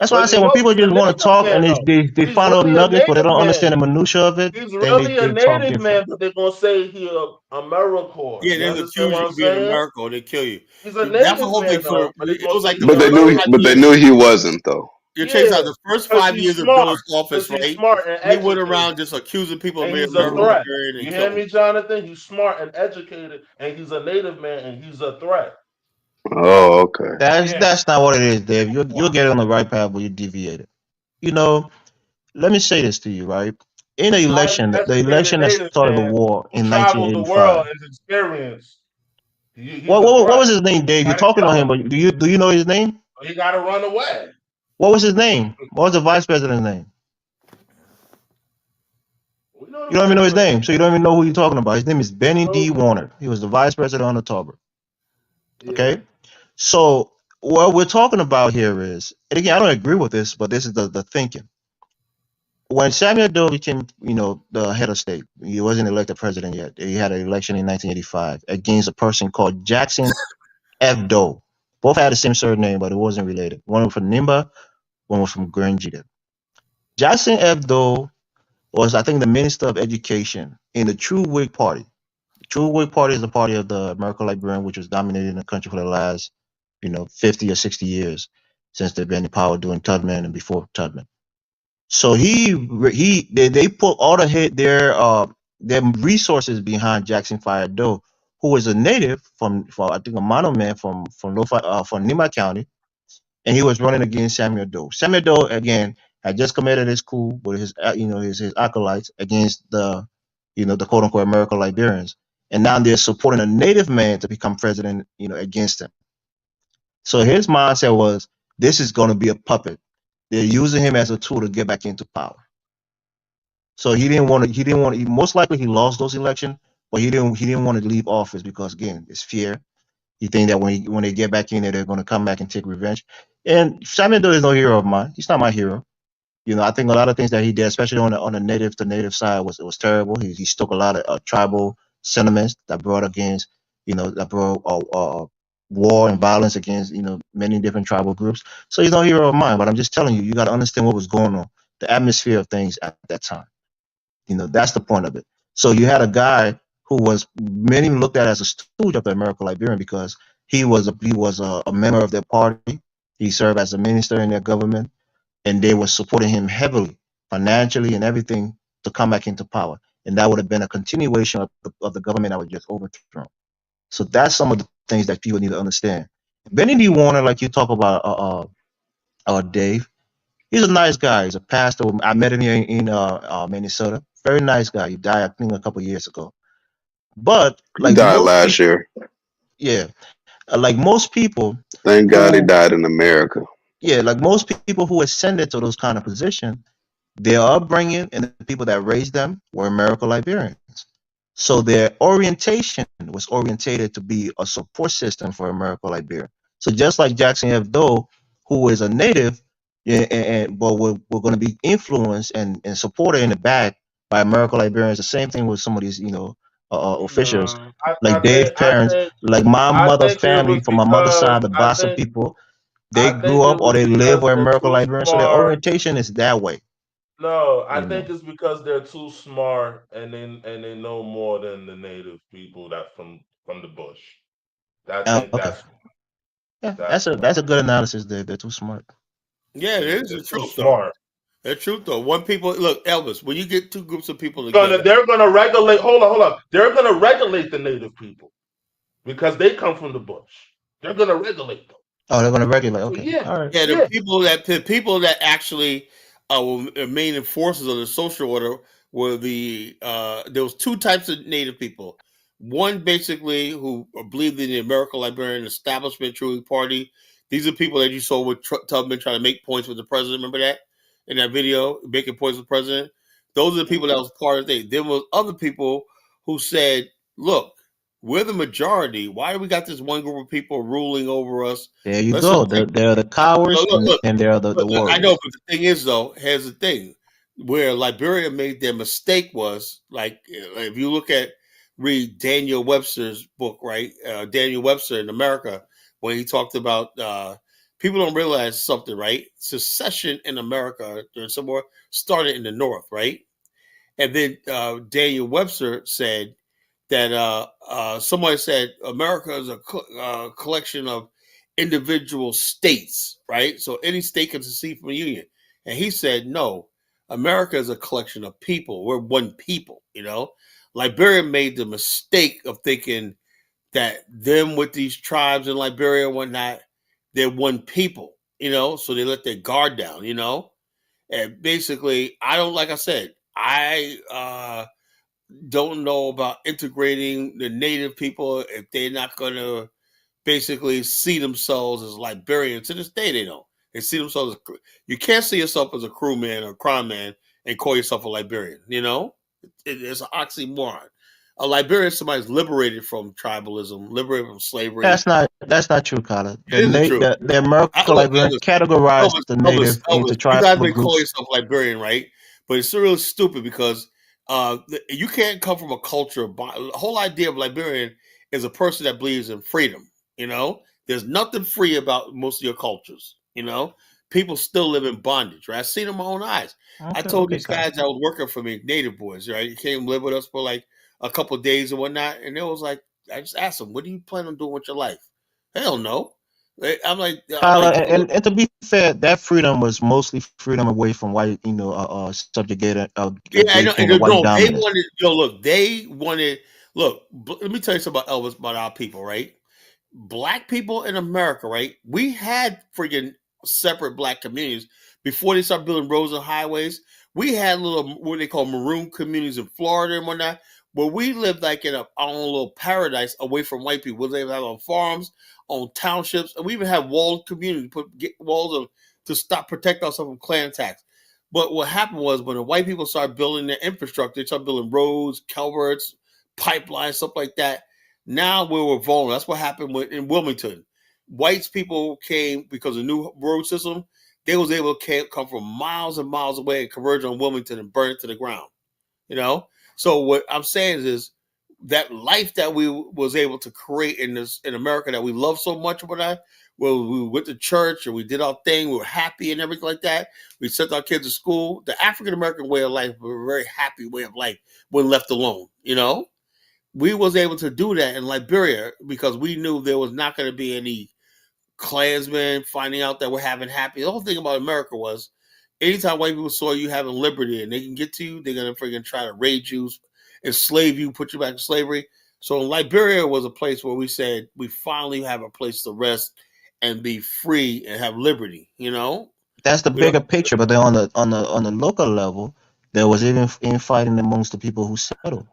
That's why I say when people just want to talk and they find out nuggets, but they don't understand the minutia of it. He's really a native man, but they're gonna say he's AmeriCorps. Yeah, they're accused you of being American. They kill you. He's a native man. But they knew he wasn't though. You check out the first 5 years of Bill's office, right? He went around just accusing people of being American. You hear me, Jonathan? He's smart and educated, and he's a native man, and he's a threat. Oh, okay. That's not what it is, Dave. You'll get on the right path, but you deviated. Let me say this to you, right? In the election that started the war in 1985. The world and experience. What was his name, Dave? You're talking on him, but do you know his name? He got to run away. What was his name? What was the vice president's name? You don't even know his name, so you don't even know who you're talking about. His name is Benny D. Warner. He was the vice president under Tober. Okay? So what we're talking about here is, and again, I don't agree with this, but this is the thinking. When Samuel Doe became, the head of state, he wasn't elected president yet. He had an election in 1985 against a person called Jackson F. Doe. Both had the same surname, but it wasn't related. One was from Nimba, one was from Grangita. Jackson F. Doe was, I think, the Minister of Education in the True Whig Party. The True Whig Party is the party of the American Liberian, which was dominating the country for the last, 50 or 60 years since they've been in power during Tubman and before Tubman. So they put all their resources behind Jackson Fire Doe, who was a native from I think a Mono man from Nima County, and he was running against Samuel Doe. Samuel Doe again had just committed his coup with his acolytes against the quote unquote American Liberians, and now they're supporting a native man to become president against him. So his mindset was, this is going to be a puppet. They're using him as a tool to get back into power. So he didn't want to. Most likely he lost those elections, but he didn't want to leave office because again, it's fear. He think that when they get back in there, they're going to come back and take revenge. And Samuel Doe is no hero of mine. He's not my hero. I think a lot of things that he did, especially on the native to native side, was terrible. He took a lot of tribal sentiments that brought against, that brought war and violence against, many different tribal groups. So he's no hero of mine. But I'm just telling you, you got to understand what was going on, the atmosphere of things at that time. That's the point of it. So you had a guy who was many looked at as a stooge of the American Liberian because he was a member of their party. He served as a minister in their government, and they were supporting him heavily, financially and everything, to come back into power. And that would have been a continuation of the government that was just overthrown. So that's some of the things that people need to understand. Benny D. Warner, like you talk about, Dave, he's a nice guy. He's a pastor. I met him here in Minnesota. Very nice guy. He died, I think, a couple of years ago. But He died last year. Yeah, like most people. Thank God he died in America. Yeah, like most people who ascended to those kind of positions, their upbringing and the people that raised them were American Liberians. So their orientation was orientated to be a support system for American Liberia. So just like Jackson F. Doe, who is a native, but we're going to be influenced and supported in the back by American Liberians. The same thing with some of these, officials, like Dave's parents, like my mother's family, from my mother's side, the Bassa people. They grew up or they live with American Liberians, so their orientation is that way. No, I think it's because they're too smart and they know more than the native people that from the bush. Okay. That's a good analysis. They're too smart. Yeah, it is the truth though. The truth though. One people look, Elvis. When you get two groups of people together, they're gonna regulate. Hold on. They're gonna regulate the native people because they come from the bush. They're gonna regulate them. Oh, they're gonna regulate. Okay. Yeah. All right. Yeah, the people that actually were main enforcers of the social order were there was two types of native people. One basically who believed in the American Liberian Establishment Truly Party. These are people that you saw with Tubman trying to make points with the president. Remember that in that video, making points with the president? Those are the people that was part of it. There was other people who said, look, we're the majority. Why do we got this one group of people ruling over us? There you go. They're the cowards and they're the warriors. I know, but the thing is, though, here's the thing. Where Liberia made their mistake was, like if you read Daniel Webster's book, right? Daniel Webster in America, when he talked about people don't realize something, right? Secession in America during Civil War started in the North, right? And then Daniel Webster said that somebody said America is a collection of individual states, right? So any state can secede from a union. And he said, no, America is a collection of people. We're one people, Liberia made the mistake of thinking that them with these tribes in Liberia and whatnot, they're one people, so they let their guard down, And basically, like I said, I don't know about integrating the native people if they're not going to basically see themselves as Liberians. To this day, they don't. They see themselves as, you can't see yourself as a crewman or crime man and call yourself a Liberian. It's an oxymoron. A Liberian is somebody's liberated from tribalism, liberated from slavery. That's not true, Carter. The American Liberian categorized the native into tribal groups. You guys may call yourself Liberian, right? But it's really stupid because you can't come from a culture. The whole idea of Liberian is a person that believes in freedom. There's nothing free about most of your cultures. People still live in bondage, right? I've seen it in my own eyes. I told these guys that was working for me, native boys, right? You came live with us for like a couple of days and whatnot, and it was like, I just asked them, what do you plan on doing with your life? Hell no. I'm like, and to be fair, that freedom was mostly freedom away from white, subjugated. They wanted. Look, let me tell you something about Elvis, about our people, right? Black people in America, right? We had freaking separate black communities before they started building roads and highways. We had little what they call maroon communities in Florida and whatnot, where we lived like in our own little paradise away from white people. We lived on farms, on townships, and we even had walled communities, get walls to protect ourselves from clan attacks. But what happened was when the white people started building their infrastructure, they started building roads, culverts, pipelines, stuff like that. Now we were vulnerable. That's what happened in Wilmington. White people came because of the new road system. They was able to come from miles and miles away and converge on Wilmington and burn it to the ground. You know? So what I'm saying is that life that we was able to create in America that we love so much, where we went to church and we did our thing, we were happy and everything like that. We sent our kids to school. The African American way of life was a very happy way of life when left alone. You know, we was able to do that in Liberia because we knew there was not going to be any Klansmen finding out that we're having happy. The whole thing about America was anytime white people saw you having liberty and they can get to you, they're going to freaking try to raid you, enslave you, put you back in slavery. So Liberia was a place where we said we finally have a place to rest and be free and have liberty. You know, that's the bigger picture. But then on the local level, there was even infighting amongst the people who settled.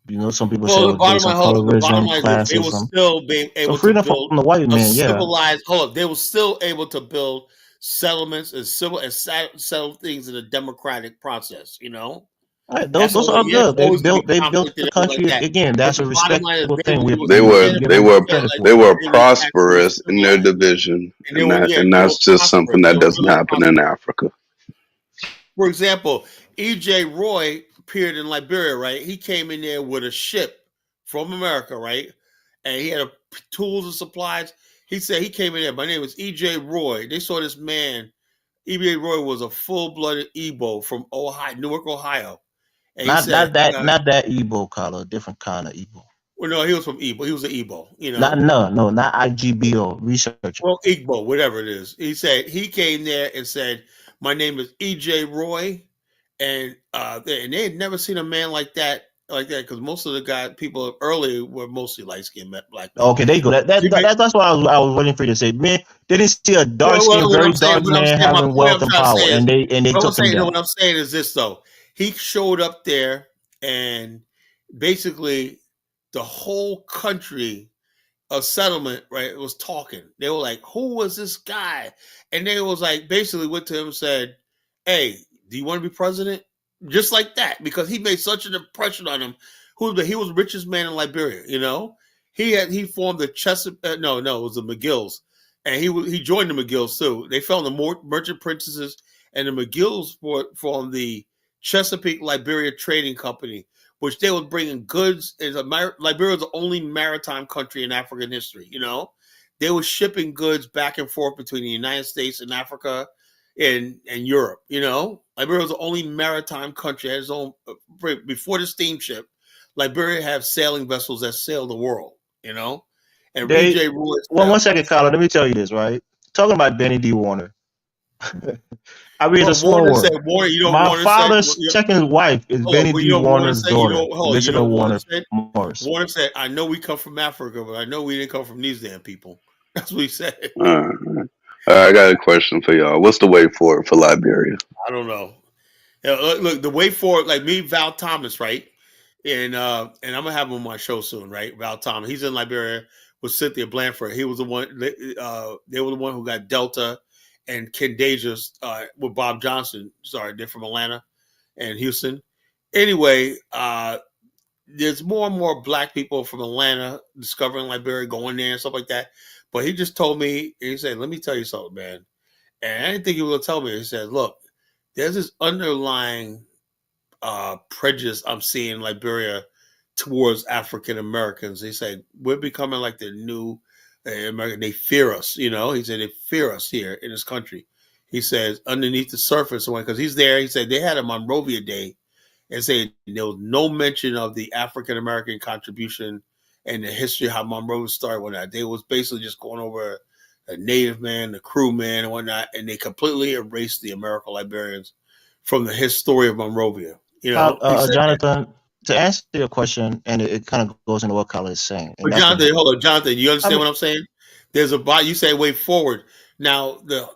You know, some people say it was based on colorism, classism. They were still being able to build from the white man, civilized. Hold up, they were still able to build settlements and settle things in a democratic process. You know. Right, those are good. They built the country again. That's a respectable thing. They were prosperous in their division, and that's just something that doesn't happen in Africa. For example, E.J. Roy appeared in Liberia, right? He came in there with a ship from America, right? And he had tools and supplies. He said he came in there. My name is E.J. Roy. They saw this man. E.J. Roy was a full-blooded Igbo from Ohio, Newark, Ohio. And not that Igbo color, a different kind of Igbo. Well, no, he was from Igbo. He was an Igbo, you know. Not IGBO researcher. Well, Igbo, whatever it is. He said he came there and said, "My name is E.J. Roy," and they had never seen a man like that because most of the people earlier were mostly light skinned black men. Okay, there you go. That's what I was waiting for you to say. Man, they didn't see a dark skinned, very dark man having wealth and power, and they took him down. What I'm saying is this though. He showed up there and basically the whole country of settlement, right, was talking. They were like, who was this guy? And they was like, basically went to him and said, hey, do you want to be president? Just like that, because he made such an impression on him. He was the richest man in Liberia, you know? He formed the it was the McGills. And he joined the McGills too. They found the Merchant Princesses, and the McGills formed the Chesapeake Liberia Trading Company, which they were bringing goods. Liberia was the only maritime country in African history. You know, they were shipping goods back and forth between the United States and Africa and Europe. You know, Liberia was the only maritime country. It had its own before the steamship. Liberia had sailing vessels that sailed the world. You know, and E.J. Roy. One second, Carla. Let me tell you this. Right, talking about Benny D. Warner. I mean, it's a small word. My father's second wife is Benny D. Warner's daughter, Elizabeth Warner Morris. Warner said, I know we come from Africa, but I know we didn't come from these damn people. That's what he said. I got a question for y'all. What's the way forward for Liberia? I don't know. Look, the way forward, like me, Val Thomas, right? And I'm going to have him on my show soon, right? Val Thomas. He's in Liberia with Cynthia Blanford. He was the one, they were the one who got Delta and Ken Dejas with Bob Johnson. Sorry, they're from Atlanta and Houston. Anyway, there's more and more black people from Atlanta discovering Liberia, going there and stuff like that. But he just told me, he said, let me tell you something, man. And I didn't think he was going to tell me. He said, look, there's this underlying prejudice I'm seeing in Liberia towards African Americans. He said, we're becoming like the new American. They fear us, you know. He said they fear us here in this country. He says underneath the surface, because he's there. He said they had a Monrovia Day, and said there was no mention of the African American contribution and the history of how Monrovia started. Whatnot. They was basically just going over a native man, the crew man, and whatnot, and they completely erased the American Liberians from the history of Monrovia. You know, Jonathan. To answer your question, and it kind of goes into what Carla is saying. But Jonathan, hold on, Jonathan, you understand what I'm saying? There's you say way forward. Now the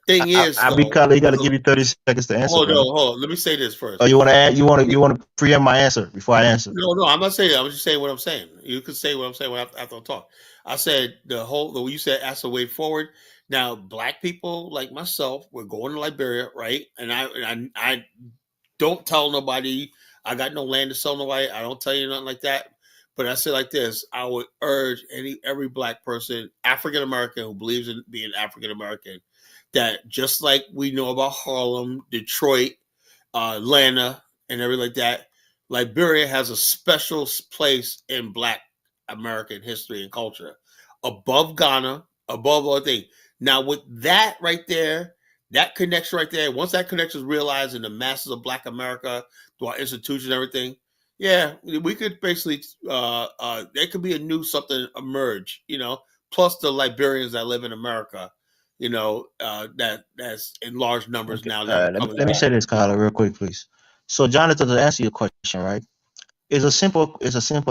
thing is, Carla, you got to give me 30 seconds to answer. Hold on. Let me say this first. Oh, you want to preempt my answer before I answer? No, I'm not saying that. I'm just saying what I'm saying. You can say what I'm saying after I talk. I said you said ask the way forward. Now, black people like myself, we're going to Liberia, right? And I don't tell nobody. I got no land to sell nobody. I don't tell you nothing like that. But I say like this: I would urge every black person, African American, who believes in being African American, that just like we know about Harlem, Detroit, Atlanta, and everything like that, Liberia has a special place in Black American history and culture, above Ghana, above all things. Now, with that right there, that connection right there, once that connection is realized in the masses of Black America, through our institutions and everything, yeah, we could basically, there could be a new something emerge, plus the Liberians that live in America, that's in large numbers Okay. now. Let me say this, Kyler, real quick, please. So, Jonathan, to answer your question, right? It's a simple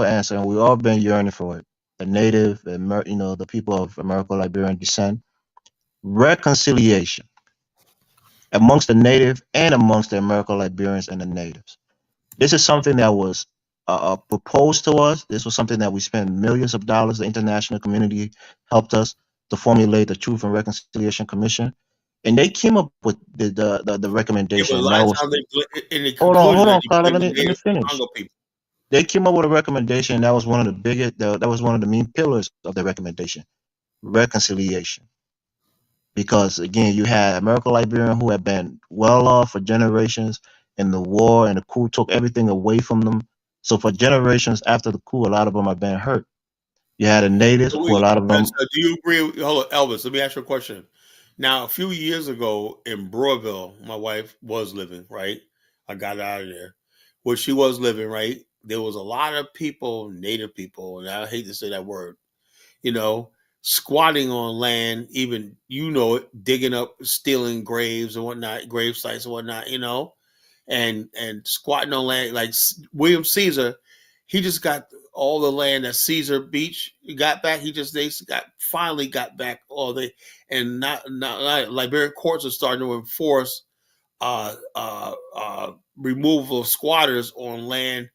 answer, and we've all been yearning for it. The native, the people of American Liberian descent, reconciliation amongst the native and amongst the American Liberians and the natives. This is something that was proposed to us. This was something that we spent millions of dollars. The international community helped us to formulate the Truth and Reconciliation Commission, and they came up with the recommendation. Yeah, hold on, Carla. Let me finish. They came up with a recommendation that was one of the biggest. That was one of the main pillars of the recommendation: reconciliation. Because again, you had American Liberian who had been well off for generations, and the war and the coup took everything away from them. So for generations after the coup, a lot of them have been hurt. You had the natives who a lot of them. So do you agree? Hold on, Elvis. Let me ask you a question. Now, a few years ago in Broadville, my wife was living, right? I got out of there. Where she was living, right? There was a lot of people, native people, and I hate to say that word, squatting on land, even, digging up, stealing graves and whatnot, grave sites and whatnot, and squatting on land. Like William Caesar, he just got all the land at Caesar Beach. He got back. Finally got back all the, and not Liberian courts are starting to enforce removal of squatters on land.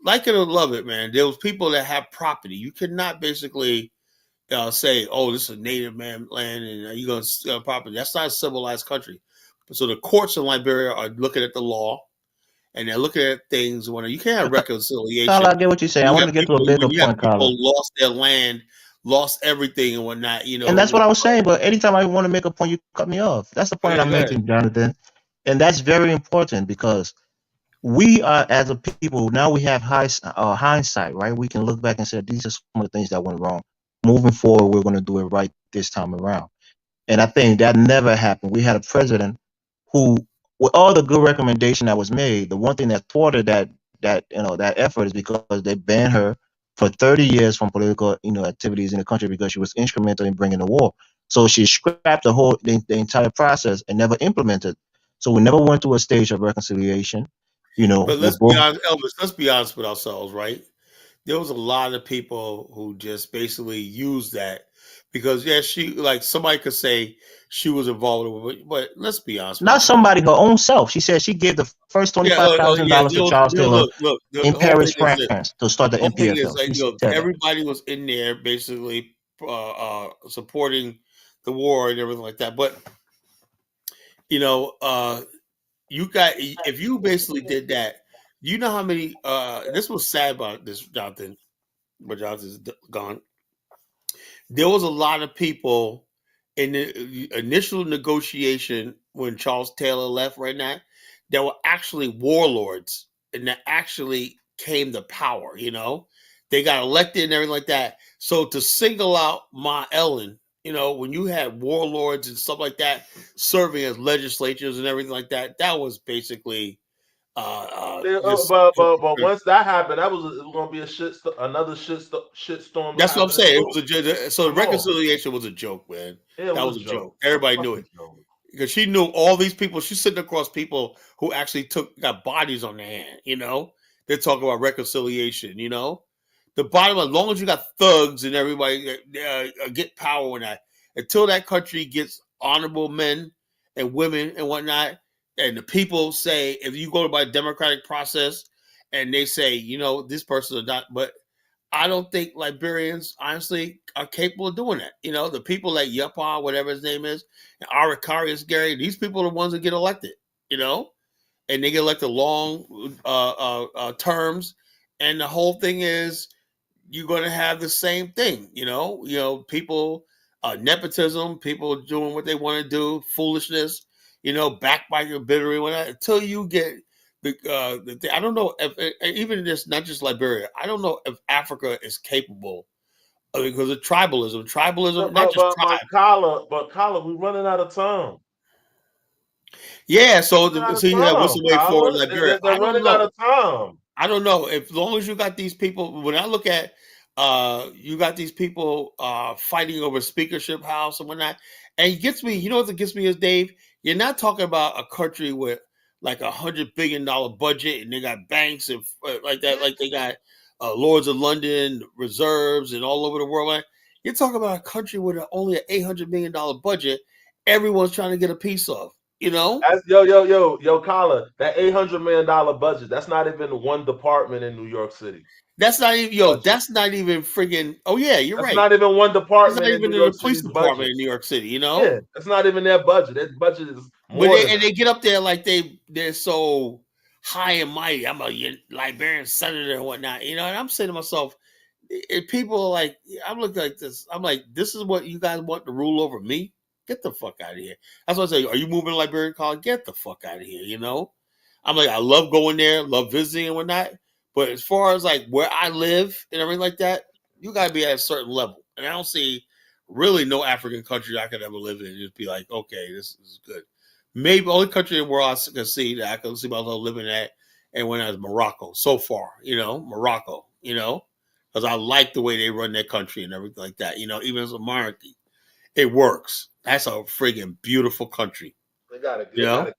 Like it or love it, man. There was people that have property. You cannot basically say, "Oh, this is a native man land," and you're going to steal property. That's not a civilized country. So the courts in Liberia are looking at the law, and they're looking at things. When you can't have reconciliation. Carla, I get what you're saying. I want to get to a bigger point, Carla. People lost their land, lost everything, and whatnot. And that's what I was saying. But anytime I want to make a point, you cut me off. That's the point I'm making, Jonathan. And that's very important because we are, as a people, now we have hindsight, right? We can look back and say, these are some of the things that went wrong. Moving forward, we're going to do it right this time around. And I think that never happened. We had a president who, with all the good recommendation that was made, the one thing that thwarted that effort is because they banned her for 30 years from political, activities in the country because she was instrumental in bringing the war. So she scrapped the entire process and never implemented. So we never went to a stage of reconciliation. But let's be honest, Elvis. Let's be honest with ourselves, right? There was a lot of people who just basically used that because, somebody could say she was involved with it, but let's be honest. Not somebody, her own self. She said she gave the first $25,000 to Charles Taylor in Paris, France, to start the MPFL. Everybody was in there basically supporting the war and everything like that. But if you basically did that, you know how many this was sad about this, Jonathan, but Jonathan's gone. There was a lot of people in the initial negotiation when Charles Taylor left right now, there were actually warlords and that actually came to power, They got elected and everything like that. So to single out Ma Ellen, when you had warlords and stuff like that serving as legislatures and everything like that, that was basically but once that happened, it was going to be another shitstorm. That's what I'm saying. The reconciliation was a joke, man. That was a joke. Everybody knew it because she knew all these people. She's sitting across people who actually got bodies on their hand. They're talking about reconciliation. The bottom, as long as you got thugs and everybody get power and that, until that country gets honorable men and women and whatnot. And the people say, if you go by democratic process and they say, this person is not, but I don't think Liberians, honestly, are capable of doing that. The people like Yapa, whatever his name is, and Arikarius Gary, these people are the ones that get elected, and they get elected long terms. And the whole thing is, you're going to have the same thing. People, nepotism, people doing what they want to do, foolishness, backbiting, bittering, whatnot, until you get I don't know if even this, not just Liberia, I don't know if Africa is capable because of tribalism, not just tribe. Kala, we're running out of time. Yeah, so what's the way forward, Liberia? They're running out of time. I don't know. As long as you got these people, when I look at you got these people fighting over Speakership House and whatnot, and it gets me. You know what gets me is, Dave, you're not talking about a country with like $100 billion budget and they got banks and like that, like they got Lords of London reserves and all over the world. Right? You're talking about a country with only an $800 million budget. Everyone's trying to get a piece of. Yo, Kala, that $800 million budget, that's not even one department in New York City. That's not even, that's not even friggin', oh yeah, you're right. That's not even one department. It's not even in the police department in New York City, Yeah, that's not even their budget. Their budget is more and they get up there like they're so high and mighty. I'm a Liberian senator and whatnot, and I'm saying to myself, people are like, I'm looking like this. I'm like, this is what you guys want to rule over me? Get the fuck out of here. That's what I say. Are you moving to Liberian College? Get the fuck out of here, I'm like, I love going there, love visiting and whatnot. But as far as like where I live and everything like that, you got to be at a certain level. And I don't see really no African country I could ever live in and just be like, okay, this is good. Maybe the only country in the world I can see that I can see myself living at and when I was Morocco so far, Morocco, because I like the way they run their country and everything like that. Even as a monarchy, it works. That's a friggin' beautiful country. They got a king.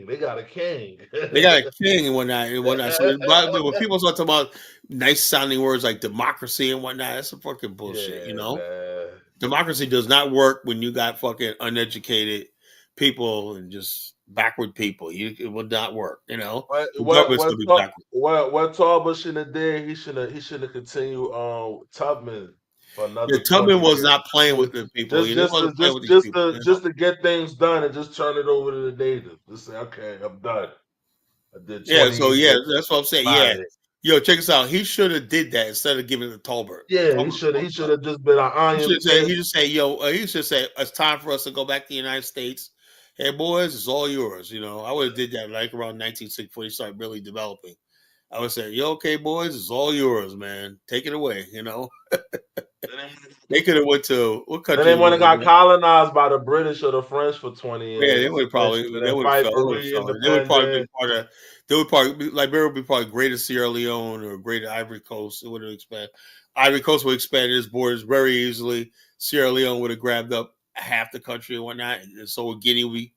They got a king. They got a king and whatnot. So when people start talking about nice sounding words like democracy and whatnot, that's some fucking bullshit. Man. Democracy does not work when you got fucking uneducated people and just backward people. It will not work. What Tubman should have did, he should have continued Tubman. Tubman was not playing with the people. Just to get things done and just turn it over to the natives. Just say, okay, I'm done. I did. That's what I'm saying. Yeah, yo, check this out. He should have did that instead of giving it to Tolbert. Yeah, he should have just been an iron. He should say, it's time for us to go back to the United States. Hey, boys, it's all yours. I would have did that like around 1960 when he started really developing. I would say, yo, okay, boys, it's all yours, man. Take it away. They could have went to what country? They would have got colonized by the British or the French for 20 years. Yeah, they would probably Liberia would be probably greater Sierra Leone or greater Ivory Coast. It would have expanded. Ivory Coast would expand its borders very easily. Sierra Leone would have grabbed up half the country and whatnot. And so Guinea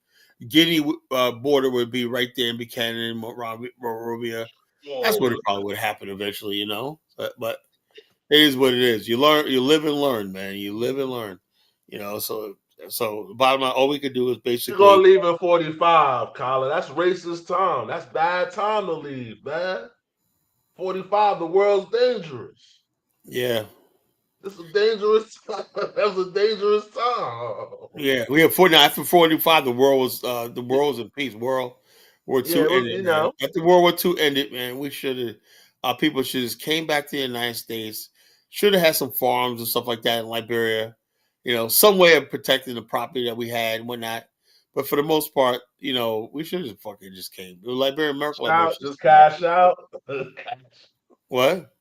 border would be right there in Buchanan, Monrovia. That's what it probably would happen eventually, But it is what it is. You live and learn, man. You live and learn. So the bottom line, all we could do is basically. You're gonna leave at 45, Colin. That's racist time. That's bad time to leave, man. 45, the world's dangerous. Yeah. This is dangerous. That's a dangerous time. Yeah, we have 49 after 45. The world was in peace. World War II ended. After World War II ended, man, we should have. Our people should have came back to the United States. Should have had some farms and stuff like that in Liberia. Some way of protecting the property that we had and whatnot. But for the most part, we should have fucking just came. The Liberian American just cash out. What?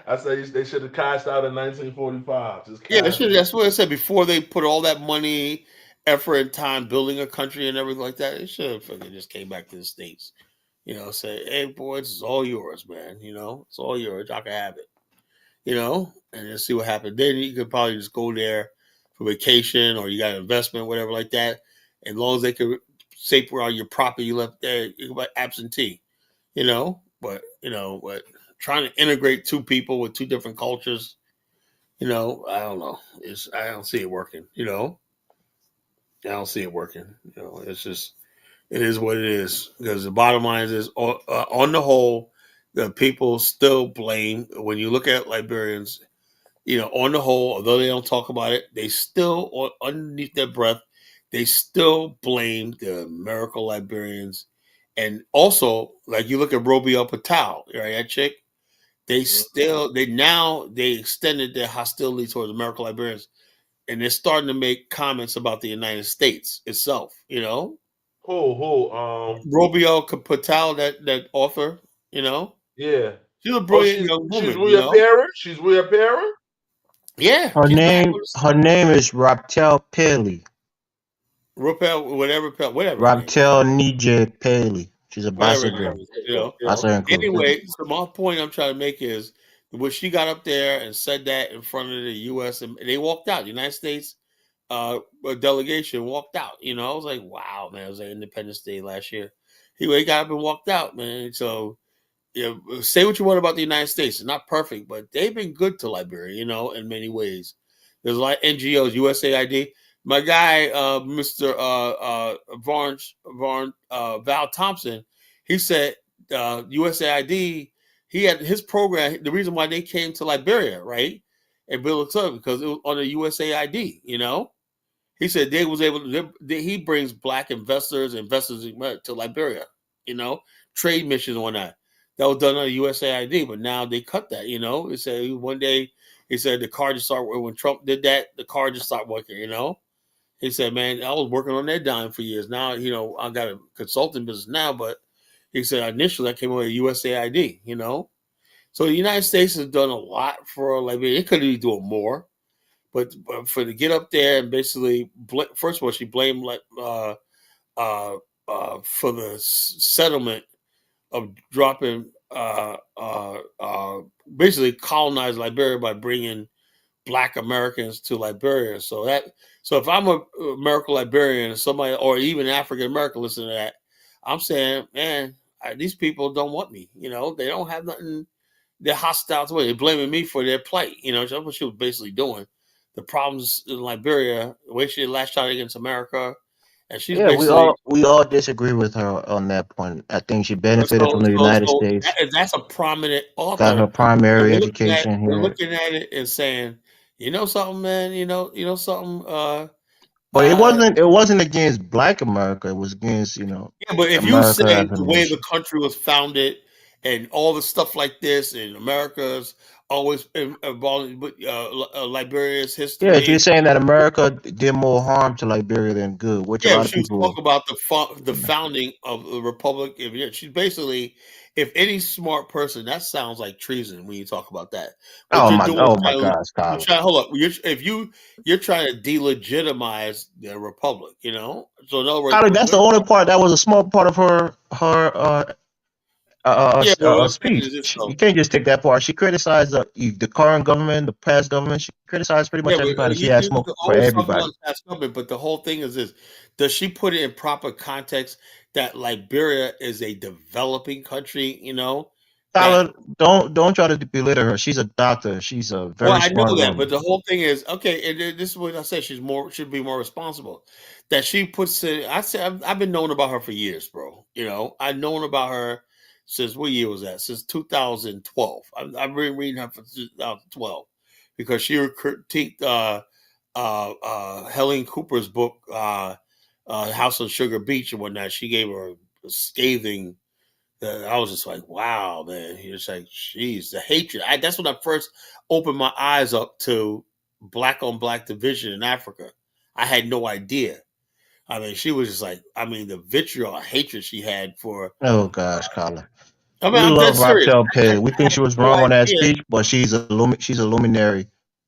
I said they should have cashed out in 1945. That's what I said before they put all that money, effort, and time building a country and everything like that. They should have fucking just came back to the States. Say, hey, boys, it's all yours, man. It's all yours. I can have it. And then see what happens. Then you could probably just go there for vacation or you got an investment, whatever like that. As long as they could safeguard your property you left there, you can buy absentee. But trying to integrate two people with two different cultures, I don't know. I don't see it working. I don't see it working. It's just. It is what it is because the bottom line is on the whole, the people still blame when you look at Liberians, on the whole, although they don't talk about it, they still underneath their breath, they still blame the American Liberians. And also, like you look at Robiel Patel, right? That chick, they extended their hostility towards American Liberians, and they're starting to make comments about the United States itself. You know, Who? Robio Patel, that author. You know, Yeah. she's a brilliant young woman. She's reappearing. She's reappearing. Yeah. Her name is Raptel Paley. Whatever. Raptel Nije Paley. She's a bisexual. You know. Anyway, so my point I'm trying to make is when she got up there and said that in front of the U.S. and they walked out, the United States delegation walked out. You know, I was like, wow, man, it was like Independence Day last year. He got up and walked out, man. So, you know, say what you want about the United States. It's not perfect, but they've been good to Liberia, you know, in many ways. There's a lot of NGOs, USAID. My guy, Mr. Val Thompson, he said USAID, he had his program. The reason why they came to Liberia, right, and built it up because it was on the USAID. You know, he said they was able to. He brings black investors to Liberia. You know, trade missions and whatnot. That was done on the USAID, but now they cut that. You know, he said one day he said the car just started when Trump did that. The car just stopped working. You know. He said, man, I was working on that dime for years. Now, you know, I got a consulting business now, but he said initially I came over to USAID, you know. So the United States has done a lot for Liberia. They could be doing more, but for to get up there and basically, first of all, she blamed for the settlement of dropping, basically colonized Liberia by bringing Black Americans to Liberia. So if I'm a American Liberian or somebody, or even African American, listen to that, I'm saying, man, these people don't want me. You know, they don't have nothing. They're hostile to me. They're blaming me for their plight. You know, that's what she was basically doing. The problems in Liberia, the way she lashed out against America, and she's basically. We all disagree with her on that point. I think she benefited from the United States. That's a prominent author. Got her primary education here. We're looking at it and saying, you know something, man. You know something. But it wasn't against Black America. It was against, you know. Yeah, but if America, you say the way the country was founded and all the stuff like this, and America's always involved with Liberia's history. Yeah, she's saying that America did more harm to Liberia than good. Which a lot of people talk about the founding of the Republic. She's basically, if any smart person, that sounds like treason when you talk about that. Oh my gosh, Kyle. Hold up. You're trying to delegitimize the Republic, you know. So in other words, that's the only part that was a small part of her speech. You can't just take that part. She criticized the current government, the past government. She criticized pretty much everybody. She had smoke for everybody. But the whole thing is this: does she put it in proper context that Liberia is a developing country? You know, Tyler, don't try to belittle her. She's a doctor. She's a very I know that, woman. But the whole thing is okay. And this is what I said. Should be more responsible. That she puts it. I said I've been knowing about her for years, bro. You know, I've known about her. Since what year was that? Since 2012. I've been reading her for 2012 because she critiqued Helene Cooper's book, House on Sugar Beach and whatnot. She gave her a scathing. I was just like, wow, man. It's like, geez, the hatred. That's when I first opened my eyes up to Black on Black division in Africa. I had no idea. I mean, she was just like, the vitriol, hatred she had for. Oh gosh, Colin. We love Raptel Paley. We think she was wrong on that speech, but she's a luminary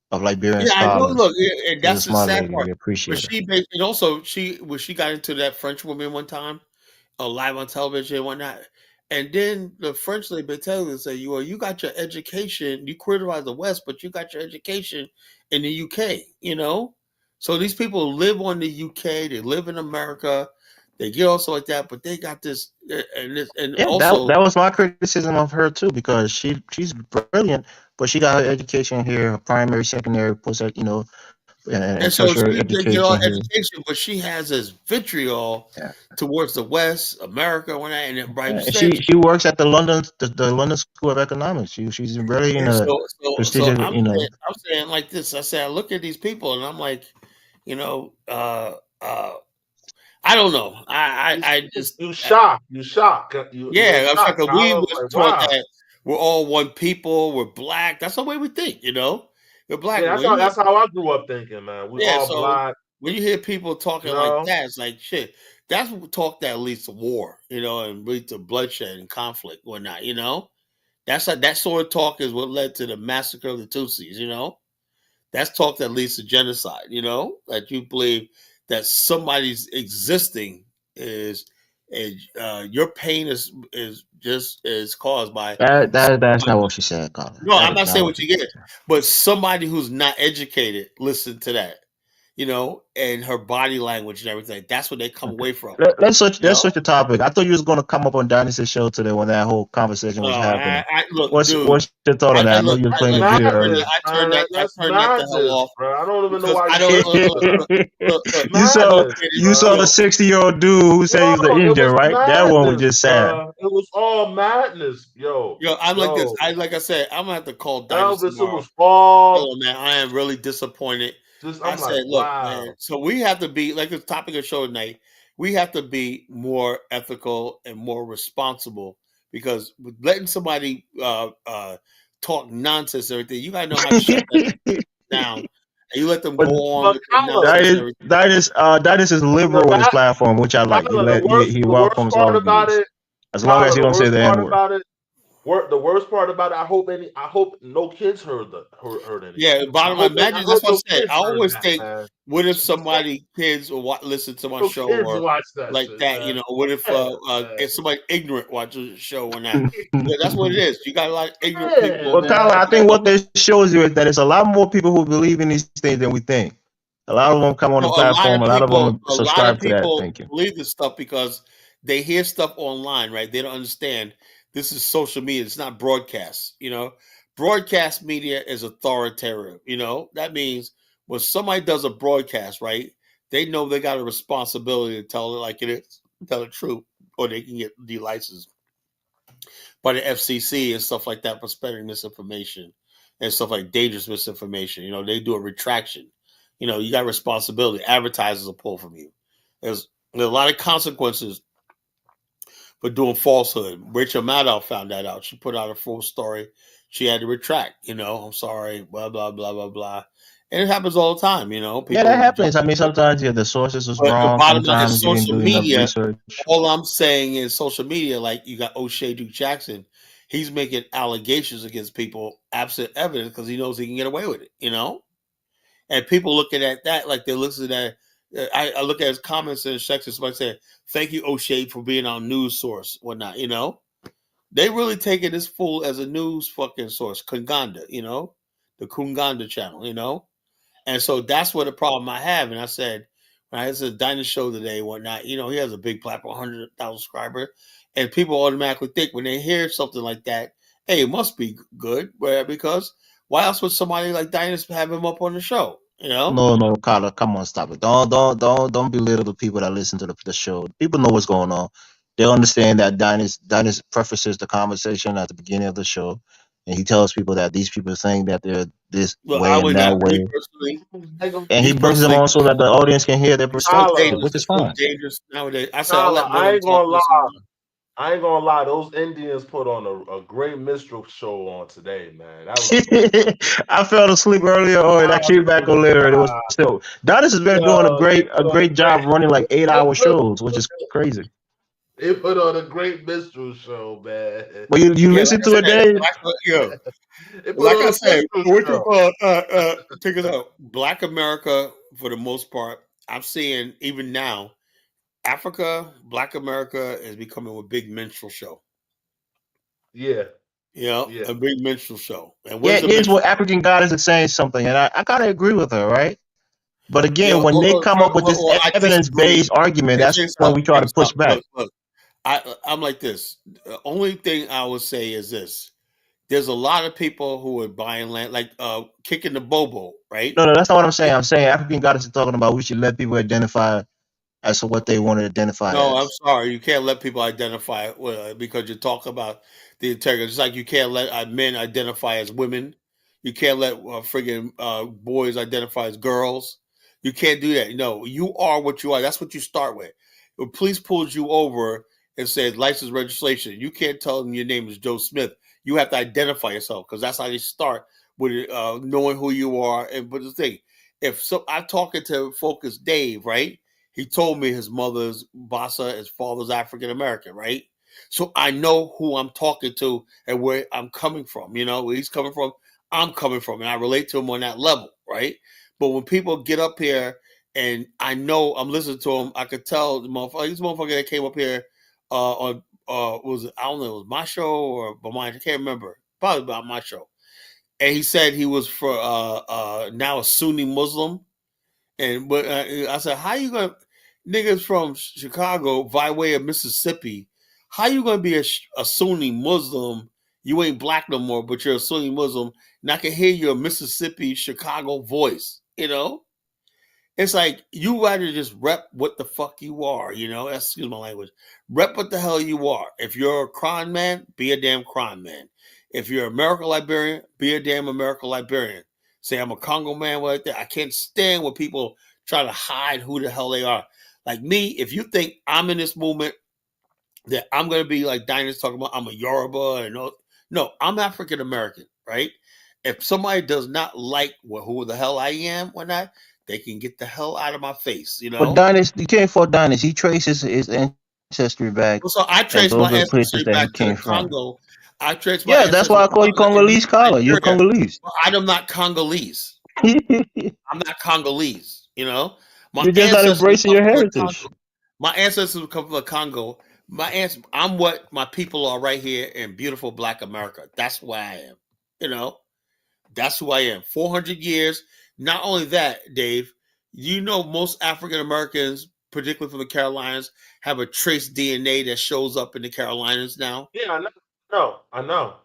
of Liberian scholars. Look, and that's the sad part. We appreciate it. And also, she got into that French woman one time, live on television and whatnot. And then the French lady telling her, say, you got your education. You criticize the West, but you got your education in the UK. You know. So these people live on the UK, they live in America, they get also like that, but they got this also that was my criticism of her too, because she's brilliant, but she got her education here, her primary, secondary, post, you know, and so she education, education, but she has this vitriol towards the West, America, and she works at the London School of Economics. She's really in a prestigious, I'm saying like this. I say I look at these people and I'm like, you know, I don't know. I just you shocked. I'm shocked. We was taught that we're all one people. We're black. That's the way we think. We're black. Yeah, that's how I grew up thinking, man. We all black. When you hear people talking like that, it's like shit. That's talk that leads to war, and leads to bloodshed and conflict, whatnot. That's that sort of talk is what led to the massacre of the Tutsis. That's talk that leads to genocide. That you believe that somebody's existing is your pain is caused by that's not what she said, Colin. No, I'm not saying what you get, but somebody who's not educated listen to that, and her body language and everything. That's what they come away from. Let's switch the topic. I thought you was going to come up on Dynasty's show today when that whole conversation was happening. What's your thought on that? I know you were playing the video earlier. I turned that the hell off, bro. I don't even know why. You saw the 60-year-old dude who said he was an Indian, right? That one was just sad. It was all madness, yo. Like this. Like I said, I'm gonna have to call Dynasty. Elvis, it was all. Man, I am really disappointed. I said, look, wow. man, so we have to be, like the topic of the show tonight, we have to be more ethical and more responsible, because letting somebody talk nonsense and everything, you gotta know how to shut that down. And you let them go on. That is his liberal in his platform, which I like. He welcomes all views. As long as he don't say the N-word. The worst part about it, I hope no kids heard anything. Yeah, bottom line, imagine that's what I said. I always think, what if kids will listen to my show or like that? What if somebody ignorant watches the show or not? That's what it is. You got a lot of ignorant people. Well, Tyler, I think what this shows you is that it's a lot more people who believe in these things than we think. A lot of them come on the platform. A lot of them subscribe to that. Thank you. Believe this stuff because they hear stuff online, right? They don't understand. This is social media. It's not broadcast. Broadcast media is authoritarian. That means when somebody does a broadcast, right, they know they got a responsibility to tell it like it is, tell the truth, or they can get delicensed by the FCC and stuff like that for spreading misinformation and stuff like dangerous misinformation. They do a retraction. You got responsibility. Advertisers will pull from you. There's a lot of consequences for doing falsehood. Rachel Maddow found that out. She put out a full story. She had to retract. I'm sorry, blah, blah, blah, blah, blah. And it happens all the time, People, yeah, that happens. I mean, sometimes the sources was wrong. Sometimes you didn't do enough research. All I'm saying is social media, like you got O'Shea Duke Jackson. He's making allegations against people absent evidence because he knows he can get away with it, And people looking at that like they listen at I look at his comments in the section. Somebody said, "Thank you, O'Shea, for being our news source." Whatnot, They really taking this fool as a news fucking source. Kunganda, the Kunganda channel, And so that's what the problem I have. And I said, when I had a Dynasty show today, whatnot, he has a big platform, 100,000 subscribers, and people automatically think when they hear something like that, hey, it must be good, because why else would somebody like Dynasty have him up on the show? No, Carla, come on, stop it. Don't belittle the people that listen to the show. People know what's going on. They'll understand that Dynasty prefaces the conversation at the beginning of the show, and he tells people that these people are saying that they're this way and that way, and he brings them on so that the audience can hear their perspective, which is fine. Dangerous nowadays. I ain't gonna lie. Those Indians put on a great minstrel show on today, man. That was I fell asleep earlier and I came back on later, and it was still. Dynasty has been doing a great job running like 8-hour shows, which is crazy. They put on a great minstrel show, man. Well, you listen to it, Dave? Like I said, check it out. Black America, for the most part, I'm seeing even now, Black America is becoming a big minstrel show. Yeah. A big minstrel show. And here's what African Goddess is saying something, and I kind of agree with her, right? But again, when they come up with this evidence-based argument, that's when we try to push back. Look, I'm like this. The only thing I would say is this. There's a lot of people who are buying land, like kicking the bobo, right? No, that's not what I'm saying. I'm saying African Goddess is talking about we should let people identify as to what they want to identify as. I'm sorry. You can't let people identify because you talk about the integrity. Just like you can't let men identify as women. You can't let friggin' boys identify as girls. You can't do that. No, you are what you are. That's what you start with. If police pulls you over and says license registration, you can't tell them your name is Joe Smith. you have to identify yourself because that's how they start with knowing who you are. And but the thing, I'm talking to Focus Dave, right? He told me his mother's Bassa, his father's African American, right? So I know who I'm talking to and where I'm coming from. Where he's coming from, I'm coming from, and I relate to him on that level, right? But when people get up here and I know I'm listening to him, I could tell this motherfucker that came up here on was it, I don't know, it was my show or but mine, I can't remember. Probably about my show. And he said he was for now a Sunni Muslim. But I said, how you gonna niggas from Chicago by way of Mississippi? How you gonna be a Sunni Muslim? You ain't black no more, but you're a Sunni Muslim, and I can hear your Mississippi Chicago voice. It's like you rather just rep what the fuck you are. Excuse my language. Rep what the hell you are. If you're a crime man, be a damn crime man. If you're an American Liberian, be a damn American Liberian. Say I'm a Congo man like that. I can't stand when people try to hide who the hell they are. Like me, if you think I'm in this movement that I'm going to be like Dinah's talking about, I'm a Yoruba and no, I'm African American, right? If somebody does not like who the hell I am or not, they can get the hell out of my face, But Dinus, you can't fault Dinus. He traces his ancestry back. So I trace my ancestry back to the Congo. I trace my ancestry. That's why I call you Congolese, Carla. You're Congolese. I'm not Congolese. I'm not Congolese. You're just not embracing your heritage. My ancestors come from the Congo. I'm what my people are right here in beautiful Black America. That's who I am. That's who I am. 400 years. Not only that, Dave, most African Americans, particularly from the Carolinas, have a trace DNA that shows up in the Carolinas now. Yeah, I know.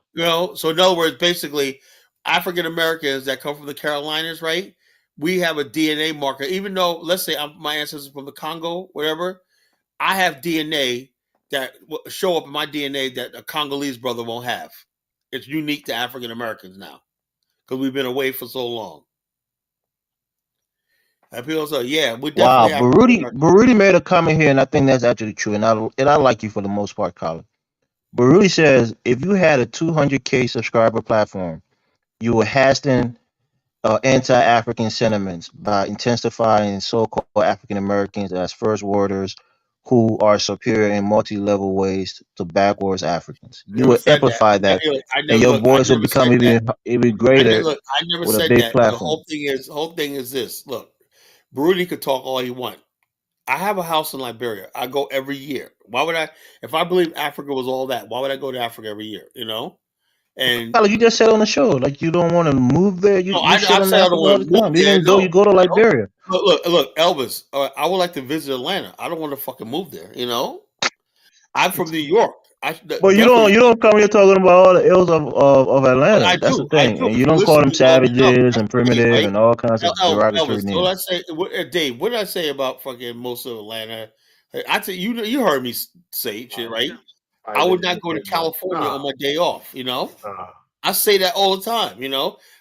So in other words, basically, African Americans that come from the Carolinas, right? We have a DNA marker. Even though, let's say my ancestors from the Congo, whatever, I have DNA that will show up in my DNA that a Congolese brother won't have. It's unique to African Americans now because we've been away for so long. And people say, yeah, we definitely. Wow, Baruti made a comment here, and I think that's actually true. And I like you for the most part, Colin. Baruti says if you had a 200K subscriber platform, you were hastening anti-African sentiments by intensifying so-called African Americans as first worlders who are superior in multi-level ways to backwards Africans. You would amplify that, and your voice will become even greater. I never said that. The whole thing is this. Look, Baruti could talk all he wants. I have a house in Liberia. I go every year. Why would I? If I believe Africa was all that, why would I go to Africa every year? And you just said on the show, like you don't want to move there. I said I don't want to move there. Even though you go to Liberia. Look, Elvis. I would like to visit Atlanta. I don't want to fucking move there. I'm from New York. But you don't come here talking about all the ills of Atlanta. That's the thing. And you don't call them savages and primitive right? And all kinds of derogatory names. What I say, Dave? What did I say about fucking most of Atlanta? I tell you heard me say shit, right? I would not go to California on my day off. I say that all the time.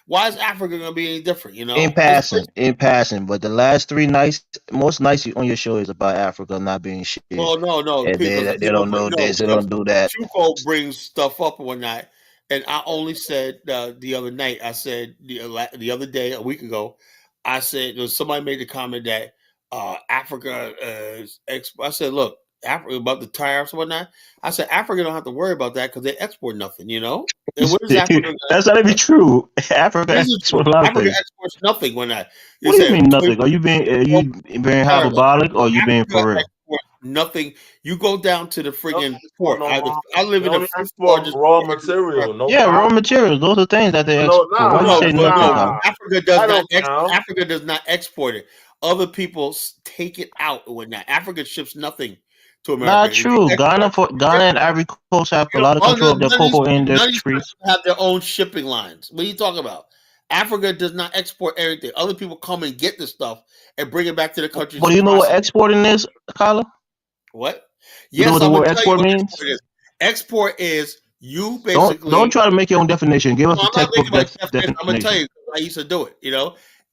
Why is Africa gonna be any different? In passing. But the last 3 nights, most nights on your show is about Africa not being shit. Well, no. They don't know this. They don't do that. Chuko brings stuff up one night, and I only said the other night. I said the other day, a week ago, I said somebody made the comment that Africa. I said, look. Africa about the tariffs and whatnot. I said Africa don't have to worry about that because they export nothing, And what is Africa? That's not even true. Africa exports nothing when that. What do you mean nothing? Are you being hyperbolic or are you being for real? Nothing. You go down to the friggin' port. I live in the largest raw material. Raw materials. Those are things that they export. Africa does not export it. Other people take it out or whatnot. Africa ships nothing to America. Not true. Ghana and Ivory Coast have a lot of control of their cocoa industries. Have their own shipping lines. What are you talking about? Africa does not export everything. Other people come and get the stuff and bring it back to the country. But you know what exporting is, Kyla? What? Yes, you know what the word export means? Export is you basically. Don't try to make your own definition. Give us a textbook definition. I'm gonna tell you. I used to do it.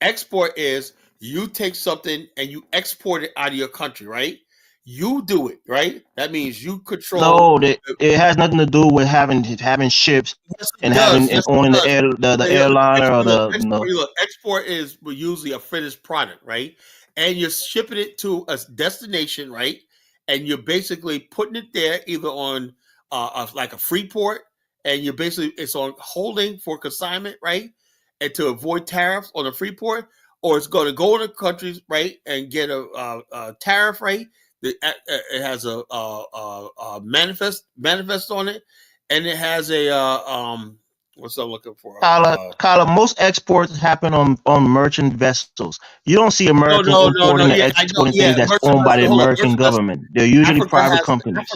Export is you take something and you export it out of your country, right? You do it, right? That means you control. No, it has nothing to do with having ships Yes, and it does. having Yes, and it owning does. the Hey, look, airliner or look, the no. export is usually a finished product, right? And you're shipping it to a destination, right? And you're basically putting it there either on like a free port, and you're basically it's on holding for consignment, right? And to avoid tariffs on a free port, or it's going to go in the countries, right, and get a tariff rate. It has a manifest on it, and it has a what's I'm looking for? Kyla, most exports happen on merchant vessels. You don't see Americans importing and Yeah, exporting things that's owned by the American government. They're usually private companies.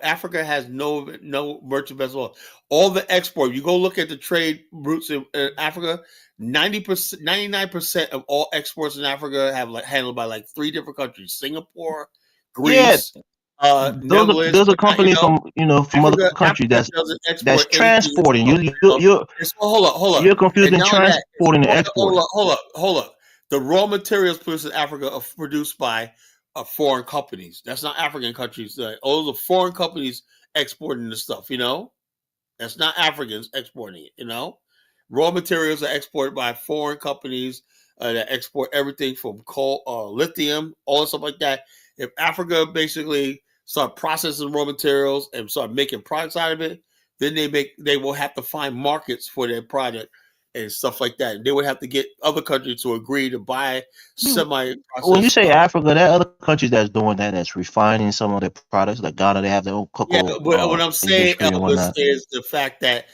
Africa has no merchant vessel. All the export. You go look at the trade routes in Africa. 90%, 99% of all exports in Africa have handled by like 3 different countries: Singapore, Greece. Those are companies from other countries that's transporting. Hold up. You're confusing transporting and exporting. Hold up. The raw materials produced in Africa are produced by foreign companies. That's not African countries. All the foreign companies exporting the stuff. That's not Africans exporting it. Raw materials are exported by foreign companies that export everything from coal, lithium, all the stuff like that. If Africa basically start processing raw materials and start making products out of it, then they will have to find markets for their product and stuff like that. They would have to get other countries to agree to buy semi-processed. When you say Africa, there are other countries that's doing that, that's refining some of their products. Like Ghana, they have their own cocoa. Yeah, but what I'm saying, Elvis, is the fact that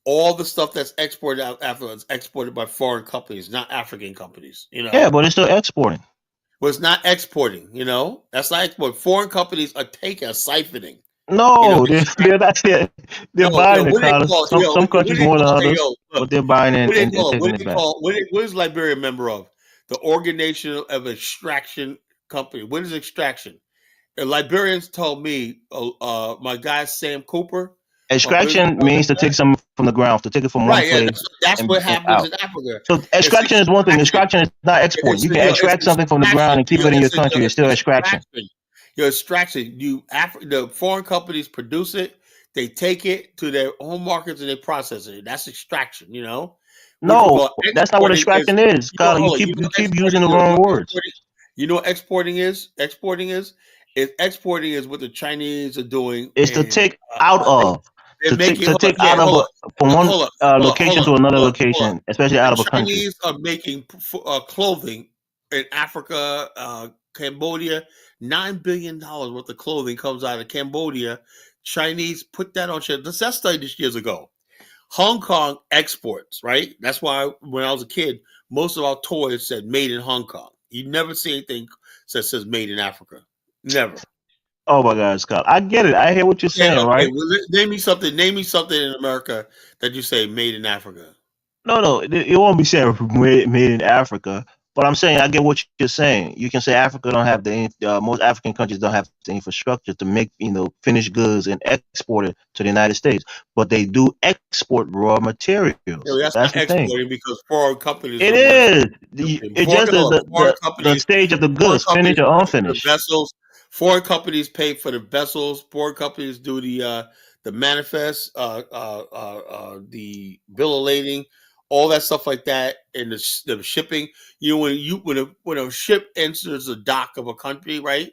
all the stuff that's exported out of Africa is exported by foreign companies, not African companies. Yeah, but it's still exporting. Well, it's not exporting. That's not export. Foreign companies are siphoning. No, they're not. They're buying it. Some countries more than others, but they're buying it and taking it back. What is Liberia a member of? The Organization of Extraction Company. What is extraction? The Liberians told me, my guy Sam Cooper. Extraction means to take something from the ground, to take it from one place. That's what happens in Africa. So extraction is one thing. Extraction is not export. You can extract something from the ground and keep it in your country. It's still extraction. Your extraction. The foreign companies produce it. They take it to their home markets and they process it. That's extraction. No, that's not what extraction is. You keep using the wrong words. You know what exporting is? Exporting is what the Chinese are doing. It's to take out of. To take out of from one location to another location, especially out of a country. Chinese are making clothing in Africa, Cambodia. $9 billion worth of clothing comes out of Cambodia. Chinese put that on shit. That studied this years ago. Hong Kong exports, right? That's why when I was a kid, most of our toys said "Made in Hong Kong." You never see anything that says "Made in Africa." Never. Oh my God, Scott! I get it. I hear what you're saying, right? Well, name me something in America that you say "Made in Africa." No, it won't be said made in Africa. But I'm saying I get what you're saying. You can say Africa don't have most African countries don't have the infrastructure to make finished goods and export it to the United States, but they do export raw materials. Yeah, that's not exporting because foreign companies. It is. It's just the stage of the goods, finished or unfinished. Vessels. Foreign companies pay for the vessels. Foreign companies do the manifest, the bill of lading, all that stuff like that, and the shipping. When a ship enters the dock of a country, right?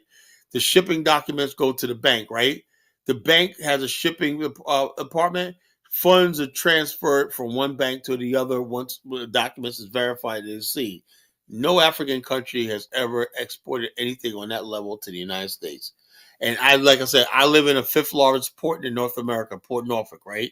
The shipping documents go to the bank, right? The bank has a shipping department. Funds are transferred from one bank to the other once the documents is verified and seen. No African country has ever exported anything on that level to the United States. And like I said, I live in the 5th largest port in North America, Port Norfolk, right?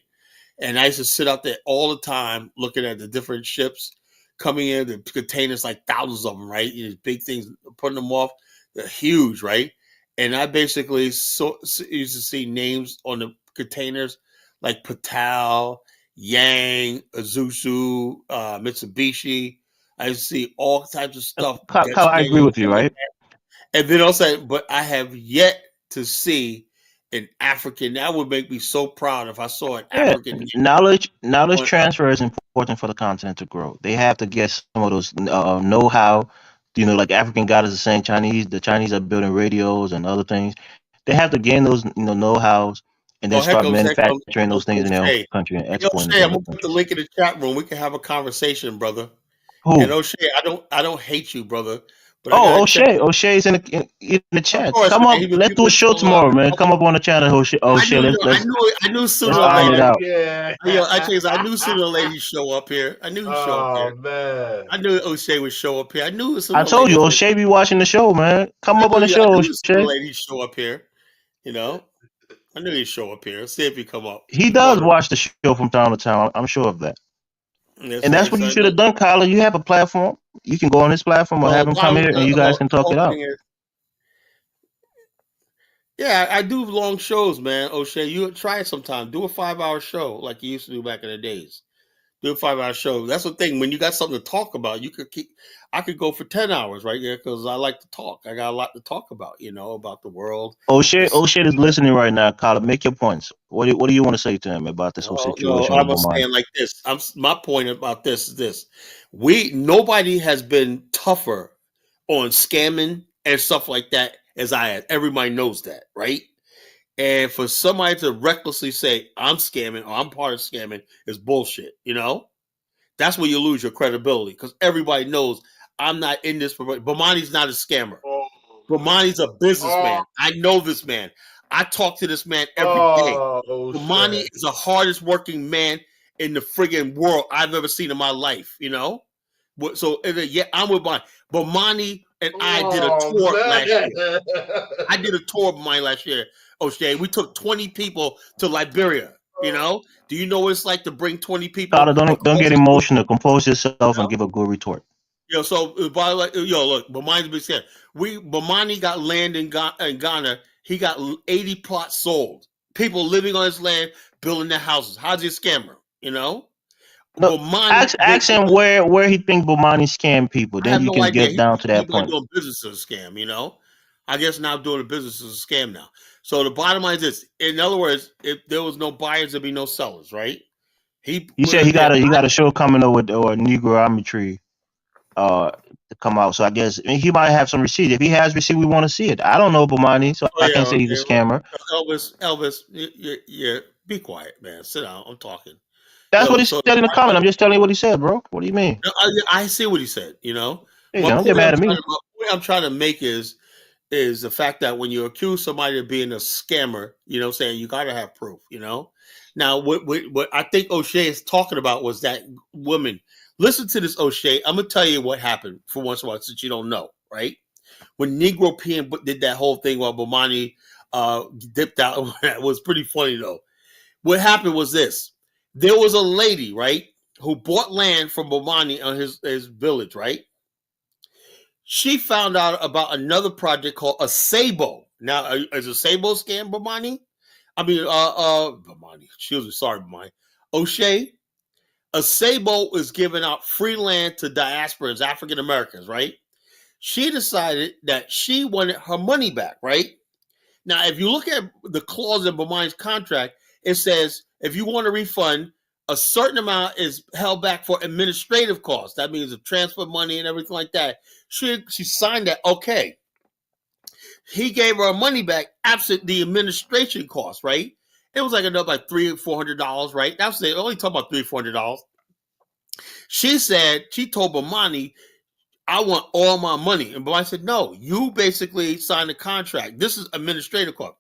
And I used to sit out there all the time looking at the different ships coming in, the containers, like thousands of them, right? These big things, putting them off. They're huge, right? And I basically used to see names on the containers like Patel, Yang, Azusu, Mitsubishi. I see all types of stuff. I agree with you, right? And then I'll say, but I have yet to see an African. That would make me so proud if I saw an African. Knowledge transfer is important for the continent to grow. They have to get some of those know-how You know, like African God is the same Chinese. The Chinese are building radios and other things. They have to gain those, know-hows and then Oh, start heck, manufacturing those things in their own O'Shea. country and Hey, exporting it O'Shea, to I'm other gonna put the countries. link in the chat room. We can have a conversation, brother. Who? And O'Shea, I don't hate you, brother, but I gotta Oh, check. O'Shea's in the Of chat. course, Come man. up. Let's do a show tomorrow, man. Come up on the channel, O'Shea. I O'Shea, knew, let's I knew sooner let's or iron it later. out. Yeah. I knew sooner or later he'd show up here. I knew he'd show up here. Oh man. I knew O'Shea would show up here. I knew I sooner or told later. you, O'Shea be watching the show, man. Come I up on the knew show, sooner or O'Shea. later he'd show up here. You know, I knew he'd show up here. See if he come up. He Come does on. watch the show from time to time. I'm sure of that. That's And that's right, what you son. should have done, Kyler. You have a platform. You can go on this platform or have him come here and you guys can the talk whole it out. thing is, yeah, I do long shows, man. O'Shea, you try it sometime. Do a 5-hour show like you used to do back in the days. Do a 5-hour show. That's the thing. When you got something to talk about, you could keep. I could go for 10 hours right there because I like to talk. I got a lot to talk about, about the world. O'Shea is listening right now, Kyler. Make your points. What do you want to say to him about this whole situation? I was saying like this. My point about this is this: nobody has been tougher on scamming and stuff like that as I have. Everybody knows that, right? And for somebody to recklessly say I'm scamming or I'm part of scamming is bullshit. That's where you lose your credibility because everybody knows I'm not in this. Bomani's not a scammer. Bomani's a businessman. I know this man. I talk to this man every day. Bomani is the hardest working man in the friggin' world I've ever seen in my life. So yeah, I'm with Bomani. Bomani and I did a tour last year. I did a tour of Bomani last year. O'Shea, we took 20 people to Liberia. Do you know what it's like to bring 20 people? Kyler, don't get emotional. Compose yourself and give a good retort. So by the way, look, Bomani's been scared. Bomani got land in Ghana. He got 80 plots sold. People living on his land, building their houses. How's he a scammer? Bomani, ask him where he think Bomani scam people. Then you can get down to that point. Doing business is a scam. I guess now doing a business is a scam now. So the bottom line is this: in other words, if there was no buyers, there'd be no sellers, right? He said he got a show coming up with or Negrometry to come out. So I guess he might have some receipt. If he has receipt, we want to see it. I don't know Bomani, so I can't say he's a scammer. Elvis, yeah, be quiet, man. Sit down. I'm talking. That's what he said in the comment. I'm just telling you what he said, bro. What do you mean? I see what he said. Don't get mad at me. The point I'm trying to make is the fact that when you accuse somebody of being a scammer, saying you got to have proof. Now what I think O'Shea is talking about was that woman. Listen to this, O'Shea. I'm gonna tell you what happened for once in a while, since you don't know, right? When Negro PM did that whole thing while Bomani dipped out, it was pretty funny though. What happened was this: there was a lady, right, who bought land from Bomani on his village, right? She found out about another project called Asabo. Now, is Asabo scam Bomani? I mean, Bomani. Bomani. O'Shea. Asabo is giving out free land to diasporans, African Americans, right? She decided that she wanted her money back, right? Now, if you look at the clause in Bomani's contract, it says if you want a refund, a certain amount is held back for administrative costs. That means the transfer money and everything like that. She signed that. Okay. He gave her money back absent the administration costs, right? It was like another $300 or $400, right? That's it. Only talking about $300 or $400. She told Bomani, I want all my money. And Bomani said, no, you basically signed a contract. This is administrative cost.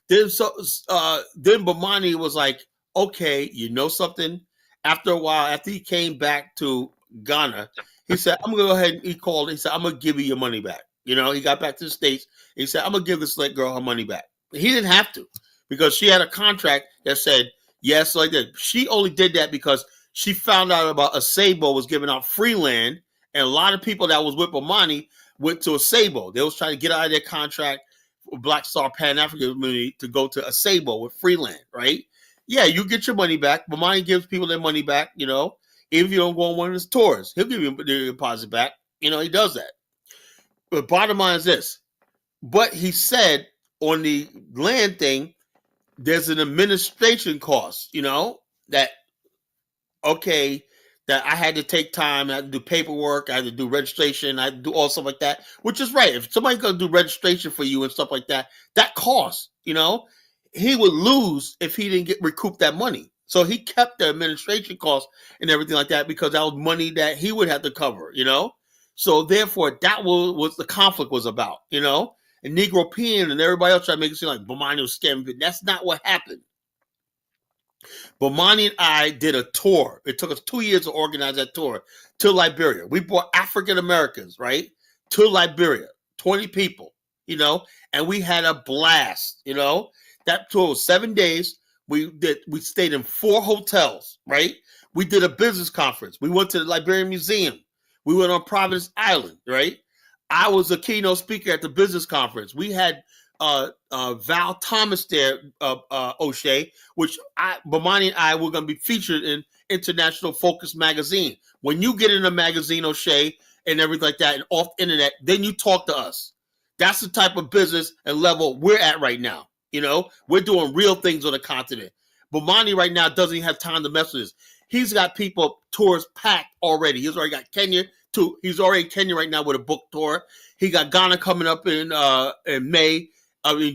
Then Bomani was like, okay, you know something? After a while, after he came back to Ghana, he said, I'm going to go ahead. He called. He said, I'm going to give you your money back. He got back to the States. He said, I'm going to give this girl her money back. He didn't have to because she had a contract that said, yes, like that. She only did that because she found out about Asabo was giving out free land. And a lot of people that was with Bomani went to Asabo. They was trying to get out of their contract with Black Star Pan-African community to go to Asabo with free land, right? Yeah, you get your money back. Bomani gives people their money back, even if you don't go on one of his tours. He'll give you the deposit back. He does that. But bottom line is this. But he said on the land thing, there's an administration cost, that that I had to take time, I had to do paperwork, I had to do registration, I had to do all stuff like that, which is right. If somebody's going to do registration for you and stuff like that, that costs, you know. He would lose if he didn't recoup that money. So he kept the administration costs and everything like that because that was money that he would have to cover, you know. So therefore, that was what the conflict was about, you know. And Negro Peon and everybody else tried to make it seem like Bomani was scamming. That's not what happened. Bomani and I did a tour. It took us 2 years to organize that tour to Liberia. We brought African Americans, right, to Liberia, 20 people, you know, and we had a blast, you know. That tour was 7 days. We stayed in 4 hotels, right? We did a business conference. We went to the Liberian Museum. We went on Providence Island, right? I was a keynote speaker at the business conference. We had Val Thomas there, O'Shea, which Bomani and I were going to be featured in International Focus magazine. When you get in a magazine, O'Shea, and everything like that, and off the internet, then you talk to us. That's the type of business and level we're at right now. You know, we're doing real things on the continent. Bomani right now doesn't even have time to mess with this. He's got tours packed already. He's already got Kenya too. He's already in Kenya right now with a book tour. He got Ghana coming up in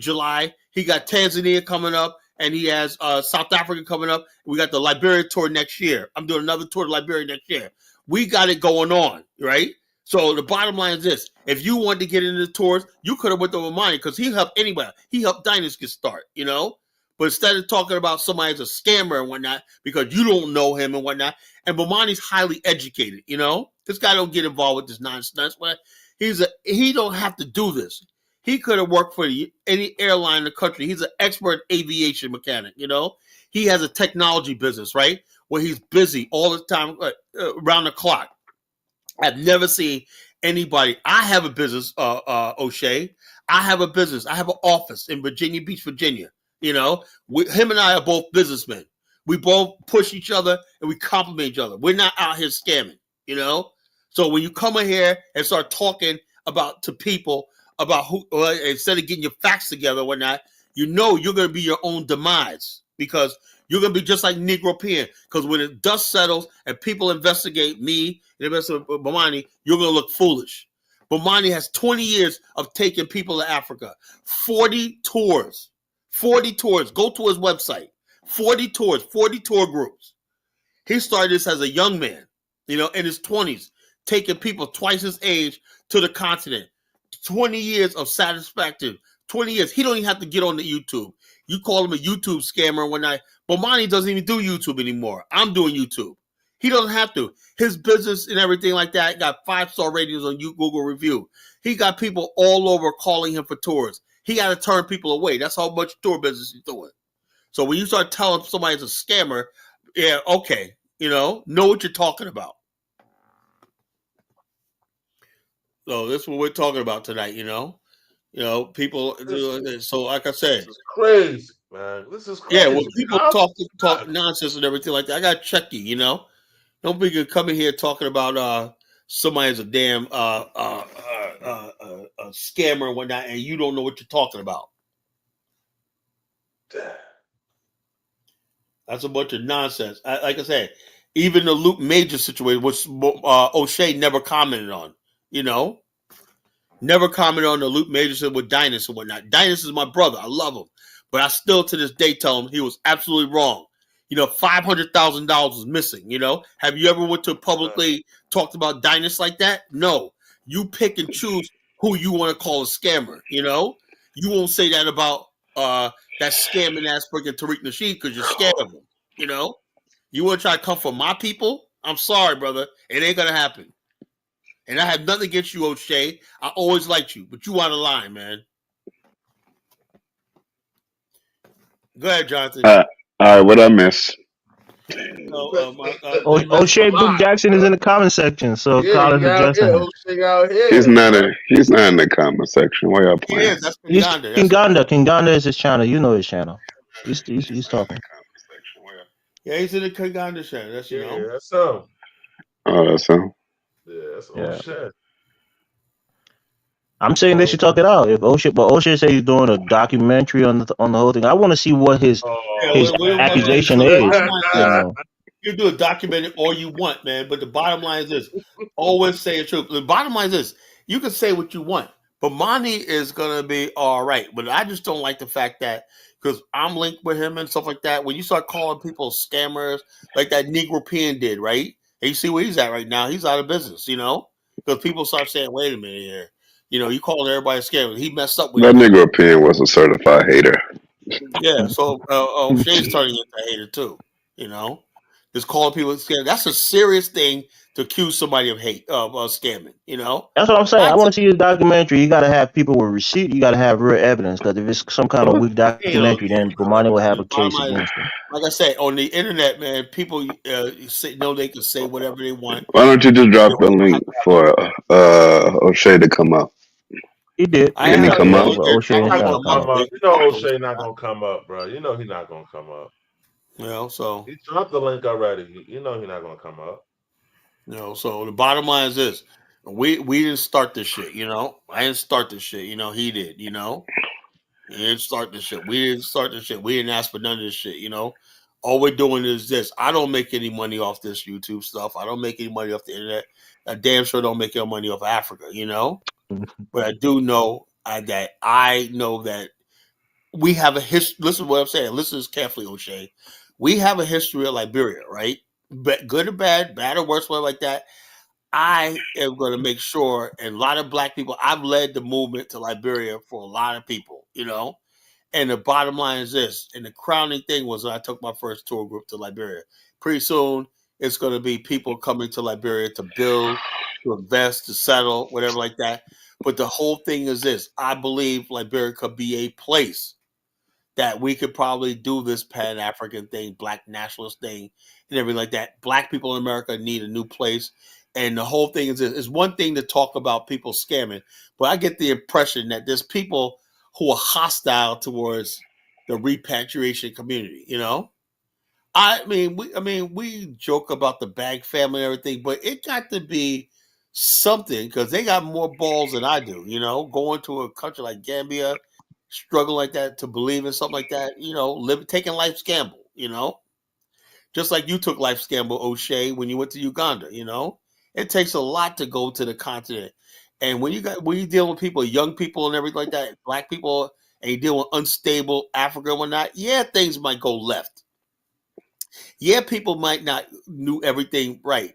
July. He got Tanzania coming up, and he has South Africa coming up. We got the Liberia tour next year. I'm doing another tour to Liberia next year. We got it going on, right? So the bottom line is this: if you wanted to get into the tours, you could have went to Bomani because he helped anybody. He helped Dynas get started, you know. But instead of talking about somebody as a scammer and whatnot, because you don't know him and whatnot, and Bomani's highly educated, you know. This guy don't get involved with this nonsense. But he don't have to do this. He could have worked for any airline in the country. He's an expert aviation mechanic, you know. He has a technology business, right, where he's busy all the time, around the clock. I've never seen anybody. I have a business, O'Shea. I have a business. I have an office in Virginia Beach, Virginia. You know, him and I are both businessmen. We both push each other and we compliment each other. We're not out here scamming, you know. So when you come in here and start talking to people about who, instead of getting your facts together or whatnot, you know you're going to be your own demise because you're going to be just like Negro Peon. Because when the dust settles and people investigate me and investigate Bomani, you're going to look foolish. Bomani has 20 years of taking people to Africa, 40 tours. 40 tours. Go to his website. 40 tours, 40 tour groups. He started this as a young man, you know, in his 20s, taking people twice his age to the continent. 20 years of satisfaction. 20 years. He don't even have to get on the YouTube. You call him a YouTube scammer when Bomani doesn't even do YouTube anymore. I'm doing YouTube. He doesn't have to. His business and everything like that got 5-star ratings on Google review. He got people all over calling him for tours. He got to turn people away. That's how much tour business he's doing. So when you start telling somebody's a scammer, yeah, okay, you know what you're talking about. So this is what we're talking about tonight, you know. You know, people. So like I said, this is crazy, man. This is crazy. Yeah, when people talk nonsense and everything like that, I got to check you. You know, don't be coming here talking about somebody's a damn a scammer and whatnot, and you don't know what you're talking about. That's a bunch of nonsense. Like I said, even the Luke Major situation, which O'Shea never commented on, you know, never commented on the Luke Major with Dynas and whatnot. Dynas is my brother. I love him. But I still to this day tell him he was absolutely wrong. You know, $500,000 was missing, you know. Have you ever went to publicly talked about Dynas like that? No. You pick and choose who you want to call a scammer, you know. You won't say that about that scamming ass freaking Tariq Nasheed because you're scared of him, you know. You want to try to come for my people? I'm sorry, brother. It ain't going to happen. And I have nothing against you, O'Shea. I always liked you, but you out of line, man. Go ahead, Jonathan. All right, what I miss? O'Shea Book Jackson is in the comment section, so Collins addressing him. He's not in the comment section. Why y'all playing? He's Kinganda is his channel. You know his channel. He's talking. Yeah, he's in the Kinganda channel. That's that's him. Oh, that's him. Yeah, that's O'Shea. I'm saying they should talk it out. If O'Shea say he's doing a documentary on the whole thing, I want to see what his accusation is. You do a documentary all you want, man. But the bottom line is this: always say the truth. The bottom line is this: you can say what you want, but Monty is gonna be all right. But I just don't like the fact that because I'm linked with him and stuff like that. When you start calling people scammers, like that Negro Peon did, right? And you see where he's at right now. He's out of business, because people start saying, "Wait a minute here." You calling everybody a scammer. He messed up when he That did. Negro Peon was a certified hater. Yeah, so Shane's turning into a hater too. Just calling people scammers. That's a serious thing to accuse somebody of scamming. That's what I'm saying. I I want to see the documentary. You got to have people with receipt. You got to have real evidence. Because if it's some kind of weak documentary, then Bomani will have a case against him. Like I say, on the internet, man, people know they can say whatever they want. Why don't you just drop the link for O'Shea to come up? He did. Can he come up? O'Shea He's not trying gonna to come come up. up. You know O'Shea not gonna come up, bro. You know he's not gonna come up. So he dropped the link already. You know he's not gonna come up. So the bottom line is this: we didn't start this shit. I didn't start this shit. He did. He didn't start this shit. We didn't start this shit. We didn't ask for none of this shit. All we're doing is this. I don't make any money off this YouTube stuff. I don't make any money off the internet. I damn sure don't make any money off Africa. But I do know that we have a history. Listen to what I'm saying. Listen carefully, O'Shea. We have a history of Liberia, right? But good or bad or worse, whatever like that. I am going to make sure, and a lot of black people, I've led the movement to Liberia for a lot of people, And the bottom line is this, and the crowning thing was when I took my first tour group to Liberia. Pretty soon, it's going to be people coming to Liberia to build, to invest, to settle, whatever like that. But the whole thing is this. I believe Liberia could be a place that we could probably do this Pan-African thing, Black nationalist thing, and everything like that. Black people in America need a new place. And the whole thing is this. It's one thing to talk about people scamming, but I get the impression that there's people who are hostile towards the repatriation community, we joke about the Bag family and everything, but it got to be something because they got more balls than I do, going to a country like Gambia, struggle like that to believe in something like that, taking life's gamble, just like you took life's gamble, O'Shea, when you went to Uganda, it takes a lot to go to the continent. And when you deal with people, young people and everything like that, black people, and you deal with unstable Africa and whatnot, yeah, things might go left. Yeah, people might not knew everything right.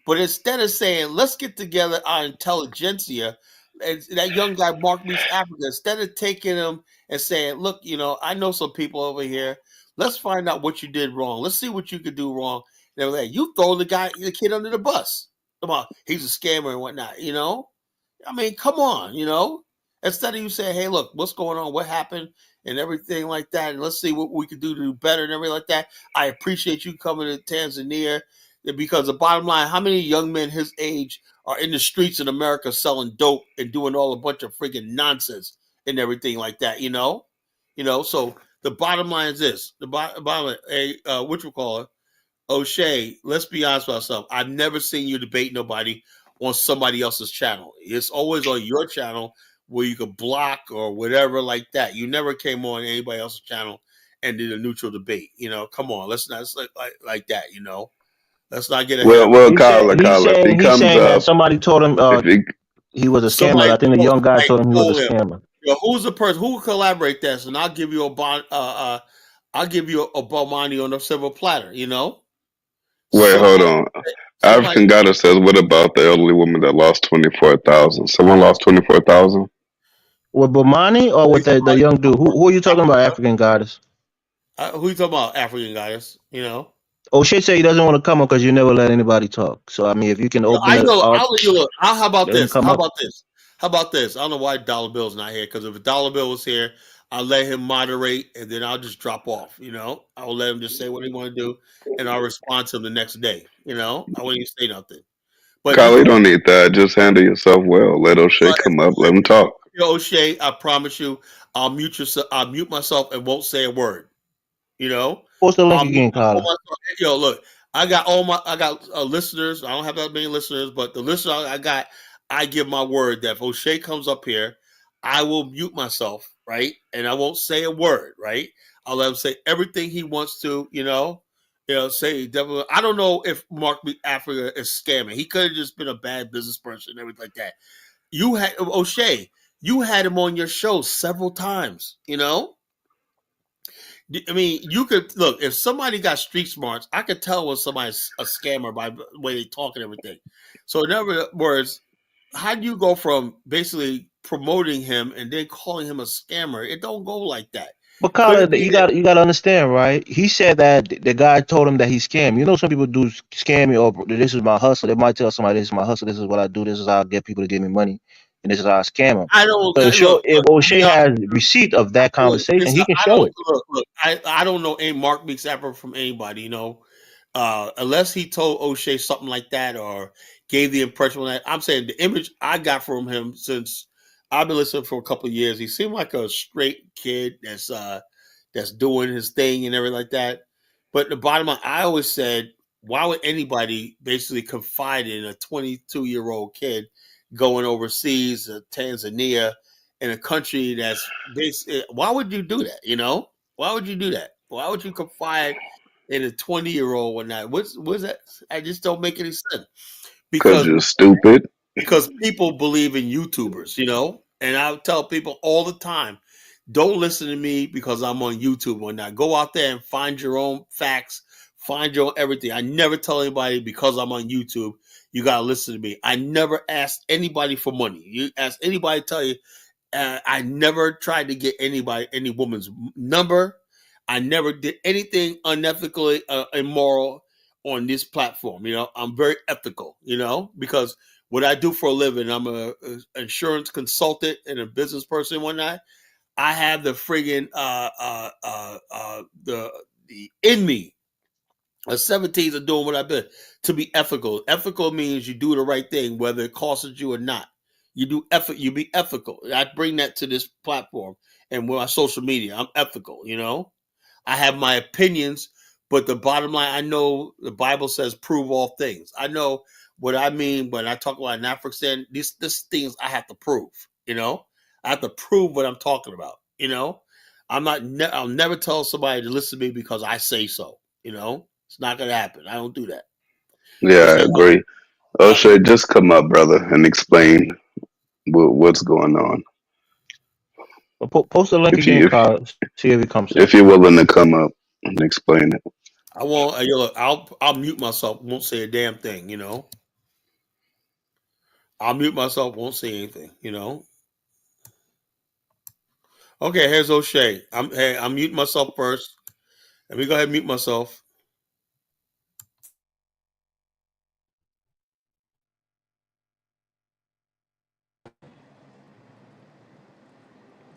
But instead of saying, let's get together our intelligentsia, and that young guy, Mark Meets Africa, instead of taking him and saying, look, I know some people over here. Let's find out what you did wrong. Let's see what you could do wrong. You throw the kid under the bus. Come on, he's a scammer and whatnot, come on, Instead of you saying, hey, look, what's going on? What happened? And everything like that. And let's see what we could do to do better and everything like that. I appreciate you coming to Tanzania because the bottom line, how many young men his age are in the streets in America selling dope and doing all a bunch of friggin' nonsense and everything like that, So the bottom line is this. The bottom line, O'Shea, let's be honest with ourselves. I've never seen you debate nobody on somebody else's channel. It's always on your channel where you could block or whatever like that. You never came on anybody else's channel and did a neutral debate. Come on, let's not like that. Let's not get ahead. Well, He's saying that somebody told him he was a scammer. I think the young guy told him he was a scammer. Who's the person who will collaborate that? And I'll give you a Bomani on a silver platter. Wait, hold on. African Goddess says, what about the elderly woman that lost 24,000? Someone lost 24,000? With Bomani or with the young dude? Who are you talking about, African Goddess? Who you talking about, African Goddess? O'Shea said he doesn't want to come up because you never let anybody talk. So, if you can open it up. How about this? How about this? I don't know why Dollar Bill's not here because if Dollar Bill was here, I'll let him moderate and then I'll just drop off. I'll let him just say what he want to do and I'll respond to him the next day. I wouldn't even say nothing. But Kyle, you don't need that. Just handle yourself well. Let O'Shea come up. Let him talk. O'Shea, I promise you, I'll mute myself and won't say a word. Post the link again, Kyle. Look, I got listeners. I don't have that many listeners, but the listeners I got, I give my word that if O'Shea comes up here, I will mute myself, right? And I won't say a word, right? I'll let him say everything he wants to, Say devil. I don't know if Mark B. Africa is scamming. He could have just been a bad business person and everything like that. You had O'Shea. You had him on your show several times. I mean, you could look if somebody got street smarts. I could tell when somebody's a scammer by the way they talk and everything. So, in other words, how do you go from basically promoting him and then calling him a scammer? It don't go like that. But Colin, you got to understand, right? He said that the guy told him that he scammed. You know, some people do scamming. Or this is my hustle. They might tell somebody, "This is my hustle. This is what I do. This is how I get people to give me money, and this is how I scam them." I don't. So if O'Shea has receipt of that conversation, he can show it. Look, I don't know any Mark Meeks ever from anybody. Unless he told O'Shea something like that or gave the impression that. I'm saying the image I got from him since I've been listening for a couple of years. He seemed like a straight kid that's doing his thing and everything like that. But the bottom line, I always said, why would anybody basically confide in a 22-year-old kid going overseas to Tanzania in a country that's basically? Why would you do that? Why would you do that? Why would you confide in a 20-year-old or not? What's that? I just don't make any sense. Because you're stupid. Because people believe in YouTubers, and I tell people all the time, don't listen to me because I'm on YouTube or not. Go out there and find your own facts, find your own everything. I never tell anybody because I'm on YouTube, you got to listen to me. I never asked anybody for money. You ask anybody to tell you, I never tried to get any woman's number. I never did anything unethically immoral on this platform. I'm very ethical, because what I do for a living, I'm a insurance consultant and a business person and whatnot. I have the friggin' the in me. A 17s are doing what I've been to be ethical. Ethical means you do the right thing, whether it costs you or not. You do effort. You be ethical. I bring that to this platform and with my social media. I'm ethical. I have my opinions, but the bottom line, I know the Bible says, "Prove all things." I know what I mean when I talk about African. These things I have to prove. I have to prove what I'm talking about. I'm not. I'll never tell somebody to listen to me because I say so. It's not gonna happen. I don't do that. Yeah, I agree. O'Shea, just come up, brother, and explain what's going on. Well, post the link again, Kyle. See if he comes up. If you're willing to come up and explain it. I won't. I'll mute myself. Won't say a damn thing. I'll mute myself. Won't say anything. Okay, here's O'Shea. I'm muting myself first. Let me go ahead and mute myself.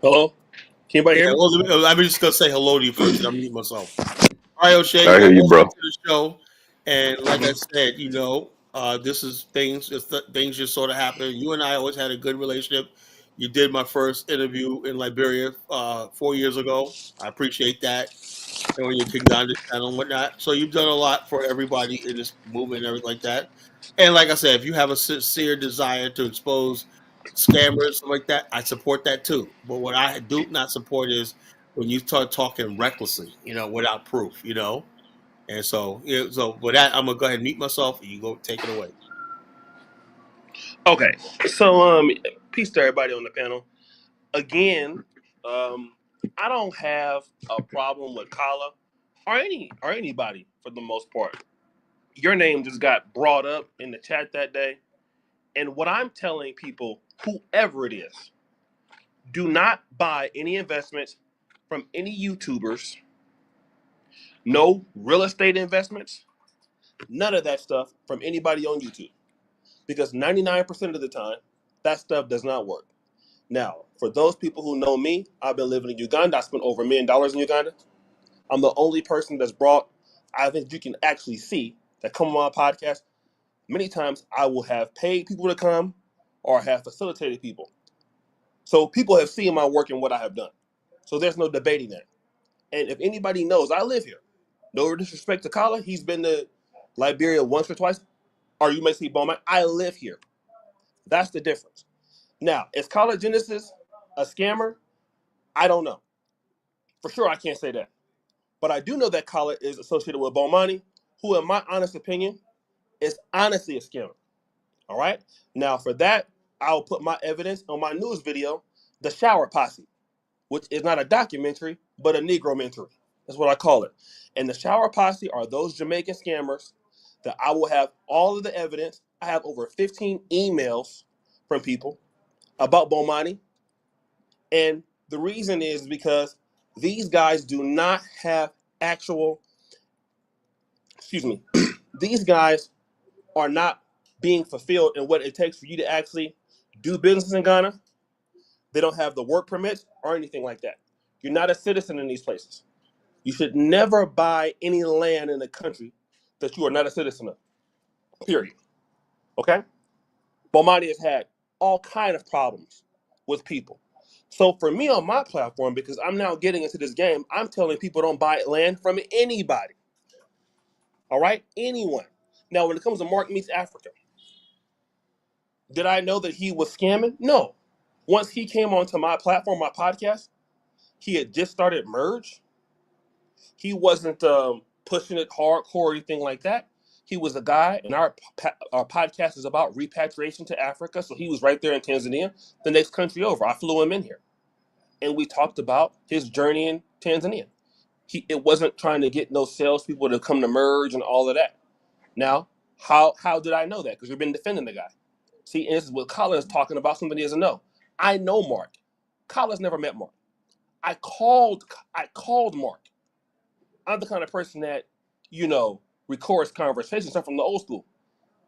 Hello? Can anybody hear me? Well, I'm just gonna say hello to you first. I'm muting myself. All right, O'Shea. I hear you, bro. To the show, and like I said, this is things. Things just sort of happen. You and I always had a good relationship. You did my first interview in Liberia 4 years ago. I appreciate that. And when you King Donda channel and whatnot. So you've done a lot for everybody in this movement and everything like that. And like I said, if you have a sincere desire to expose scammers, something like that, I support that too. But what I do not support is when you start talking recklessly, without proof, And so, so with that, I'm gonna go ahead and mute myself, and you go take it away. Okay, so peace to everybody on the panel. Again, I don't have a problem with Kala or anybody for the most part. Your name just got brought up in the chat that day, and what I'm telling people, whoever it is, do not buy any investments from any YouTubers. No real estate investments, none of that stuff from anybody on YouTube. Because 99% of the time, that stuff does not work. Now, for those people who know me, I've been living in Uganda. I spent over $1 million in Uganda. I'm the only person that's brought, I think you can actually see, that come on my podcast. Many times I will have paid people to come or have facilitated people. So people have seen my work and what I have done. So there's no debating that. And if anybody knows, I live here. No disrespect to Kala. He's been to Liberia once or twice. Or you may see Bowman. I live here. That's the difference. Now, is Kala Genesis a scammer? I don't know. For sure, I can't say that. But I do know that Khaled is associated with Bomani, who, in my honest opinion, is honestly a scammer. All right? Now, for that, I'll put my evidence on my news video, The Shower Posse, which is not a documentary, but a Negro-mentary. That's what I call it. And The Shower Posse are those Jamaican scammers that I will have all of the evidence. I have over 15 emails from people about Bomani. And the reason is because these guys do not have actual, these guys are not being fulfilled in what it takes for you to actually do business in Ghana. They don't have the work permits or anything like that. You're not a citizen in these places. You should never buy any land in a country that you are not a citizen of, period. Okay? Bomani has had all kind of problems with people. So for me on my platform, because I'm now getting into this game, I'm telling people don't buy land from anybody. All right? Anyone. Now, when it comes to Mark Meets Africa, did I know that he was scamming? No. Once he came onto my platform, my podcast, he had just started Merge. He wasn't pushing it hardcore or anything like that. He was a guy, and our podcast is about repatriation to Africa. So he was right there in Tanzania, the next country over. I flew him in here, and we talked about his journey in Tanzania. It wasn't trying to get no salespeople to come to Merge and all of that. Now, how did I know that? Because we've been defending the guy. See, and this is what Colin is talking about, something he doesn't know. I know Mark. Colin's never met Mark. I called Mark. I'm the kind of person that, records conversations. I'm from the old school.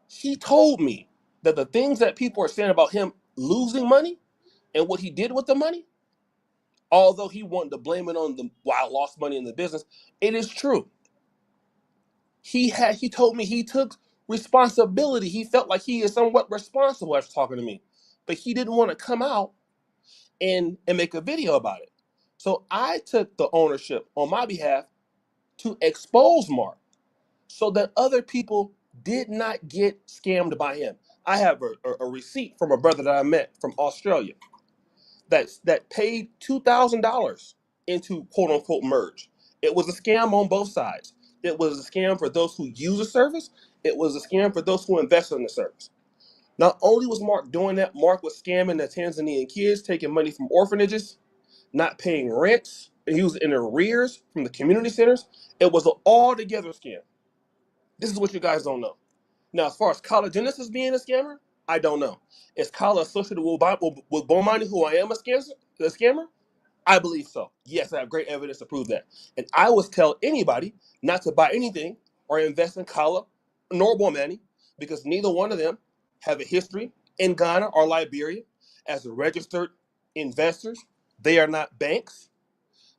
He told me that the things that people are saying about him losing money and what he did with the money, although he wanted to blame it on why I lost money in the business, it is true. He told me he took responsibility. He felt like he is somewhat responsible after talking to me, but he didn't want to come out and make a video about it. So I took the ownership on my behalf to expose Mark so that other people did not get scammed by him. I have a receipt from a brother that I met from Australia that paid $2,000 into quote unquote Merge. It was a scam on both sides. It was a scam for those who use the service. It was a scam for those who invest in the service. Not only was Mark doing that, Mark was scamming the Tanzanian kids, taking money from orphanages, not paying rents. He was in arrears from the community centers. It was an all-together scam. This is what you guys don't know. Now, as far as Kala Genesis being a scammer, I don't know. Is Kala associated with Bomani, who I am a scammer? I believe so. Yes, I have great evidence to prove that. And I would tell anybody not to buy anything or invest in Kala nor Bomani because neither one of them have a history in Ghana or Liberia as registered investors. They are not banks.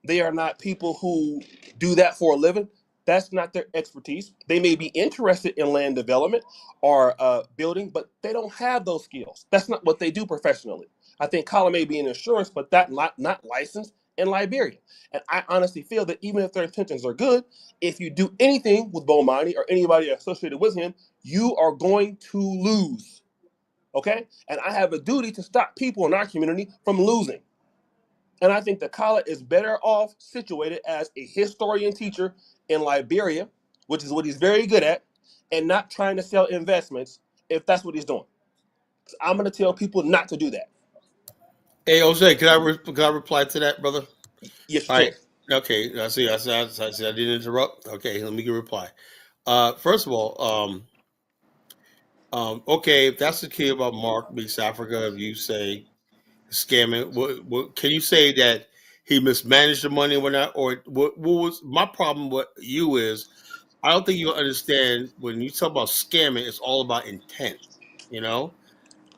They are not people who do that for a living. That's not their expertise. They may be interested in land development or building, but they don't have those skills. That's not what they do professionally. I think Kala may be in insurance, but that not licensed in Liberia. And I honestly feel that even if their intentions are good, if you do anything with Bomani or anybody associated with him, you are going to lose. Okay? And I have a duty to stop people in our community from losing. And I think that Kala is better off situated as a historian teacher in Liberia, which is what he's very good at, and not trying to sell investments if that's what he's doing. So I'm going to tell people not to do that. Hey, Jose, can I reply to that, brother? Yes, all right. Okay, I see. I didn't interrupt. Okay, let me get a reply. First of all, okay, if that's the key about Mark Meets Africa, if you say scamming, what can you say that he mismanaged the money or whatnot? Or what was my problem with you is I don't think you understand when you talk about scamming, it's all about intent,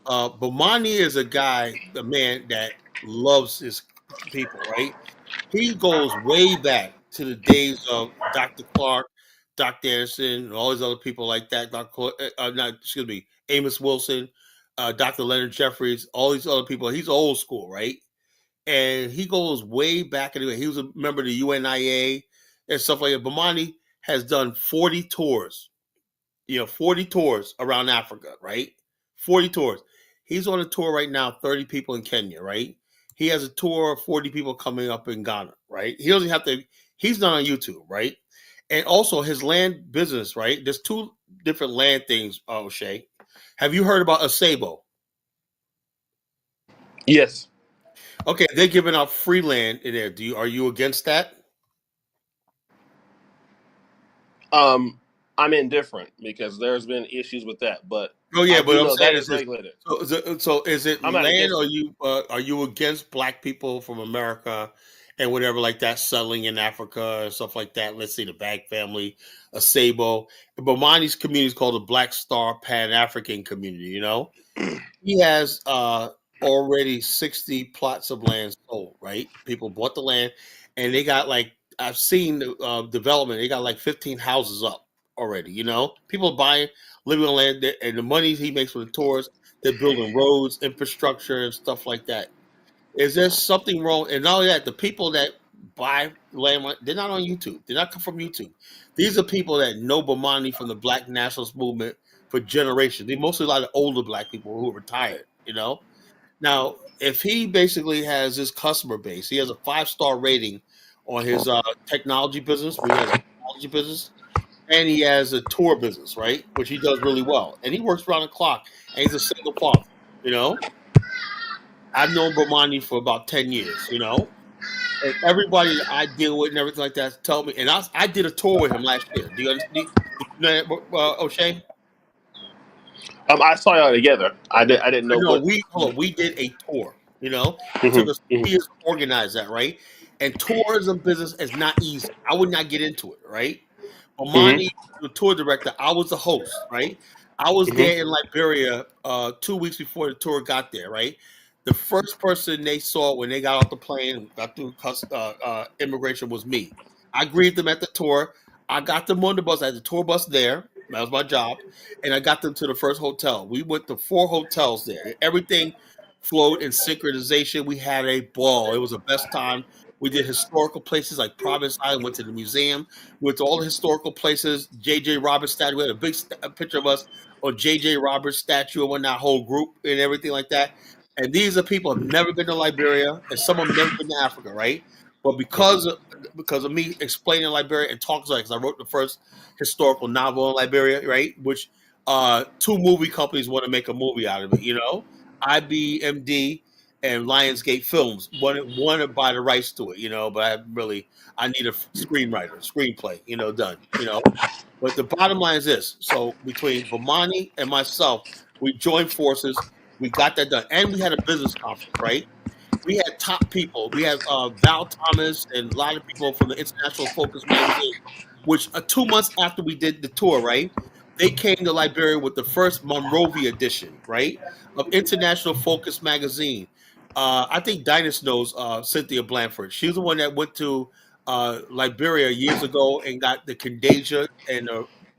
Bomani is a man that loves his people, right? He goes way back to the days of Dr. Clark, Dr. Anderson, and all these other people like that. Amos Wilson, Dr. Leonard Jeffries, all these other people. He's old school, right? And he goes way back. He was a member of the UNIA and stuff like that. Bomani has done 40 tours, 40 tours around Africa, right? 40 tours. He's on a tour right now, 30 people in Kenya, right? He has a tour of 40 people coming up in Ghana, right? He doesn't have to, He's not on YouTube, right? And also his land business, right? There's two different land things, O'Shea. Have you heard about Acebo? Yes. Okay, they're giving out free land in there. Are you against that? I'm indifferent because there's been issues with that, but oh yeah, but I'm saying that is regulated. So is it I'm not land, against or are you against black people from America and whatever like that settling in Africa and stuff like that? Let's say the Bag family, Acebo, Bomani's community is called the Black Star Pan African community. You know, he has already 60 plots of land sold. Right, people bought the land, and they got like I've seen the development. They got like 15 houses up already. You know, people buying, living on land, and the money he makes from the tours, they're building roads, infrastructure, and stuff like that. Is there something wrong? And not only that, the people that buy land, they're not on YouTube. They're not come from YouTube. These are people that know Bomani from the Black Nationalist Movement for generations. They're mostly a lot of older black people who are retired. You know. Now, if he basically has his customer base, he has a 5-star rating on his technology business. We have a technology business. And he has a tour business, right? Which he does really well. And he works around the clock. And he's a single father, you know? I've known Bomani for about 10 years, you know? And everybody that I deal with and everything like that tell me. And I did a tour with him last year. Do you understand, O'Shea? I saw y'all together. I didn't know what. We did a tour, you know? It took us 2 years to organize that, right? And tourism business is not easy. I would not get into it, right? Bomani, the tour director, I was the host, right? I was there in Liberia 2 weeks before the tour got there, right? The first person they saw when they got off the plane and got through immigration was me. I greeted them at the tour. I got them on the bus. I had the tour bus there. That was my job. And I got them to the first hotel. We went to 4 hotels there. Everything flowed in synchronization. We had a ball. It was the best time. We did historical places like Providence Island, went to the museum, went to all the historical places. J.J. Roberts statue. We had a big picture of us on J.J. Roberts statue and that whole group and everything like that. And these are people who have never been to Liberia, and some of them never been to Africa, right? But because of me explaining Liberia and talking like, because I wrote the first historical novel in Liberia, right? Which 2 movie companies want to make a movie out of it, you know? IBMD and Lionsgate Films want to buy the rights to it, you know, but I need a screenplay, you know, done, you know. But the bottom line is this. So between Bomani and myself, we joined forces, we got that done. And we had a business conference, right? We had top people. We had Val Thomas and a lot of people from the International Focus magazine, which 2 months after we did the tour, right? They came to Liberia with the first Monrovia edition, right, of International Focus magazine. I think Dynas knows Cynthia Blanford. She was the one that went to Liberia years ago and got the Candasia and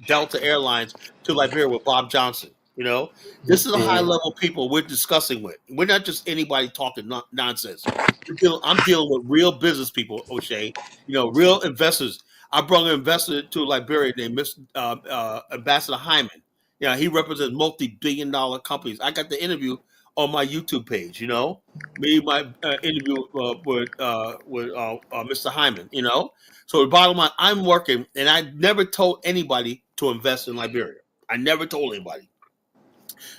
Delta Airlines to Liberia with Bob Johnson. You know, this is a high level people we're discussing with. We're not just anybody talking nonsense. I'm dealing with real business people, O'Shea. You know, real investors. I brought an investor to Liberia named Ambassador Hyman. Yeah, he represents multi-billion-dollar companies. I got the interview on my YouTube page. You know, my interview with Mr. Hyman. You know, so the bottom line, I'm working, and I never told anybody to invest in Liberia. I never told anybody.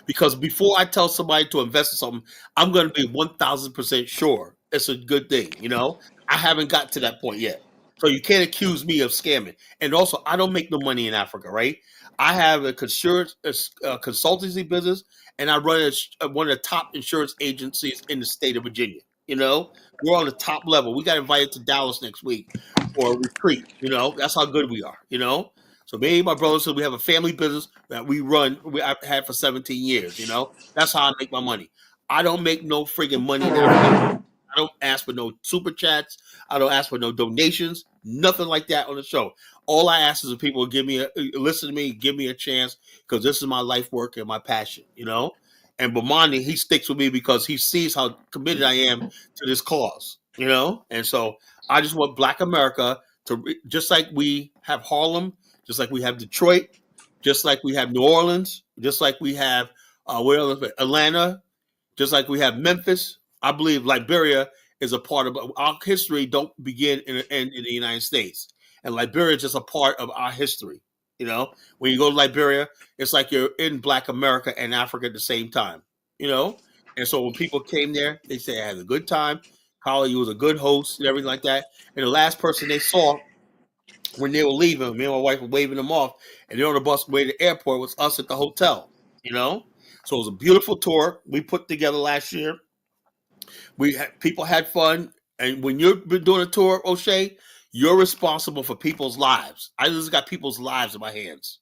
Because before I tell somebody to invest in something, I'm going to be 1,000% sure it's a good thing. You know, I haven't got to that point yet. So you can't accuse me of scamming. And also, I don't make no money in Africa, right? I have a consultancy business, and I run one of the top insurance agencies in the state of Virginia. You know, we're on the top level. We got invited to Dallas next week for a retreat. You know, that's how good we are, you know? So me and my brother, so we have a family business that we run. I've had for 17 years. You know, that's how I make my money. I don't make no friggin' money in Africa. I don't ask for no super chats. I don't ask for no donations. Nothing like that on the show. All I ask is that people listen to me, give me a chance, because this is my life work and my passion. You know, and Bomani, he sticks with me because he sees how committed I am to this cause. You know, and so I just want Black America to just like we have Harlem. Just like we have Detroit, just like we have New Orleans, just like we have Atlanta, just like we have Memphis. I believe Liberia is a part of our history. Don't begin and end in the United States, and Liberia is just a part of our history. You know, when you go to Liberia, it's like you're in Black America and Africa at the same time. You know, and so when people came there, they say I had a good time. Holly, you was a good host and everything like that. And the last person they saw when they were leaving, me and my wife were waving them off, and they're on the bus way to the airport, was us at the hotel. You know, so it was a beautiful tour we put together last year. People had fun, and when you're doing a tour, O'Shea, you're responsible for people's lives. I just got people's lives in my hands.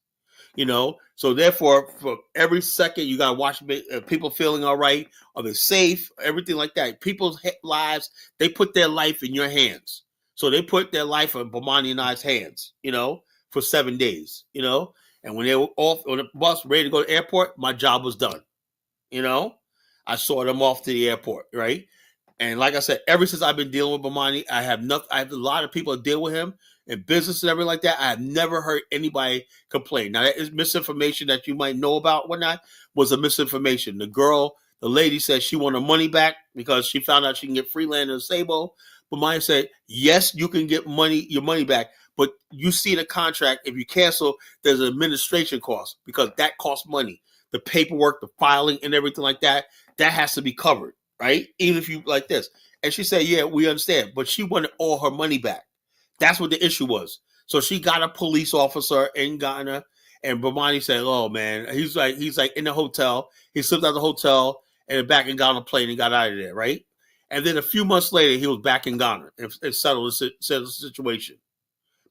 You know, so therefore, for every second, you got to watch people feeling all right, are they safe, everything like that. People's lives, they put their life in your hands. So they put their life in Bomani and I's hands, you know, for 7 days, you know. And when they were off on the bus, ready to go to the airport, my job was done. You know, I saw them off to the airport, right? And like I said, ever since I've been dealing with Bomani, I have a lot of people that deal with him in business and everything like that. I have never heard anybody complain. Now, that is misinformation that you might know about. Whatnot was a misinformation. The lady said she wanted her money back because she found out she can get Freeland and Sabo. Bomani said, yes, you can get your money back, but you see the contract. If you cancel, there's an administration cost because that costs money. The paperwork, the filing, and everything like that has to be covered. Right? Even if you like this. And she said, yeah, we understand. But she wanted all her money back. That's what the issue was. So she got a police officer in Ghana, and Bomani said, oh man, he's like in the hotel. He slipped out of the hotel and back and got on a plane and got out of there, right? And then a few months later, he was back in Ghana and settled the situation.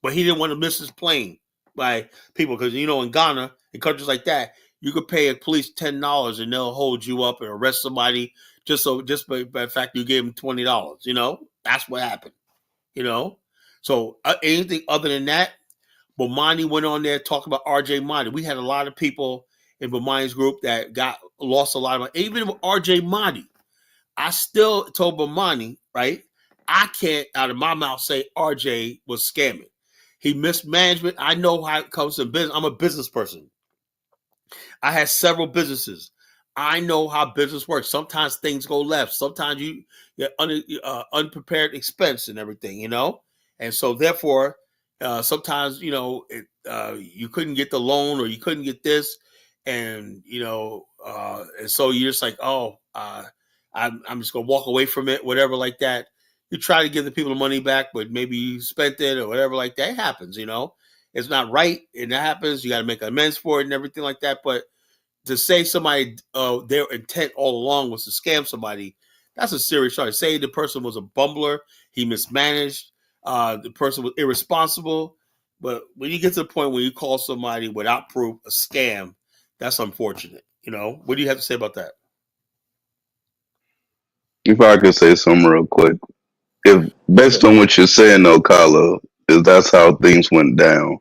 But he didn't want to miss his plane by people because, you know, in Ghana, in countries like that, you could pay a police $10 and they'll hold you up and arrest somebody just by the fact you gave them $20. You know, that's what happened. You know, so anything other than that, Bomani went on there talking about RJ Mahdi. We had a lot of people in Bomani's group that lost a lot of money. Even with RJ Mahdi, I still told Bomani, right? I can't out of my mouth say RJ was scamming. He mismanagement. I know how it comes to business. I'm a business person. I had several businesses. I know how business works. Sometimes things go left. Sometimes you get unprepared expense and everything, you know? And so therefore, sometimes, you know, you couldn't get the loan or you couldn't get this. And, you know, and so you're just like, I'm just going to walk away from it, whatever like that. You try to give the people the money back, but maybe you spent it or whatever like that. It happens, you know? It's not right. And that happens. You got to make amends for it and everything like that. But to say somebody, their intent all along was to scam somebody, that's a serious charge. Say the person was a bumbler, he mismanaged, the person was irresponsible. But when you get to the point where you call somebody without proof a scam, that's unfortunate. You know, what do you have to say about that? If I could say something real quick, if based on what you're saying, though, Carla, is that's how things went down,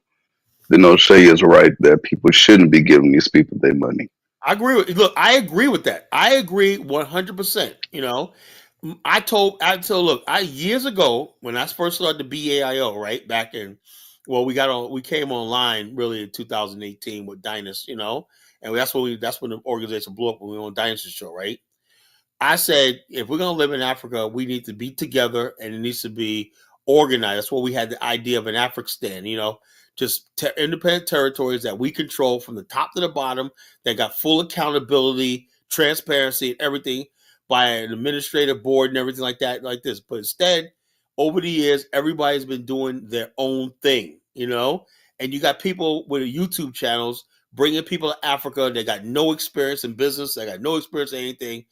then O'Shea is right that people shouldn't be giving these people their money. I agree with that. I agree 100%. You know, I told years ago when I first started the BAIO, right back in, well, we came online really in 2018 with Dynasty, you know, and that's when the organization blew up when we were on Dynasty show, right? I said, if we're going to live in Africa, we need to be together and it needs to be organized. That's what we had the idea of an African, you know, just independent territories that we control from the top to the bottom that got full accountability, transparency, and everything by an administrative board and everything like that, like this. But instead, over the years, everybody's been doing their own thing, you know, and you got people with YouTube channels bringing people to Africa. They got no experience in business. They got no experience in anything.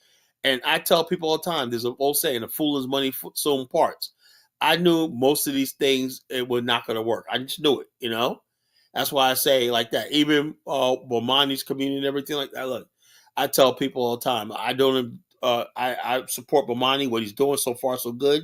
And I tell people all the time, there's an old saying, a fool is money sold in parts. I knew most of these things, it was not going to work. I just knew it, you know? That's why I say like that. Even Bomani's community and everything like that. Look, I tell people all the time, I support Bomani, what he's doing so far, so good.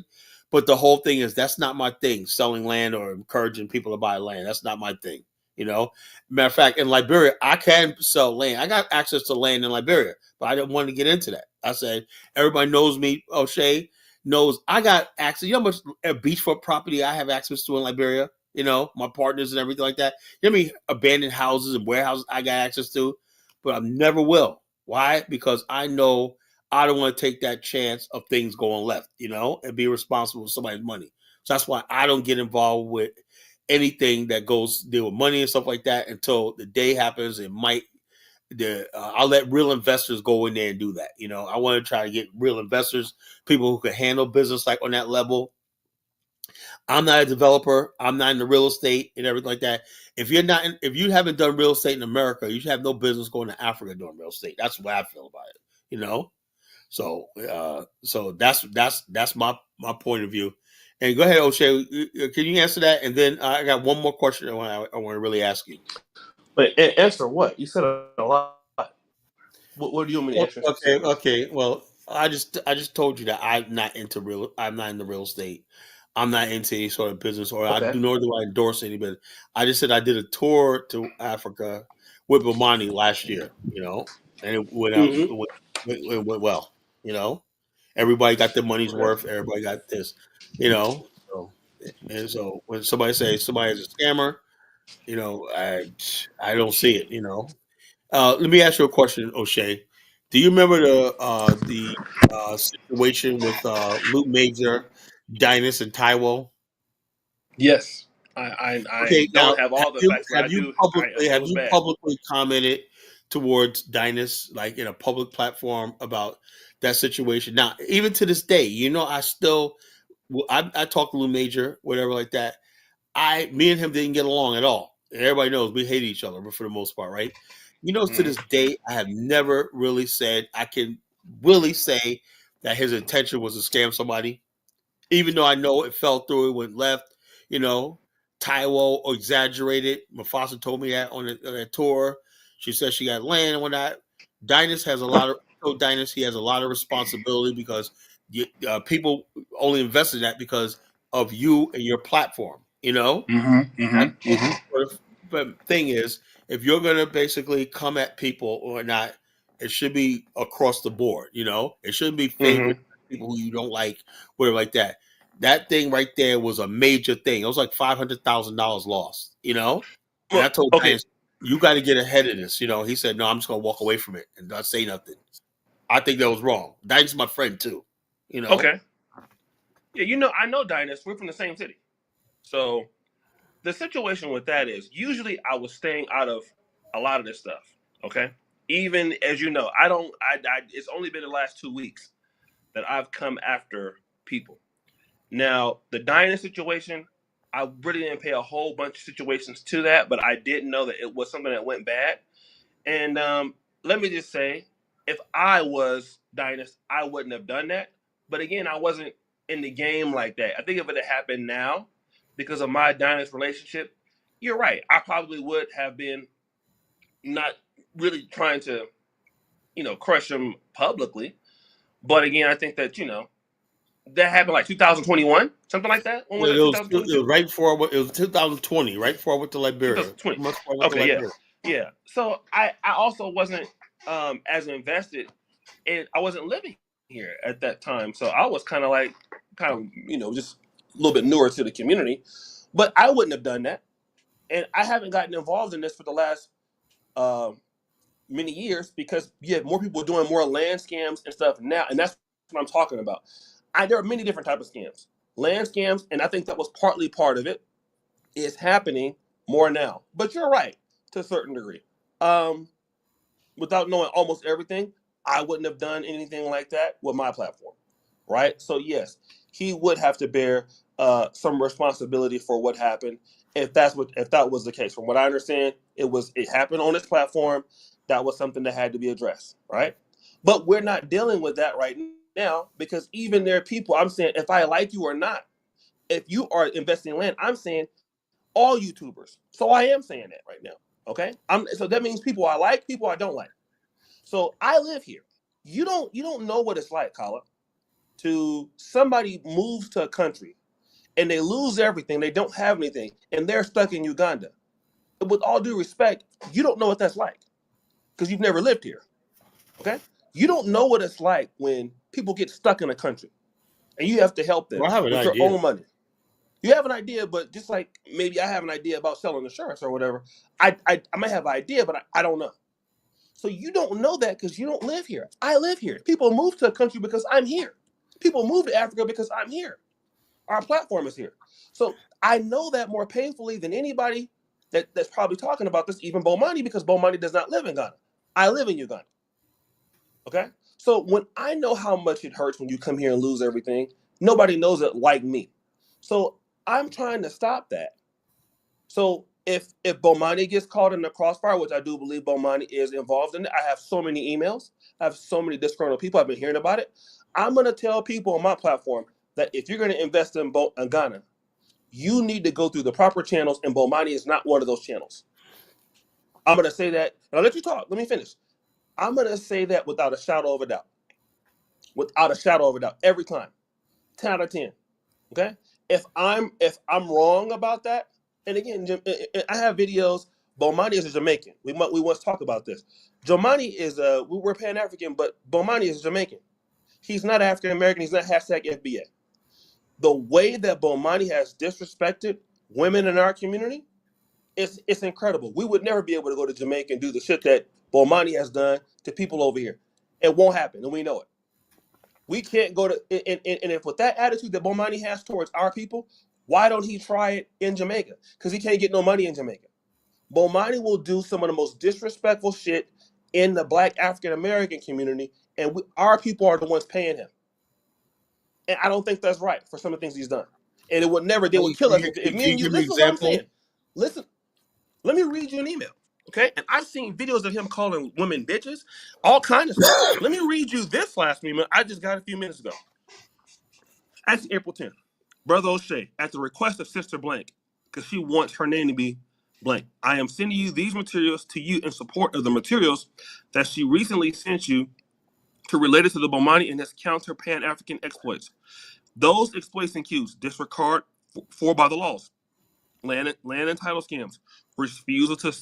But the whole thing is, that's not my thing, selling land or encouraging people to buy land. That's not my thing, you know? Matter of fact, in Liberia, I can sell land. I got access to land in Liberia, but I didn't want to get into that. I said, everybody knows me, O'Shea knows I got access. You know how much beachfront property I have access to in Liberia? You know, my partners and everything like that. You know how many abandoned houses and warehouses I got access to? But I never will. Why? Because I know I don't want to take that chance of things going left, and be responsible for somebody's money. So that's why I don't get involved with anything that goes deal with money and stuff like that until the day happens. I'll let real investors go in there and do that. I want to try to get real investors, people who can handle business like on that level. I'm not a developer. I'm not in the real estate and everything like that. If you haven't done real estate in America, you should have no business going to Africa doing real estate. That's what I feel about it. So that's my point of view. And go ahead, O'Shea. Can you answer that? And then I got one more question I want to really ask you. But answer what? You said a lot. What do you want me to answer? Okay. Well, I just told you that I'm not in the real estate. I'm not into any sort of business, or nor do I endorse anybody. I just said I did a tour to Africa with Bomani last year, and it went out. It went well, Everybody got their money's worth. Everybody got this, So when somebody says somebody is a scammer, I don't see it. Let me ask you a question, O'Shea. Do you remember the situation with Luke Major, Dynas, and Taiwo? Yes, I don't have all the facts. Have you publicly commented towards Dynas, like in a public platform, about that situation? Now, even to this day, I talk to Luke Major, whatever like that. Me and him didn't get along at all. Everybody knows we hate each other, but for the most part, right? To this day, I have never really said I can really say that his intention was to scam somebody, even though I know it fell through, it went left. Taiwo exaggerated. Mufasa told me that on that tour. She said she got land and whatnot. Dynas has a lot of. He has a lot of responsibility because people only invest in that because of you and your platform. But thing is, if you're going to basically come at people or not, it should be across the board. It shouldn't be favoring people who you don't like, whatever like that. That thing right there was a major thing. It was like $500,000 lost. And I told Dynas, you got to get ahead of this. He said, no, I'm just going to walk away from it and not say nothing. I think that was wrong. Dynas is my friend too. Okay. Yeah, I know Dynas. We're from the same city. So the situation with that is usually I was staying out of a lot of this stuff. Okay. Even as you know, it's only been the last 2 weeks that I've come after people. Now, the Dynas situation, I really didn't pay a whole bunch of situations to that, but I did know that it was something that went bad. And let me just say, if I was Dynas, I wouldn't have done that. But again, I wasn't in the game like that. I think if it had happened now, because of my Dynas relationship, you're right. I probably would have been not really trying to, crush him publicly. But again, I think that, that happened like 2021, something like that. It was right before. It was 2020, right before I went to Liberia. 2020. Okay, yeah. So I also wasn't as invested, and I wasn't living here at that time. So I was kind of just a little bit newer to the community, but I wouldn't have done that, and I haven't gotten involved in this for the last many years because you have more people doing more land scams and stuff now, and that's what I'm talking about. There are many different types of scams, land scams, and I think that was partly part of it. Is happening more now, but you're right to a certain degree. Without knowing almost everything, I wouldn't have done anything like that with my platform, right? So yes, he would have to bear some responsibility for what happened if that was the case. From what I understand, it happened on his platform. That was something that had to be addressed, right? But we're not dealing with that right now because even there are people, I'm saying, if I like you or not, if you are investing in land, I'm saying all YouTubers. So I am saying that right now, okay? So that means people I like, people I don't like. So I live here. You don't know what it's like, Kala, to somebody moves to a country and they lose everything, they don't have anything, and they're stuck in Uganda. With all due respect, you don't know what that's like because you've never lived here, okay? You don't know what it's like when people get stuck in a country and you have to help them with your own money. You have an idea, but just like maybe I have an idea about selling insurance or whatever, I might have an idea, but I don't know. So you don't know that because you don't live here. I live here. People move to a country because I'm here. People move to Africa because I'm here. Our platform is here. So I know that more painfully than anybody that's probably talking about this, even Bomani, because Bomani does not live in Ghana. I live in Uganda. Okay? So when I know how much it hurts when you come here and lose everything, nobody knows it like me. So I'm trying to stop that. So if Bomani gets caught in the crossfire, which I do believe Bomani is involved in it, I have so many emails, I have so many disgruntled people, I've been hearing about it. I'm going to tell people on my platform that if you're going to invest in Ghana, you need to go through the proper channels, and Bomani is not one of those channels. I'm going to say that, and I'll let you talk. Let me finish. I'm going to say that without a shadow of a doubt. Without a shadow of a doubt. Every time. 10 out of 10. Okay? If I'm wrong about that, and again, I have videos. Bomani is a Jamaican. We once talked about this. Bomani is we're Pan-African, but Bomani is Jamaican. He's not African American. He's not #FBA. The way that Bomani has disrespected women in our community, it's incredible. We would never be able to go to Jamaica and do the shit that Bomani has done to people over here. It won't happen, and we know it. We can't go to and if with that attitude that Bomani has towards our people, why don't he try it in Jamaica? Because he can't get no money in Jamaica. Bomani will do some of the most disrespectful shit in the Black African American community, and our people are the ones paying him. And I don't think that's right for some of the things he's done. And it would never, they would kill us. If me and you, listen to what I'm saying. Listen, let me read you an email, okay? And I've seen videos of him calling women bitches, all kinds of stuff. Let me read you this last email I just got a few minutes ago. Actually, April 10th. Brother O'Shea, at the request of Sister Blank, because she wants her name to be Blank, I am sending you these materials to you in support of the materials that she recently sent you to related to the Bomani and his counter Pan-African exploits. Those exploits and cues, disregard for by the laws, land and title scams, refusal to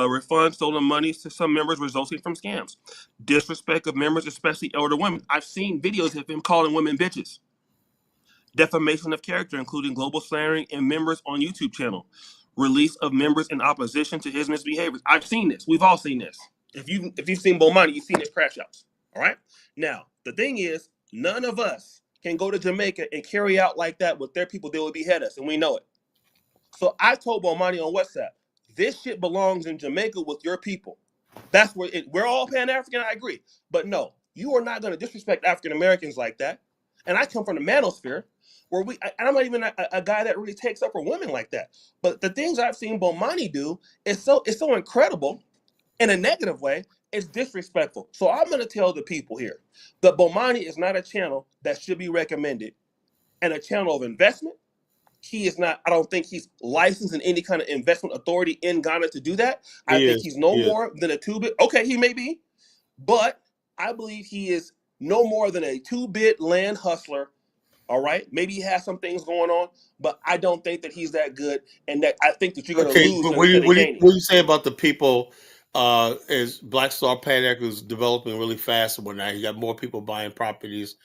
refund stolen monies to some members resulting from scams, disrespect of members, especially elder women. I've seen videos of him calling women bitches. Defamation of character, including global slandering and members on YouTube channel. Release of members in opposition to his misbehaviors. I've seen this. We've all seen this. If you've seen Bomani, you've seen his crash outs. All right? Now, the thing is, none of us can go to Jamaica and carry out like that with their people. They will behead us, and we know it. So I told Bomani on WhatsApp, this shit belongs in Jamaica with your people. That's where we're all Pan-African, I agree. But no, you are not going to disrespect African Americans like that. And I come from the manosphere, where I'm not even a guy that really takes up for women like that. But the things I've seen Bomani do is so incredible in a negative way. It's disrespectful. So I'm going to tell the people here that Bomani is not a channel that should be recommended and a channel of investment. He is not, I don't think he's licensed in any kind of investment authority in Ghana to do that. I think he's no more than a 2-bit. Okay, he may be, but I believe he is no more than a 2-bit land hustler. All right, maybe he has some things going on, but I don't think that he's that good, and that I think that you're going to lose. But what do you say about the people? Is Black Star Pan-African is developing really fast and whatnot? You got more people buying properties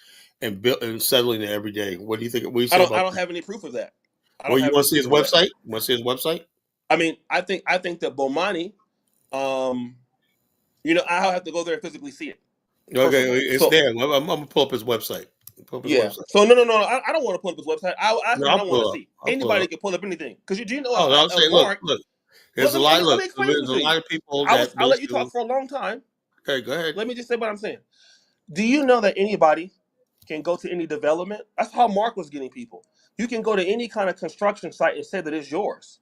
and settling there every day. What do you think? What do you say I don't have any proof of that. Well, you want to see his website? Want to see his website? I mean, I think that Bomani, I'll have to go there and physically see it. Okay, it's there. I'm gonna pull up his website. Website. So no, I don't want to pull up his website. I don't want to see. Anybody can pull up anything because you know. I'm saying, look. There's a lot. There's a lot of people. I'll let you talk for a long time. Okay, go ahead. Let me just say what I'm saying. Do you know that anybody can go to any development? That's how Mark was getting people. You can go to any kind of construction site and say that it's yours.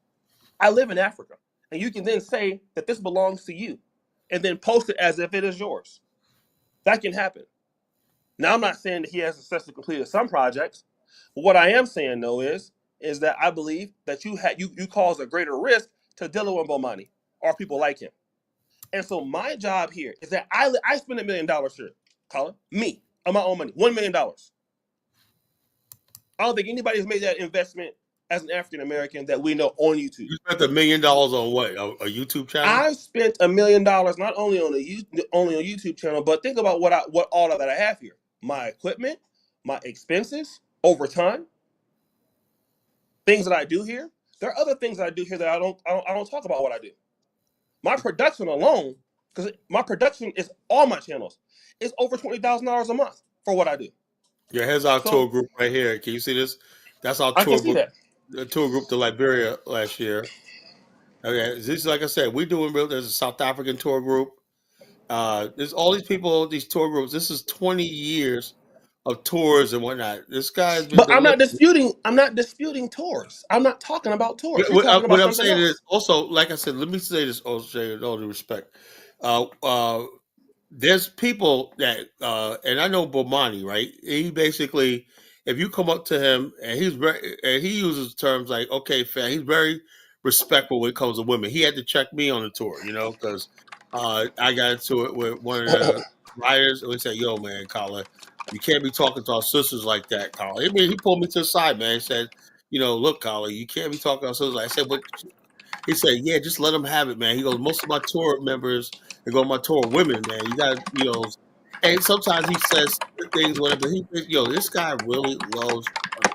I live in Africa, and you can then say that this belongs to you, and then post it as if it is yours. That can happen. Now, I'm not saying that he has successfully completed some projects. But what I am saying, though, is that I believe that you cause a greater risk to Dillon and Bomani or people like him. And so my job here is that I spend $1 million here, Colin, me, on my own money, $1 million. I don't think anybody's made that investment as an African American that we know on YouTube. You spent $1 million on what? A YouTube channel? I spent $1 million not only on a YouTube channel, but think about what all of that I have here: my equipment, my expenses over time, things that I do here. There are other things that I do here that I don't talk about what I do. My production alone because my production is all my channels. It's over $20,000 a month for what I do. Yeah, here's our So- tour group right here. Can you see this? That's our I tour can see group. that. The tour group to Liberia last year. Okay, this is like I said, we're doing real. There's a South African tour group. There's all these people, these tour groups. This is 20 years of tours and whatnot. This guy's been. But I'm not disputing tours. I'm not talking about tours. You're talking about What I'm something saying else. is also, like I said, let me say this, O'Shea, with all due respect. There's people that, and I know Bomani, right? He basically, if you come up to him and he uses terms like, okay, fam, he's very respectful when it comes to women. He had to check me on the tour, because I got into it with one of the riders, and he said, yo, man, Colin, you can't be talking to our sisters like that, Colin. I mean, he pulled me to the side, man. He said, look, Colin, you can't be talking to our sisters. I said, but he said, yeah, just let them have it, man. He goes, most of my tour members, they go on my tour women, man. You got to, and sometimes he says things, whatever. This guy really loves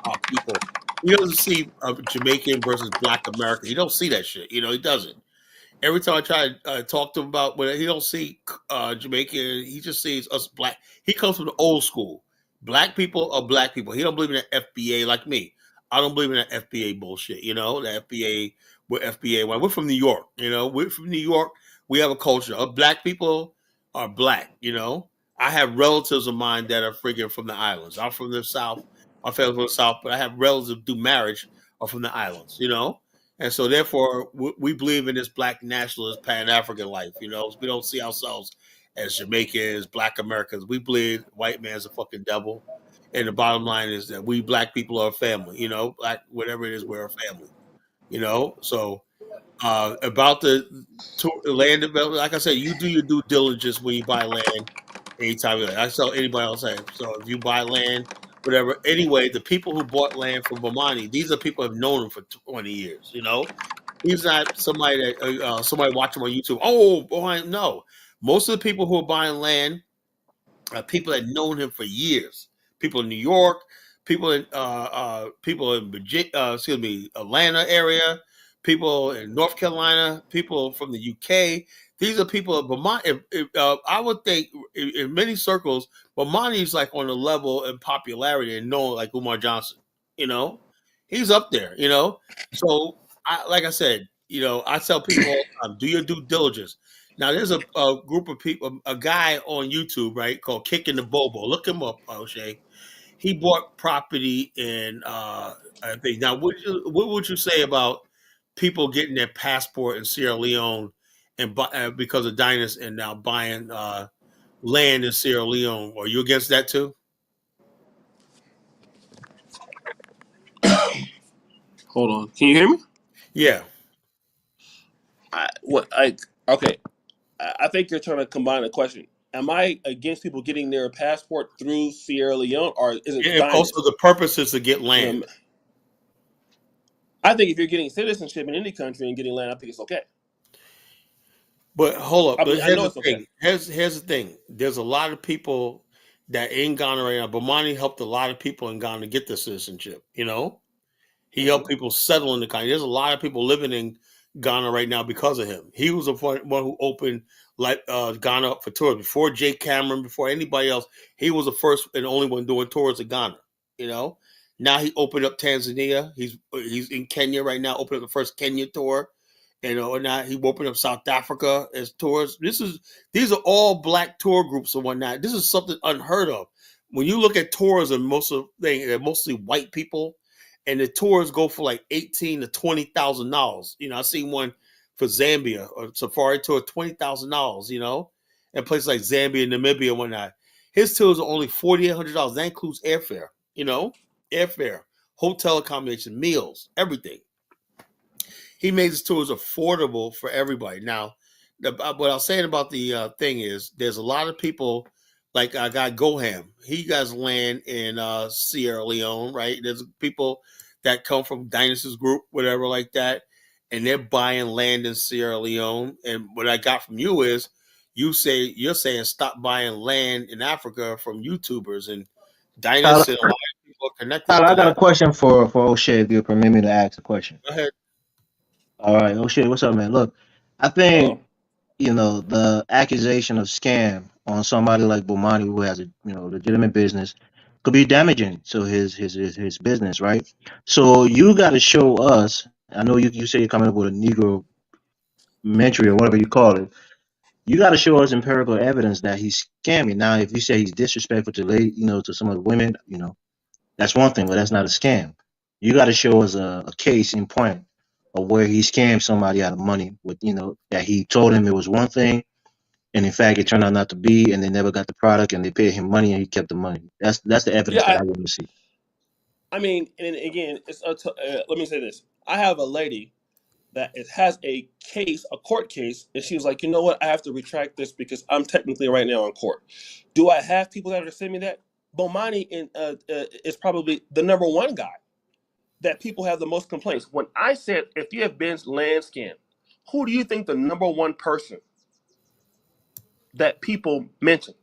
our people. He doesn't see Jamaican versus Black America. He don't see that shit. He doesn't. Every time I try to talk to him about, but he don't see Jamaican. He just sees us black. He comes from the old school. Black people are black people. He don't believe in that FBA like me. I don't believe in that FBA bullshit. The FBA, we're FBA. We're from New York. We're from New York. We have a culture of black people are black. I have relatives of mine that are freaking from the islands. I'm from the South. My family's from the South, but I have relatives who do marriage are from the islands. And so, therefore, we believe in this black nationalist Pan-African life. We don't see ourselves as Jamaicans, Black Americans. We believe white man's a fucking devil. And the bottom line is that we black people are a family. Black, whatever it is, we're a family. So about the land development, like I said, you do your due diligence when you buy land. Anytime I tell anybody else, so if you buy land, whatever. Anyway, the people who bought land from Bomani, these are people who have known him for 20 years. He's not somebody that somebody watching on YouTube. Oh, boy, no. Most of the people who are buying land are people that have known him for years. People in New York, people in Virginia, Atlanta area, people in North Carolina, people from the UK. These are people of Bomani. I would think in many circles, Bomani's like on the level in popularity and known like Umar Johnson. He's up there. So like I said, I tell people all the time, do your due diligence. Now there's a group of people, a guy on YouTube, right, called Kicking the Bobo. Look him up, O'Shea. He bought property in I think. Now, what would you say about people getting their passport in Sierra Leone and because of Dynas and now buying land in Sierra Leone? Are you against that too? Hold on. Can you hear me? Yeah. I think you're trying to combine a question. Am I against people getting their passport through Sierra Leone, or is it? And also, the purpose is to get land. I think if you're getting citizenship in any country and getting land, I think it's okay. But hold up. I know it's okay. Here's the thing. There's a lot of people that in Ghana right now. Bomani helped a lot of people in Ghana get the citizenship. He helped people settle in the country. There's a lot of people living in Ghana right now because of him. He was the one who opened Ghana up for tours. Before Jay Cameron, before anybody else, he was the first and only one doing tours in Ghana. Now he opened up Tanzania. He's in Kenya right now, opening up the first Kenya tour. And now he opened up South Africa as tours. These are all black tour groups and whatnot. This is something unheard of. When you look at tours, and they're mostly white people, and the tours go for like $18,000 to $20,000. I seen one for Zambia or safari tour, $20,000. And places like Zambia, Namibia, and whatnot. His tours are only $4,800. That includes airfare. Airfare, hotel accommodation, meals, everything. He made his tours affordable for everybody. Now, what I was saying about the thing is, there's a lot of people like I got Goham. He got land in Sierra Leone, right? There's people that come from Dynas' group, whatever like that, and they're buying land in Sierra Leone. And what I got from you is, you're saying stop buying land in Africa from YouTubers and Dynas and a lot of people are connected. I got a question for O'Shea, if you permit me to ask a question. Go ahead. All right, O'Shea, what's up, man? Look, I think the accusation of scam on somebody like Bomani who has a legitimate business could be damaging to his business, right? So you got to show us. I know you say you're coming up with a Negro mentry or whatever you call it. You got to show us empirical evidence that he's scamming. Now, if you say he's disrespectful to some of the women, that's one thing, but that's not a scam. You got to show us a case in point of where he scammed somebody out of money with, that he told him it was one thing, and in fact it turned out not to be, and they never got the product, and they paid him money, and he kept the money. That's the evidence that I want to see. I mean, and again, let me say this: I have a lady that has a court case, and she was like, you know what? I have to retract this because I'm technically right now in court. Do I have people that are sending me that? Bomani is probably the number one guy that people have the most complaints. When I said, if you have been land scammed, who do you think the number one person that people mentioned?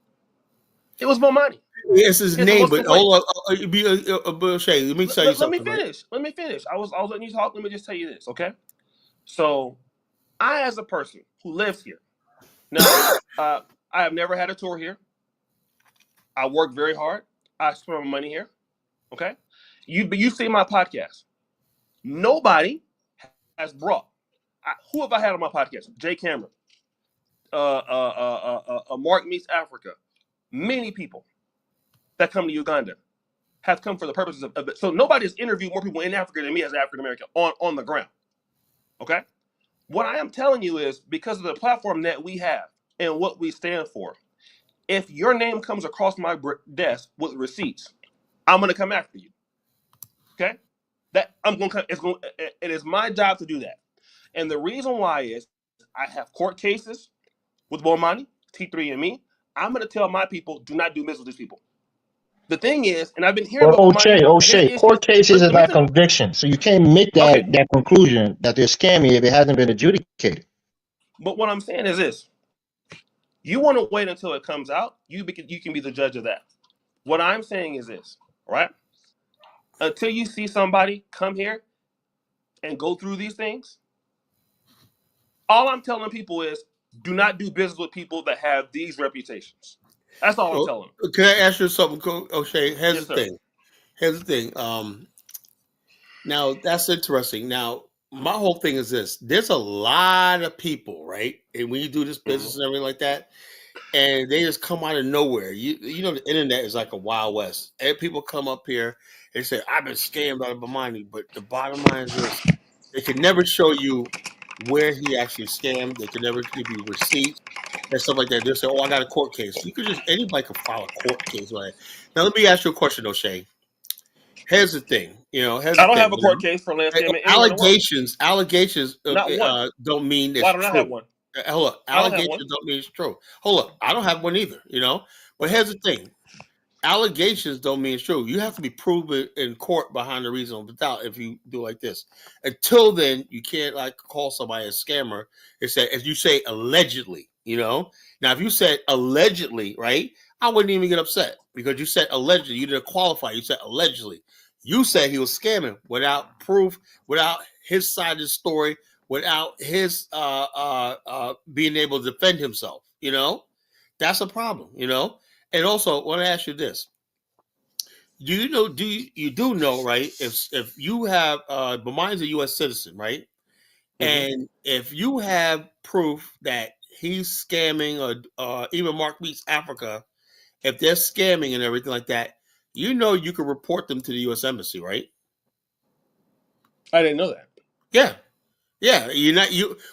It was Bomani. It's his name, but hold on, Shay, let me tell you something. Let me finish. I was letting you talk. Let me just tell you this, okay? So, I, as a person who lives here, now, I have never had a tour here. I work very hard. I spend my money here, okay? You see my podcast. Nobody has brought. Who have I had on my podcast? Jay Cameron, Mark Meets Africa. Many people that come to Uganda have come for the purposes of it. So nobody has interviewed more people in Africa than me as an African American on the ground. Okay? What I am telling you is because of the platform that we have and what we stand for, if your name comes across my desk with receipts, I'm going to come after you. Okay? It is my job to do that. And the reason why is I have court cases with Bomani, T3 and me. I'm going to tell my people, do not do business with these people. The thing is, and I've been hearing about O'Shea, court cases is not conviction. So you can't make that conclusion that they're scammy if it hasn't been adjudicated. But what I'm saying is this. You want to wait until it comes out, you can be the judge of that. What I'm saying is this, right? Until you see somebody come here and go through these things, all I'm telling people is do not do business with people that have these reputations. That's all I'm telling them. Can I ask you something, O'Shea? Here's the thing. Now, that's interesting. Now, my whole thing is this. There's a lot of people, right? And when you do this business and everything like that, and they just come out of nowhere. You know, the internet is like a Wild West. And people come up here and say, I've been scammed out of Bomani. But the bottom line is this. They can never show you where he actually scammed. They can never give you receipts and stuff like that. They'll say, I got a court case. Anybody can file a court case. Right? Now, let me ask you a question, O'Shea. Here's the thing. I don't have a court case for land scamming. Allegations don't mean it's Why don't true. I have one? Hold up. Allegations don't mean it's true. Hold up. I don't have one either, But here's the thing. Allegations don't mean it's true. You have to be proven in court behind a reasonable doubt if you do like this. Until then, you can't call somebody a scammer. If you say allegedly, Now, if you said allegedly, right, I wouldn't even get upset because you said allegedly. You didn't qualify. You said allegedly. You said he was scamming without proof, without his side of the story, without his being able to defend himself. That's a problem. And also, I want to ask you this: you do know, right? If you have Bomani's a U.S. citizen, right? Mm-hmm. And if you have proof that he's scamming, or even Mark Meets Africa, if they're scamming and everything like that, you can report them to the U.S. Embassy, right? I didn't know that. Yeah. Yeah,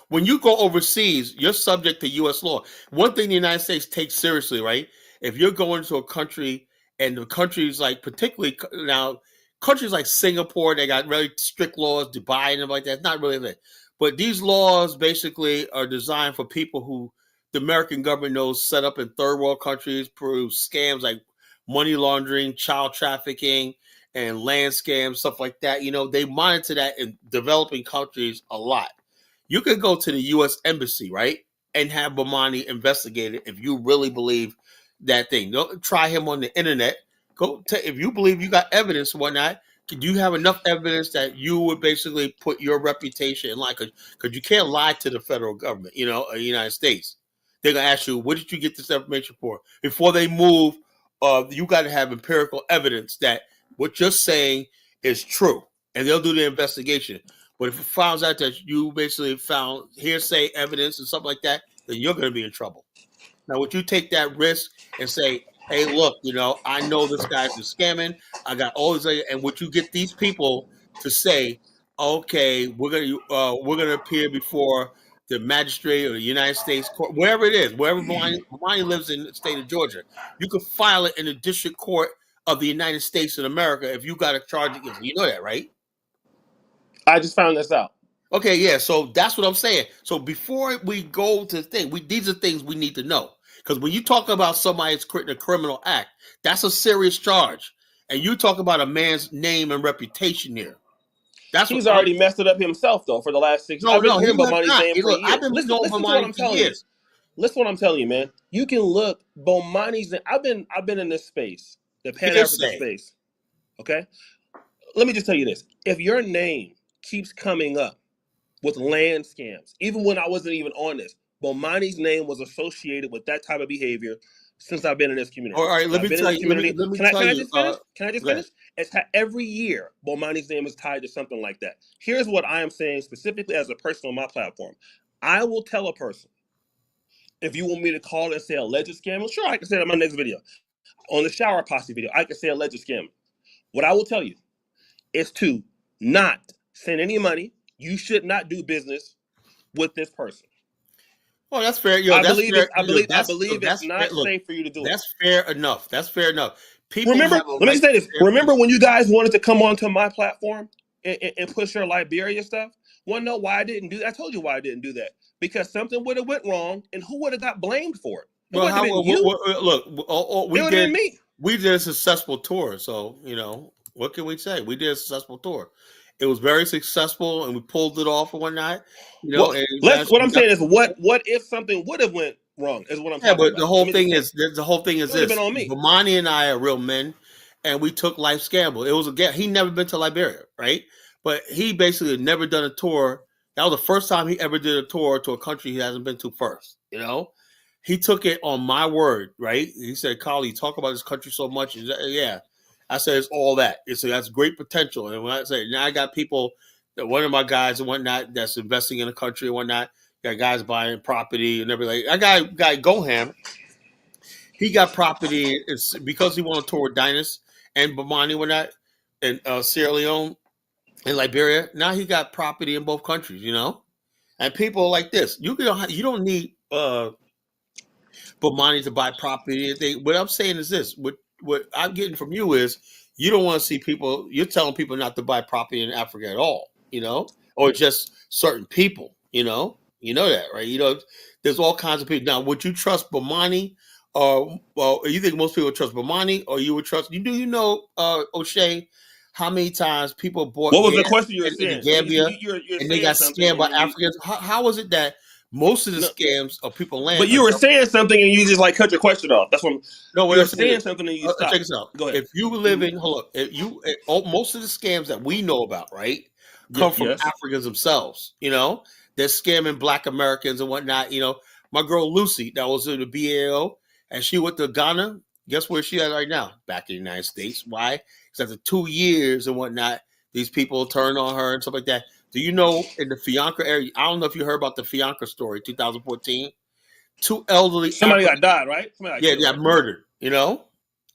when you go overseas, you're subject to U.S. law. One thing the United States takes seriously, right? If you're going to a country and the country's particularly now, countries like Singapore, they got really strict laws, Dubai and everything like that. It's not really that. But these laws basically are designed for people who the American government knows set up in third world countries, prove scams like money laundering, child trafficking, and land scams, stuff like that. They monitor that in developing countries a lot. You could go to the U.S. Embassy, right, and have Bomani investigated if you really believe that thing. Don't try him on the internet. If you believe you got evidence and whatnot, do you have enough evidence that you would basically put your reputation in line? Because you can't lie to the federal government, you know, the United States. They're gonna ask you, what did you get this information for? Before they move, you got to have empirical evidence that what you're saying is true, and they'll do the investigation. But if it finds out that you basically found hearsay evidence and stuff like that, then you're going to be in trouble. Now, would you take that risk and say, hey, look, you know, I know this guy's been scamming. I got all this, and would you get these people to say, okay, we're gonna appear before the magistrate or the United States court, wherever it is, wherever Bomani lives in the state of Georgia, you could file it in the district court of the United States in America if you got a charge against you. You know that, right? I just found this out. Okay, yeah. So that's what I'm saying. So before we go to the thing, these are things we need to know. Because when you talk about somebody's committing a criminal act, that's a serious charge. And you talk about a man's name and reputation here. He's already messed it up himself, though, for the last 6 years. I've been hearing Bomani's name for years. Listen to what I'm telling you. Listen to what I'm telling you, man. You can look Bomani's name. I've been in this space, the Pan-African space. Okay? Let me just tell you this. If your name keeps coming up with land scams, even when I wasn't even on this, Bomani's name was associated with that type of behavior since I've been in this community. All right, let me tell you. Can I just finish? Can I just finish? It's every year Bomani's name is tied to something like that. Here's what I am saying specifically as a person on my platform. I will tell a person, if you want me to call and say alleged scam, sure, I can say that in my next video. On the shower posse video, I can say alleged scam. What I will tell you is to not send any money. You should not do business with this person. Well, that's fair. I believe it's not safe for you to do it. That's fair enough. That's fair enough. People let me say this. Remember when you guys wanted to come onto my platform and push your Liberia stuff? Want to know why I didn't do that? I told you why I didn't do that. Because something would have went wrong, and who would have got blamed for it? We did a successful tour, so you know what can we say? We did a successful tour. It was very successful, and we pulled it off and whatnot. You know, what I'm saying is, what if something would have went wrong? Is what I'm talking about. The whole thing is this: Bomani and I are real men, and we took Life's gamble. It was he never been to Liberia, right? But he basically had never done a tour. That was the first time he ever did a tour to a country he hasn't been to first. You know, he took it on my word, right? He said, "Carl, you talk about this country so much." Yeah. I said, it's all that. That's great potential. And when I say, now I got people, one of my guys and whatnot, that's investing in the country and whatnot. Got guys buying property and everything. I got a guy, Goham. He got property because he wanted to tour with Dynas and Bomani and whatnot, and Sierra Leone and Liberia. Now he got property in both countries, you know? And people like this. You don't need Bomani to buy property. What I'm saying is this. What I'm getting from you is you don't want to see people, you're telling people not to buy property in Africa at all, you know, or just certain people, you know that, right? You know, there's all kinds of people. Now, would you trust Bomani you think most people trust Bomani or you would trust, O'Shea, how many times people bought what was the question you were saying? In Gambia and they got scammed by Africans? How was it that most of the scams are people land? But you were saying something and you just like cut your question off. That's what. No, you're saying something and you stop. Check this out. Go ahead. If you live in, most of the scams that we know about, right, come from Africans themselves. You know, they're scamming Black Americans and whatnot. You know, my girl Lucy, that was in the BAO, and she went to Ghana. Guess where she at right now? Back in the United States. Why? Because after 2 years and whatnot, these people turned on her and stuff like that. Do you know in the Fianca area? I don't know if you heard about the Fianca story, 2014. 2 elderly. Somebody got died, right? They got murdered, you know,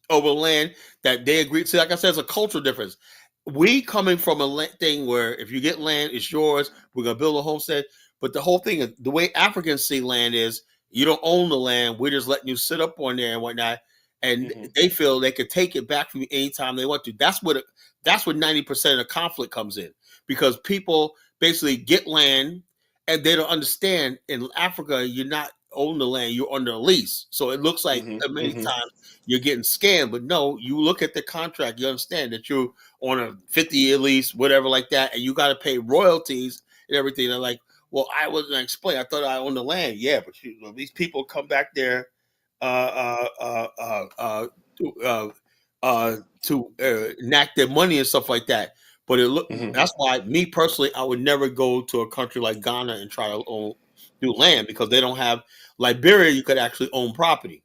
over land that they agreed to. Like I said, it's a cultural difference. We coming from a thing where if you get land, it's yours. We're going to build a homestead. But the whole thing is the way Africans see land is you don't own the land. We're just letting you sit up on there and whatnot. And they feel they could take it back from you anytime they want to. That's what 90% of the conflict comes in. Because people basically get land and they don't understand in Africa, you're not own the land, you're under a lease. So it looks like many times you're getting scammed. But no, you look at the contract, you understand that you're on a 50-year lease, whatever like that, and you got to pay royalties and everything. They're like, well, I wasn't explaining. I thought I owned the land. Yeah, but these people come back there to enact their money and stuff like that. But that's why, me personally, I would never go to a country like Ghana and try to do land, because they don't have. Liberia, you could actually own property.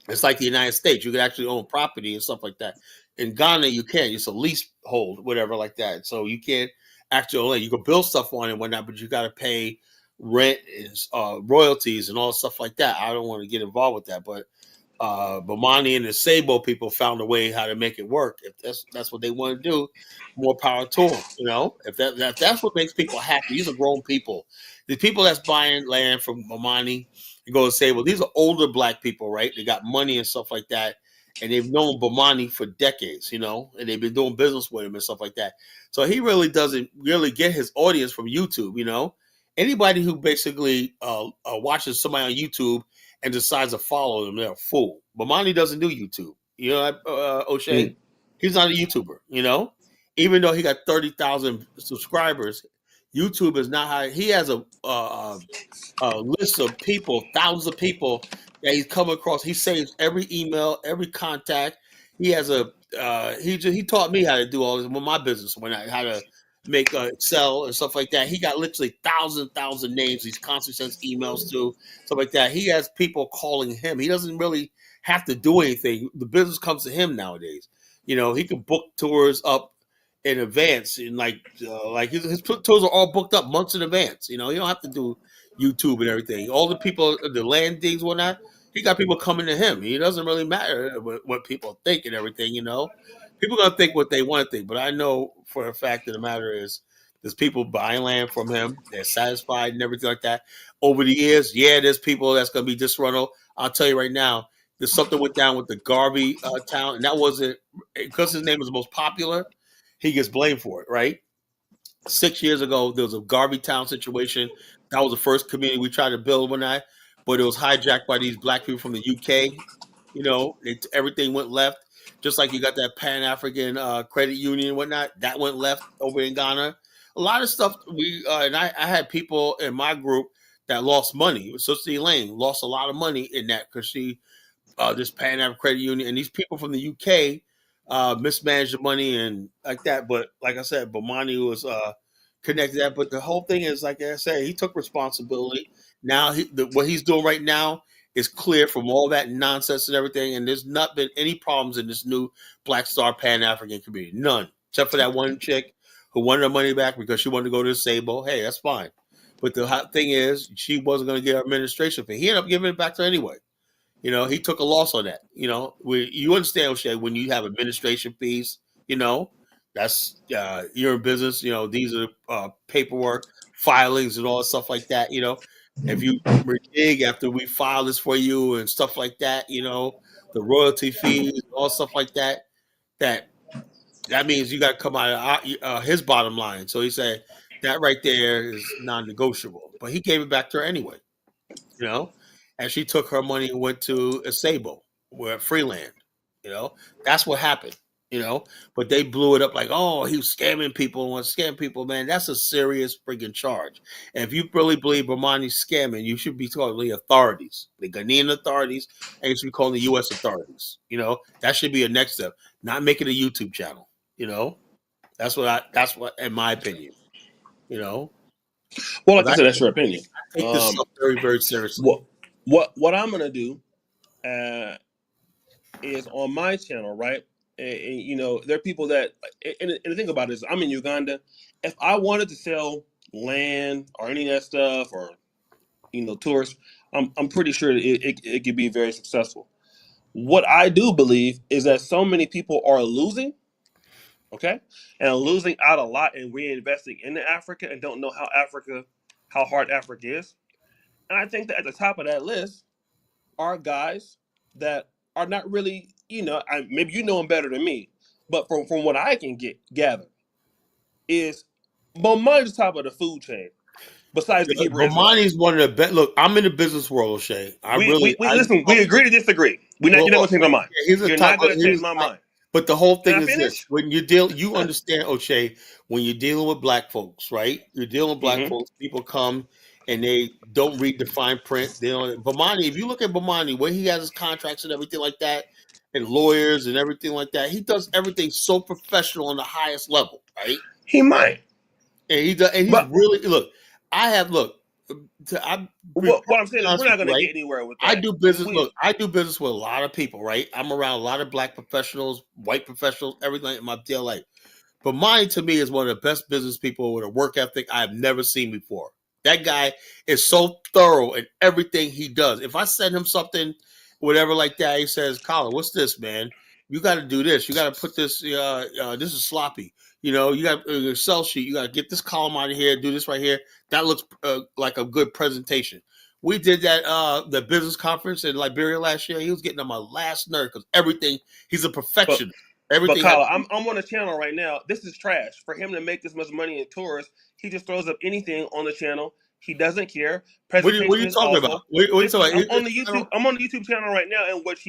It's like the United States. You could actually own property and stuff like that. In Ghana, you can't. It's a leasehold, whatever like that. So you can't actually own land. You can build stuff on it and whatnot, but you got to pay rent and royalties and all stuff like that. I don't want to get involved with that, but Bomani and the Sabo people found a way how to make it work. If that's what they want to do, more power to them. You know, if that's what makes people happy. These are grown people. The people that's buying land from Bomani, you go and say, well, these are older black people, right? They got money and stuff like that, and they've known Bomani for decades, you know, and they've been doing business with him and stuff like that. So he really doesn't really get his audience from YouTube, you know. Anybody who basically watches somebody on YouTube and decides to follow them, they're a fool. Bomani doesn't do YouTube. You know, O'Shea, he's not a YouTuber, you know? Even though he got 30,000 subscribers, YouTube is not how he has a list of people, thousands of people that he's come across. He saves every email, every contact. He has he taught me how to do all this with my business, how to make Excel and stuff like that. He got literally thousand names. He's constantly sends emails to, stuff like that. He has people calling him. He doesn't really have to do anything. The business comes to him nowadays. You know, he can book tours up in advance, and like his tours are all booked up months in advance. You know, you don't have to do YouTube and everything. All the people, the land things, whatnot, he got people coming to him. He doesn't really matter what people think and everything, you know. People are gonna think what they want to think, but I know for a fact that the matter is there's people buying land from him. They're satisfied and everything like that. Over the years, yeah, there's people that's gonna be disgruntled. I'll tell you right now, there's something went down with the Garvey town, and that wasn't because his name was the most popular. He gets blamed for it, right? 6 years ago, there was a Garvey town situation. That was the first community we tried to build one night, but it was hijacked by these black people from the UK. You know, everything went left. Just like you got that Pan-African credit union and whatnot, that went left over in Ghana. A lot of stuff and I had people in my group that lost money. Susie Lane lost a lot of money in that because she this Pan-African credit union, and these people from the UK mismanaged the money and like that. But like I said, Bomani was connected to that. But the whole thing is, like I said, he took responsibility. Now what he's doing right now is clear from all that nonsense and everything, and there's not been any problems in this new Black Star Pan-African community. None. Except for that one chick who wanted her money back because she wanted to go to the Sabo. Hey, that's fine. But the hot thing is, she wasn't going to get her administration fee. He ended up giving it back to her anyway. You know, he took a loss on that. You know, you understand, O'Shea, when you have administration fees, you know, that's you're in business. You know, these are paperwork, filings, and all that stuff like that. You know, if you renege after we file this for you and stuff like that, you know, the royalty fees, all stuff like that, that means you got to come out of his bottom line. So he said that right there is non-negotiable. But he gave it back to her anyway, you know, and she took her money and went to Sabo, where Freeland, you know, that's what happened. You know, but they blew it up like, oh, he was scamming people and was scamming people, man. That's a serious freaking charge. And if you really believe Bomani's scamming, you should be calling the authorities, the Ghanaian authorities, and you should be calling the U.S. authorities. You know, that should be a next step. Not making a YouTube channel. You know, that's what, in my opinion. You know, well, like I said, that's your opinion. I take this stuff very, very seriously. What I'm gonna do is on my channel, right? And, you know, there are people that, and the thing about it is, I'm in Uganda. If I wanted to sell land or any of that stuff, or, you know, tours, I'm pretty sure it could be very successful. What I do believe is that so many people are losing, okay, and losing out a lot and reinvesting into Africa and don't know how hard Africa is. And I think that at the top of that list are guys that are not really, you know, maybe you know them better than me, but from what I can gather, is Bomani's top of the food chain. Besides the Hebrew Bomani's one of the best. Look, I'm in the business world, O'Shea. We agree to disagree. You're not going to change my mind. You're not going to change my mind. But the whole thing is this: when you understand, O'Shea, when you're dealing with black folks, right? You're dealing with black folks. People come and they don't read the fine print. They don't. Bomani, if you look at Bomani, where he has his contracts and everything like that, and lawyers and everything like that. He does everything so professional on the highest level, right? He might. And he does, and he's really look. What I'm saying is we're not going to get anywhere with that. I do business. Look, I do business with a lot of people, right? I'm around a lot of black professionals, white professionals, everything in my daily life. But mine, to me, is one of the best business people with a work ethic I've never seen before. That guy is so thorough in everything he does. If I send him something, whatever like that, he says, "Colin, what's this, man? You got to do this. You got to put this. This is sloppy. You know, you got your Excel sheet. You got to get this column out of here. Do this right here. That looks like a good presentation." We did that the business conference in Liberia last year. He was getting on my last nerve because everything. He's a perfectionist. But Kyle, I'm on the channel right now. This is trash. For him to make this much money in tours, he just throws up anything on the channel. He doesn't care. What are you talking about? I'm on the YouTube channel right now, and what's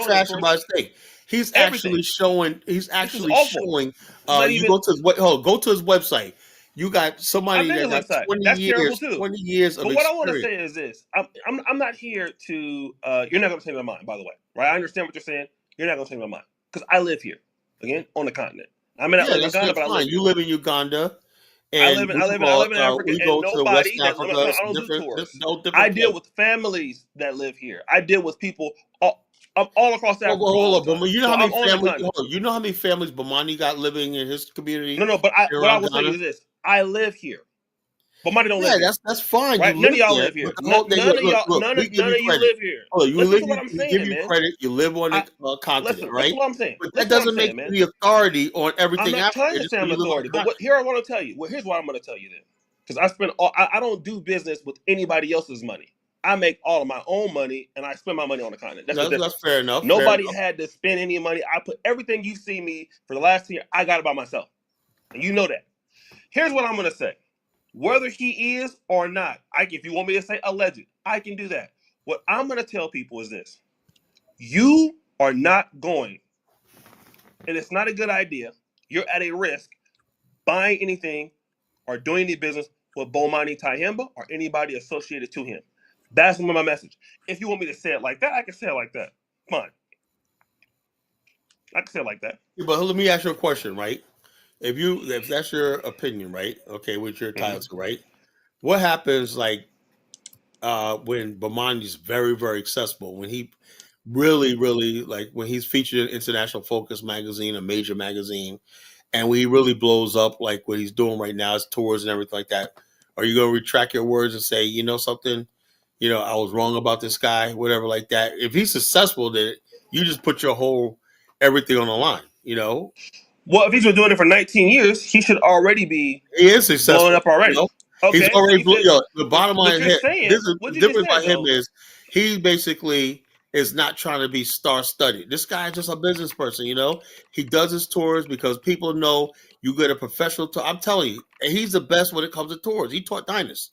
trash about his thing? He's actually showing. He's actually showing. You go to his website. You got somebody that got 20 years. 20 years of experience. But what I want to say is this: I'm not here to. You're not going to change my mind, by the way, right? I understand what you're saying. You're not going to change my mind. Because I live here, again, on the continent. I'm in Uganda, but I live here. You live in Uganda. And I live in Africa, and nobody that I don't do tours. I deal with families that live here. I deal with people all across Africa. Hold on, you know how many families? You know how many families Bomani got living in his community? No, but what I will tell you is this: I live here. Bomani don't live here. That's fine. Right? None of y'all live here. None of you live here. We give you credit. You live on the continent, right? That's what I'm saying. But that doesn't make you the authority on everything. I'm not trying to say I'm authority, but here I want to tell you. Well, here's what I'm going to tell you then, because I don't do business with anybody else's money. I make all of my own money, and I spend my money on the continent. That's fair enough. Nobody had to spend any money. I put everything you see me for the last year. I got it by myself, and you know that. Here's what I'm going to say. Whether he is or not, if you want me to say alleged, I can do that. What I'm going to tell people is this. You are not going, and it's not a good idea, you're at a risk buying anything or doing any business with Bomani Tyehimba or anybody associated to him. That's my message. If you want me to say it like that, I can say it like that. Fine. I can say it like that. But let me ask you a question, right? If that's your opinion, right? Okay, with your title, right? What happens when Bomani's very, very accessible, when he really, really when he's featured in International Focus magazine, a major magazine, and when he really blows up like what he's doing right now, his tours and everything like that, are you gonna retract your words and say, you know something, I was wrong about this guy, whatever like that? If he's successful, then you just put your whole everything on the line, Well, if he's been doing it for 19 years, he should already be blowing up already. Okay. He's already the bottom line here. The difference about him is he basically is not trying to be star-studded. This guy is just a business person, He does his tours because people know you get a professional tour. I'm telling you, and he's the best when it comes to tours. He taught Dynas,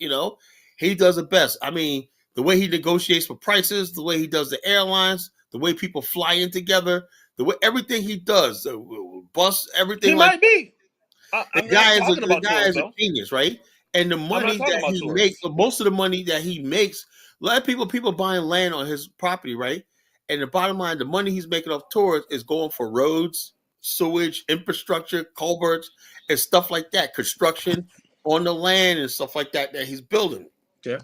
He does the best. I mean, the way he negotiates for prices, the way he does the airlines, the way people fly in together, the way everything he does, the bus, everything. He might be. The guy is a genius, right? And the money that he makes, most of the money that he makes, a lot of people buying land on his property, right? And the bottom line, the money he's making off tours is going for roads, sewage, infrastructure, culverts, and stuff like that, construction on the land and stuff like that he's building. Yeah.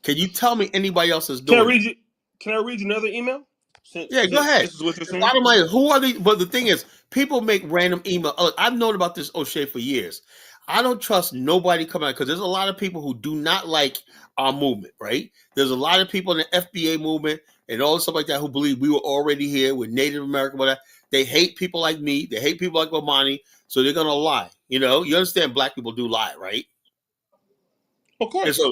Can you tell me anybody else is doing? Can I read you another email? Go ahead. This is what you're saying. Bottom line, who are these? But the thing is, people make random email. I've known about this O'Shea for years. I don't trust nobody coming out because there's a lot of people who do not like our movement, right? There's a lot of people in the FBA movement and all stuff like that who believe we were already here with Native American, whatever. They hate people like me. They hate people like Bomani, so they're gonna lie. You understand? Black people do lie, right? Of course. And so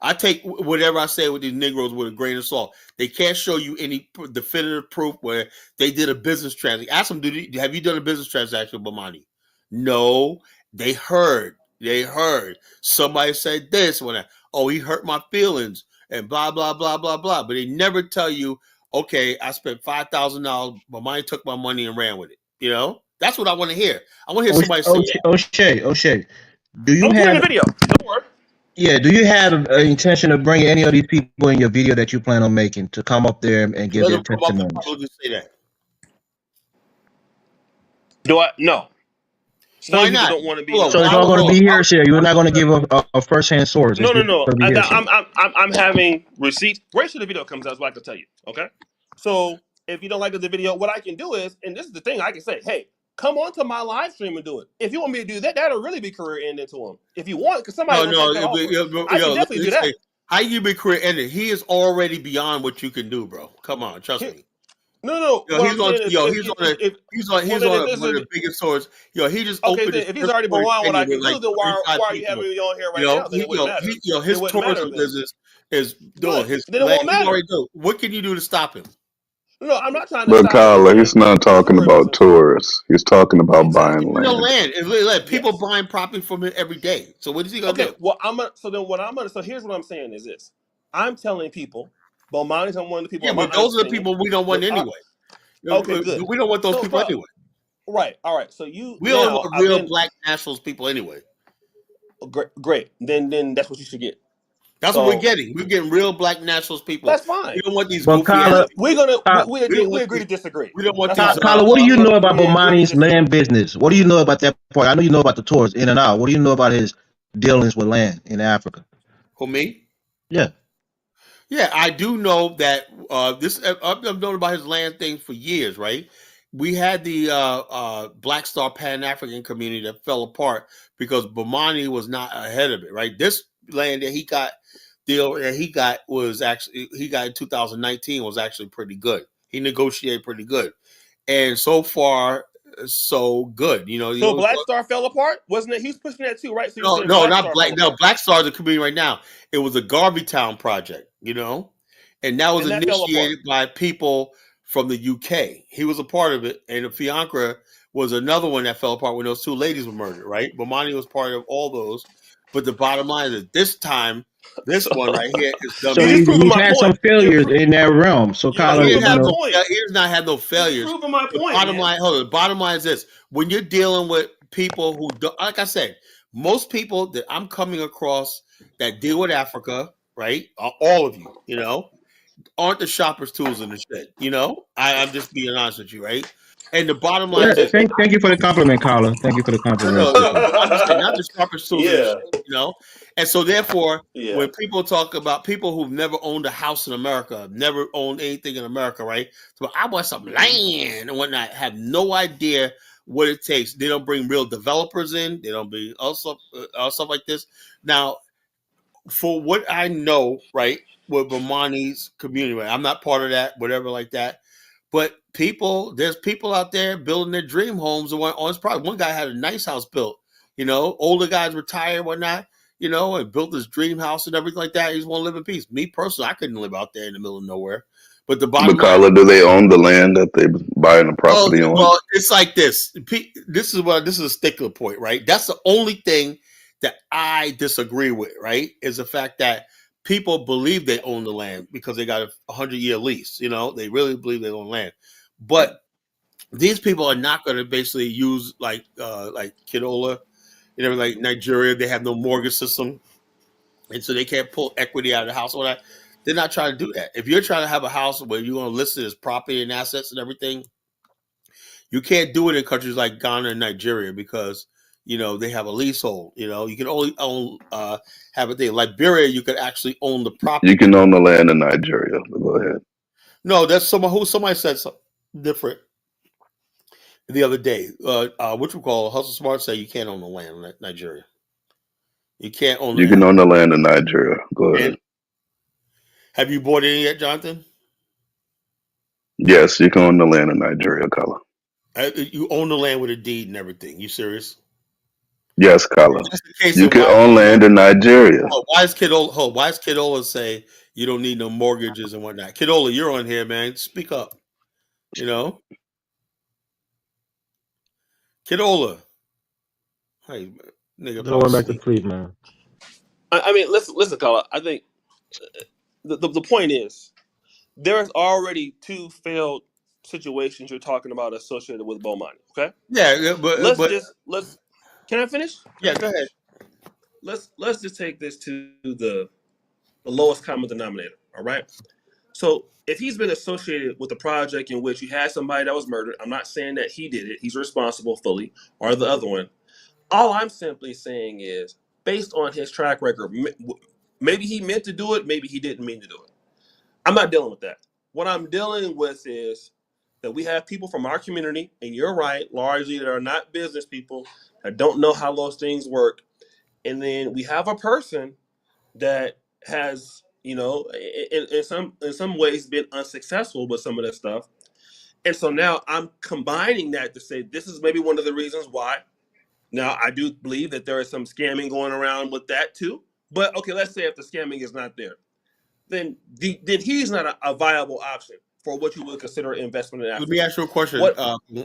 I take whatever I say with these Negroes with a grain of salt. They can't show you any definitive proof where they did a business transaction. Ask them, have you done a business transaction with Bomani? No. They heard somebody said this when he hurt my feelings and blah, blah, blah, blah, blah. But they never tell you, okay, I spent $5,000, Bomani took my money and ran with it. That's what I want to hear. I want to hear somebody say that. O'Shea, do you have playing a video? Don't worry. Yeah, do you have an intention of bringing any of these people in your video that you plan on making to come up there and give their testimony? Just say that. Do I? No. Some Why people not? don't want to be Hold no. on, So it's I all will- going to hold be on. hearsay. You're not going to give a first-hand source. No. It's just going to be hearsay. I'm having receipts. Wait till the video comes out. That's what I can tell you. Okay. So if you don't like the video, what I can do is, and this is the thing, I can say, hey, come on to my live stream and do it. If you want me to do that, that'll really be career ending to him. If you want, because somebody will take that offer. I can definitely do that. How you be career ending? He is already beyond what you can do, bro. Come on, trust me. No. Yo, he's on one of the biggest swords. Yo, he just opened. If he's already beyond what I can do, then why are you having me on here right now? Then it wouldn't matter. His tourism business is doing his. Then it won't matter. What can you do to stop him? No, I'm not trying to. But Kyler, he's not talking about tourists. He's talking about buying land. No land. People buying property from him every day. So what is he gonna do? Well, So here's what I'm saying is this. I'm telling people, Bomani's one of the people. Yeah, but those are the people we don't want anyway. Okay, good. We don't want those people anyway. Right. All right. So we don't want real black nationalist people anyway. Great. Then that's what you should get. That's what we're getting. We're getting real black nationalist people. That's fine. We don't want these. But Kyler, we agree to disagree. We don't want these. Kyler, what do you know about Bomani's land business? What do you know about that part? I know you know about the tours in and out. What do you know about his dealings with land in Africa? For me? Yeah. Yeah, I do know that I've known about his land thing for years, right? We had the Black Star Pan-African community that fell apart because Bomani was not ahead of it, right? This land that he got was actually he got in 2019 was actually pretty good. He negotiated pretty good, and so far so good. So Black Star fell apart, wasn't it? He's pushing that too, right? So not Black. No, Black Star is a community right now. It was a Garvey Town project, and that was initiated by people from the UK. He was a part of it, and the Fiancra was another one that fell apart when those two ladies were murdered. Right, Bomani was part of all those. But the bottom line is this time, this one right here is done. So he's had some failures in that realm. So Kyler, he has not had no failures. Proving my point. The bottom line is this: when you're dealing with people who, like I said, most people that I'm coming across that deal with Africa, right? All of you, aren't the shoppers tools in the shit. I'm just being honest with you, right? And the bottom line is thank you for the compliment, Kyler. Thank you for the compliment. Not the sharpest tools, And so therefore, when people talk about people who've never owned a house in America, never owned anything in America, right? So I want some land and whatnot, have no idea what it takes. They don't bring real developers in. They don't bring stuff like this. Now, for what I know, right, with Bomani's community, right? I'm not part of that, whatever like that. But there's people out there building their dream homes on his property. One guy had a nice house built, older guys retired, whatnot, and built his dream house and everything like that. He just want to live in peace. Me personally, I couldn't live out there in the middle of nowhere. But the bottom line, do they own the land that they buying the property on? Well, it's like this. This is a stickler point, right? That's the only thing that I disagree with, right? Is the fact that people believe they own the land because they got a 100-year lease. They really believe they own land. But these people are not going to basically use like Kidola, like Nigeria. They have no mortgage system, and so they can't pull equity out of the house. Or that. They're not trying to do that. If you're trying to have a house where you're going to list it as property and assets and everything, you can't do it in countries like Ghana and Nigeria because they have a leasehold. You can only own have a thing. Liberia, you could actually own the property. You can own the land in Nigeria. Go ahead. No, that's somebody said something different the other day. Which we call Hustle Smart say you can't own the land in Nigeria. You can't own. You can own the land in Nigeria. Go ahead. Have you bought any yet, Jonathan? Yes, you can own the land in Nigeria, Kyler. You own the land with a deed and everything. You serious? Yes, Kyler. You can own land in Nigeria. Why is Kidola say you don't need no mortgages and whatnot? Kidola, you're on here, man. Speak up. Kidola. Hey, nigga. Going back to sleep, man. I mean, listen, Carla. I think the point is there's already 2 failed situations you're talking about associated with Bomani. Okay. Yeah, but let's. Can I finish? Yeah, go ahead. Let's just take this to the lowest common denominator. All right. So if he's been associated with a project in which you had somebody that was murdered, I'm not saying that he did it. He's responsible fully, or the other one. All I'm simply saying is, based on his track record, maybe he meant to do it, maybe he didn't mean to do it. I'm not dealing with that. What I'm dealing with is that we have people from our community, and you're right, largely that are not business people, that don't know how those things work. And then we have a person that has, in some ways been unsuccessful with some of that stuff. And so now I'm combining that to say this is maybe one of the reasons why. Now, I do believe that there is some scamming going around with that too. But okay, let's say if the scamming is not there, then he's not a viable option for what you would consider investment in Africa. Let me ask you a question,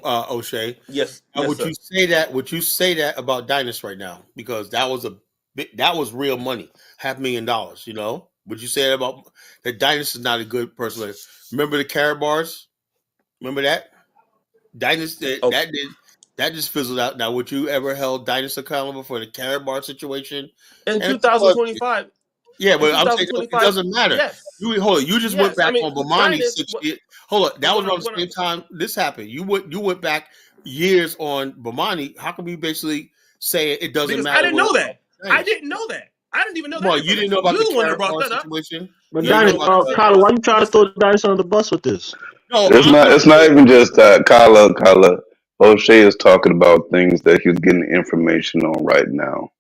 O'Shea. Yes. Would you say that? Would you say that about Dynas right now? Because that was real money, $500,000. You know, would you say that about that? Dynas is not a good person. Remember the Carrot Bars? Remember that? Dynas that just fizzled out. Now, would you ever held Dynas accountable for the Carrot Bar situation in 2025? Yeah, but I'm saying it doesn't matter. Yes. You just went back on Bomani 6 years. Hold on, that was around the same time this happened. You went back years on Bomani. How come you basically say it doesn't matter? I didn't know that. I didn't know that. I didn't even know that. Well, you didn't know about the one that brought that situation. But Kyler, why you trying to throw Dynas under the bus with this? No, it's not even just that. Kyler, O'Shea is talking about things that he's getting information on right now.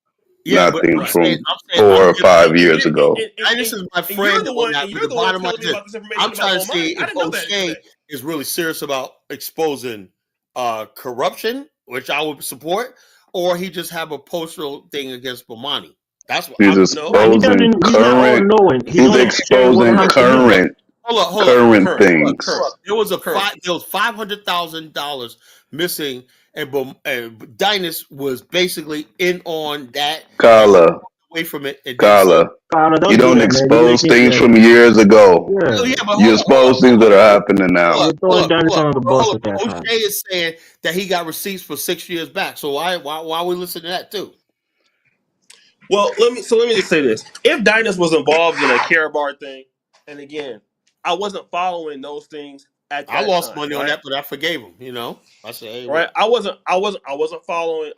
Yeah, not things from 4 or 5 years ago. This is my friend. I'm trying to see if O'Shea is really serious about exposing corruption, which I would support, or he just have a postal thing against Bomani. That's what he's exposing current. He's exposing current. Current things. There was $500,000 missing, and Dynas was basically in on that. Kyler, away from it. Kyler, you don't expose things from years ago. You expose things that are happening now. O'Shea is saying that he got receipts for 6 years back. So why we listen to that too? Well, let me just say this: if Dynas was involved in a Carrot Bar thing, and again, I wasn't following those things at that time. I lost money on that, but I forgave him. You know, I said, hey, right. I wasn't following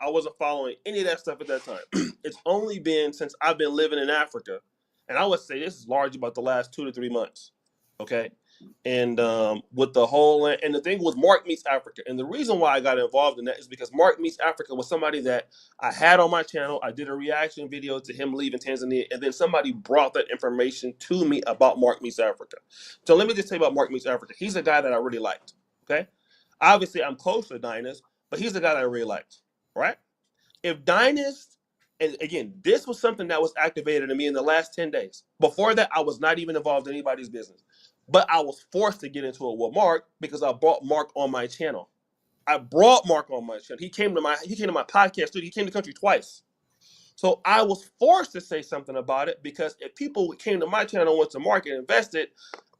any of that stuff at that time. It's only been since I've been living in Africa, and I would say this is largely about the last 2 to 3 months. Okay, and with the whole and the thing with Mark Meets Africa, and the reason why I got involved in that is because Mark Meets Africa was somebody that I had on my channel. I did a reaction video to him leaving Tanzania, and then somebody brought that information to me about Mark Meets Africa. So let me just tell you about Mark Meets Africa. He's a guy that I really liked. Okay, obviously I'm close to Dynas, but he's the guy that I really liked. Right? If Dynas, and again, this was something that was activated in me in the last 10 days. Before that, I was not even involved in anybody's business. But I was forced to get into it with Mark because I brought Mark on my channel. He came to my podcast studio. He came to the country twice. So I was forced to say something about it because if people came to my channel, went to Mark and invested,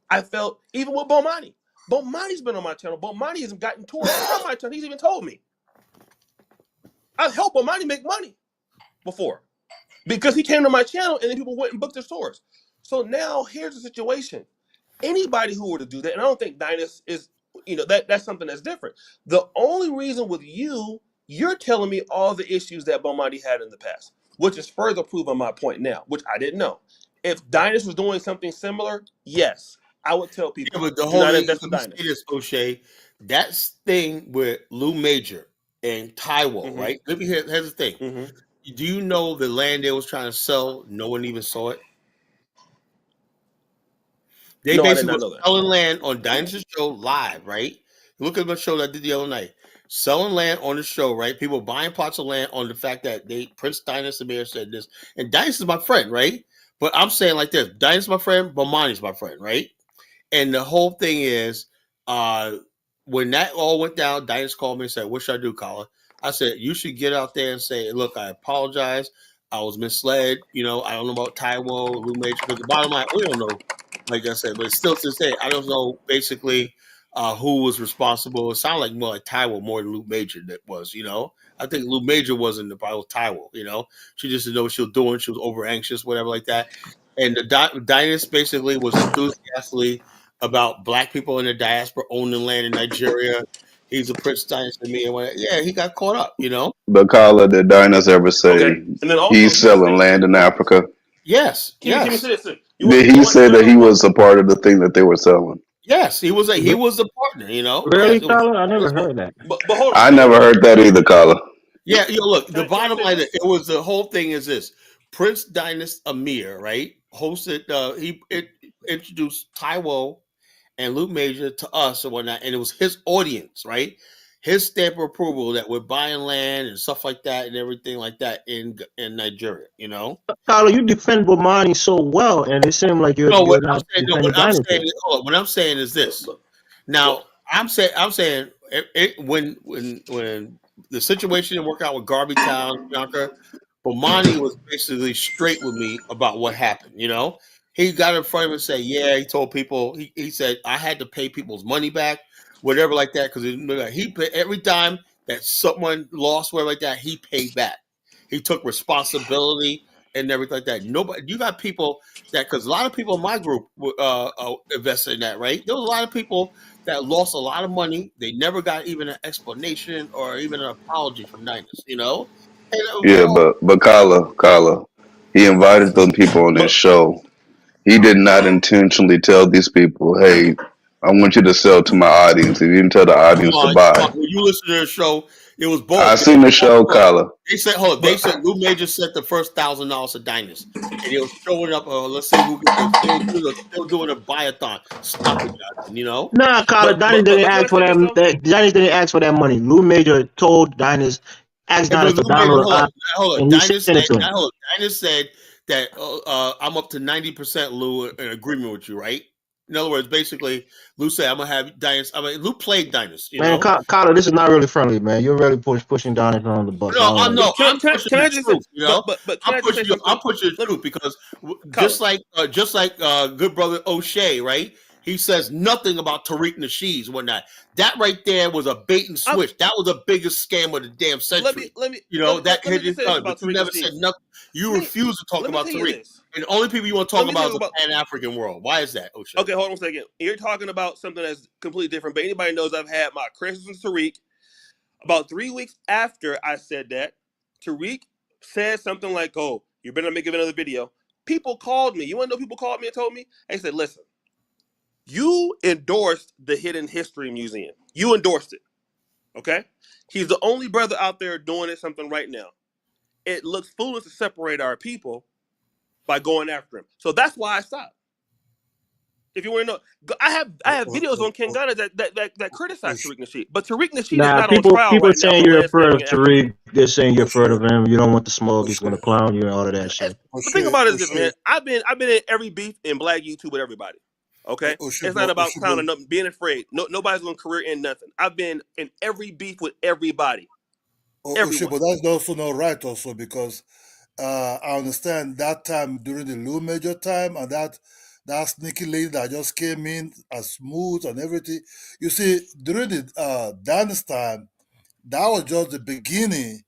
I felt, even with Bomani. Bomani's been on my channel. Bomani hasn't gotten tours on my channel. He's even told me. I've helped Bomani make money before because he came to my channel and then people went and booked their tours. So now here's the situation. Anybody who were to do that, and I don't think Dynas is, that's something that's different. The only reason with you're telling me all the issues that Bomani had in the past, which is further proving my point now, which I didn't know. If Dynas was doing something similar, yes, I would tell people. Yeah, but the whole O'Shea, that's thing with Lou Major and Taiwo, right? Let me here's the thing. Do you know the land they was trying to sell? No one even saw it. They basically were selling land on Dynas' show live, right? Look at the show that I did the other night. Selling land on the show, right? People buying plots of land on the fact that Prince Dynas Amir said this. And Dynas is my friend, right? But I'm saying like this. Dynas is my friend, Bomani's my friend, right? And the whole thing is, when that all went down, Dynas called me and said, what should I do, Colin? I said, you should get out there and say, look, I apologize. I was misled. I don't know about Taiwo, Lou Major. Because the bottom line, we don't know. Like I said, but still to this day, I don't know basically who was responsible. It sounded like more like Taiwo more than Lou Major that was, I think Lou Major wasn't the problem with Taiwo, She just didn't know what she was doing. She was over anxious, whatever like that. And the Dynas basically was enthusiastically about black people in the diaspora owning land in Nigeria. He's a Prince Dynasty me and what. Yeah, he got caught up. But Carla, did Dynas ever Okay, say and then also he's here's the selling thing too. land in Africa? Yes, Can you yes, say this? Did he say that he was a part of the thing that they were selling? yes. He was the partner. Really, Yes, it was. Tyler? I never heard that. But hold on. I never heard that either, Carla. Yeah, look. The Can I bottom say line, this? it was the whole thing is this: Prince Dynasty Amir, right? Hosted. He introduced Taiwo and Luke Major to us and whatnot, and it was his audience, right? His stamp of approval that we're buying land and stuff like that and everything like that in Nigeria. Tyler, you defend Bomani so well, and it seemed like you're What not I'm saying, defending Dynasty. what I'm saying is this. Now, I'm saying when the situation didn't work out with Garvey Town, Bianca, Bomani was basically straight with me about what happened. He got in front of him and said, "Yeah." He told people, he said, "I had to pay people's money back, whatever like that, because he paid every time that someone lost, whatever like that, he paid back. He took responsibility and everything like that. Nobody, you got people that, because a lot of people in my group invested in that, right? There was a lot of people that lost a lot of money. They never got even an explanation or even an apology from Niners, And, but Carla, he invited those people on this show. He did not intentionally tell these people, "Hey, I want you to sell to my audience." He didn't tell the audience to buy. When you listen to the show, it was both. I seen the show, Carla. They said, they said Lou Major sent the first $1,000 to Dynasty, and he was showing up. Let's see who still doing a buy-a-thon. Stop it, Johnson. Nah, Carla, Dynasty didn't ask for that. Dynasty didn't ask for that money. Lou Major told Dynasty, asked Dynasty to download hold and he sent it to him. Dynasty said that I'm up to 90%, Lou, in agreement with you, right? In other words, basically, Lou said, "I'm gonna have Dynasty." Lou played Dynasty. Man, Carla, this is not really friendly, man. You're really pushing Dynasty on the bus. No, I'm pushing the truth. But I'm pushing the truth because just like good brother O'Shea, right? He says nothing about Tariq Nasheed and whatnot. That right there was a bait and switch. That was the biggest scam of the damn century. Let me that hit his tongue, but you never said nothing. You refuse to talk about Tariq. And the only people you want to talk about is the Pan-African world. Why is that, O'Shea? Okay, hold on a second. You're talking about something that's completely different, but anybody knows I've had my criticisms with Tariq. About 3 weeks after I said that, Tariq said something like, "Oh, you better make another video." People called me. You want to know people called me and told me? They said, "Listen, you endorsed the Hidden History Museum. You endorsed it. Okay? He's the only brother out there doing something right now. It looks foolish to separate our people by going after him. So that's why I stopped. If you want to know, I have videos on King Ghana that criticize Tariq Nasheed, but Tariq Nasheed is not on trial people right now. Saying you're afraid of Tariq. They're saying you're afraid of him. You don't want the smoke. He's going to clown you and all of that shit. But think about it as this, man. I've been in every beef in Black YouTube with everybody. Okay, it's not about clowning up, being afraid. Nobody's going to career end nothing. I've been in every beef with everybody. But that's also not right, also because I understand that time during the Lou Major time and that sneaky lady that just came in as smooth and everything. You see, during the Dynasty time, that was just the beginning.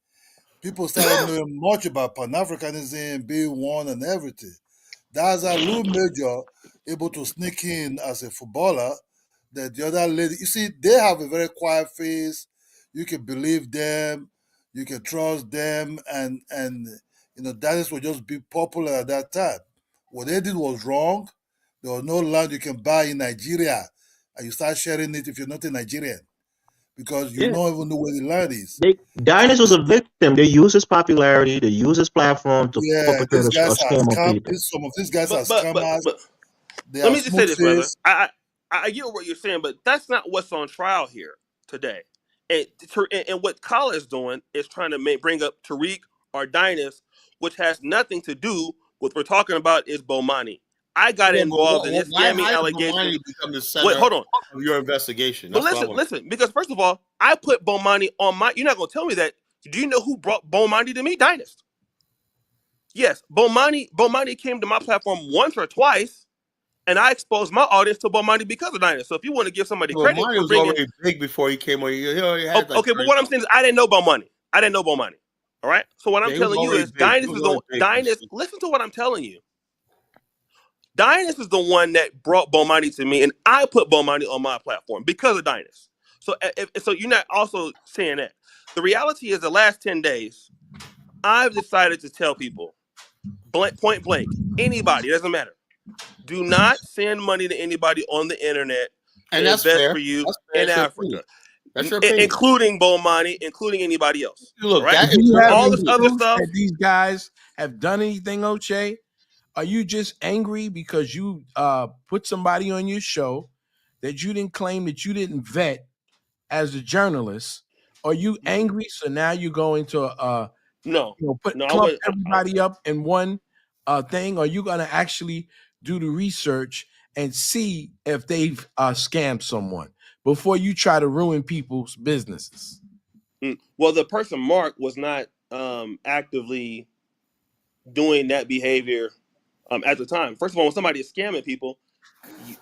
People started knowing much about Pan-Africanism, being one and everything. That's how Lou Major able to sneak in as a footballer. That the other lady, you see, they have a very quiet face. You can believe them, you can trust them, and Dynasty will just be popular at that time. What they did was wrong. There was no land you can buy in Nigeria, and you start sharing it if you're not a Nigerian, because you don't even know where the land is. Dynasty was a victim. They use his popularity, they use his platform to perpetrate a scam on people. Some of these guys are scammers. Let me just say this, brother. I get what you're saying, but that's not what's on trial here today. And what Kala is doing is trying to bring up Tariq or Dynasty, which has nothing to do with what we're talking about is Bomani. I got involved in this scamming allegation. Become the center hold on. of your investigation. But listen, because first of all, I put Bomani on my. You're not gonna tell me that. Do you know who brought Bomani to me? Dynasty. Yes, Bomani came to my platform once or twice, and I exposed my audience to Bomani because of Dynasty. So if you want to give somebody credit, Bomani was already big before he came on. He already had okay, but what I'm saying is I didn't know Bomani. All right. So what I'm telling you is Dynasty. Listen to what I'm telling you. Dynas is the one that brought Bomani to me, and I put Bomani on my platform because of Dynas. So, so you're not also saying that. The reality is, the last 10 days, I've decided to tell people, point blank, anybody, it doesn't matter. Do not send money to anybody on the internet to And that's invest fair. for you That's fair. in That's your Africa, opinion. That's your opinion. including Bomani, including anybody else. Look, right? that Do is you your have all any this opinion. other proof stuff. that these guys have done anything, O'Shea? Are you just angry because you put somebody on your show that you didn't claim that you didn't vet as a journalist? Are you angry? So now you're going to No, no, I clump wouldn't. everybody up in one thing? Or are you going to actually do the research and see if they've scammed someone before you try to ruin people's businesses? Well, the person Mark was not actively doing that behavior at the time. First of all, when somebody is scamming people,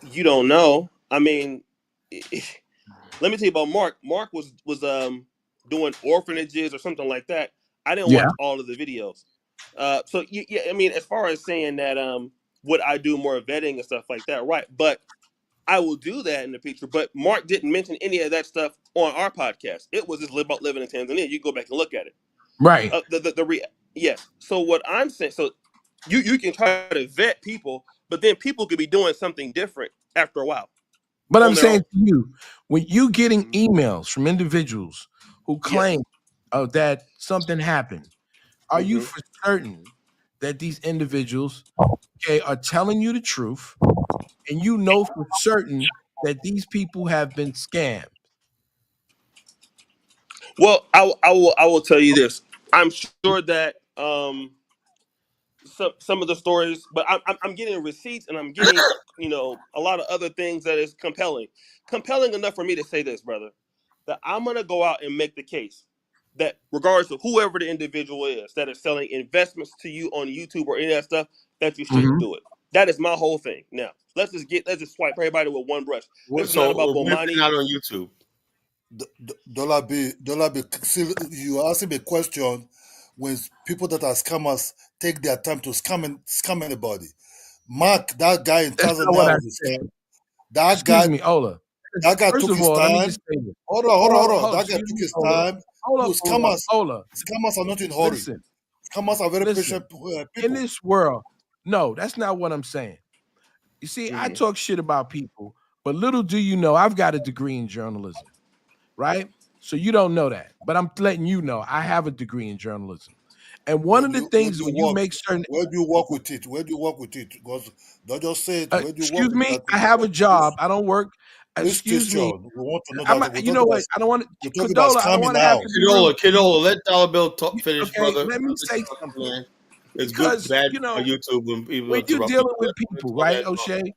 you don't know. I mean, let me tell you about Mark. Mark was doing orphanages or something like that. I didn't Yeah. watch all of the videos. So yeah, I mean, as far as saying that would I do more vetting and stuff like that, right? But I will do that in the future. But Mark didn't mention any of that stuff on our podcast. It was just about living in Tanzania. You go back and look at it. Right. Yes. So what I'm saying, so you can try to vet people, but then people could be doing something different after a while. But on I'm their saying own. to you, when you getting emails from individuals who claim that something happened, are you for certain that these individuals are telling you the truth, and you know for certain that these people have been scammed? Well, I will tell you this. I'm sure that some of the stories, but I'm getting receipts and I'm getting a lot of other things that is compelling enough for me to say this, brother, that I'm gonna go out and make the case that regardless of whoever the individual is that is selling investments to you on YouTube or any of that stuff, that you shouldn't do it. That is my whole thing. Now let's just swipe everybody with one brush. This is not about Bomani. Not on YouTube. Dollar B, see, you asking me a question when people that are scammers take their time to scam anybody. Mark, that guy in That's not what Tanzania I was a said. scam. That Excuse guy, me, Ola. that guy First took of his all, let me time. just say this. Hold on. That guy Excuse took me, his Ola. time. Hold No, up, Ola. scammers are not in a hurry. Listen. Scammers are very Listen. patient people. In this world, no, that's not what I'm saying. You see, I talk shit about people, but little do you know, I've got a degree in journalism, right? So you don't know that, but I'm letting you know I have a degree in journalism. And one of the things when you make certain, where do you work with it? Where do you work with it? Because don't just say it. Where do you work excuse with me, that? I have a job. I don't work. Which Excuse me. station? We want to know that. You know what? I don't want to. We're talking about Condola, I don't scamming want to have now. to be rude. Kidola, let Dollar Bill finish, Okay, brother. let me say something. It's Because, good, bad on YouTube when people when you're interrupt dealing people. with people, right, O'Shea?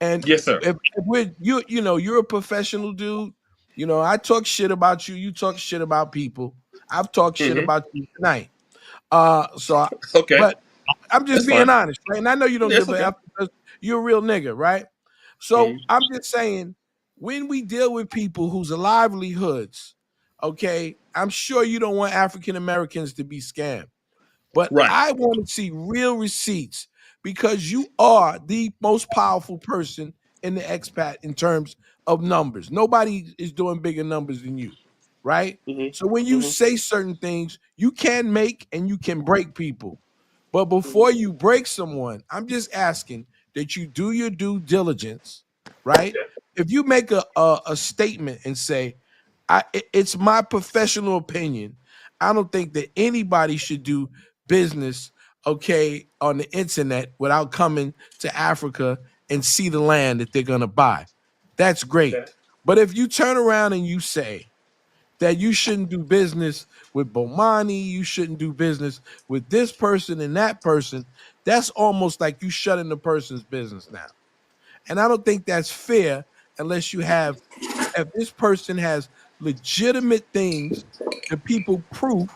And yes, sir. If we're you're a professional dude. I talk shit about you. You talk shit about people. I've talked shit about you tonight. Okay. But I'm just That's being fine. honest, right? And I know you don't That's give a okay. F because you're a real nigga, right? So I'm just saying, when we deal with people whose livelihoods, okay, I'm sure you don't want African Americans to be scammed. But Right. I want to see real receipts because you are the most powerful person in the expat in terms of numbers. Nobody is doing bigger numbers than you, right? So when you say certain things, you can make and you can break people. But before you break someone, I'm just asking that you do your due diligence, right? If you make a statement and say, it's my professional opinion, I don't think that anybody should do business, okay, on the internet without coming to Africa and see the land that they're going to buy. That's great. Okay. But if you turn around and you say that you shouldn't do business with Bomani, you shouldn't do business with this person and that person, that's almost like you shutting the person's business down. And I don't think that's fair unless you have, if this person has legitimate things that people proof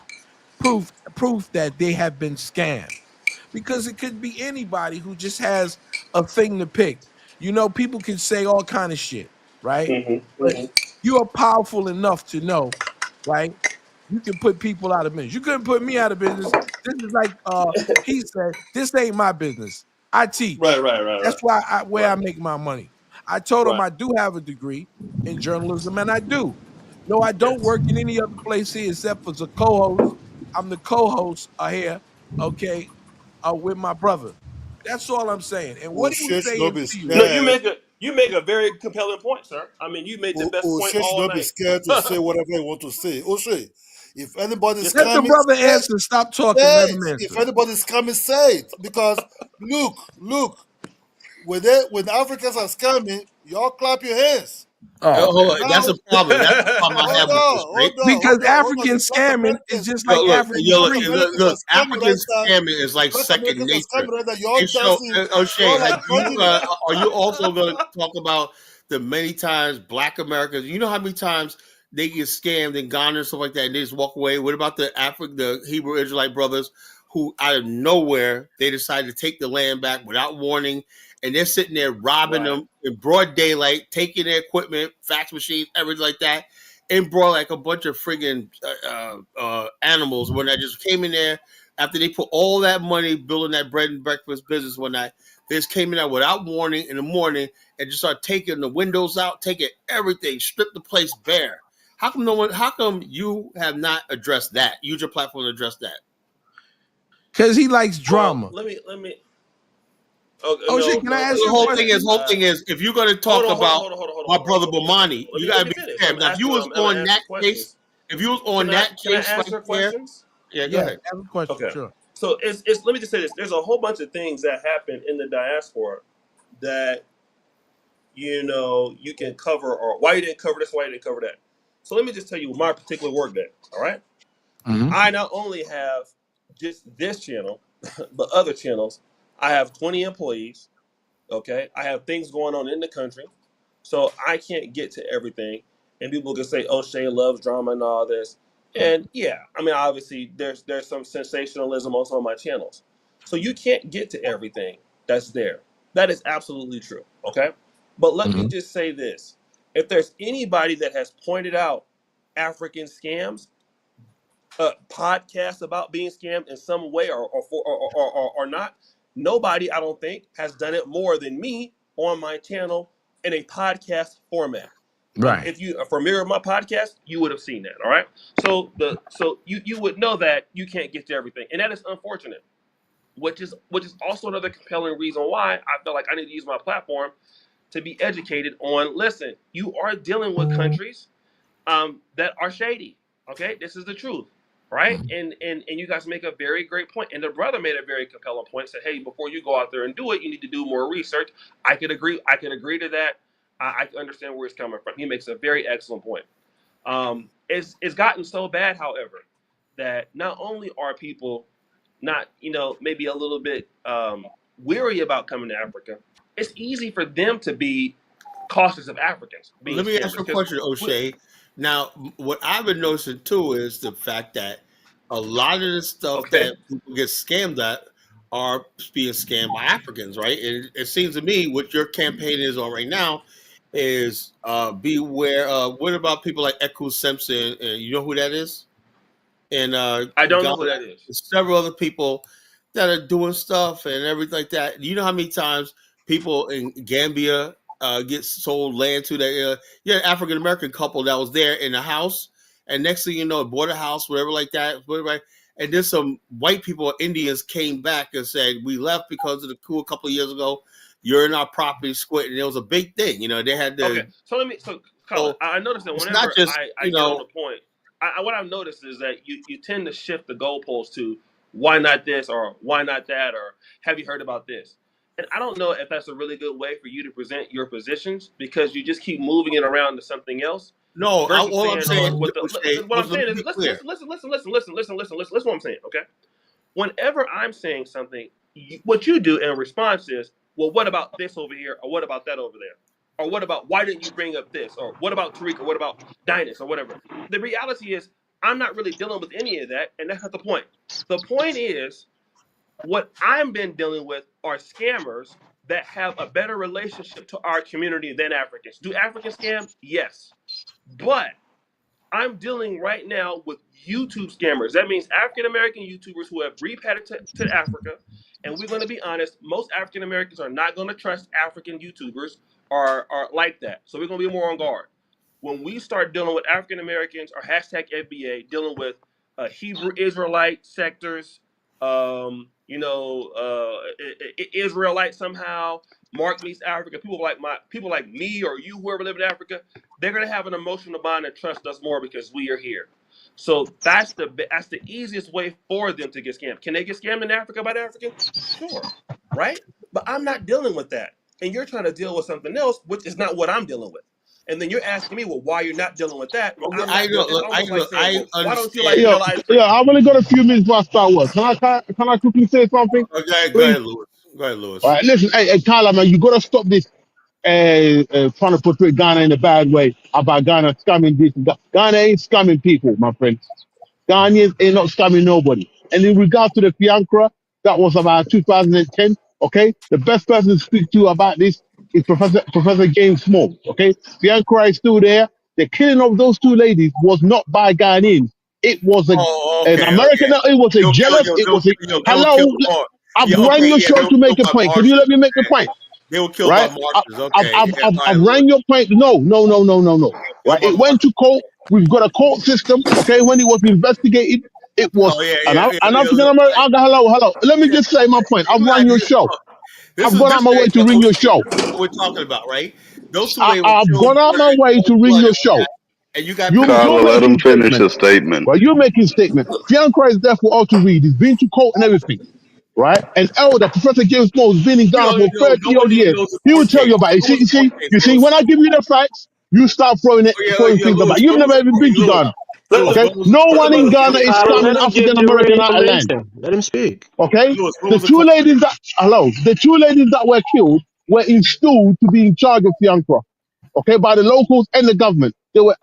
that they have been scammed. Because it could be anybody who just has a thing to pick. People can say all kind of shit, right? But you are powerful enough to know, right? You can put people out of business. You couldn't put me out of business. This is like he said, this ain't my business. I teach. Right. That's where I make my money. I told them I do have a degree in journalism, and I do. No, I don't work in any other place here except as a co-host. I'm the co-host here, okay, with my brother. That's all I'm saying. And what he was O'Shea should not saying be to you, No, you scared. make a very compelling point, sir. I mean, you made the best point O'Shea should all not be night. scared to say whatever he want to say. O'Shea, if anybody's Yes, let sir. the coming, brother say answer. Stop talking. say Let it. him If answer. anybody's coming, say it. Because look, when Africans are scamming, y'all clap your hands. Oh Hold man. on. Now, That's a problem. That's the problem I have with this, right? Because hold on. African The black scamming is Americans, just Yo, like look, African yo, greed. look. are scamming African right now. scamming is like Black second Americans are nature. scamming right now. Y'all And so, dancing, O'Shea, y'all have like you? dodging it. Are you also going to talk about the many times Black Americans? You know how many times they get scammed in Ghana and stuff like that, and they just walk away. What about the Hebrew Israelite brothers who, out of nowhere, they decide to take the land back without warning, and they're sitting there robbing them in broad daylight, taking their equipment, fax machines, everything like that, and brought like a bunch of friggin' animals when I just came in there after they put all that money building that bread and breakfast business one night. They just came in there without warning in the morning and just started taking the windows out, taking everything, stripped the place bare. How come you have not addressed that? Use your platform to address that. Because he likes drama. Let me. O'Shea, can I ask you a whole question? thing is, if you're going to talk about my brother Bomani, you got to be finish. fair. Now, if you was on that case, Can I answer right questions? there, yeah, go ahead. Have a question, Okay. sure. So it's let me just say this. There's a whole bunch of things that happen in the diaspora that you can cover, or why you didn't cover this, why you didn't cover that. So let me just tell you my particular work day. All right. I not only have just this channel, but other channels. I have 20 employees. Okay. I have things going on in the country. So I can't get to everything. And people can say, oh, Shay loves drama and all this. And yeah, I mean, obviously there's some sensationalism on some of my channels. So you can't get to everything that's there. That is absolutely true. Okay. But let me just say this. If there's anybody that has pointed out African scams, podcasts about being scammed in some way or not, nobody, I don't think, has done it more than me on my channel in a podcast format. Right. If you for Mirror My Podcast, you would have seen that. All right. So you would know that you can't get to everything, and that is unfortunate. Which is also another compelling reason why I feel like I need to use my platform to be educated on. Listen, you are dealing with countries that are shady. Okay, this is the truth, right? And you guys make a very great point. And the brother made a very compelling point. Said, hey, before you go out there and do it, you need to do more research. I could agree. I could agree to that. I can understand where he's coming from. He makes a very excellent point. It's gotten so bad, however, that not only are people not, maybe a little bit weary about coming to Africa, it's easy for them to be cautious of Africans being Let me ask you a scammers. question, O'Shea. Now, what I've been noticing too is the fact that a lot of the stuff that people get scammed at are being scammed by Africans, right? And it seems to me what your campaign is on right now is beware. What about people like Eku Simpson? And you know who that is? And I don't know who that is. several other people that are doing stuff and everything like that. You know how many times people in Gambia get sold land to that? You had an African American couple that was there in the house, and next thing you know, bought a house, whatever like that, whatever. And then some white people, Indians, came back and said, "We left because of the coup a couple of years ago. You're in our property, squid." And it was a big thing. They had to. Okay, so Colin, I noticed that whenever I get on the point, what I've noticed is that you tend to shift the goalposts to why not this or why not that or have you heard about this? And I don't know if that's a really good way for you to present your positions because you just keep moving it around to something else. No, all I'm saying, what I'm saying is listen what I'm saying, okay? Whenever I'm saying something, what you do in response is, well, what about this over here, or what about that over there? Or what about, why didn't you bring up this? Or what about Tariq? Or what about Dynas? Or whatever. The reality is, I'm not really dealing with any of that, and that's not the point. The point is, what I've been dealing with are scammers that have a better relationship to our community than Africans. Do Africans scam? Yes. But I'm dealing right now with YouTube scammers. That means African American YouTubers who have repatriated to Africa And we're going to be honest, most African Americans are not going to trust African YouTubers or like that. So we're going to be more on guard. When we start dealing with African Americans or hashtag FBA, dealing with Hebrew Israelite sectors, Israelite somehow, Mark meets Africa, people like me or you, whoever live in Africa, they're going to have an emotional bond and trust us more because we are here. So that's the easiest way for them to get scammed. Can they get scammed in Africa by the African? Sure, right? But I'm not dealing with that, and you're trying to deal with something else, which is not what I'm dealing with. And then you're asking me, well, why you're not dealing with that? Well, I'm not dealing. It's almost like saying, well, why don't you like vanilla ice cream? I've only got a few minutes before I start work. Can I quickly say something? Okay, go ahead, Lewis. Go ahead, Lewis. All right, listen, hey, Tyler, man, you gotta stop this trying to portray Ghana in a bad way about Ghana scamming this. Ghana ain't scamming people, my friend. Ghanaians ain't not scamming nobody. And in regards to the Fiancra, that was about 2010. Okay, the best person to speak to about this is Professor James Small. Okay, Fiancra is still there. The killing of those two ladies was not by Ghanaians. It was an American. Okay. It was a jealous. It was a hello. I've run your show to make a point. Can you let me make a point? They were killed by Martians. Okay, I've ran your point. No. Right? It went to court. We've got a court system. Okay, when it was investigated, it was an African American. Hello. Let me just say my point. I've run your show. I've gone out my way to ring your show. What we're talking about, right? Those two I've gone out my way to ring your show. And you got Carla, let him finish his statement. Well, you're making statement. Fiancra is there for all to read. He's been to court and everything. Right? And Elder, Professor James Moore, has been in Ghana for 30 odd years. He will tell you about it. You see, when I give you the facts, you start throwing things about it. You've never even been to Ghana. Okay? No one in Ghana is scamming African American out of land. Let him speak. Okay? The two ladies that were killed were installed to be in charge of Fiancra. Okay, by the locals and the government. They were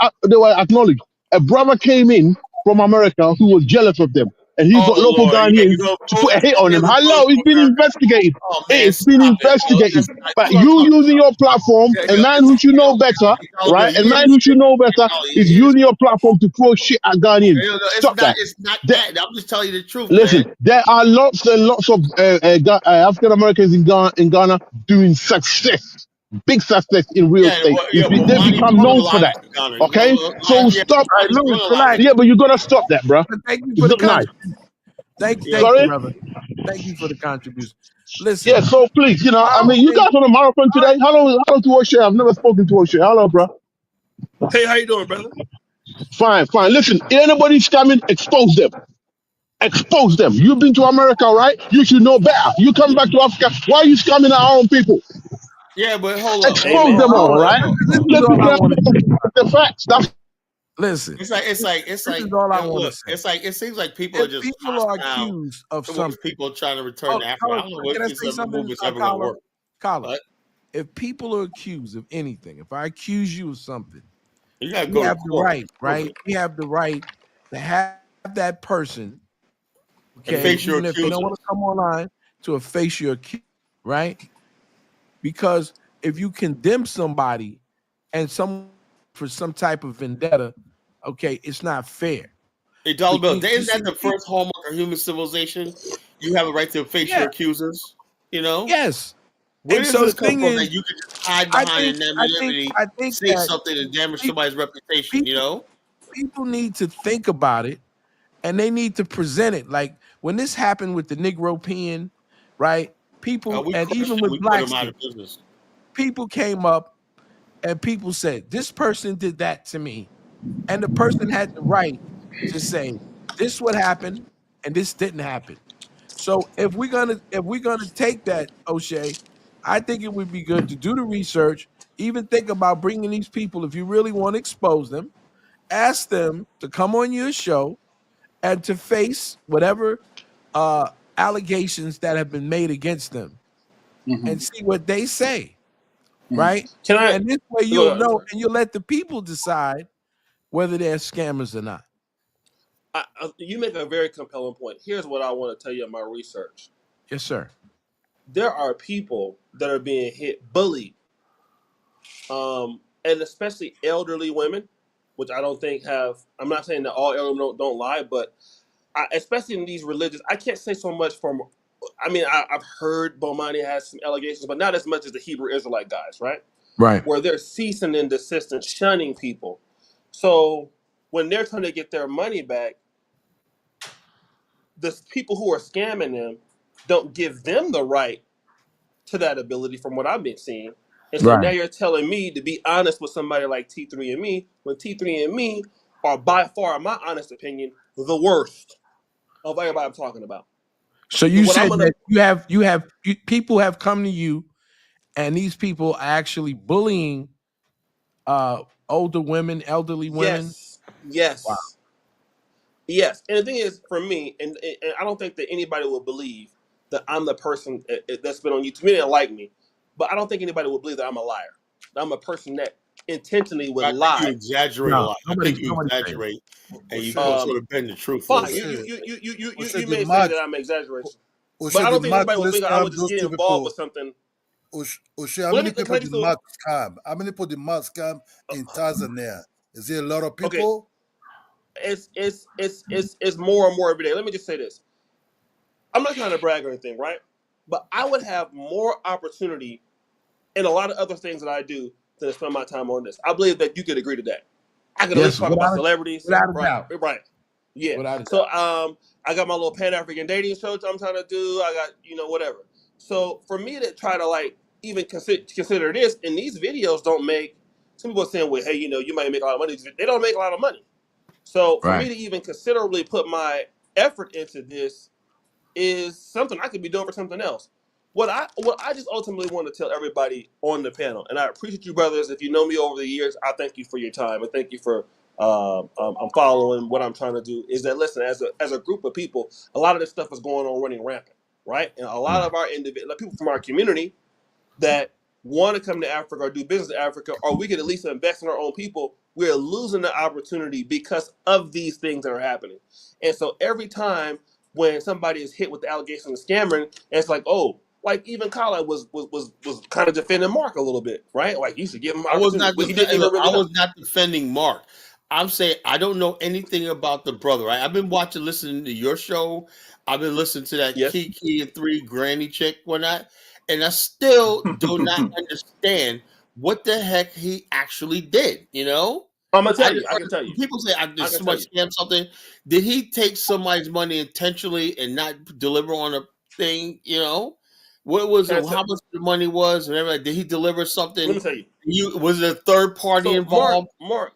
acknowledged. A brother came in from America who was jealous of them. And he's got local Ghanaians to put a hit on him. Hello, it's been investigated. It's been investigated. But you using your platform, a man who should know better, right? A man who should know better is using your platform to throw shit at Ghanaians. Stop that. It's not that. I'm just telling you the truth. Listen, man. there are lots and lots of African Americans in Ghana doing success. Big success in real estate. They become known for that. Okay? So stop. Yeah, but you gotta stop that, bro. Thank you for the contribution. Thank you, brother. Thank you for the contribution. Listen. Yeah, so please, you guys on a marathon today. Hello to O'Shea. I've never spoken to O'Shea. Hello, bro. Hey, how you doing, brother? Fine. Listen, anybody scamming, expose them. Expose them. You've been to America, right? You should know better. You come back to Africa. Why are you scamming our own people? Yeah, but hold up. Expose them all, right? Let's the facts. Listen. It's like all I want to say. It's like it seems like people are just accused of something. People trying to return to Africa. I don't know what this movement's ever gonna work. Colin, if people are accused of anything, if I accuse you of something, you gotta go. We have the right, right? We have the right to have that person, okay, face your even if they don't want to come online, to face your accused, right? Because if you condemn somebody and for some type of vendetta, okay, it's not fair. Isn't that the first hallmark of human civilization? You have a right to face your accusers. You know. Yes. Where does this come from that you can just hide behind anonymity, say something and damage somebody's reputation? You know. People need to think about it, and they need to present it. Like when this happened with the Negro pen, right? People and even with black people came up and people said, this person did that to me. And the person had the right to say, this what happened and this didn't happen. So if we're gonna take that, O'Shea, I think it would be good to do the research, even think about bringing these people, if you really want to expose them, ask them to come on your show and to face whatever allegations that have been made against them and see what they say, right? And this way you'll know, and you'll let the people decide whether they're scammers or not. You make a very compelling point. Here's what I want to tell you in my research. Yes, sir. There are people that are being bullied, and especially elderly women, which I don't think I'm not saying that all elderly women don't lie, but especially in these religions, I can't say so much from I mean, I've heard Bomani has some allegations, but not as much as the Hebrew Israelite guys, right? Right. Where they're ceasing and desisting, shunning people. So when they're trying to get their money back, the people who are scamming them don't give them the right to that ability, from what I've been seeing. And so now Right. you're telling me to be honest with somebody like T3andMe, when T3andMe are by far, in my honest opinion, the worst of everybody I'm talking about. So you What I'm said gonna that people have come to you, and these people are actually bullying older women, elderly women. Yes. Yes, and the thing is, for me, and I don't think that anybody will believe that I'm the person that's been on YouTube. They didn't like me, but I don't think anybody will believe that I'm a liar. That I'm a person that intentionally would I think you lie. exaggerate a lot. I think you exaggerate, and you sort of bend the truth a Fine, little bit. you may say that I'm exaggerating, but I the don't think Mark anybody will police think I would scam, just those get two involved people. with something. O'Shea, how Well, many can people I the just Mark scam? How many people the Mark scam in Tanzania? Is it a lot of okay? people? It's more and more every day. Let me just say this. I'm not trying to brag or anything, right? But I would have more opportunity in a lot of other things that I do than to spend my time on this. I believe that you could agree to that. I could at least Yes, talk about celebrities, without a right? doubt. Right. Yeah. Without a So doubt. I got my little Pan-African dating show I'm trying to do. I got, whatever. So for me to try to like even consider this, and these videos don't make, some people are saying, well, hey, you might make a lot of money. They don't make a lot of money. So for me Right. to even considerably put my effort into this is something I could be doing for something else. What I just ultimately want to tell everybody on the panel, and I appreciate you, brothers. If you know me over the years, I thank you for your time and thank you for I'm following what I'm trying to do. Is that, listen, as a group of people, a lot of this stuff is going on running rampant, right? And a lot of our people from our community that want to come to Africa or do business in Africa, or we could at least invest in our own people, we're losing the opportunity because of these things that are happening. And so every time when somebody is hit with the allegation of scamming, it's like, oh, like even Colin was kind of defending Mark a little bit, right? Like, you should give him I was opportunity, not but he didn't defending. even Look, really I know. was not defending Mark. I'm saying I don't know anything about the brother. Right? I've been listening to your show. I've been listening to that Yes. Kiki and 3 Granny chick, whatnot, and I still do not understand what the heck he actually did. I'm gonna tell you. I can tell you. People say did somebody scam something. Did he take somebody's money intentionally and not deliver on a thing? What was it? How much the money was? And everything. Did he deliver something? Let me tell you. Was it a third party So involved? Mark.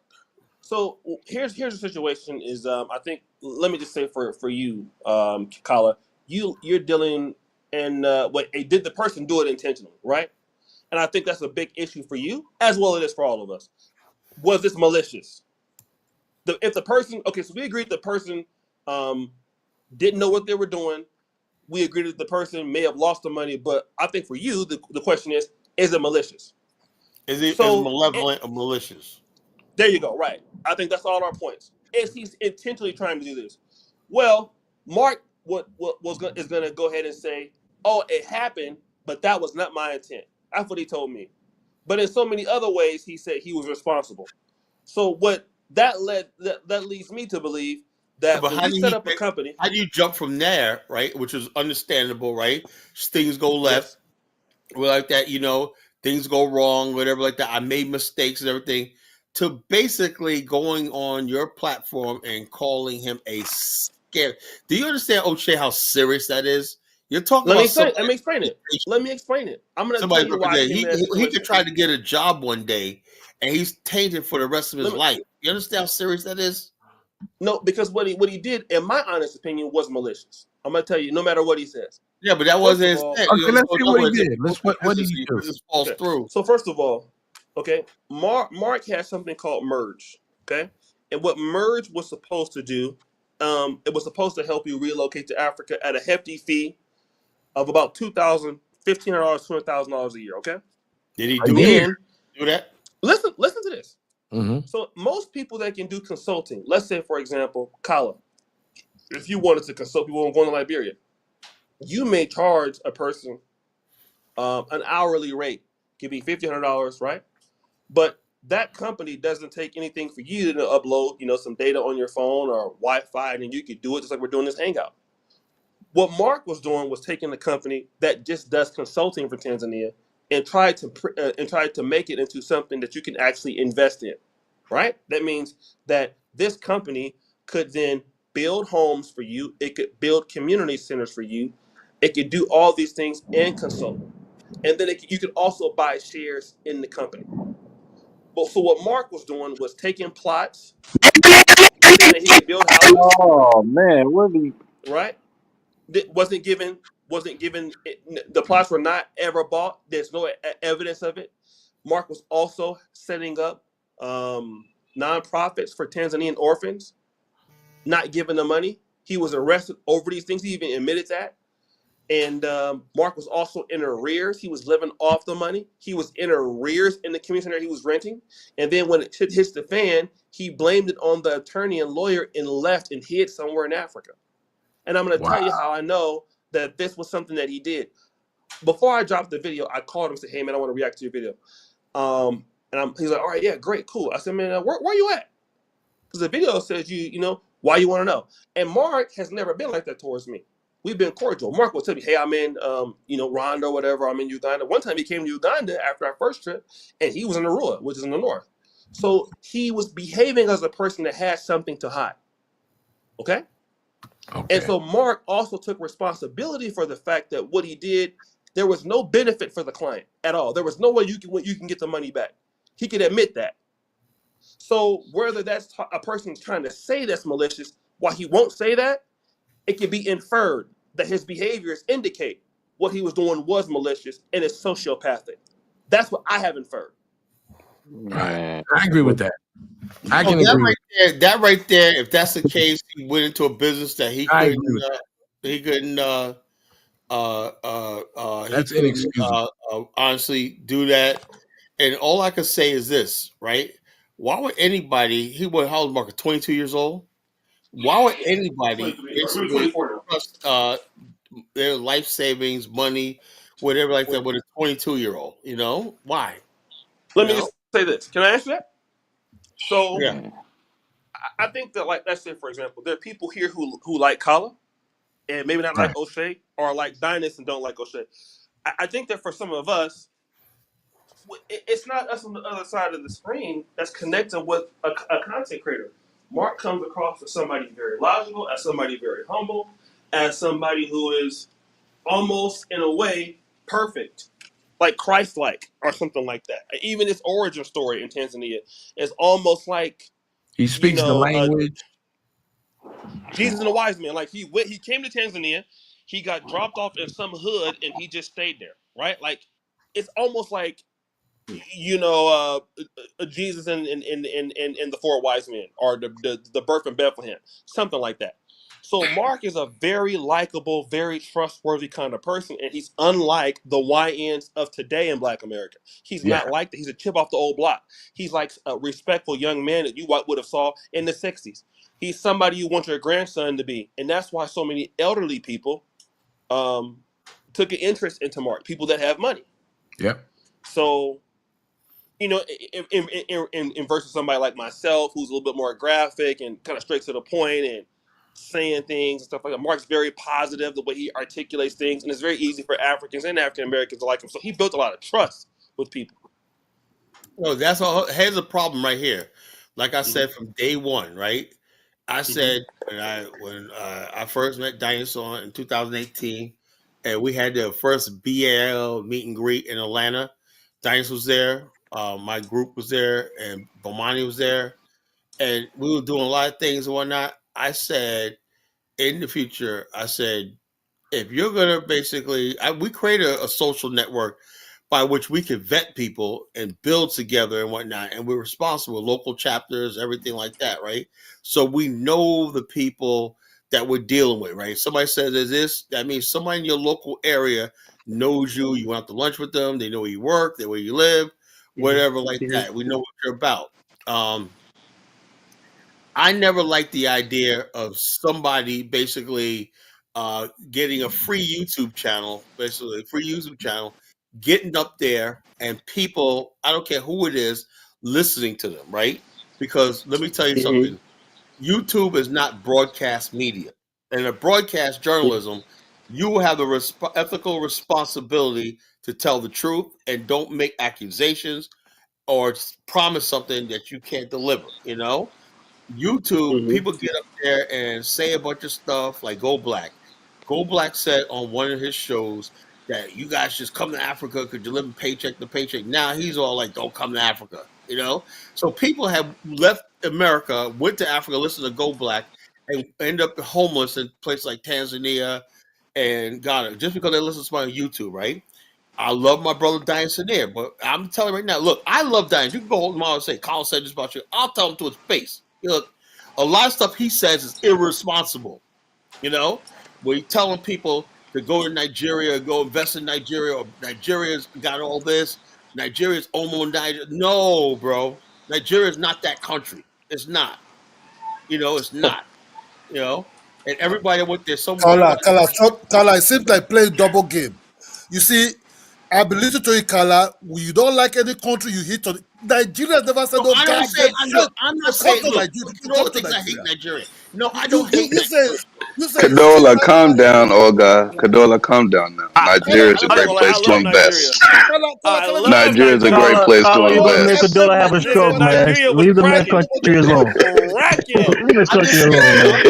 So here's the situation. Is I think, let me just say for you, Kala, you're dealing, and did the person do it intentionally, right? And I think that's a big issue for you as well as it is for all of us. Was this malicious? If the person, okay, so we agreed the person didn't know what they were doing. We agreed that the person may have lost the money, but I think for you, the question is it malicious? Is it malevolent or malicious? There you go. Right. I think that's all our points. Is he intentionally trying to do this? Well, Mark is going to go ahead and say, "Oh, it happened, but that was not my intent." That's what he told me. But in so many other ways, he said he was responsible. So what that leads me to believe that but when we set up a company, how do you jump from there, right? Which is understandable, right? Things go left, well, like that, things go wrong, whatever, like that. I made mistakes and everything. To basically going on your platform and calling him a scam. Do you understand, O'Shea, how serious that is? You're talking about Let me explain it. I'm going to tell you why I came in that situation. He could try to get a job one day, and he's tainted for the rest of his life. You understand how serious that is? No, because what he did, in my honest opinion, was malicious. I'm going to tell you, no matter what he says. Yeah, but that wasn't his thing. Okay, let's see what he did. What did he do? This falls through. So first of all, okay, Mark has something called Merge, okay? And what Merge was supposed to do, it was supposed to help you relocate to Africa at a hefty fee of about $1,500, $200,000 a year, okay? Did he do that? Listen to this. Mm-hmm. So most people that can do consulting, let's say, for example, Kala, if you wanted to consult people going to Liberia, you may charge a person an hourly rate. Could be $1,500, right? But that company doesn't take anything for you to upload, some data on your phone or Wi-Fi, and you could do it just like we're doing this Hangout. What Mark was doing was taking a company that just does consulting for Tanzania and tried to make it into something that you can actually invest in, right? That means that this company could then build homes for you. It could build community centers for you. It could do all these things and consult, and then you could also buy shares in the company. But so what Mark was doing was taking plots, saying that he could build houses. Oh man, what the Right? Wasn't given the plots were not ever bought. There's no evidence of it. Mark was also setting up nonprofits for Tanzanian orphans, not giving them money. He was arrested over these things. He even admitted that. And Mark was also in arrears. He was living off the money. He was in arrears in the community center he was renting. And then when it hits the fan, he blamed it on the attorney and lawyer and left and hid somewhere in Africa. And I'm going to tell you how I know that this was something that he did. Before I dropped the video, I called him and said, "Hey, man, I want to react to your video." He's like, "All right, yeah, great, cool." I said, "Man, where you at?" Because the video says, you know, why you want to know. And Mark has never been like that towards me. We've been cordial. Mark will tell me, "Hey, I'm in, Rwanda or whatever. I'm in Uganda." One time he came to Uganda after our first trip, and he was in Arua, which is in the north. So he was behaving as a person that had something to hide. Okay? And so Mark also took responsibility for the fact that what he did, there was no benefit for the client at all. There was no way you can get the money back. He could admit that. So whether that's a person trying to say that's malicious, while he won't say that, it can be inferred that his behaviors indicate what he was doing was malicious and is sociopathic. That's what I have inferred. I agree with that. I can that agree. right there. That right there. If that's the case, he went into a business that he I couldn't. agree with He couldn't. That's inexcusable. Honestly, do that. And all I can say is this, right? Why would anybody? He was how old, Mark? 22 years old. Why would anybody basically trust their life savings, money, whatever like that with a 22-year-old? You know why? Let me just say this. Can I answer that? So Yeah. I think that, like, let's say, for example, there are people here who like Kala and maybe not like O'Shea, or like Dynas and don't like O'Shea. I think that for some of us, it's not us on the other side of the screen that's connecting with a content creator. Mark comes across as somebody very logical, as somebody very humble, as somebody who is almost, in a way, perfect, like Christ-like or something like that. Even his origin story in Tanzania is almost like he speaks the language. Jesus and the wise man. Like he came to Tanzania, he got dropped off in some hood, and he just stayed there. Right? Like it's almost like Jesus and the four wise men, or the birth in Bethlehem, something like that. So Mark is a very likable, very trustworthy kind of person, and he's unlike the YNs of today in Black America. He's not like that. He's a chip off the old block. He's like a respectful young man that you would have saw in the 60s. He's somebody you want your grandson to be, and that's why so many elderly people took an interest into Mark. People that have money. Yep. So, in versus somebody like myself, who's a little bit more graphic and kind of straight to the point and saying things and stuff like that. Mark's very positive the way he articulates things, and it's very easy for Africans and African Americans to like him. So he built a lot of trust with people. No, that's all. Here's a problem right here. Like I said from day one, right? I said when I first met Dinosaur in 2018, and we had the first BAL meet and greet in Atlanta. Dinosaur was there. My group was there, and Bomani was there, and we were doing a lot of things and whatnot. I said, in the future, if you're gonna basically, we create a social network by which we can vet people and build together and whatnot, and we're responsible, local chapters, everything like that, right? So we know the people that we're dealing with, right? Somebody says there's this, that means somebody in your local area knows you. You went out to lunch with them. They know where you work, they know where you live, whatever like that. We know what you're about. I never liked the idea of somebody basically getting a free YouTube channel, getting up there and people, I don't care who it is, listening to them, right? Because let me tell you something. YouTube is not broadcast media. And a broadcast journalism you have the ethical responsibility to tell the truth and don't make accusations or promise something that you can't deliver. You know, YouTube, Mm-hmm. people get up there and say a bunch of stuff like Go Black. Go Black said on one of his shows that you guys just come to Africa because you're living paycheck to paycheck. Now he's all like, don't come to Africa, you know? So people have left America, went to Africa, listened to Go Black, and end up homeless in places like Tanzania and Ghana just because they listen to somebody on YouTube, right? I love my brother Diane Sanair, but I'm telling you right now, look, I love Diane. You can go tomorrow and say, Colin said this about you. I'll tell him to his face. Look, a lot of stuff he says is irresponsible, you know? Where he's telling people to go to Nigeria, go invest in Nigeria, or Nigeria's got all this. Nigeria's almost Nigeria. No, bro. Nigeria is not that country. It's not. You know, it's not. You know? And everybody that went there, so many people. Kala, it seems like playing double game. You see, I been listening to you, Kala. You don't like any country you hit on. Nigeria never said no I'm goddamn not saying, shit. I'm not saying, look, Nigeria. you know things I hate Nigeria. No, I don't You hate say Nigeria. Kadola, calm down, Olga. Kadola, calm down now. Nigeria is a I'm not great gonna lie, place I to love Nigeria. invest. I love Nigeria is a Nigeria. great place to You're gonna make invest. Kadola have a stroke, Nigga, man. Nigeria was Leave the man cracking. country alone. Cracking. Leave this country alone, man.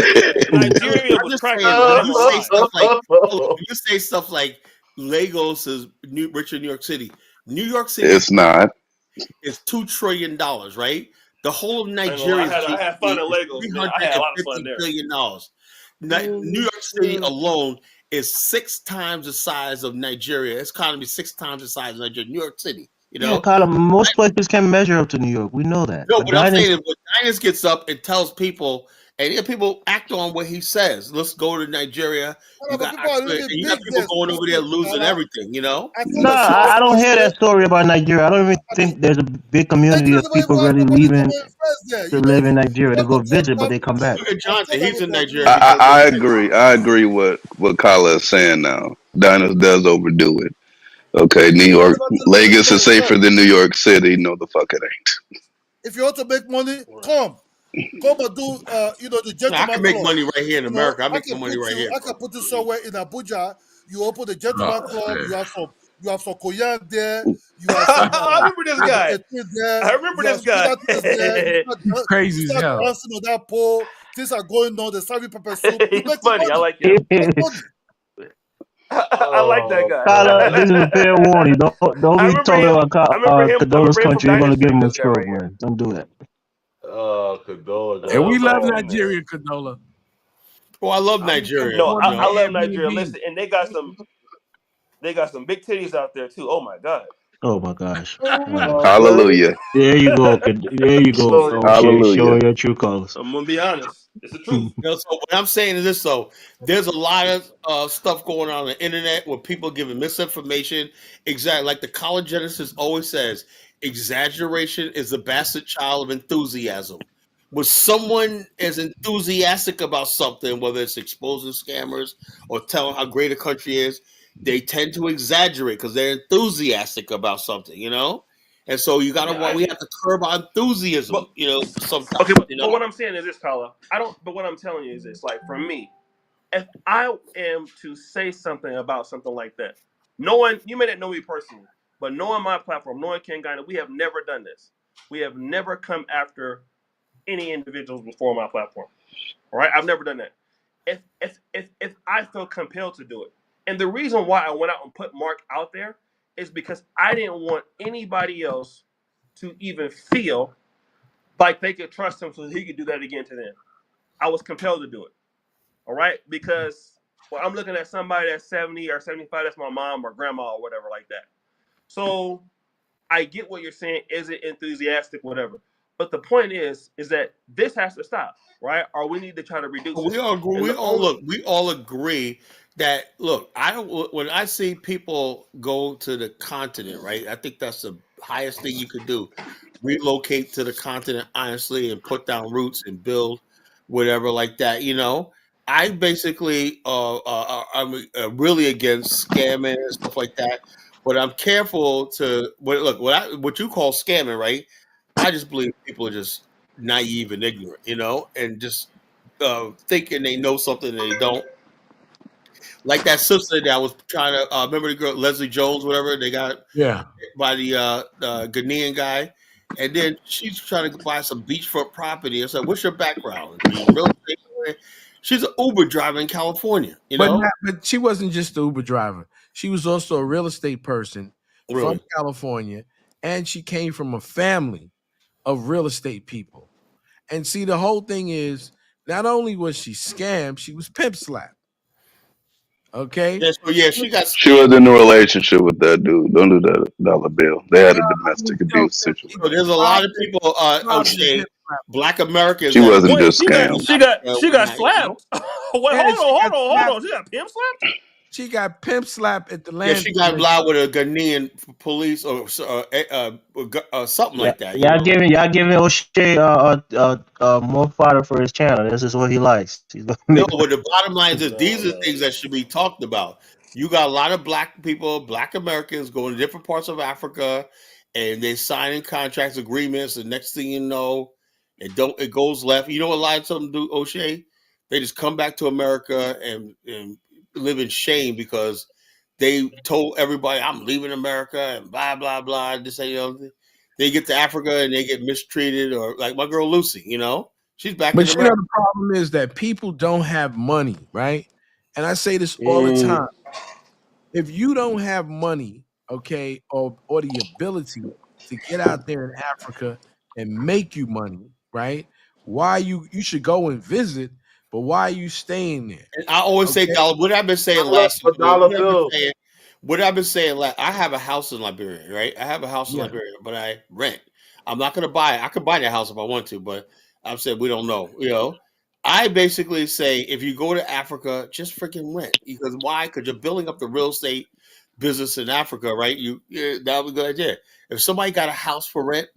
Nigeria I'm was just cracking. saying, I when ain't you gonna say lie. stuff like, when you say stuff like Lagos is richer than New York City. New York City It's not. is $2 trillion, right? The whole of I ain't gonna lie. Nigeria's I had fun GDP in is Lagos, man. I had a lot of fun $350 there. billion. New York City alone is 6 times the size of Nigeria. Its economy is 6 times the size of Nigeria. New York City, you Yeah, know. Kyle, most places can measure up to New York. We know that. No, But what I'm Diners, saying is when Diners gets up and tells people, and if people act on what he says, let's go to Nigeria. You got people are living and you big got people there. going over there losing everything, you know. no, I don't hear that story about Nigeria. I don't even think there's a big community Nigeria of never even people have really nobody to leaving invest there. to You live know, in Nigeria. They you go have to visit, but they come back. Look at Jonathan. He's in Nigeria I, because I, I agree. I agree what Kala is saying now. Diners does overdo it. Okay, New Nigeria York, never tell nobody Lagos to is safer invest. than New York City. No, the fuck it ain't. If you want to make money, come and do the no, I gentleman can make club. money right here in You know, America. I make my money right here, I bro. can put you somewhere in Abuja. You open the gentleman club. You have some Koyan there. You have some I remember this guy. there. I remember You have this guy. students there. You start dancing on that pole. Things are going on. They're serving pepper soup. You He's make funny. I money. like him. Make money. I like that guy. Kyle, this is a fair warning. Don't I be remember talking him. about I Kadola's remember him from country. You're gonna give Dynasty. him a This guy right stroke, here. man. Don't do that. Kadola. And we love Oh, Nigeria, Kadola. Oh, I love Nigeria. No, you know? I love Nigeria. Listen, and they got some big titties out there too. Oh my god. Oh my gosh. Hallelujah. There you go. There you go. Okay, Hallelujah. showing your true colors. I'm gonna be honest. It's the truth. You know, so what I'm saying is this: so there's a lot of stuff going on the internet where people giving misinformation. Exactly like the College Genesis always says, exaggeration is the bastard child of enthusiasm. When someone is enthusiastic about something, whether it's exposing scammers or telling how great a country is, they tend to exaggerate because they're enthusiastic about something, you know. And so we have to curb our enthusiasm, you know. Sometimes, Okay, you know. but what I'm saying is this, Carla. But what I'm telling you is this: like for me, if I am to say something about something like that, you may not know me personally, but knowing my platform, knowing Ken Guyana, we have never done this. We have never come after any individuals before my platform. All right, I've never done that. If I feel compelled to do it, and the reason why I went out and put Mark out there is because I didn't want anybody else to even feel like they could trust him so he could do that again to them. I was compelled to do it. All right, because I'm looking at somebody that's 70 or 75. That's my mom or grandma or whatever like that. So I get what you're saying. Is it enthusiastic, whatever? But the point is that this has to stop, right? Or we need to try to reduce it. We all agree. We all agree that when I see people go to the continent, right? I think that's the highest thing you could do. Relocate to the continent honestly and put down roots and build whatever like that. You know, I basically I'm really against scamming and stuff like that. But I'm careful to what you call scamming, right? I just believe people are just naive and ignorant, you know, and just thinking they know something they don't. Like that sister that was trying to remember the girl Leslie Jones, whatever they got by the Ghanaian guy, and then she's trying to buy some beachfront property. I said, "What's your background? Are you real estate?" She's an Uber driver in California, you know. But she wasn't just the Uber driver. She was also a real estate person from California, and she came from a family of real estate people. And see, the whole thing is, not only was she scammed, she was pimp slapped. Okay. Yeah, so yeah, she was in a relationship with that dude. Don't do that, Dollar Bill. They had a domestic abuse situation. So there's a lot of people. O'Shea, Black Americans. She wasn't just scammed. She got slapped. Wait, hold on. She got pimp slapped. She got pimp slapped at the land. Yeah, she got involved with a Ghanaian police or something like that. Y'all giving O'Shea more fodder for his channel. This is what he likes. No, but the bottom line is these are things that should be talked about. You got a lot of black people, Black Americans going to different parts of Africa, and they signing contracts, agreements. The next thing you know, it goes left. You know what a lot of them do, O'Shea? They just come back to America and live in shame because they told everybody I'm leaving America and blah blah blah. This and the other thing. They get to Africa and they get mistreated, or like my girl Lucy, you know, she's back. But you know the problem is that people don't have money, right? And I say this all the time. If you don't have money, okay, or the ability to get out there in Africa and make you money, right? Why you should go and visit. But why are you staying there? And I always say, Dollar. What I've been saying last. What I've been saying last. I have a house in Liberia, right? I have a house in Liberia, but I rent. I'm not going to buy it. I could buy that house if I want to, but I've said we don't know. You know, I basically say if you go to Africa, just freaking rent. Because why? Because you're building up the real estate business in Africa, right? That would be a good idea. If somebody got a house for rent,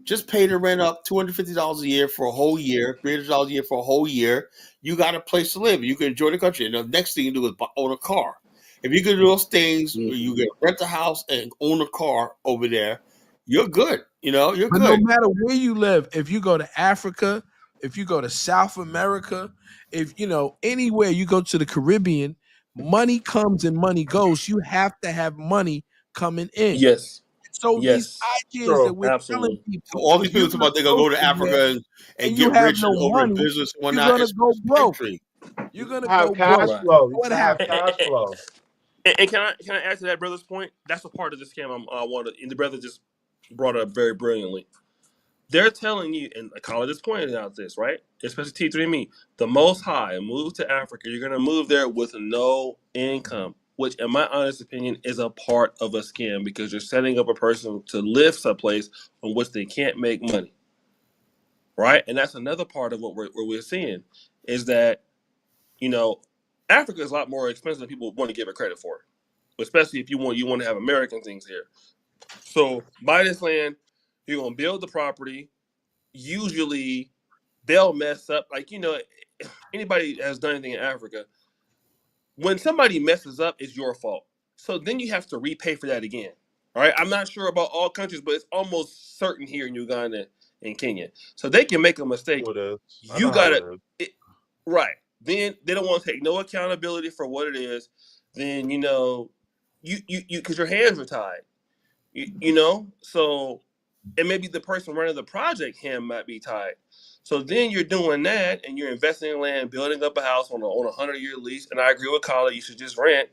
just pay the rent up $250 a year for a whole year, $300 a year for a whole year. You got a place to live. You can enjoy the country. And the next thing you do is own a car. If you can do those things, you can rent a house and own a car over there, you're good. You know, you're good. No matter where you live, if you go to Africa, if you go to South America, if you know anywhere you go to the Caribbean, money comes and money goes. You have to have money coming in. Yes. So these ideas that we're telling people, so all these people talk about they're gonna go to Africa and get rich and open business and whatnot. You're gonna go broke. You're gonna have go cash broke. flow. What happened? Cash flow. And can I add to that brother's point? That's a part of the scam I wanted. And the brother just brought it up very brilliantly. They're telling you, and Khaled just pointed out this, right? Especially T3Me, the Most High move to Africa. You're gonna move there with no income, which, in my honest opinion, is a part of a scam because you're setting up a person to live someplace on which they can't make money, right? And that's another part of what we're seeing is that, you know, Africa is a lot more expensive than people want to give it credit for, especially if you want to have American things here. So buy this land, you're gonna build the property. Usually, they'll mess up. Like, you know, anybody has done anything in Africa, when somebody messes up, it's your fault. So then you have to repay for that again. All right. I'm not sure about all countries, but it's almost certain here in Uganda and Kenya. So they can make a mistake. You gotta right. Then they don't want to take no accountability for what it is. Then you know, you because your hands are tied. You know, so and maybe the person running the project hand might be tied. So then you're doing that and you're investing in land, building up a house on a 100-year lease. And I agree with Khaled, you should just rent.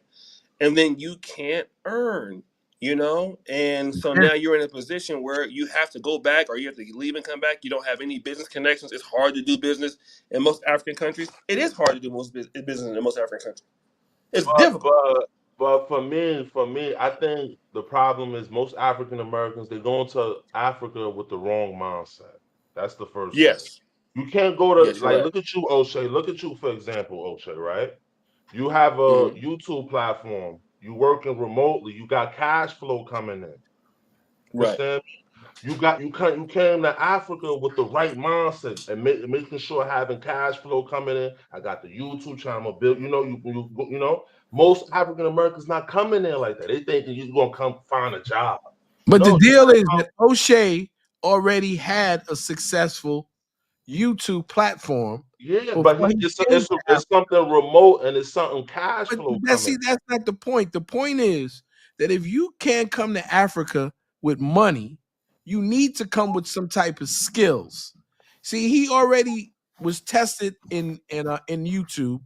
And then you can't earn, you know? And so now you're in a position where you have to go back or you have to leave and come back. You don't have any business connections. It's hard to do business in most African countries. It is hard to do business in most African countries. It's difficult. But for me, I think the problem is most African Americans, they go into Africa with the wrong mindset. That's the first thing. You can't go to look at you, O'Shea. Look at you, for example, O'Shea, right? You have a YouTube platform. You working remotely. You got cash flow coming in. Understand? You came to Africa with the right mindset and making sure having cash flow coming in. I got the YouTube channel built. You know, you know, most African Americans not coming in like that. They thinking you're gonna come find a job. But the deal is that O'Shea already had a successful YouTube platform. Yeah, but before he it's came to Africa. something remote and it's something cash But flow that's coming. not the point. The point is that if you can't come to Africa with money, you need to come with some type of skills. See, he already was tested in YouTube,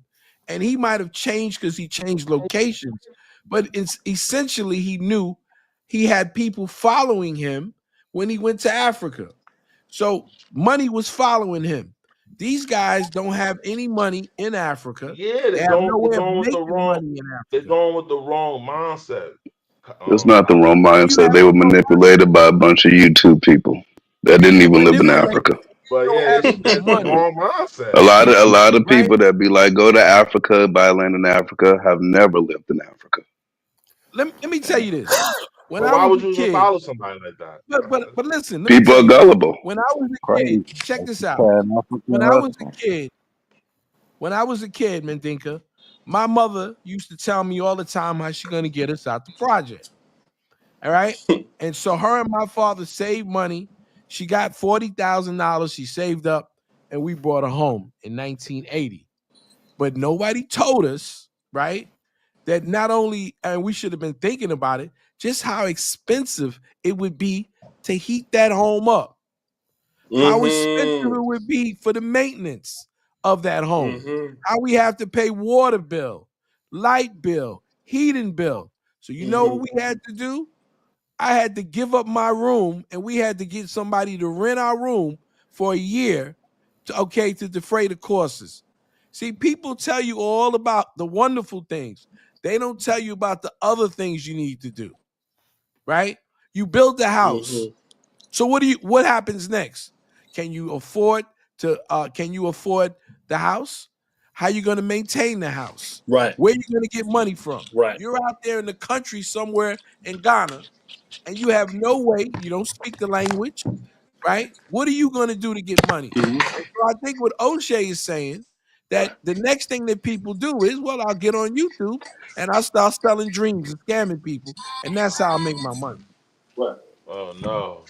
and he might have changed because he changed locations, but it's essentially he knew he had people following him when he went to Africa. So money was following him. These guys don't have any money in Africa. Yeah, They they're have going, no way of with the making wrong. money in They're Africa. going with the wrong mindset. It's not the wrong So you mindset. have They were no money, manipulated by a bunch of YouTube people that didn't even live in manipulate. Africa. But You don't yeah, have any it's the money, wrong mindset. A lot of right? people that be like, go to Africa, buy land in Africa, have never lived in Africa. Let me tell you this. When But I why was would a you even kid, follow somebody like that? but listen, let me People tell are you this. gullible. When I was a kid, Crazy. check That's this the out. Pan-African When I was a hustle. kid, Mandinka, my mother used to tell me all the time how she's gonna get us out the project. All right. And so her and my father saved money. She got $40,000 she saved up, and we brought her home in 1980. But nobody told us, right, that not only, and we should have been thinking about it, just how expensive it would be to heat that home up. How expensive it would be for the maintenance of that home. How we have to pay water bill, light bill, heating bill. So you know what we had to do? I had to give up my room, and we had to get somebody to rent our room for a year to defray the costs. See, people tell you all about the wonderful things. They don't tell you about the other things you need to do, right? You build the house. So what happens next? Can you afford the house? How you going to maintain the house? Right. Where you going to get money from? Right. You're out there in the country somewhere in Ghana, and you have no way, you don't speak the language, right? What are you going to do to get money? And so I think what O'Shea is saying, that the next thing that people do is, well, I'll get on YouTube and I'll start selling dreams and scamming people, and that's how I make my money. Right. Oh no.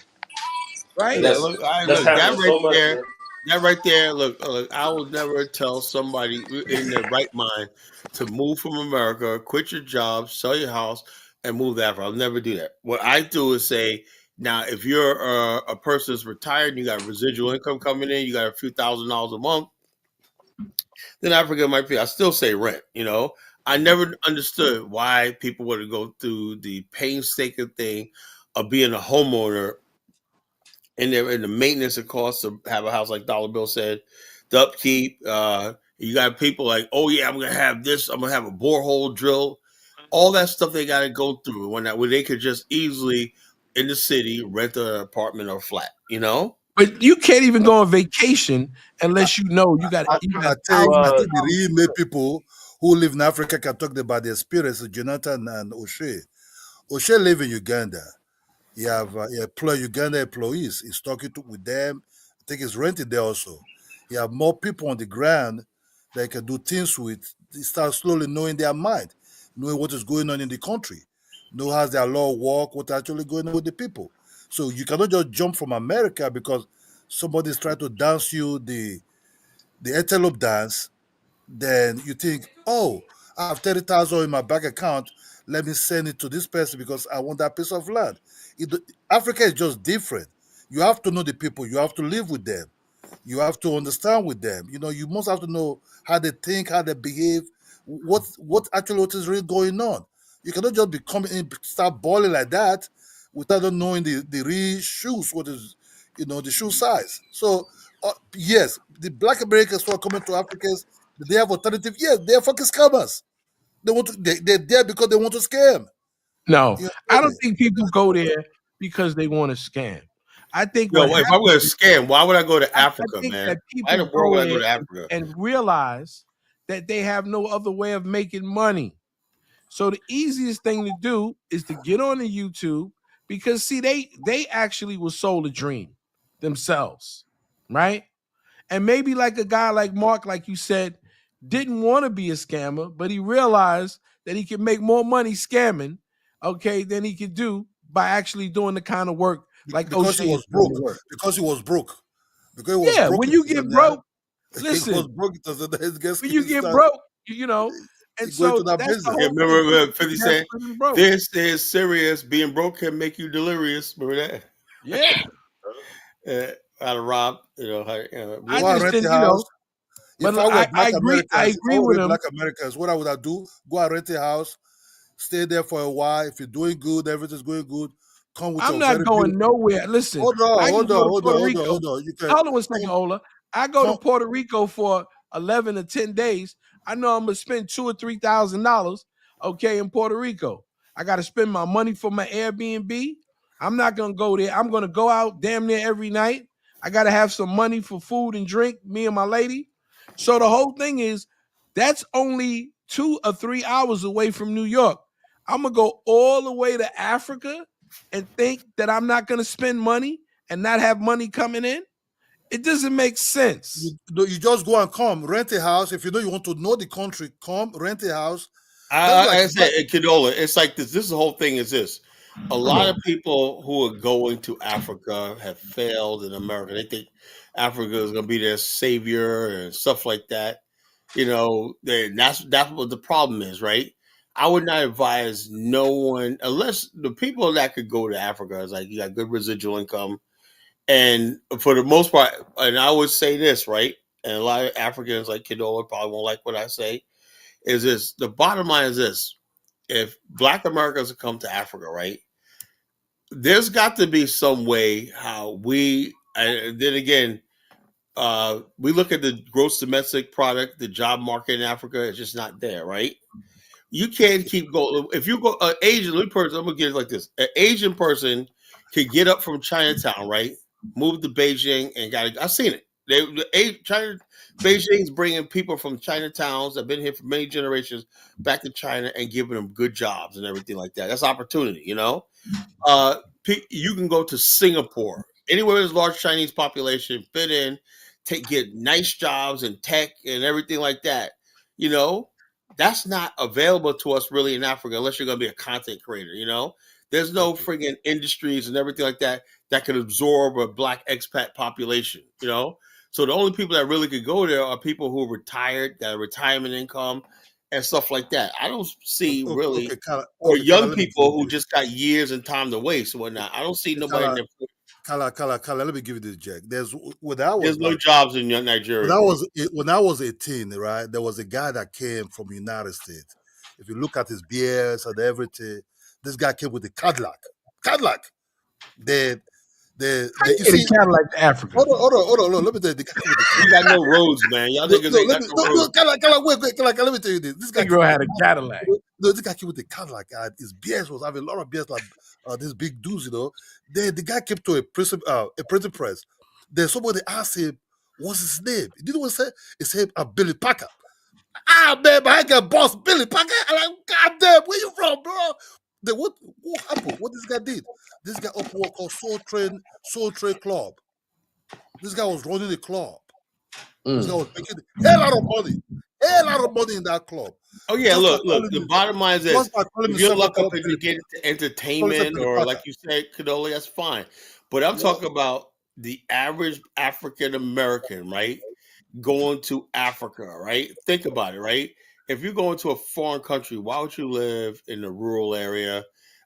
Right? Yeah, look, That's that happening right so much, there, man. look, I will never tell somebody in their right mind to move from America, quit your job, sell your house, and move to Africa. I'll never do that. What I do is say, now, if you're a person that's retired and you got residual income coming in, you got a few $1,000s a month, then Africa might be. I still say rent. I never understood why people would go through the painstaking thing of being a homeowner, and the maintenance it costs to have a house, like Dollar Bill said, the upkeep. You got people like, oh yeah, I'm gonna have this. I'm gonna have a borehole drill. All that stuff they got to go through when they could just easily in the city rent an apartment or flat. But you can't even go on vacation unless you know you got I thousands think of the dollars. real made people who live in Africa can talk about the experience of Jonathan and O'Shea. O'Shea live in Uganda. He have Uganda employees. He's talking with them. I think he's rented there also. He have more people on the ground that he can do things with. He starts slowly knowing their mind, knowing what is going on in the country, know how their law work, what's actually going on with the people. So you cannot just jump from America because somebody's trying to dance you the antelope dance. Then you think, oh, I have 30,000 in my bank account. Let me send it to this person because I want that piece of land. Africa is just different. You have to know the people. You have to live with them. You have to understand with them. You must have to know how they think, how they behave, what is really going on. You cannot just be coming in, start balling like that without knowing the real shoes, what is, the shoe size. So, yes, the Black Americans who are coming to Africans, they have alternative. Yes, they are fucking scammers. They're there because they want to scam. No, You I understand don't me? think people go there because they want to scam. I think Yo, what if I'm going to happens, scam, why would I go to I Africa, think man? that Why in people the world go would I go there to Africa? and realize that they have no other way of making money. So the easiest thing to do is to get on the YouTube, because see, they actually was sold a dream themselves, right? And maybe like a guy like Mark, like you said, didn't want to be a scammer, but he realized that he could make more money scamming, than he could do by actually doing the kind of work like Because O'Shea he is was doing broke. the work. Because he was broke. because it was Yeah, broke. when you get broke, It was listen, broke. It gets when you get start broke, you know, and going to so that that's the business. whole Yeah, remember thing. 50 That's Cent? freaking broke. This is serious. Being broke can make you delirious. Remember that? Yeah. How to rob, you know. How, I Go and just rent didn't, a house. but If I were I Black agree. I Americans, if I agree were with him. Black Americans, what I would do? Go and rent a house, stay there for a while. If you're doing good, everything's going good. Come with I'm a not very going beautiful. nowhere. Listen, Hold on, I can hold go on, to hold on, Puerto hold on, Rico. hold on. You can Hold on a second, Ola. I go to come. Puerto Rico for 11 or 10 days. I know I'm gonna spend $2,000 or $3,000, okay, in Puerto Rico. I got to spend my money for my Airbnb. I'm not gonna go there. I'm gonna go out damn near every night. I got to have some money for food and drink, me and my lady. So the whole thing is, that's only 2 or 3 hours away from New York. I'm gonna go all the way to Africa and think that I'm not gonna spend money and not have money coming in. It doesn't make sense. You just go and come rent a house. If you know you want to know the country, come rent a house. I said, Cadola, it's like this. This is the whole thing is this. A lot of people who are going to Africa have failed in America. They think Africa is going to be their savior and stuff like that. You know, that's what the problem is, right? I would not advise no one, unless the people that could go to Africa is like you got good residual income. And for the most part, and I would say this, right? And a lot of Africans like Cadola probably won't like what I say, is this. The bottom line is this. If Black Americans come to Africa, right, there's got to be some way how we, and then again, we look at the gross domestic product, the job market in Africa, it's just not there, right? You can't keep going. If you go, an Asian person, I'm going to get it like this. An Asian person could get up from Chinatown, right? Move to Beijing and I've seen it. Beijing's bringing people from Chinatowns that have been here for many generations back to China and giving them good jobs and everything like that. That's opportunity, you know. You can go to Singapore, anywhere there's a large Chinese population, fit in, get nice jobs and tech and everything like that. You know, that's not available to us really in Africa unless you're going to be a content creator. You know, there's no friggin' industries and everything like that that could absorb a Black expat population. You know. So the only people that really could go there are people who are retired, that are retirement income and stuff like that. I don't see really, or young people who just got years and time to waste and whatnot. I don't see nobody in there. Kala, let me give you this, Jack. There's no jobs in Nigeria. When I was 18, right, there was a guy that came from the United States. If you look at his beers and everything, this guy came with a Cadillac. You see, Cadillac to Africa. Hold on. Let me tell you, you got no roads, man. Y'all niggas ain't got no roads. Kala, let me tell you this. This guy had a Cadillac. No, this guy came with a Cadillac. His beers was having a lot of beers like these big dudes, you know. The guy came to a printing press. Then somebody asked him, "What's his name?" You know what he said? He said, "Billy Packer." Man, I got boss Billy Packer. I'm like, God damn, where you from, bro? Then what happened? What this guy did? This guy opened what called Soul Train Club. This guy was running the club. This guy was making a hell lot of money in that club. Oh yeah, look. The bottom line is this: if you're lucky enough to get into entertainment, or like you said, Cadola, that's fine. But I'm talking about the average African American, right? Going to Africa, right? Think about it, right? If you're going to a foreign country, why would you live in a rural area,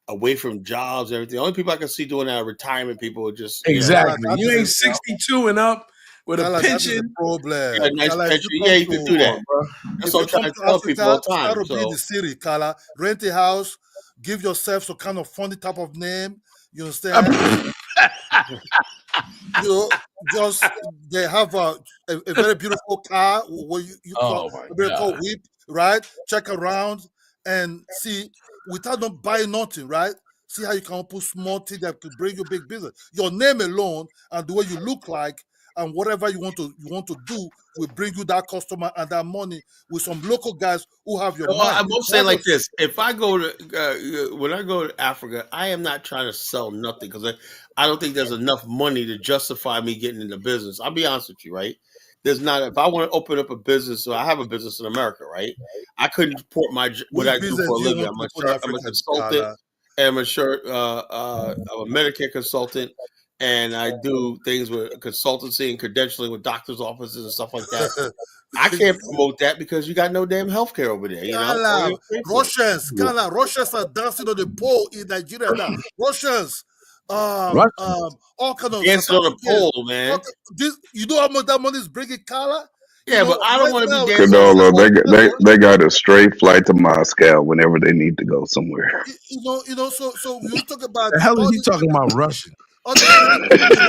away from jobs and everything? The only people I can see doing that are retirement people who just exactly. You ain't 62 and up with a pension. Problem. Yeah, nice pension. Yeah, you can do that, bro. That's what I'm trying to tell people all the time. Try to be in the city, Kala. Rent a house, give yourself some kind of funny type of name. You understand? You know, just they have a very beautiful car where you call whip, right? Check around and see without not buying nothing, right? See how you can put small things that could bring you big business. Your name alone and the way you look like and whatever you want to do will bring you that customer and that money with some local guys who have your mind. I'm gonna say like this: if I go to when I go to Africa, I am not trying to sell nothing because I don't think there's enough money to justify me getting into business. I'll be honest with you, right? There's not. If I want to open up a business, so I have a business in America, right? I couldn't support what I do for a living. I'm a consultant, and I'm a Medicare consultant, and I do things with consultancy and credentialing with doctors' offices and stuff like that. I can't promote that because you got no damn healthcare over there, you know. Kala, Russians are dancing on the pole in Nigeria now. Russians, all kind of dancing on the pole, man. You know how much that money is bringing, Kala? Yeah, but I don't want to be dancing. Cadola, they got a straight flight to Moscow whenever they need to go somewhere. So you talk about the hell is he talking about Russian? The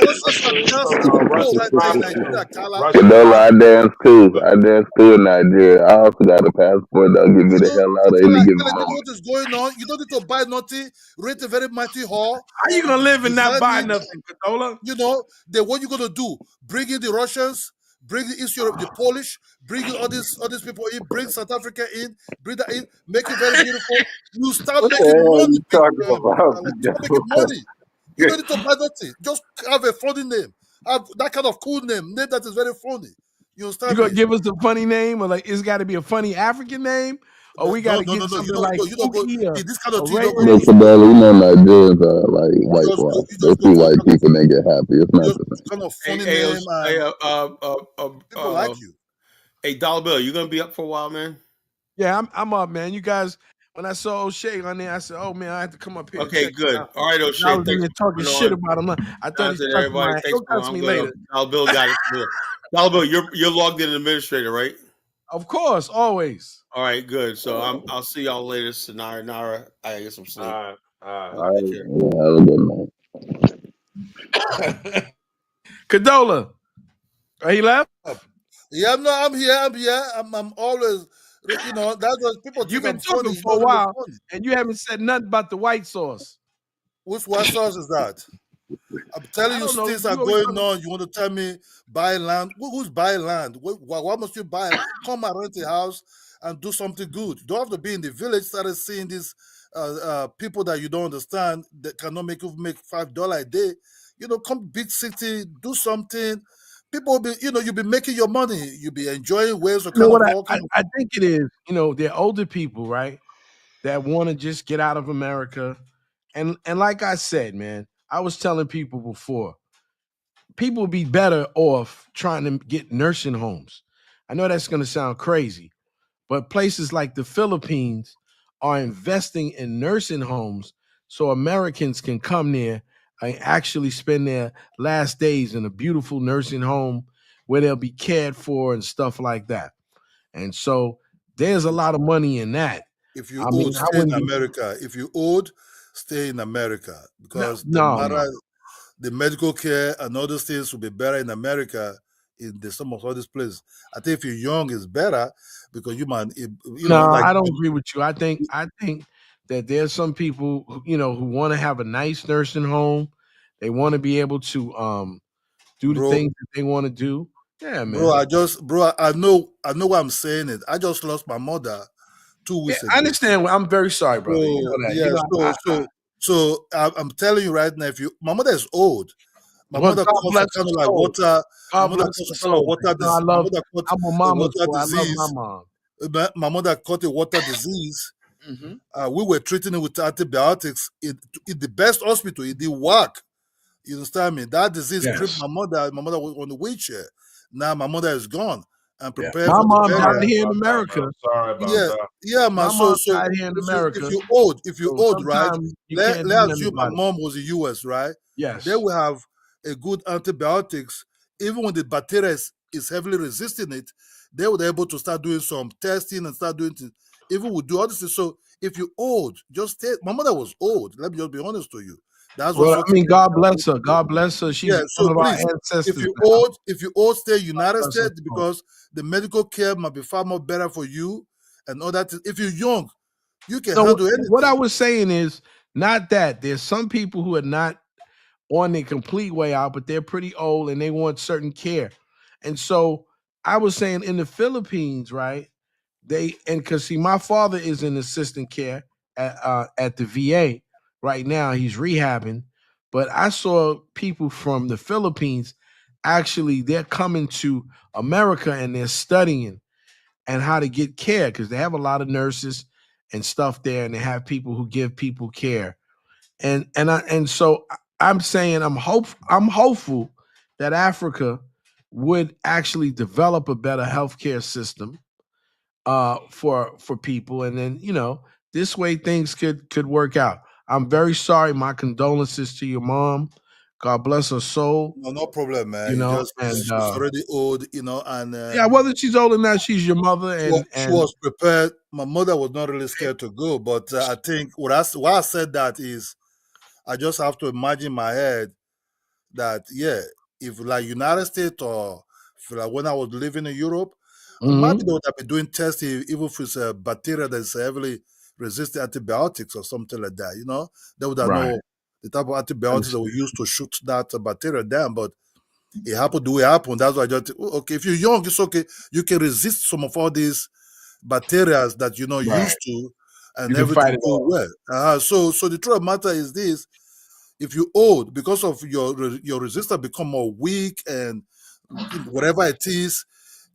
Russians are dancing on the pole right now in Nigeria, Kala. Cadola, I dance too. I dance too in Nigeria. I also got a passport that'll get me the hell out at any given You know moment. what is going on? You don't need to buy nothing, rent a very mighty hall. How you gonna live and not buy nothing, Cadola? You know, then what you gonna do? Bring in the Russians, bring the East Europe, the Polish, bring in all these people in, bring South Africa in, bring that in, make it very beautiful. You start making money. Start making money. You don't need to buy nothing. Just have a funny name. Have that kind of cool name that is very funny. You understand? You gonna give us a funny name, or like it's got to be a funny African name, or we got to get something like this kind of thing. No, Cadola, you know Nigerians are like whitewash. They see white people and they get happy. It's not the same. Kind of funny name. People like you. Hey, Dollar Bill, you gonna be up for a while, man? Yeah, I'm up, man. You guys, when I saw O'Shea on there, I said, "Oh man, I have to come up here." Okay, good. All right, O'Shea. I was in there talking shit about him. I thought he touched my. Don't touch me later. Dollar Bill got it. Dollar Bill, you're logged in administrator, right? Of course, always. All right, good. So I'll see y'all later, Sanara. Nara, I get some sleep. All right. Have a good night. Cadola, he left. Yeah, no, I'm here. I'm always, you know, that's what people. You've been talking for a while, and you haven't said nothing about the white sauce. Which white sauce is that? I'm telling you, things are going on. You want to tell me buy land? Who's buying land? Why must you buy? Come and rent a house and do something good. You don't have to be in the village. Started seeing these people that you don't understand that cannot make $5 a day. You know, come big city, do something. People will be, you know, you'll be making your money. You'll be enjoying ways of I think it is. You know, they're older people, right? That want to just get out of America. And like I said, man, I was telling people before, people would be better off trying to get nursing homes. I know that's going to sound crazy, but places like the Philippines are investing in nursing homes so Americans can come there and actually spend their last days in a beautiful nursing home where they'll be cared for and stuff like that. And so there's a lot of money in that. If you owed, stay in America. If you owed, stay in America because the medical care and other things will be better in America in some of all these places. I think if you're young, it's better because you might. I don't agree with you. I think that there's some people, who want to have a nice nursing home. They want to be able to do the things that they want to do. Yeah, man. I know what I'm saying. I just lost my mother 2 weeks ago. I understand. I'm very sorry, brother. So I'm telling you right now, my mother is old. My mother caught kind of like water. My mother caught water disease. I'm a mama. I love my mom. My mother caught a water disease. Mm-hmm. We were treating it with antibiotics in the best hospital. It didn't work. You understand me? That disease gripped my mother. My mother was on the wheelchair. Now my mother is gone and prepared. My mom died here in America. Sorry about that. Yeah, man. My mom died here in America. If you're old, right? Let's assume my mom was in US, right? Yes. They will have a good antibiotics. Even when the bacteria is heavily resisting it, they were able to start doing some testing and start doing things. Even we do all this. So if you're old, just stay. My mother was old. Let me just be honest to you. That's what God bless her. God bless her. She's one of our ancestors. If you're old, stay United States because the medical care might be far more better for you and all that. If you're young, you can handle anything. What I was saying is not that there's some people who are not on the complete way out, but they're pretty old and they want certain care. And so I was saying in the Philippines, right? Because my father is in assistant care at the VA. Right now, he's rehabbing, but I saw people from the Philippines, actually, they're coming to America and they're studying and how to get care because they have a lot of nurses and stuff there, and they have people who give people care. And so I'm saying I'm hopeful that Africa would actually develop a better healthcare system for people, and then this way things could work out. I'm very sorry. My condolences to your mom. God bless her soul. No problem, man. You You know, just and she's already old, and yeah, whether she's old or not, she's your mother, she and was prepared. My mother was not really scared to go, but I think why I said that is I just have to imagine in my head that if like United States or like when I was living in Europe, maybe they would have been doing tests even if it's a bacteria that's heavily resistant antibiotics or something like that. They would have right. known the type of antibiotics that we use to shoot that bacteria down, but it happened the way it happened. That's why I just okay. If you're young, it's okay. You can resist some of all these bacteria that you're not Right. used to, and You can everything fight it go off. well. So the truth of the matter is this: if you're old, because of your resistance become more weak, and whatever it is,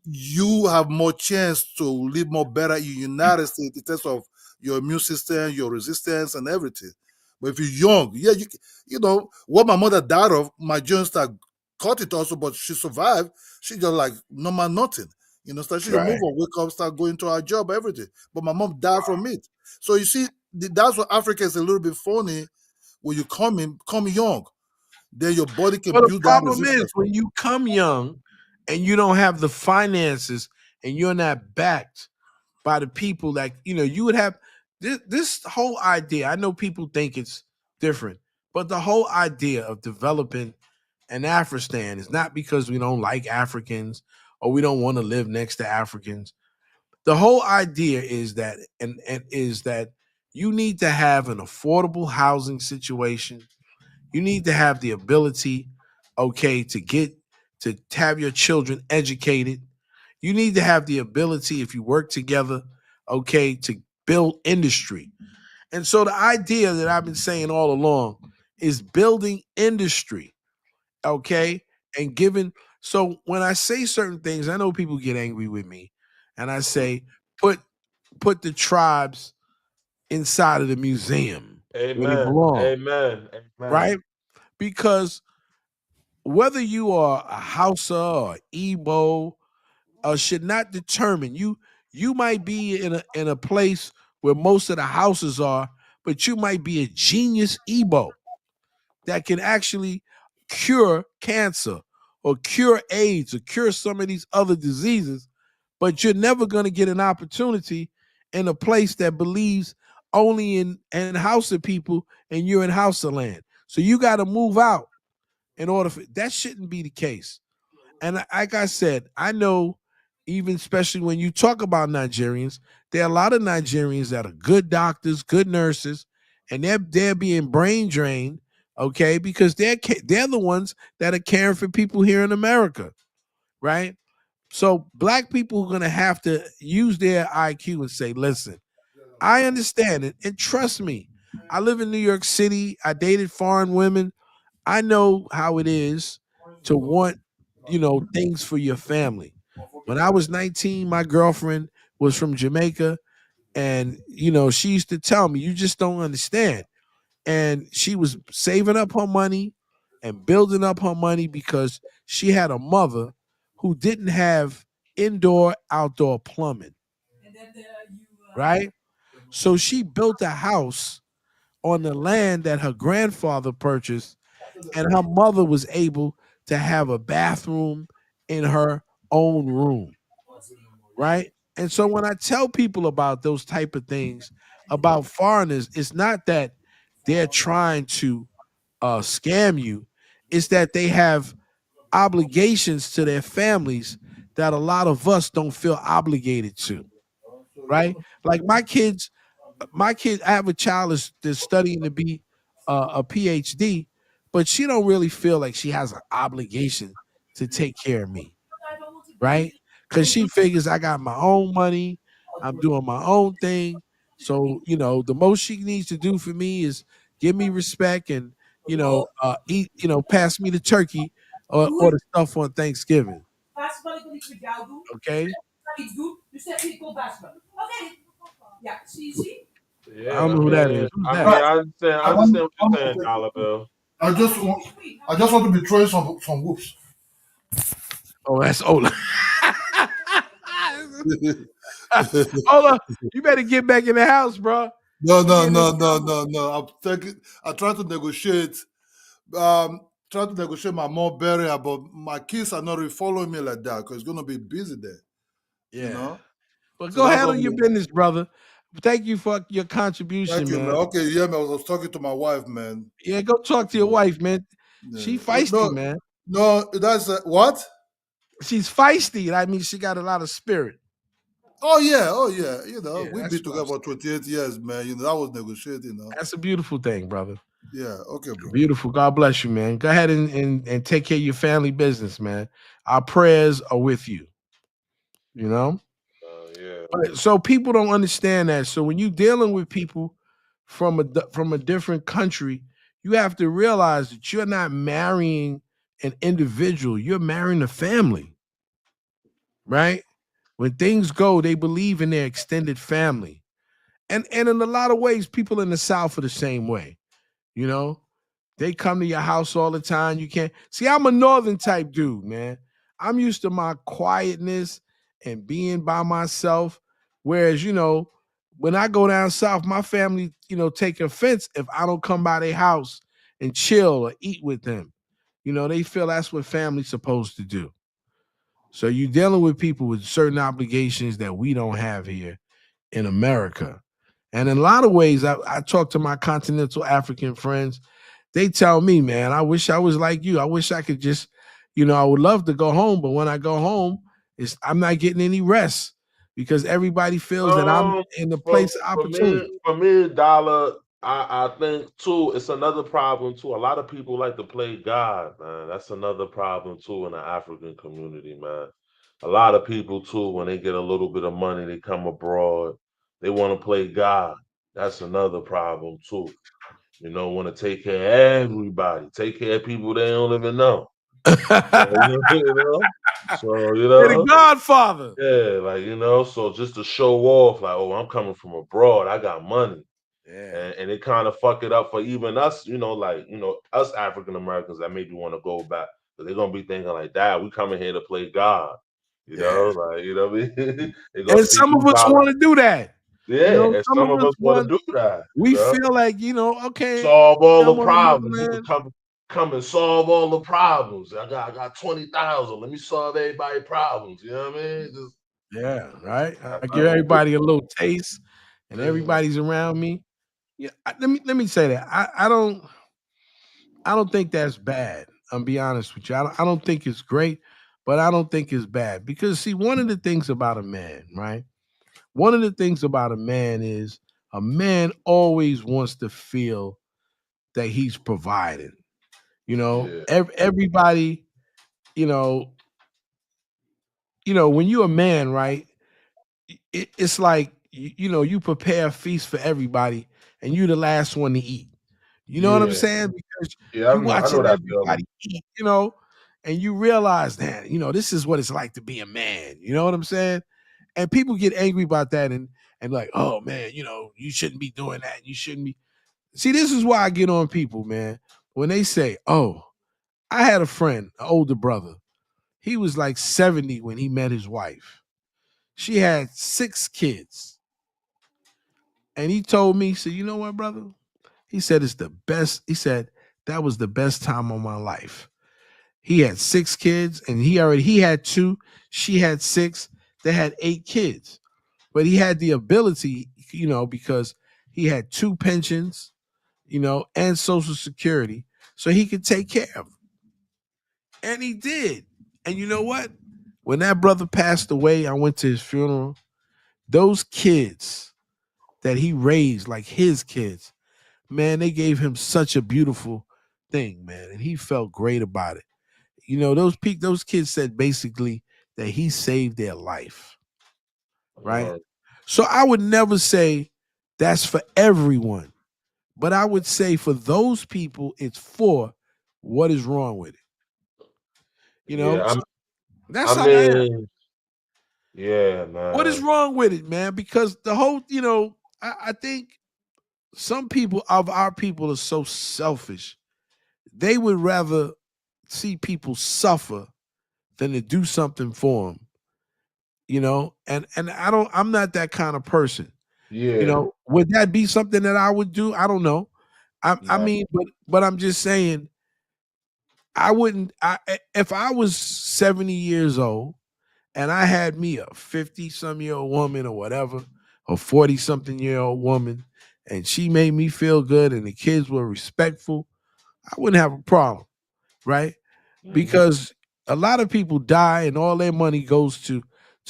you have more chance to live more better in the United States in terms of your immune system, your resistance, and everything. But if you're young, what my mother died of, my joints caught it also, but she survived. She just like normal nothing. So she just move on, wake up, start going to her job, everything. But my mom died from it. So you see, that's what Africa is a little bit funny. When you come young, then your body can Well, the build that problem is resistance. when you come young and you don't have the finances and you're not backed by the people that you would have this whole idea. I know people think it's different, but the whole idea of developing an Afristan is not because we don't like Africans or we don't want to live next to Africans. The whole idea is that and is that you need to have an affordable housing situation. You need to have the ability, to have your children educated. You need to have the ability, if you work together, to build industry. And so the idea that I've been saying all along is building industry, and giving. So when I say certain things, I know people get angry with me, and I say put the tribes inside of the museum where they Amen. belong, Amen. Amen. right? Because whether you are a Hausa or Igbo should not determine you. You might be in a place where most of the houses are, but you might be a genius Igbo that can actually cure cancer or cure AIDS or cure some of these other diseases, but you're never going to get an opportunity in a place that believes only in Hausa people and you're in Hausa land. So you got to move out in order for that. Shouldn't be the case. And like I said, I know, even especially when you talk about Nigerians, there are a lot of Nigerians that are good doctors, good nurses, and they're being brain drained, because they're the ones that are caring for people here in America, right? So black people are gonna have to use their IQ and say, listen, I understand it, and trust me, I live in New York City. I dated foreign women. I know how it is to want, things for your family. When I was 19, my girlfriend was from Jamaica, and she used to tell me, you just don't understand. And she was saving up her money and building up her money because she had a mother who didn't have indoor outdoor plumbing, right? So she built a house on the land that her grandfather purchased, and her mother was able to have a bathroom in her own room, right? And so when I tell people about those type of things about foreigners, it's not that they're trying to scam you. It's that they have obligations to their families that a lot of us don't feel obligated to, right? Like my kids, I have a child that's studying to be a PhD, but she don't really feel like she has an obligation to take care of me, right? Because she figures I got my own money, I'm doing my own thing. So, the most she needs to do for me is give me respect and, eat, pass me the turkey or the stuff on Thanksgiving. Okay. I Yeah, don't know who that is. Who's I that? mean, I understand what you're saying, Dollar Bill. I just want to be throwing some whoops. Oh, that's Ola. Ola, you better get back in the house, bro. No. I try to negotiate. Try to negotiate my mom burial, but my kids are not really following me like that because it's gonna be busy there. Yeah. You know. Well, So go that's handle what your business, brother. Thank you for your contribution, Thank you, man. man. Okay, yeah, man. I was talking to my wife, man. Yeah, go talk to your wife, man. She feisty, man. No, that's what? She's feisty. I mean, she got a lot of spirit. Oh yeah. You know, Yeah, we've that's been together for 28 years, man. You know, that was negotiating. You know. That's a beautiful thing, brother. Yeah. Okay, bro. Beautiful. God bless you, man. Go ahead and take care of your family business, man. Our prayers are with you. You know. Yeah. But, so people don't understand that. So when you're dealing with people from a different country, you have to realize that you're not marrying an individual. You're marrying a family, right? When things go, they believe in their extended family. And in a lot of ways, people in the South are the same way. You know, they come to your house all the time. You can't see, I'm a northern type dude, man. I'm used to my quietness and being by myself. Whereas, you know, when I go down south, my family, you know, take offense if I don't come by their house and chill or eat with them. You know, they feel that's what family's supposed to do. So you're dealing with people with certain obligations that we don't have here in America. And in a lot of ways, I talk to my continental African friends. They tell me, man, I wish I was like you. I wish I could just, you know, I would love to go home, but when I go home, I'm not getting any rest because everybody feels that I'm in the place of opportunity. For me, Dollar, I think too, it's another problem too. A lot of people like to play God, man. That's another problem too in the African community, man. A lot of people too, when they get a little bit of money, they come abroad. They want to play God. That's another problem too. You know, want to take care of everybody, take care of people they don't even know. So, you know, You're the Godfather. Yeah, like, you know, so just to show off, like, oh, I'm coming from abroad, I got money. Yeah. And it kind of fuck it up for even us, you know, like, you know, us African Americans that maybe want to go back. But they're gonna be thinking like, Dad, we coming here to play God. You know, like, you know what I mean? And some of us want to do that. Yeah, You know, and some of us want to do that. We you know? feel like, you know, okay, Solve all I'm the on problems. You motherland. can come and solve all the problems. I got 20,000. Let me solve everybody's problems. You know what I mean? Just, yeah, right. I give everybody a little taste, and everybody's around me. Yeah, let me say that I don't think that's bad. I'm be honest with you. I don't think it's great, but I don't think it's bad because see, one of the things about a man, right? One of the things about a man is a man always wants to feel that he's providing. You know, everybody, you know, when you're a man, right? It's like you know, you prepare a feast for everybody, and you're the last one to eat. You know what I'm saying? Because you I know watching that feeling. everybody eat, you know, and you realize that, you know, this is what it's like to be a man. You know what I'm saying? And people get angry about that and like, oh man, you know, you shouldn't be doing that. You shouldn't be. See, this is why I get on people, man. When they say, oh, I had a friend, an older brother. He was like 70 when he met his wife. She had 6 kids. And he told me, he said, you know what, brother? He said, it's the best. He said, that was the best time of my life. He had 6 kids and he had 2. She had 6. They had 8 kids. But he had the ability, you know, because he had 2 pensions, you know, and Social Security. So he could take care of them. And he did. And you know what? When that brother passed away, I went to his funeral. Those kids that he raised, like his kids, man, they gave him such a beautiful thing, man. And he felt great about it. You know, those kids said basically that he saved their life. Right? So I would never say that's for everyone. But I would say for those people, it's for what is wrong with it. You know, Yeah, that's how I am. Yeah, man. What is wrong with it, man? Because the whole, you know, I think some people of our people are so selfish they would rather see people suffer than to do something for them. You know, and I'm not that kind of person. Yeah. You know, would that be something that I would do? I don't know. I mean, but I'm just saying, I wouldn't. If I was 70 years old and I had me a 50-some-year-old woman or whatever, a 40-something-year-old woman, and she made me feel good and the kids were respectful, I wouldn't have a problem, right? Because a lot of people die and all their money goes to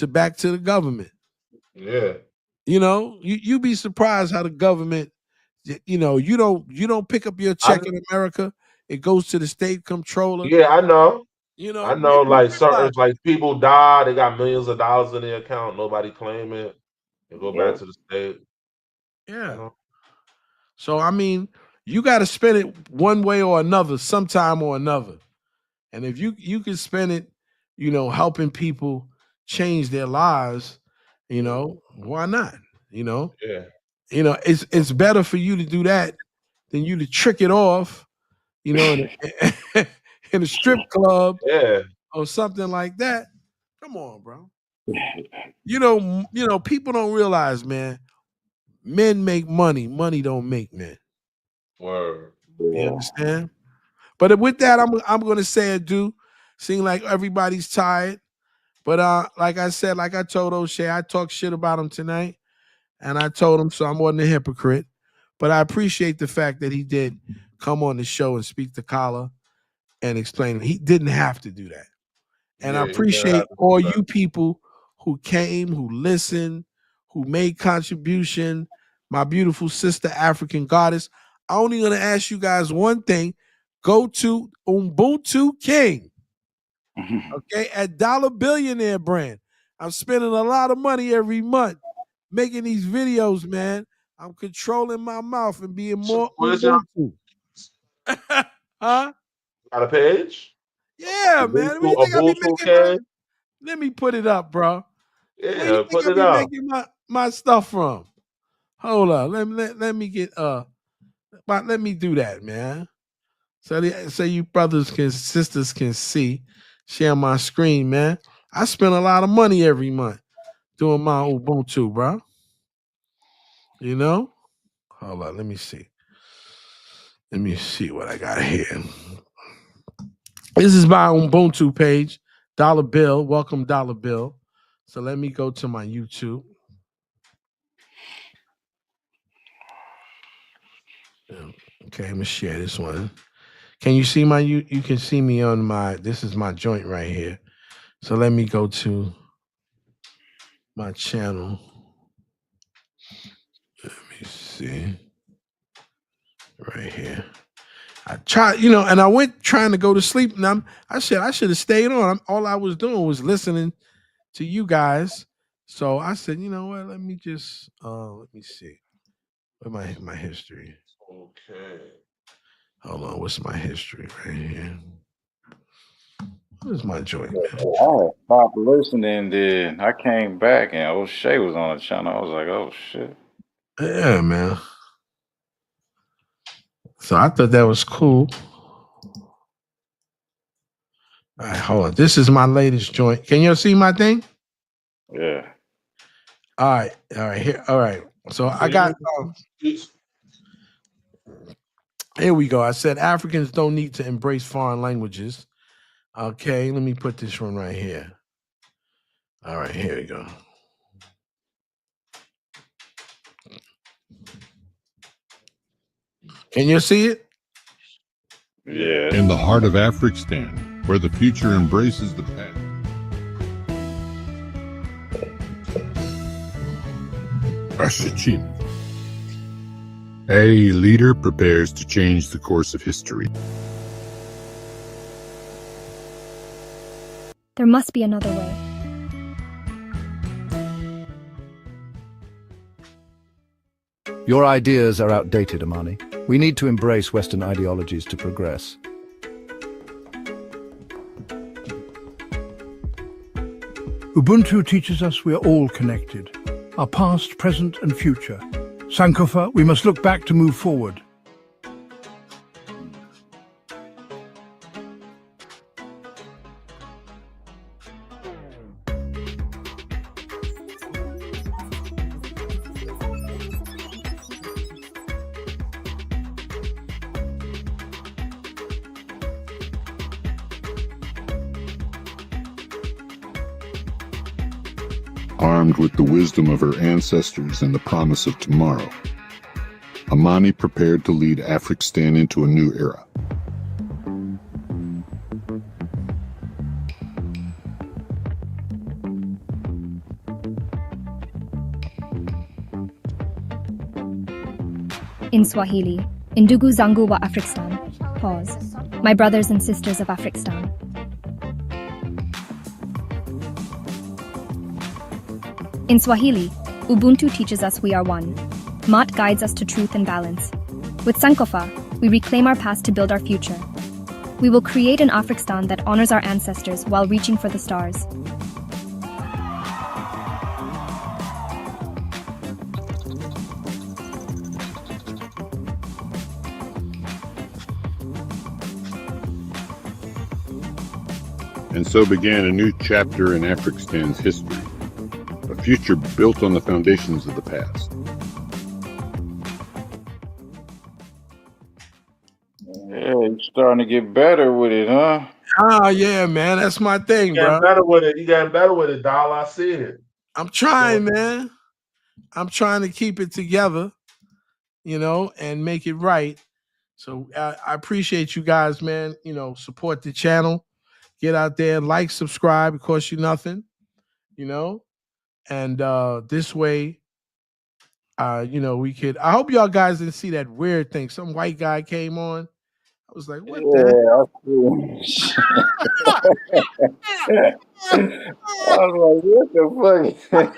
back to the government. Yeah. You know, you be surprised how the government, you know, you don't pick up your check in America. It goes to the state comptroller. Yeah, I know. You know, I know, you like certain, realize like people die, they got millions of dollars in their account, nobody claim it. They go back to the state. Yeah. So I mean, you got to spend it one way or another, sometime or another. And if you can spend it, you know, helping people change their lives, you know, why not? You know, Yeah. you know, it's better for you to do that than you to trick it off, you know, in a strip club, Yeah, or something like that. Come on, bro. You know, people don't realize, man. Men make money. Money don't make men. Word. You understand? But with that, I'm gonna say adieu. Seem like everybody's tired. But like I said, like I told O'Shea, I talked shit about him tonight. And I told him so I wasn't a hypocrite. But I appreciate the fact that he did come on the show and speak to Kala and explain it. He didn't have to do that. And I appreciate all you people who came, who listened, who made contribution. My beautiful sister, African Goddess. I'm only going to ask you guys one thing. Go to Ubuntu King, okay, at Dollar Billionaire brand. I'm spending a lot of money every month making these videos, man. I'm controlling my mouth and being more Ubuntu. Huh? Got a page? Yeah, man. Where you think I be making Let me put it up, bro. Where Yeah, you think put I it be up. making my stuff from? Hold up. Let me get let me do that, man. So you sisters can see, share my screen, man. I spend a lot of money every month doing my Ubuntu, bro. You know? Hold on, let me see. Let me see what I got here. This is my Ubuntu page, Dollar Bill. Welcome, Dollar Bill. So let me go to my YouTube. Okay, I'm gonna share this one. Can you see my you can see me on my this is my joint right here. So let me go to my channel. Let me see. Right here. I tried, you know, and I went trying to go to sleep, and I said I should have stayed on. All I was doing was listening to you guys. So I said, you know what? Let me just let me see. What my history? Okay. Hold on, what's my history right here? Where's my joint? I stopped listening, then I came back and O'Shea was on the channel. I was like, oh shit. Yeah, man. So I thought that was cool. All right, hold on. This is my latest joint. Can you see my thing? Yeah. All right, here. All right. So I got here we go. I said Africans don't need to embrace foreign languages. Okay, let me put this one right here. All right, here we go. Can you see it? Yeah. In the heart of Afrikstan, where the future embraces the past. Rashichin. A leader prepares to change the course of history. There must be another way. Your ideas are outdated, Amani. We need to embrace Western ideologies to progress. Ubuntu teaches us we are all connected. Our past, present and future. Sankofa, we must look back to move forward. armed with the wisdom of her ancestors and the promise of tomorrow, Amani prepared to lead Afghanistan into a new era. In Swahili, Ndugu zangu wa Afghanistan. Pause. My brothers and sisters of Afghanistan. In Swahili, Ubuntu teaches us we are one. Mat guides us to truth and balance. With Sankofa, we reclaim our past to build our future. We will create an Afghanistan that honors our ancestors while reaching for the stars. And so began a new chapter in Afghanistan's history, a future built on the foundations of the past. Yeah, you're starting to get better with it, huh? Oh yeah, man, that's my thing, You bro. getting better with it. You getting better with it, doll. I see it. I'm trying, man. I'm trying to keep it together, you know, and make it right. So I appreciate you guys, man. You know, support the channel. Get out there, like, subscribe. It costs you nothing, you know. And this way, you know, we could. I hope y'all guys didn't see that weird thing. Some white guy came on. I was like, what the heck? I was like, what the fuck?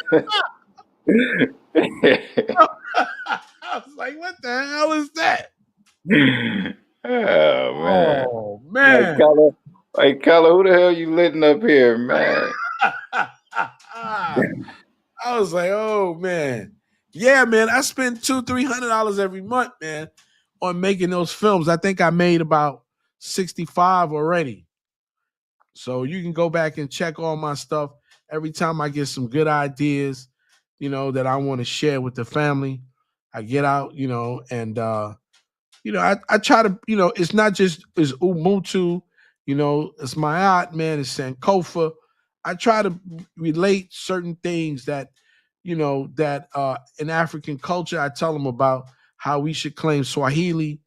I was like, what the hell is that? Oh man. Oh man. Hey, Color, who the hell you letting up here, man? I was like, oh man. Yeah, man. I spend $200-300 every month, man, on making those films. I think I made about 65 already. So you can go back and check all my stuff. Every time I get some good ideas, you know, that I want to share with the family, I get out, you know, and you know, I try to, you know, it's not just it's Ubuntu, you know, it's Mayat, man, it's Sankofa. I try to relate certain things that, you know, that in African culture, I tell them about how we should claim Swahili.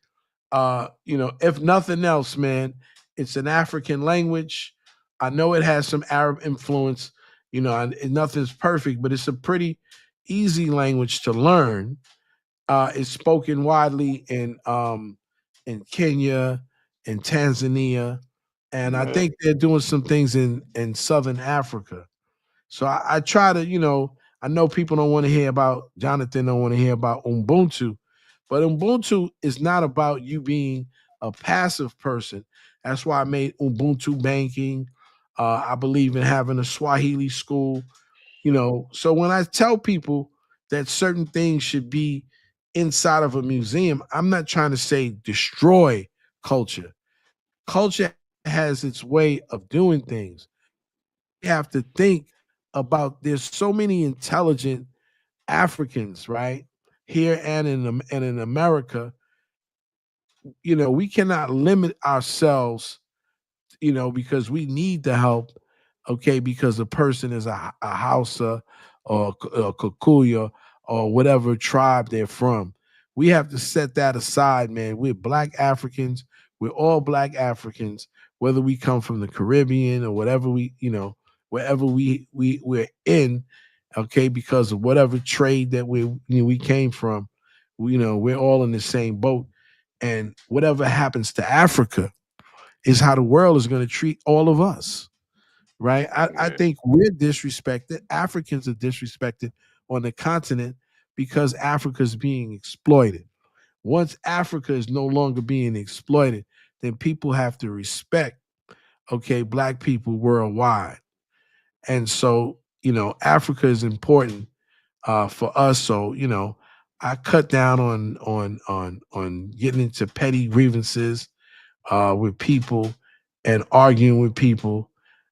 You know, if nothing else, man, it's an African language. I know it has some Arab influence, you know, and nothing's perfect, but it's a pretty easy language to learn. It's spoken widely in Kenya, in Tanzania, and I think they're doing some things in Southern Africa. So I try to, you know, I know people don't want to hear about Jonathan, don't want to hear about Ubuntu, but Ubuntu is not about you being a passive person. That's why I made Ubuntu banking. I believe in having a Swahili school, you know. So when I tell people that certain things should be inside of a museum, I'm not trying to say destroy culture. Culture has its way of doing things. You have to think about there's so many intelligent Africans, right? Here and in America, you know, we cannot limit ourselves, you know, because we need the help, okay, because a person is a Hausa or a Kikuyu or whatever tribe they're from. We have to set that aside, man. We're Black Africans. We're all Black Africans, whether we come from the Caribbean or whatever we, you know, wherever we're in, okay, because of whatever trade that we came from. You know, we're all in the same boat. And whatever happens to Africa is how the world is going to treat all of us, right? I think we're disrespected. Africans are disrespected on the continent because Africa is being exploited. Once Africa is no longer being exploited, then people have to respect, okay, Black people worldwide. And so, you know, Africa is important for us. So, you know, I cut down on getting into petty grievances with people and arguing with people,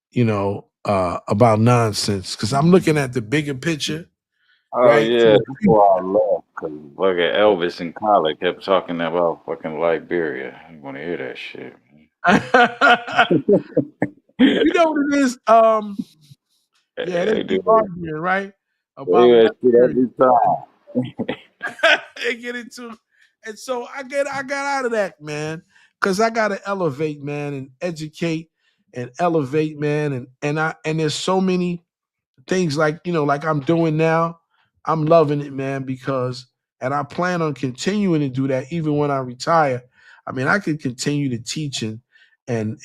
you know, about nonsense. Because I'm looking at the bigger picture. Oh right? yeah, that's why I love. Cause look at Elvis in college kept talking about fucking Liberia. You want to hear that shit? You know what it is? Yeah, they They be do. arguing, right? They About do that shit marriage. every time. They get into, and so I got out of that, man, because I gotta elevate, man, and educate and elevate, man, and there's so many things like like I'm doing now. I'm loving it, man, because and I plan on continuing to do that even when I retire. I mean, I could continue to teach and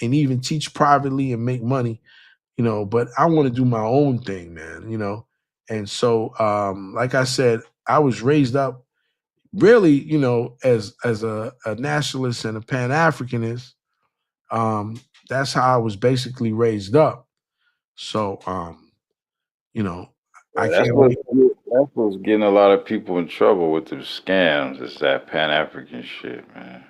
even teach privately and make money, but I want to do my own thing, man. And so like I said, I was raised up really, as a nationalist and a Pan-Africanist. That's how I was basically raised up. So I That's can't wait. what's getting a lot of people in trouble with the scams. It's that Pan African shit, man.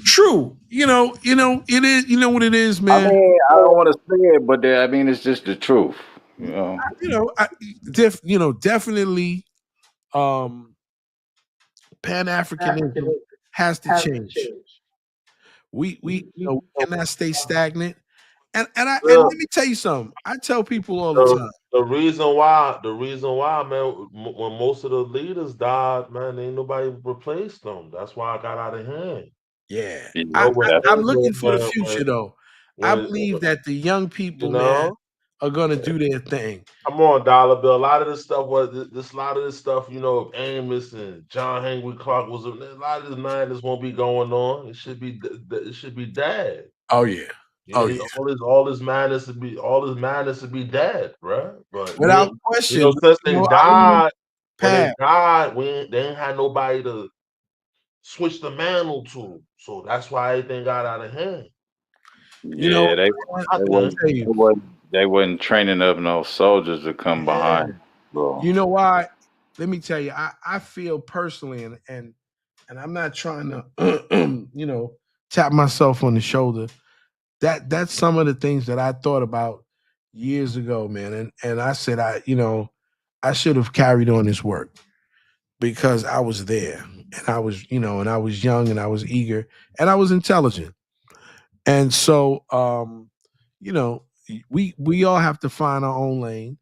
True. It is, what it is, I man. mean, I don't want to say it, but I mean, it's just the truth. Definitely Pan-Africanism has to change. We cannot stay stagnant. And let me tell you something. I tell people all the time. The reason why, man, when most of the leaders died, man, ain't nobody replaced them. That's why I got out of hand. Yeah, I'm looking for the future, though. I believe that the young people, man, are gonna do their thing. Come on, Dollar Bill. A lot of this stuff Amos and John Henry Clark was a lot of this madness won't be going on. It should be dead. Oh yeah. Oh yeah. All this madness to be dead, bro. But without question, since they died, they ain't had nobody to switch the mantle to. So that's why everything got out of hand. Yeah, they wasn't training up no soldiers to come behind. Bro. You know why? Let me tell you, I feel personally, and I'm not trying to tap myself on the shoulder. That's some of the things that I thought about years ago, man. And I said I should have carried on this work because I was there and I was, and I was young and I was eager and I was intelligent. And so we all have to find our own lane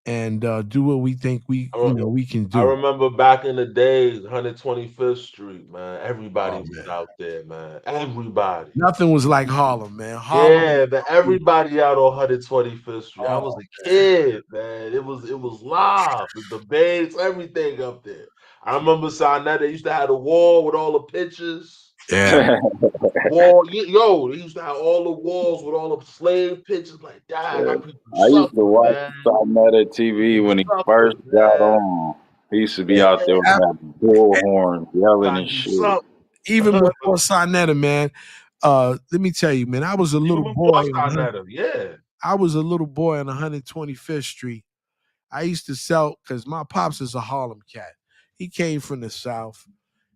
and do what we think we can do. I remember back in the days, 125th Street, man. Everybody was out there, man. Everybody. Nothing was like Harlem, man. Yeah, man. Everybody out on 125th Street. I was a kid, man. It was live. The debates, everything up there. I remember Sinetta, they used to have the wall with all the pictures. Yeah. They used to have all the walls with all the slave pictures. Like, I used to watch Sinetta TV when he first got on. He used to be out there with that bullhorn yelling and shit. Even before Sinetta, man. Let me tell you, man, I was a little boy. I was a little boy on 125th Street. I used to sell because my pops is a Harlem cat. He came from the South.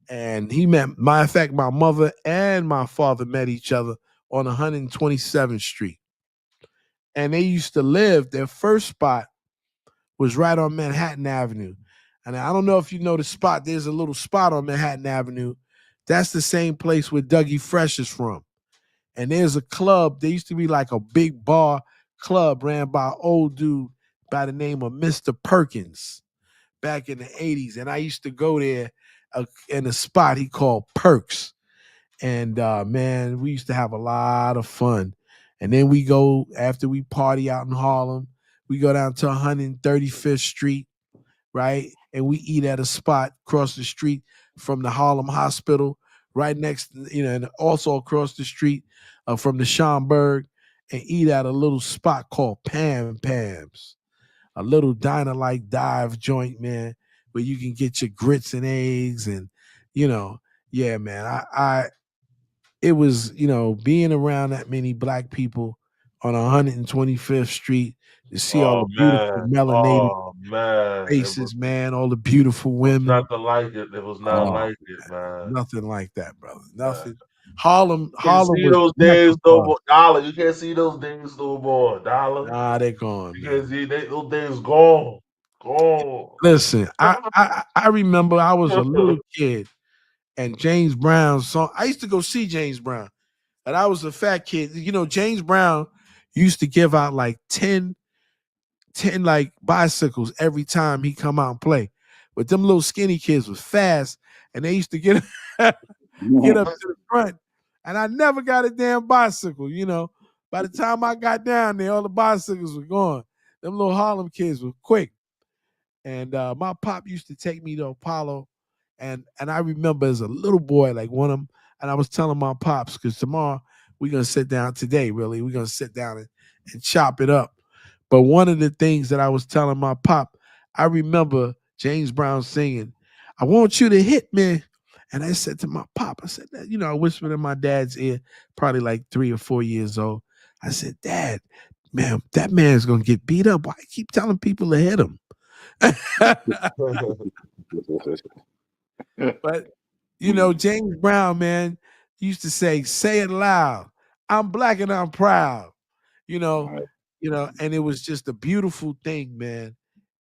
And matter of fact, my mother and my father met each other on 127th Street. And they used to live, their first spot was right on Manhattan Avenue. And I don't know if you know the spot. There's a little spot on Manhattan Avenue. That's the same place where Dougie Fresh is from. And there's a club. There used to be like a big bar club ran by an old dude by the name of Mr. Perkins back in the 80s. And I used to go there in a spot he called Perks. And man, we used to have a lot of fun. And then we go, after we party out in Harlem, we go down to 135th Street, right? And we eat at a spot across the street from the Harlem Hospital, right next, and also across the street from the Schomburg, and eat at a little spot called Pam Pam's, a little diner-like dive joint, man, where you can get your grits and eggs and, yeah, man, it was, being around that many black people on 125th Street to see all the beautiful melanated faces, man, all the beautiful women. Nothing like it. It was not like it, man. Nothing like that, brother. Nothing. Harlem see those days no more. Dollar. You can't see those days no more. Dollar. Nah, they're gone. You can't see those days gone. Gone. Listen, I remember I was a little kid and James Brown's song. I used to go see James Brown. And I was a fat kid. James Brown used to give out like 10 10 like bicycles every time he come out and play. But them little skinny kids was fast, and they used to get up to the front, and I never got a damn bicycle. You know, by the time I got down there, all the bicycles were gone. Them little Harlem kids were quick. And my pop used to take me to Apollo, and I remember as a little boy, like one of them, and I was telling my pops, because tomorrow we're gonna sit down today, really, we're gonna sit down and chop it up. But one of the things that I was telling my pop, I remember James Brown singing, "I want you to hit me." And I said to my pop, I said, you know, I whispered in my dad's ear, probably like 3 or 4 years old. I said, "Dad, man, that man's gonna get beat up. Why you keep telling people to hit him?" But you know, James Brown, man, used to say it loud. I'm black and I'm proud. You know, and it was just a beautiful thing, man.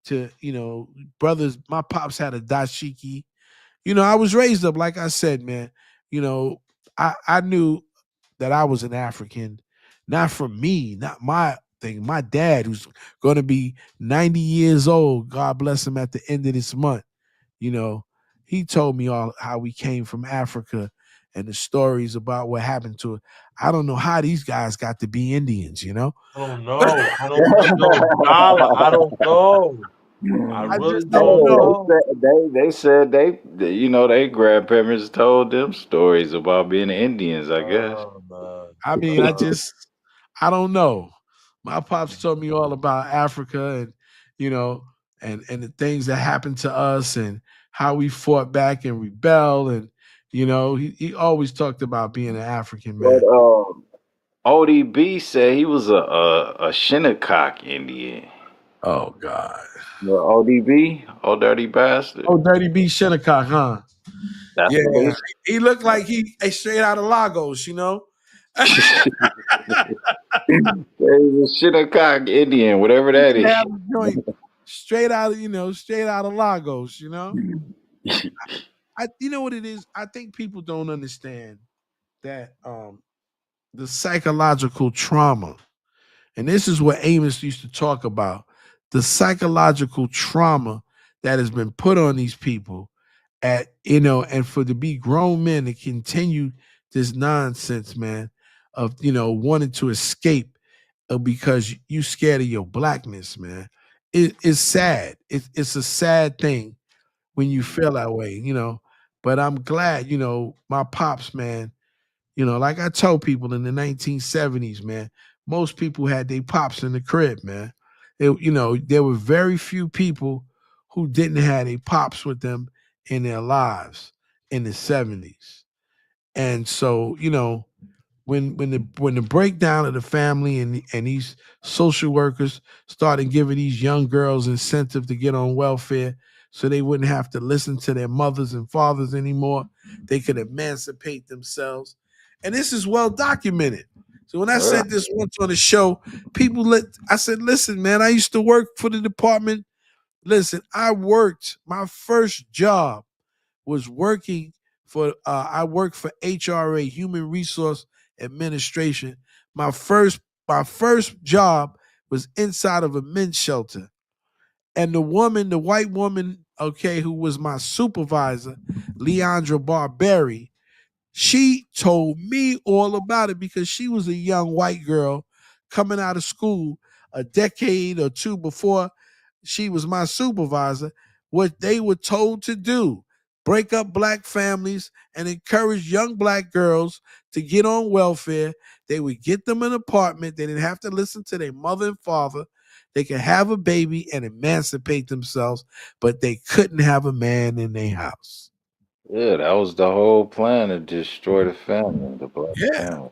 To, you know, brothers, my pops had a dashiki. You know, I was raised up, like I said, man. You know, I knew that I was an African, not from me, not my thing. My dad, who's going to be 90 years old, God bless him, at the end of this month, you know, he told me all how we came from Africa and the stories about what happened to it. I don't know how these guys got to be Indians, you know? I don't know. I don't know. I don't know. I really don't know. They said they you know, their grandparents told them stories about being Indians, I guess. I mean, I don't know. My pops told me all about Africa and, you know, and the things that happened to us and how we fought back and rebelled. And, you know, he always talked about being an African man. But ODB said he was a Shinnecock Indian. Oh God. ODB, old dirty bastard. Oh, Dirty B Shinnecock, huh? That's Yeah, what he looked like he straight out of Lagos, you know. He's a Shinnecock Indian, whatever that He is. had a joint straight out of Lagos, you know. You know what it is? I think people don't understand that the psychological trauma, and this is what Amos used to talk about, the psychological trauma that has been put on these people at, you know, and for to be grown men to continue this nonsense, man, of, you know, wanting to escape because you scared of your blackness, man. It's sad. It's a sad thing when you feel that way, you know. But I'm glad, you know, my pops, man, you know, like I told people in the 1970s, man, most people had their pops in the crib, man. You know, there were very few people who didn't have their pops with them in their lives in the 70s. And so, you know, when the breakdown of the family and these social workers started giving these young girls incentive to get on welfare so they wouldn't have to listen to their mothers and fathers anymore, they could emancipate themselves. And this is well documented. So when I said this once on the show, I said, listen, man, I used to work for the department. Listen, my first job was working I worked for HRA, Human Resource Administration. My first job was inside of a men's shelter. And the white woman, okay, who was my supervisor, Leandra Barberi, she told me all about it because she was a young white girl coming out of school a decade or two before she was my supervisor. What they were told to do: break up black families and encourage young black girls to get on welfare. They would get them an apartment. They didn't have to listen to their mother and father. They could have a baby and emancipate themselves, but they couldn't have a man in their house. Yeah, that was the whole plan, to destroy the family, the black family.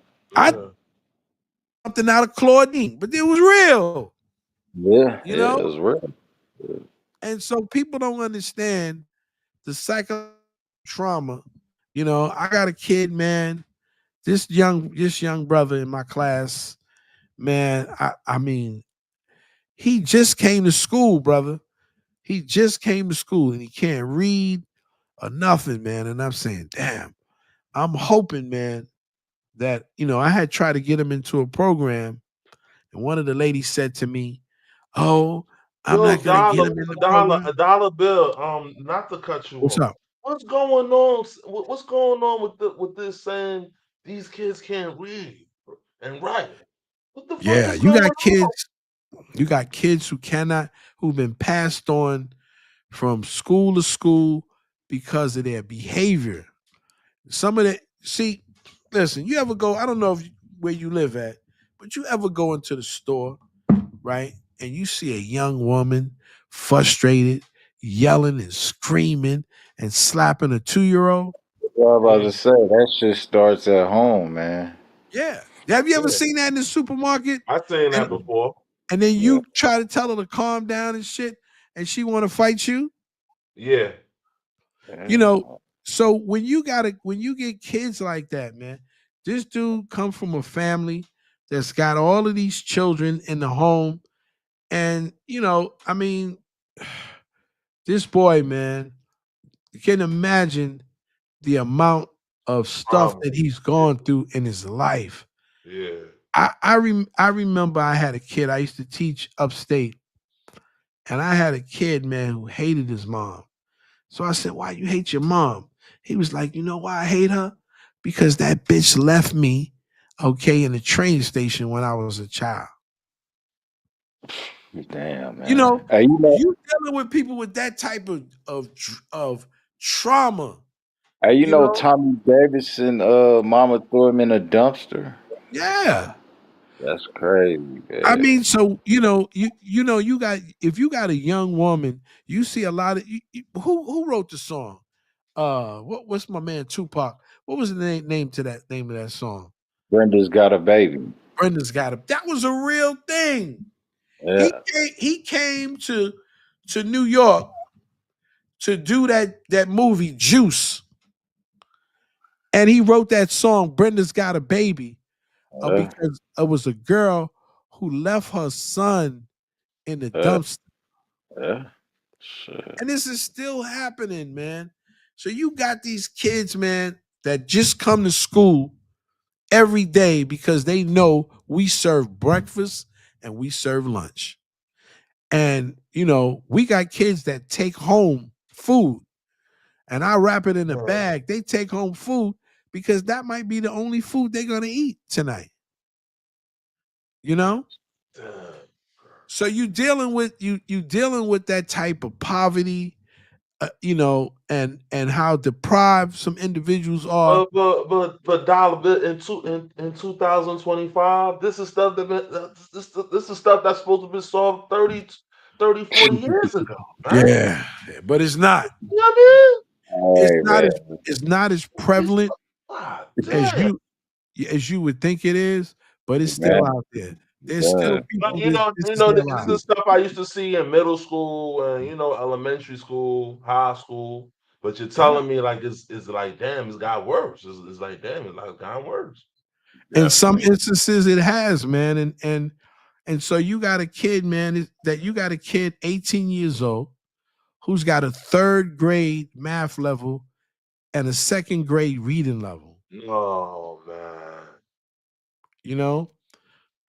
Something out of Claudine, but it was real. Yeah, you know, it was real. And so people don't understand the psychological trauma. You know, I got a kid, man. This young brother in my class, man. I mean, he just came to school, brother. He just came to school and he can't read or nothing, man. And I'm saying, damn, I'm hoping, man, that, you know, I had tried to get him into a program. And one of the ladies said to me, Oh, I'm Yo, not gonna get him in the program. a dollar bill. A dollar bill. Not to cut you What's off. up? What's going on? What's going on with this saying these kids can't read and write? What the fuck Yeah, is you going got on? kids. You got kids who've been passed on from school to school because of their behavior. Some of the listen, you ever go, I don't know where you live at, but you ever go into the store, right? And you see a young woman frustrated, yelling and screaming and slapping a 2-year-old? What I was about to say, that shit starts at home, man. Yeah. Have you ever seen that in the supermarket? I've seen that before. And then you try to tell her to calm down and shit, and she want to fight you? Yeah. You know, so when you get kids like that, man, this dude come from a family that's got all of these children in the home. And, I mean, this boy, man, you can imagine the amount of stuff that he's gone through in his life. Yeah. I remember I had a kid. I used to teach upstate, and I had a kid, man, who hated his mom. So I said, "Why you hate your mom?" He was like, "You know why I hate her? Because that bitch left me, okay, in the train station when I was a child." Damn, man. You know, Hey, you dealing with people with that type of trauma. Hey, you know know? Tommy Davidson, mama threw him in a dumpster. Yeah. That's crazy, man. I mean, so you got, if you got a young woman, you see a lot of who wrote the song? What's my man Tupac? What was the name of that song? Brenda's Got a Baby. Brenda's Got a. That was a real thing. Yeah. He came to New York to do that movie Juice, and he wrote that song Brenda's Got a Baby because it was a girl who left her son in the dumpster. Yeah. Shit. And this is still happening, man. So you got these kids, man, that just come to school every day because they know we serve breakfast and we serve lunch. And, we got kids that take home food, and I wrap it in a bag. They take home food because that might be the only food they're going to eat tonight. So you dealing with that type of poverty, and how deprived some individuals are. But dollar bill in 2025, this is stuff this is stuff that's supposed to be solved 30, 40 years ago, man. Yeah, but it's not. You know what I mean? It's not as prevalent as you would think it is, but it's still out there. There's still people. This is stuff I used to see in middle school and elementary school, high school. But you're telling me like it's like damn, it's got worse. It's like damn, it's like gotten worse. In some instances, it has, man, and so you got a kid, man, 18 years old who's got a 3rd grade math level and a 2nd grade reading level. Oh man.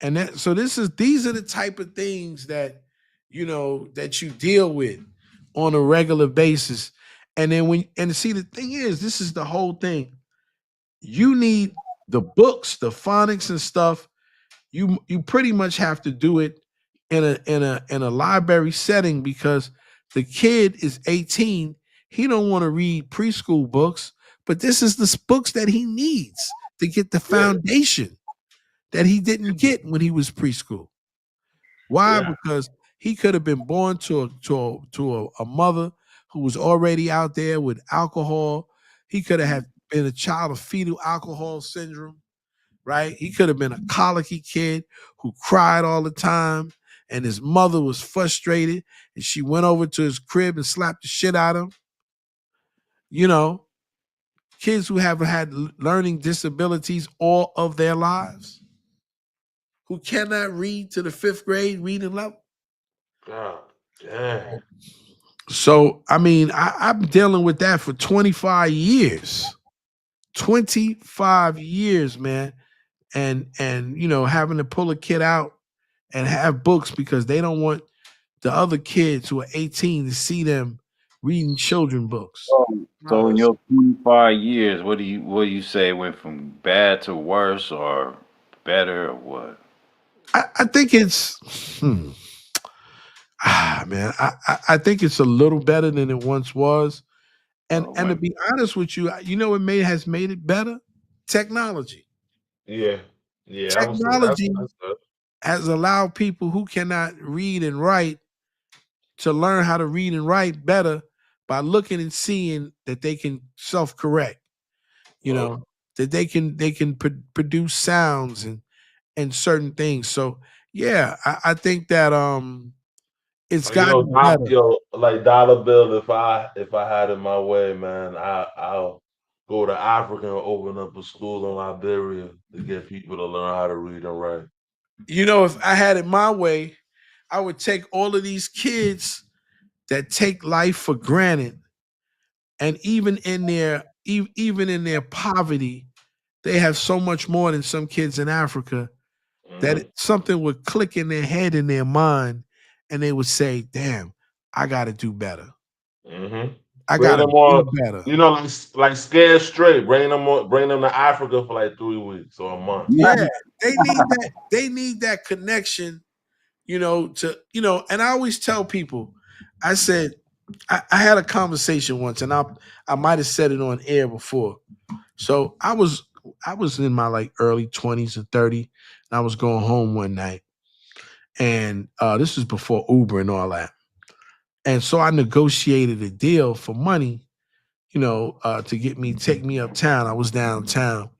And these are the type of things that that you deal with on a regular basis. And then see, the thing is, this is the whole thing. You need the books, the phonics and stuff. You pretty much have to do it in a library setting because the kid is 18. He don't want to read preschool books, but this is the books that he needs to get the foundation that he didn't get when he was preschool. Why? Yeah. Because he could have been born to a mother who was already out there with alcohol. He could have been a child of fetal alcohol syndrome, right? He could have been a colicky kid who cried all the time, and his mother was frustrated, and she went over to his crib and slapped the shit out of him. Kids who have had learning disabilities all of their lives, who cannot read to the 5th grade reading level. God damn. So, I mean, I'm dealing with that for 25 years. 25 years, man. And having to pull a kid out and have books because they don't want the other kids who are 18 to see them reading children books. So in your 25 years, what do you say went from bad to worse or better or what? I think it's man, I think it's a little better than it once was. And to be honest with you, you know what has made it better? Technology. Yeah. Technology has allowed people who cannot read and write to learn how to read and write better by looking and seeing that they can self-correct. You know, that they can produce sounds and certain things. So yeah, I think that it's gotten better. Like Dollar Bill, if I had it my way, man, I'll go to Africa and open up a school in Liberia to get people to learn how to read and write. You know, if I had it my way, I would take all of these kids that take life for granted, and even in their poverty, they have so much more than some kids in Africa that something would click in their head, in their mind, and they would say, "Damn, I got to do better. I got to do better." You know, like Scared Straight. Bring them to Africa for like 3 weeks or a month. Yeah, they need that. They need that connection. And I always tell people, I said, I had a conversation once, and I might have said it on air before. So I was in my like early 20s or 30, and I was going home one night, and this was before Uber and all that. And so I negotiated a deal for money, to take me uptown. I was downtown,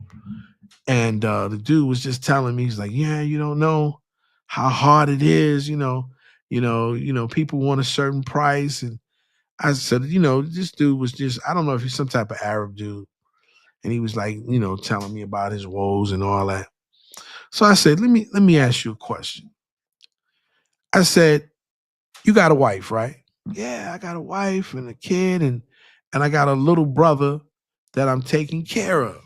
and the dude was just telling me, he's like, "Yeah, you don't know how hard it is, people want a certain price." And I said, this dude was just, I don't know if he's some type of Arab dude. And he was like, telling me about his woes and all that. So I said, let me ask you a question. I said, "You got a wife, right?" "Yeah, I got a wife and a kid, and I got a little brother that I'm taking care of,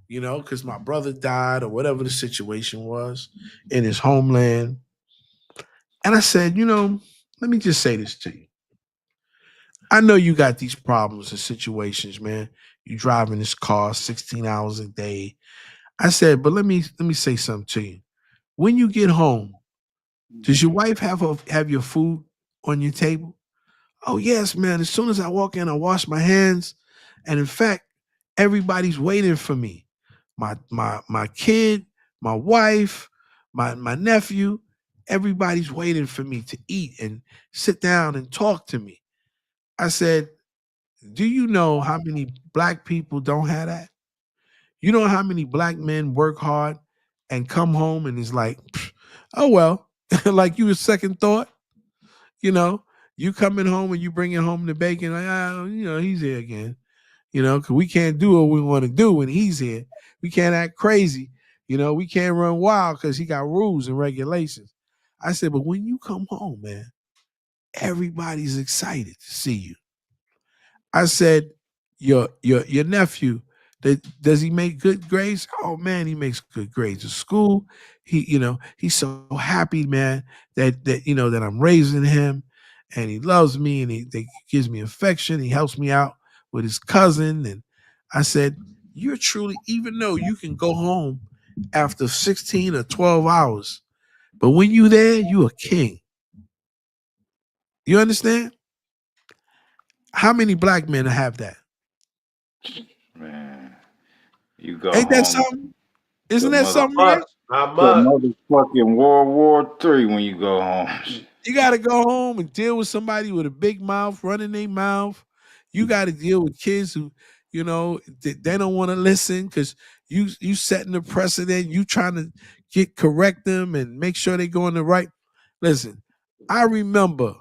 because my brother died or whatever the situation was in his homeland." And I said, let me just say this to you. I know you got these problems and situations, man. You driving this car 16 hours a day. I said, but let me say something to you. When you get home, does your wife have your food on your table? "Oh yes, man. As soon as I walk in, I wash my hands. And in fact, everybody's waiting for me. My kid, my wife, my nephew, everybody's waiting for me to eat and sit down and talk to me." I said, "Do you know how many black people don't have that? You know how many black men work hard and come home and is like, oh, well," like you a second thought, you coming home and you bringing home the bacon, like, he's here again, because we can't do what we want to do when he's here. We can't act crazy. We can't run wild because he got rules and regulations. I said, but when you come home, man, everybody's excited to see you. I said, your nephew, does he make good grades? "Oh man, he makes good grades at school. He's so happy, man, that I'm raising him, and he loves me, and he gives me affection. He helps me out with his cousin." And I said, "You're truly, even though you can go home after 16 or 12 hours, but when you there, you a king." You understand? How many black men have that? Man, you go Ain't that home. something? Isn't that something, right? Not much. Motherfucking World War III when you go home. You got to go home and deal with somebody with a big mouth running their mouth. You got to deal with kids who, they don't want to listen because you setting the precedent. You trying to correct them and make sure they go in the right. Listen, I remember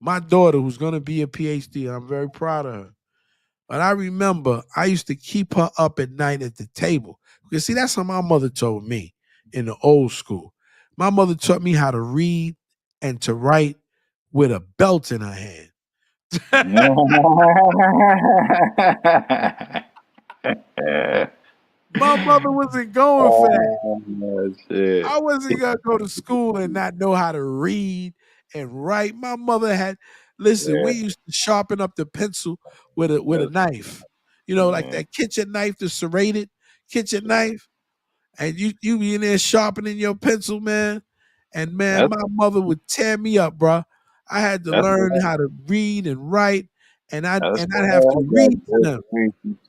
my daughter who's going to be a PhD. I'm very proud of her. But I remember I used to keep her up at night at the table. Because see, that's how my mother told me in the old school. My mother taught me how to read and to write with a belt in her hand. My mother wasn't going for that. Shit. I wasn't going to go to school and not know how to read and write. My mother had listen. We used to sharpen up the pencil with a knife. Like that kitchen knife, the serrated kitchen knife, and you be in there sharpening your pencil, man. And man, my mother would tear me up, bro. I had to learn how to read and write, and I'd have to read to them.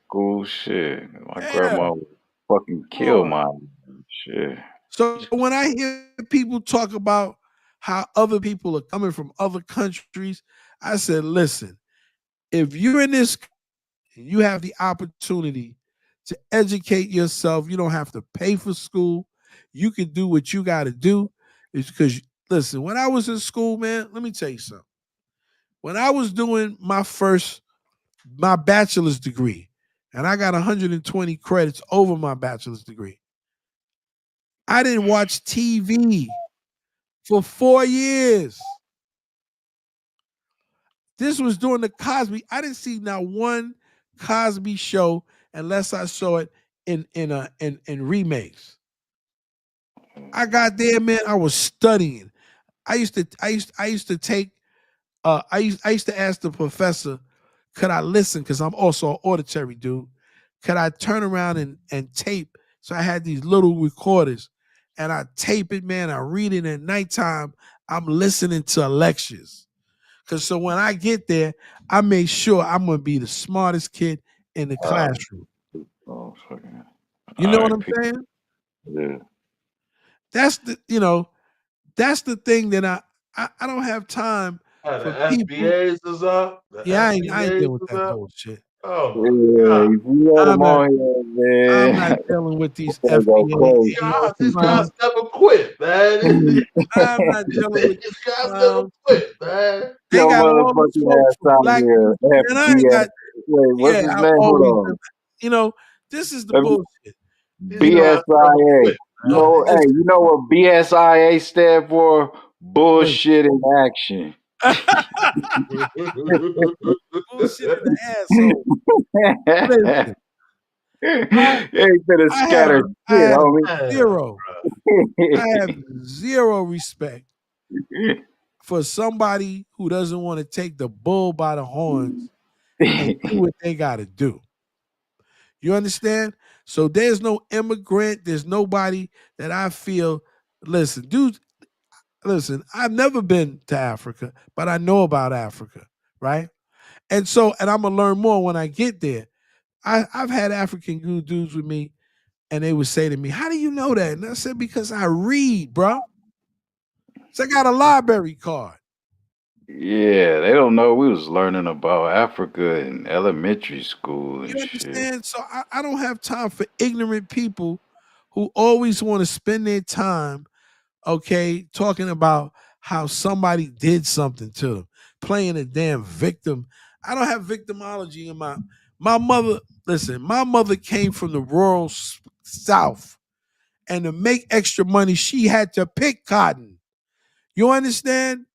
School shit. My grandma would fucking kill my shit. So when I hear people talk about how other people are coming from other countries, I said, listen, if you're in this, you have the opportunity to educate yourself. You don't have to pay for school. You can do what you got to do. It's because, listen, when I was in school, man, let me tell you something. When I was doing my bachelor's degree, and I got 120 credits over my bachelor's degree, I didn't watch TV for 4 years. This was during the Cosby. I didn't see not one Cosby show unless I saw it in remakes. I got there, man. I was studying. I used to ask the professor, could I listen? Because I'm also an auditory dude. Could I turn around and tape? So I had these little recorders, and I tape it, man. I read it at nighttime. I'm listening to lectures. Because so when I get there, I make sure I'm going to be the smartest kid in the classroom. You know what I'm saying? Yeah. That's the thing that I don't have time the for people. FBAs is up. I ain't dealing with that bullshit. Oh my God. I'm not dealing with these FBAs. These guys never quit, man. I'm not dealing with these guys never quit, man. They got all the folks from black people, and I ain't got. What's his name? Hold on. This is the bullshit. BSIA. You know what BSIA stand for? Bullshit in action. Bullshit in the asshole. Listen, ain't been a scatter shit, homie. I have zero respect for somebody who doesn't want to take the bull by the horns and do what they got to do. You understand? So there's no immigrant. There's nobody that I feel. Listen, dude. Listen, I've never been to Africa, but I know about Africa, right? And I'm gonna learn more when I get there. I've had African dudes with me, and they would say to me, "How do you know that?" And I said, "Because I read, bro. So I got a library card." Yeah, they don't know we was learning about Africa in elementary school and you understand? So I don't have time for ignorant people who always want to spend their time, talking about how somebody did something to them, playing a damn victim. I don't have victimology in my mother. Listen, my mother came from the rural South, and to make extra money, she had to pick cotton. You understand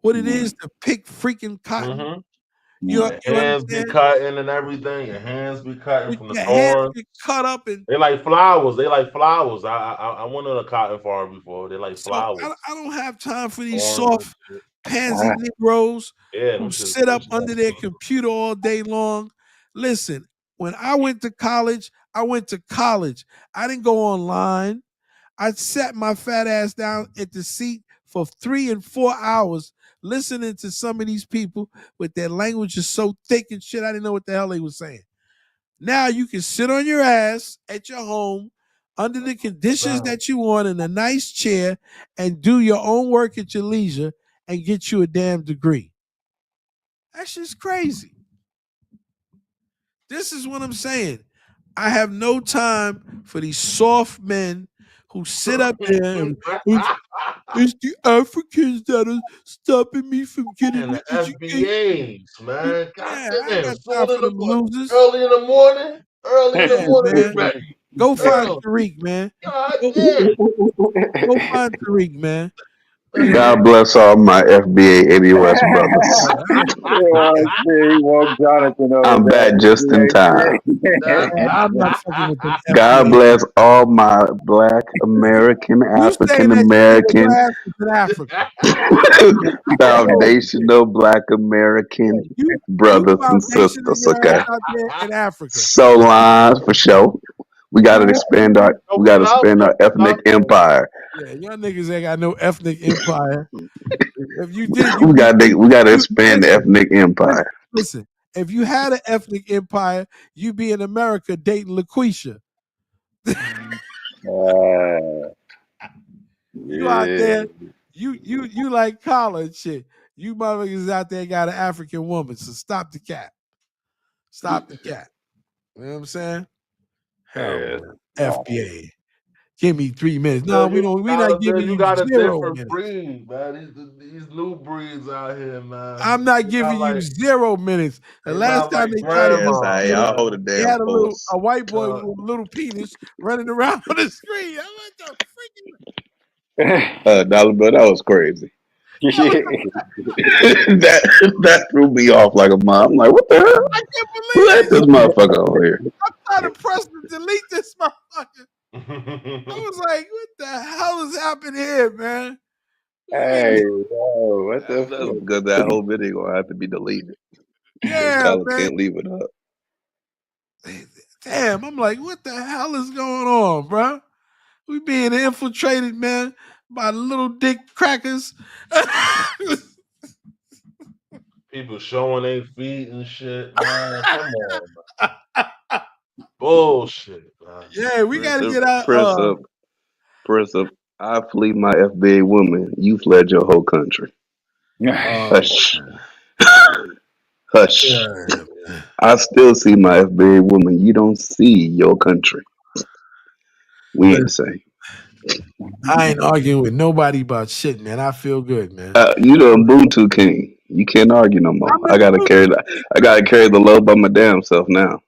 what it is to pick freaking cotton? Mm-hmm. Your hands be cutting and everything. Your hands be cutting from the thorns. Hands be cut up and they like flowers. I went on a cotton farm before. They like flowers. I don't have time for these soft pansy Negroes who sit up under their computer all day long. Listen, when I went to college, I didn't go online. I sat my fat ass down at the seat for 3 and 4 hours listening to some of these people with their language is so thick and shit, I didn't know what the hell they were saying. Now you can sit on your ass at your home under the conditions that you want in a nice chair and do your own work at your leisure and get you a damn degree. That shit's crazy. This is what I'm saying. I have no time for these soft men who sit up there and it's the Africans that are stopping me from getting and the education. FBAs, man. I got time for them losers. Early in the morning, man. Ready. Go find Tariq, man. God Go find Tariq, man. God bless all my FBA ABOS brothers. He woke Jonathan over I'm back there. just in time. I'm not fucking with them God FBA. bless all my Black American, You saying African that you get American, your ass in Africa. foundational Black American You brothers and foundationing sisters. your ass Okay, out there in Africa. so lines for sure. We got to expand our ethnic empire. Yeah, y'all niggas ain't got no ethnic empire. If you did, We got to expand the ethnic empire. Listen, if you had an ethnic empire, you'd be in America dating LaQuisha. You out there, you like collar and shit. You motherfuckers out there got an African woman, so stop the cat. Stop the cat. You know what I'm saying? Hell, man. FBA. Give me 3 minutes. No, we don't. We not giving you got a 0 different minutes. breed, man. These new breeds out here, man. I'm not giving you 0 minutes. The last time they tried to do I'll hold a they damn had pulse. a white boy with a little penis running around on the screen. I'm like, the freaking Dollar Bill, that was crazy. that threw me off like a mom. I'm like, what the hell? I can't believe Who let this motherfucker over here? I'm trying to press to delete this motherfucker. I was like, what the hell is happening here, man? Hey, yo, what the fuck? Because that whole video gonna have to be deleted. Yeah, Tyler man. can't leave it up. Damn, I'm like, what the hell is going on, bro? We being infiltrated, man, by little dick crackers. People showing their feet and shit, man. Come on, man. Bullshit, man. Yeah, we gotta get out. Prince of, I flee my FBA woman. You fled your whole country. Hush. Hush. Yeah. I still see my FBA woman. You don't see your country. We ain't the same. I ain't arguing with nobody about shit, man. I feel good, man. You the Ubuntu king. You can't argue no more. I gotta carry the load by my damn self now.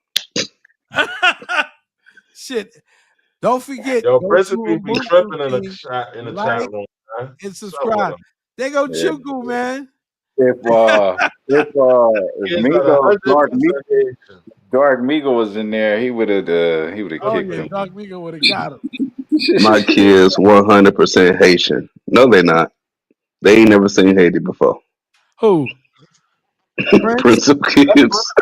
Shit. Don't forget. Yo, Principal be tripping in the chat room, man. And subscribe. They go Chuku, man. If Dark Migo was in there, he would have kicked him. Dark Migo would have got him. My kids 100% Haitian. No, they're not. They ain't never seen Haiti before. Who? Prince of kids.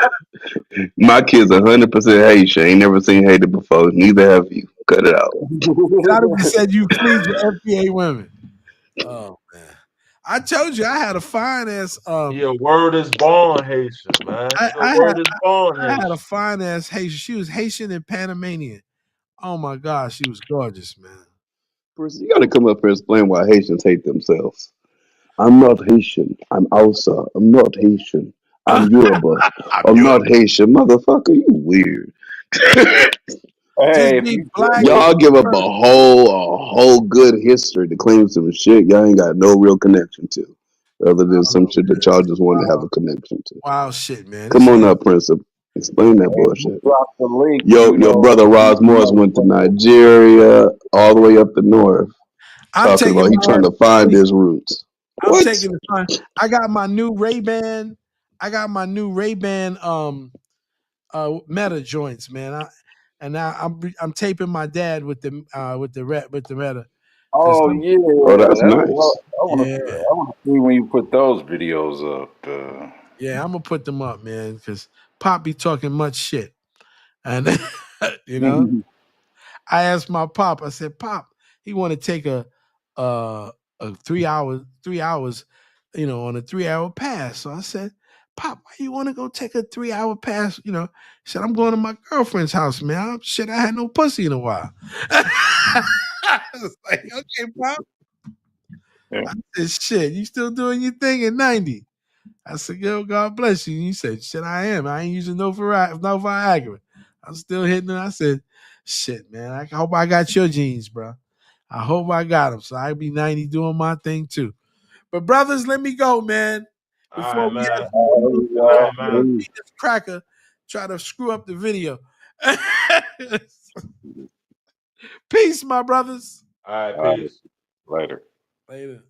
My kids 100% Haitian. Ain't never seen Haiti before. Neither have you. Cut it out. Jonathan said you please the FBA women. Oh man, I told you I had a fine ass. Yeah, word is born Haitian, man. I had a fine ass Haitian. She was Haitian and Panamanian. Oh my gosh, she was gorgeous, man. You got to come up here and explain why Haitians hate themselves. I'm not Haitian. I'm Hausa. I'm not Haitian. I'm Yoruba. I'm not Haitian. Motherfucker, you weird. Hey, y'all give up a whole good history to claim some shit y'all ain't got no real connection to, other than some shit that y'all just want to have a connection to. Wow, shit, man. Come on up, Prince. Explain that bullshit. Drop the link. Your brother Roz Morris went to Nigeria, all the way up the north. Talking about he trying to find his roots. I'm taking the time. I got my new Ray-Ban. Meta joints, man. I'm taping my dad with the Meta. Oh yeah. Oh, that's nice. I want to see when you put those videos up. Yeah, I'm gonna put them up, man, because Pop be talking much shit, and you know. I asked my Pop. I said, Pop, he want to take a 3 hours, on a 3-hour pass. So I said, Pop, why you want to go take a 3-hour pass? He said, I'm going to my girlfriend's house, man. I had no pussy in a while. I was like, okay, Pop. Yeah. I said, shit, you still doing your thing at 90? I said, yo, God bless you. And he said, shit, I am. I ain't using no Viagra. I'm still hitting it. I said, shit, man, I hope I got your genes, bro. I hope I got them. So I'll be 90 doing my thing too. But brothers, let me go, man. Before we have this cracker try to screw up the video. Peace, my brothers. All right, peace. Later. Later.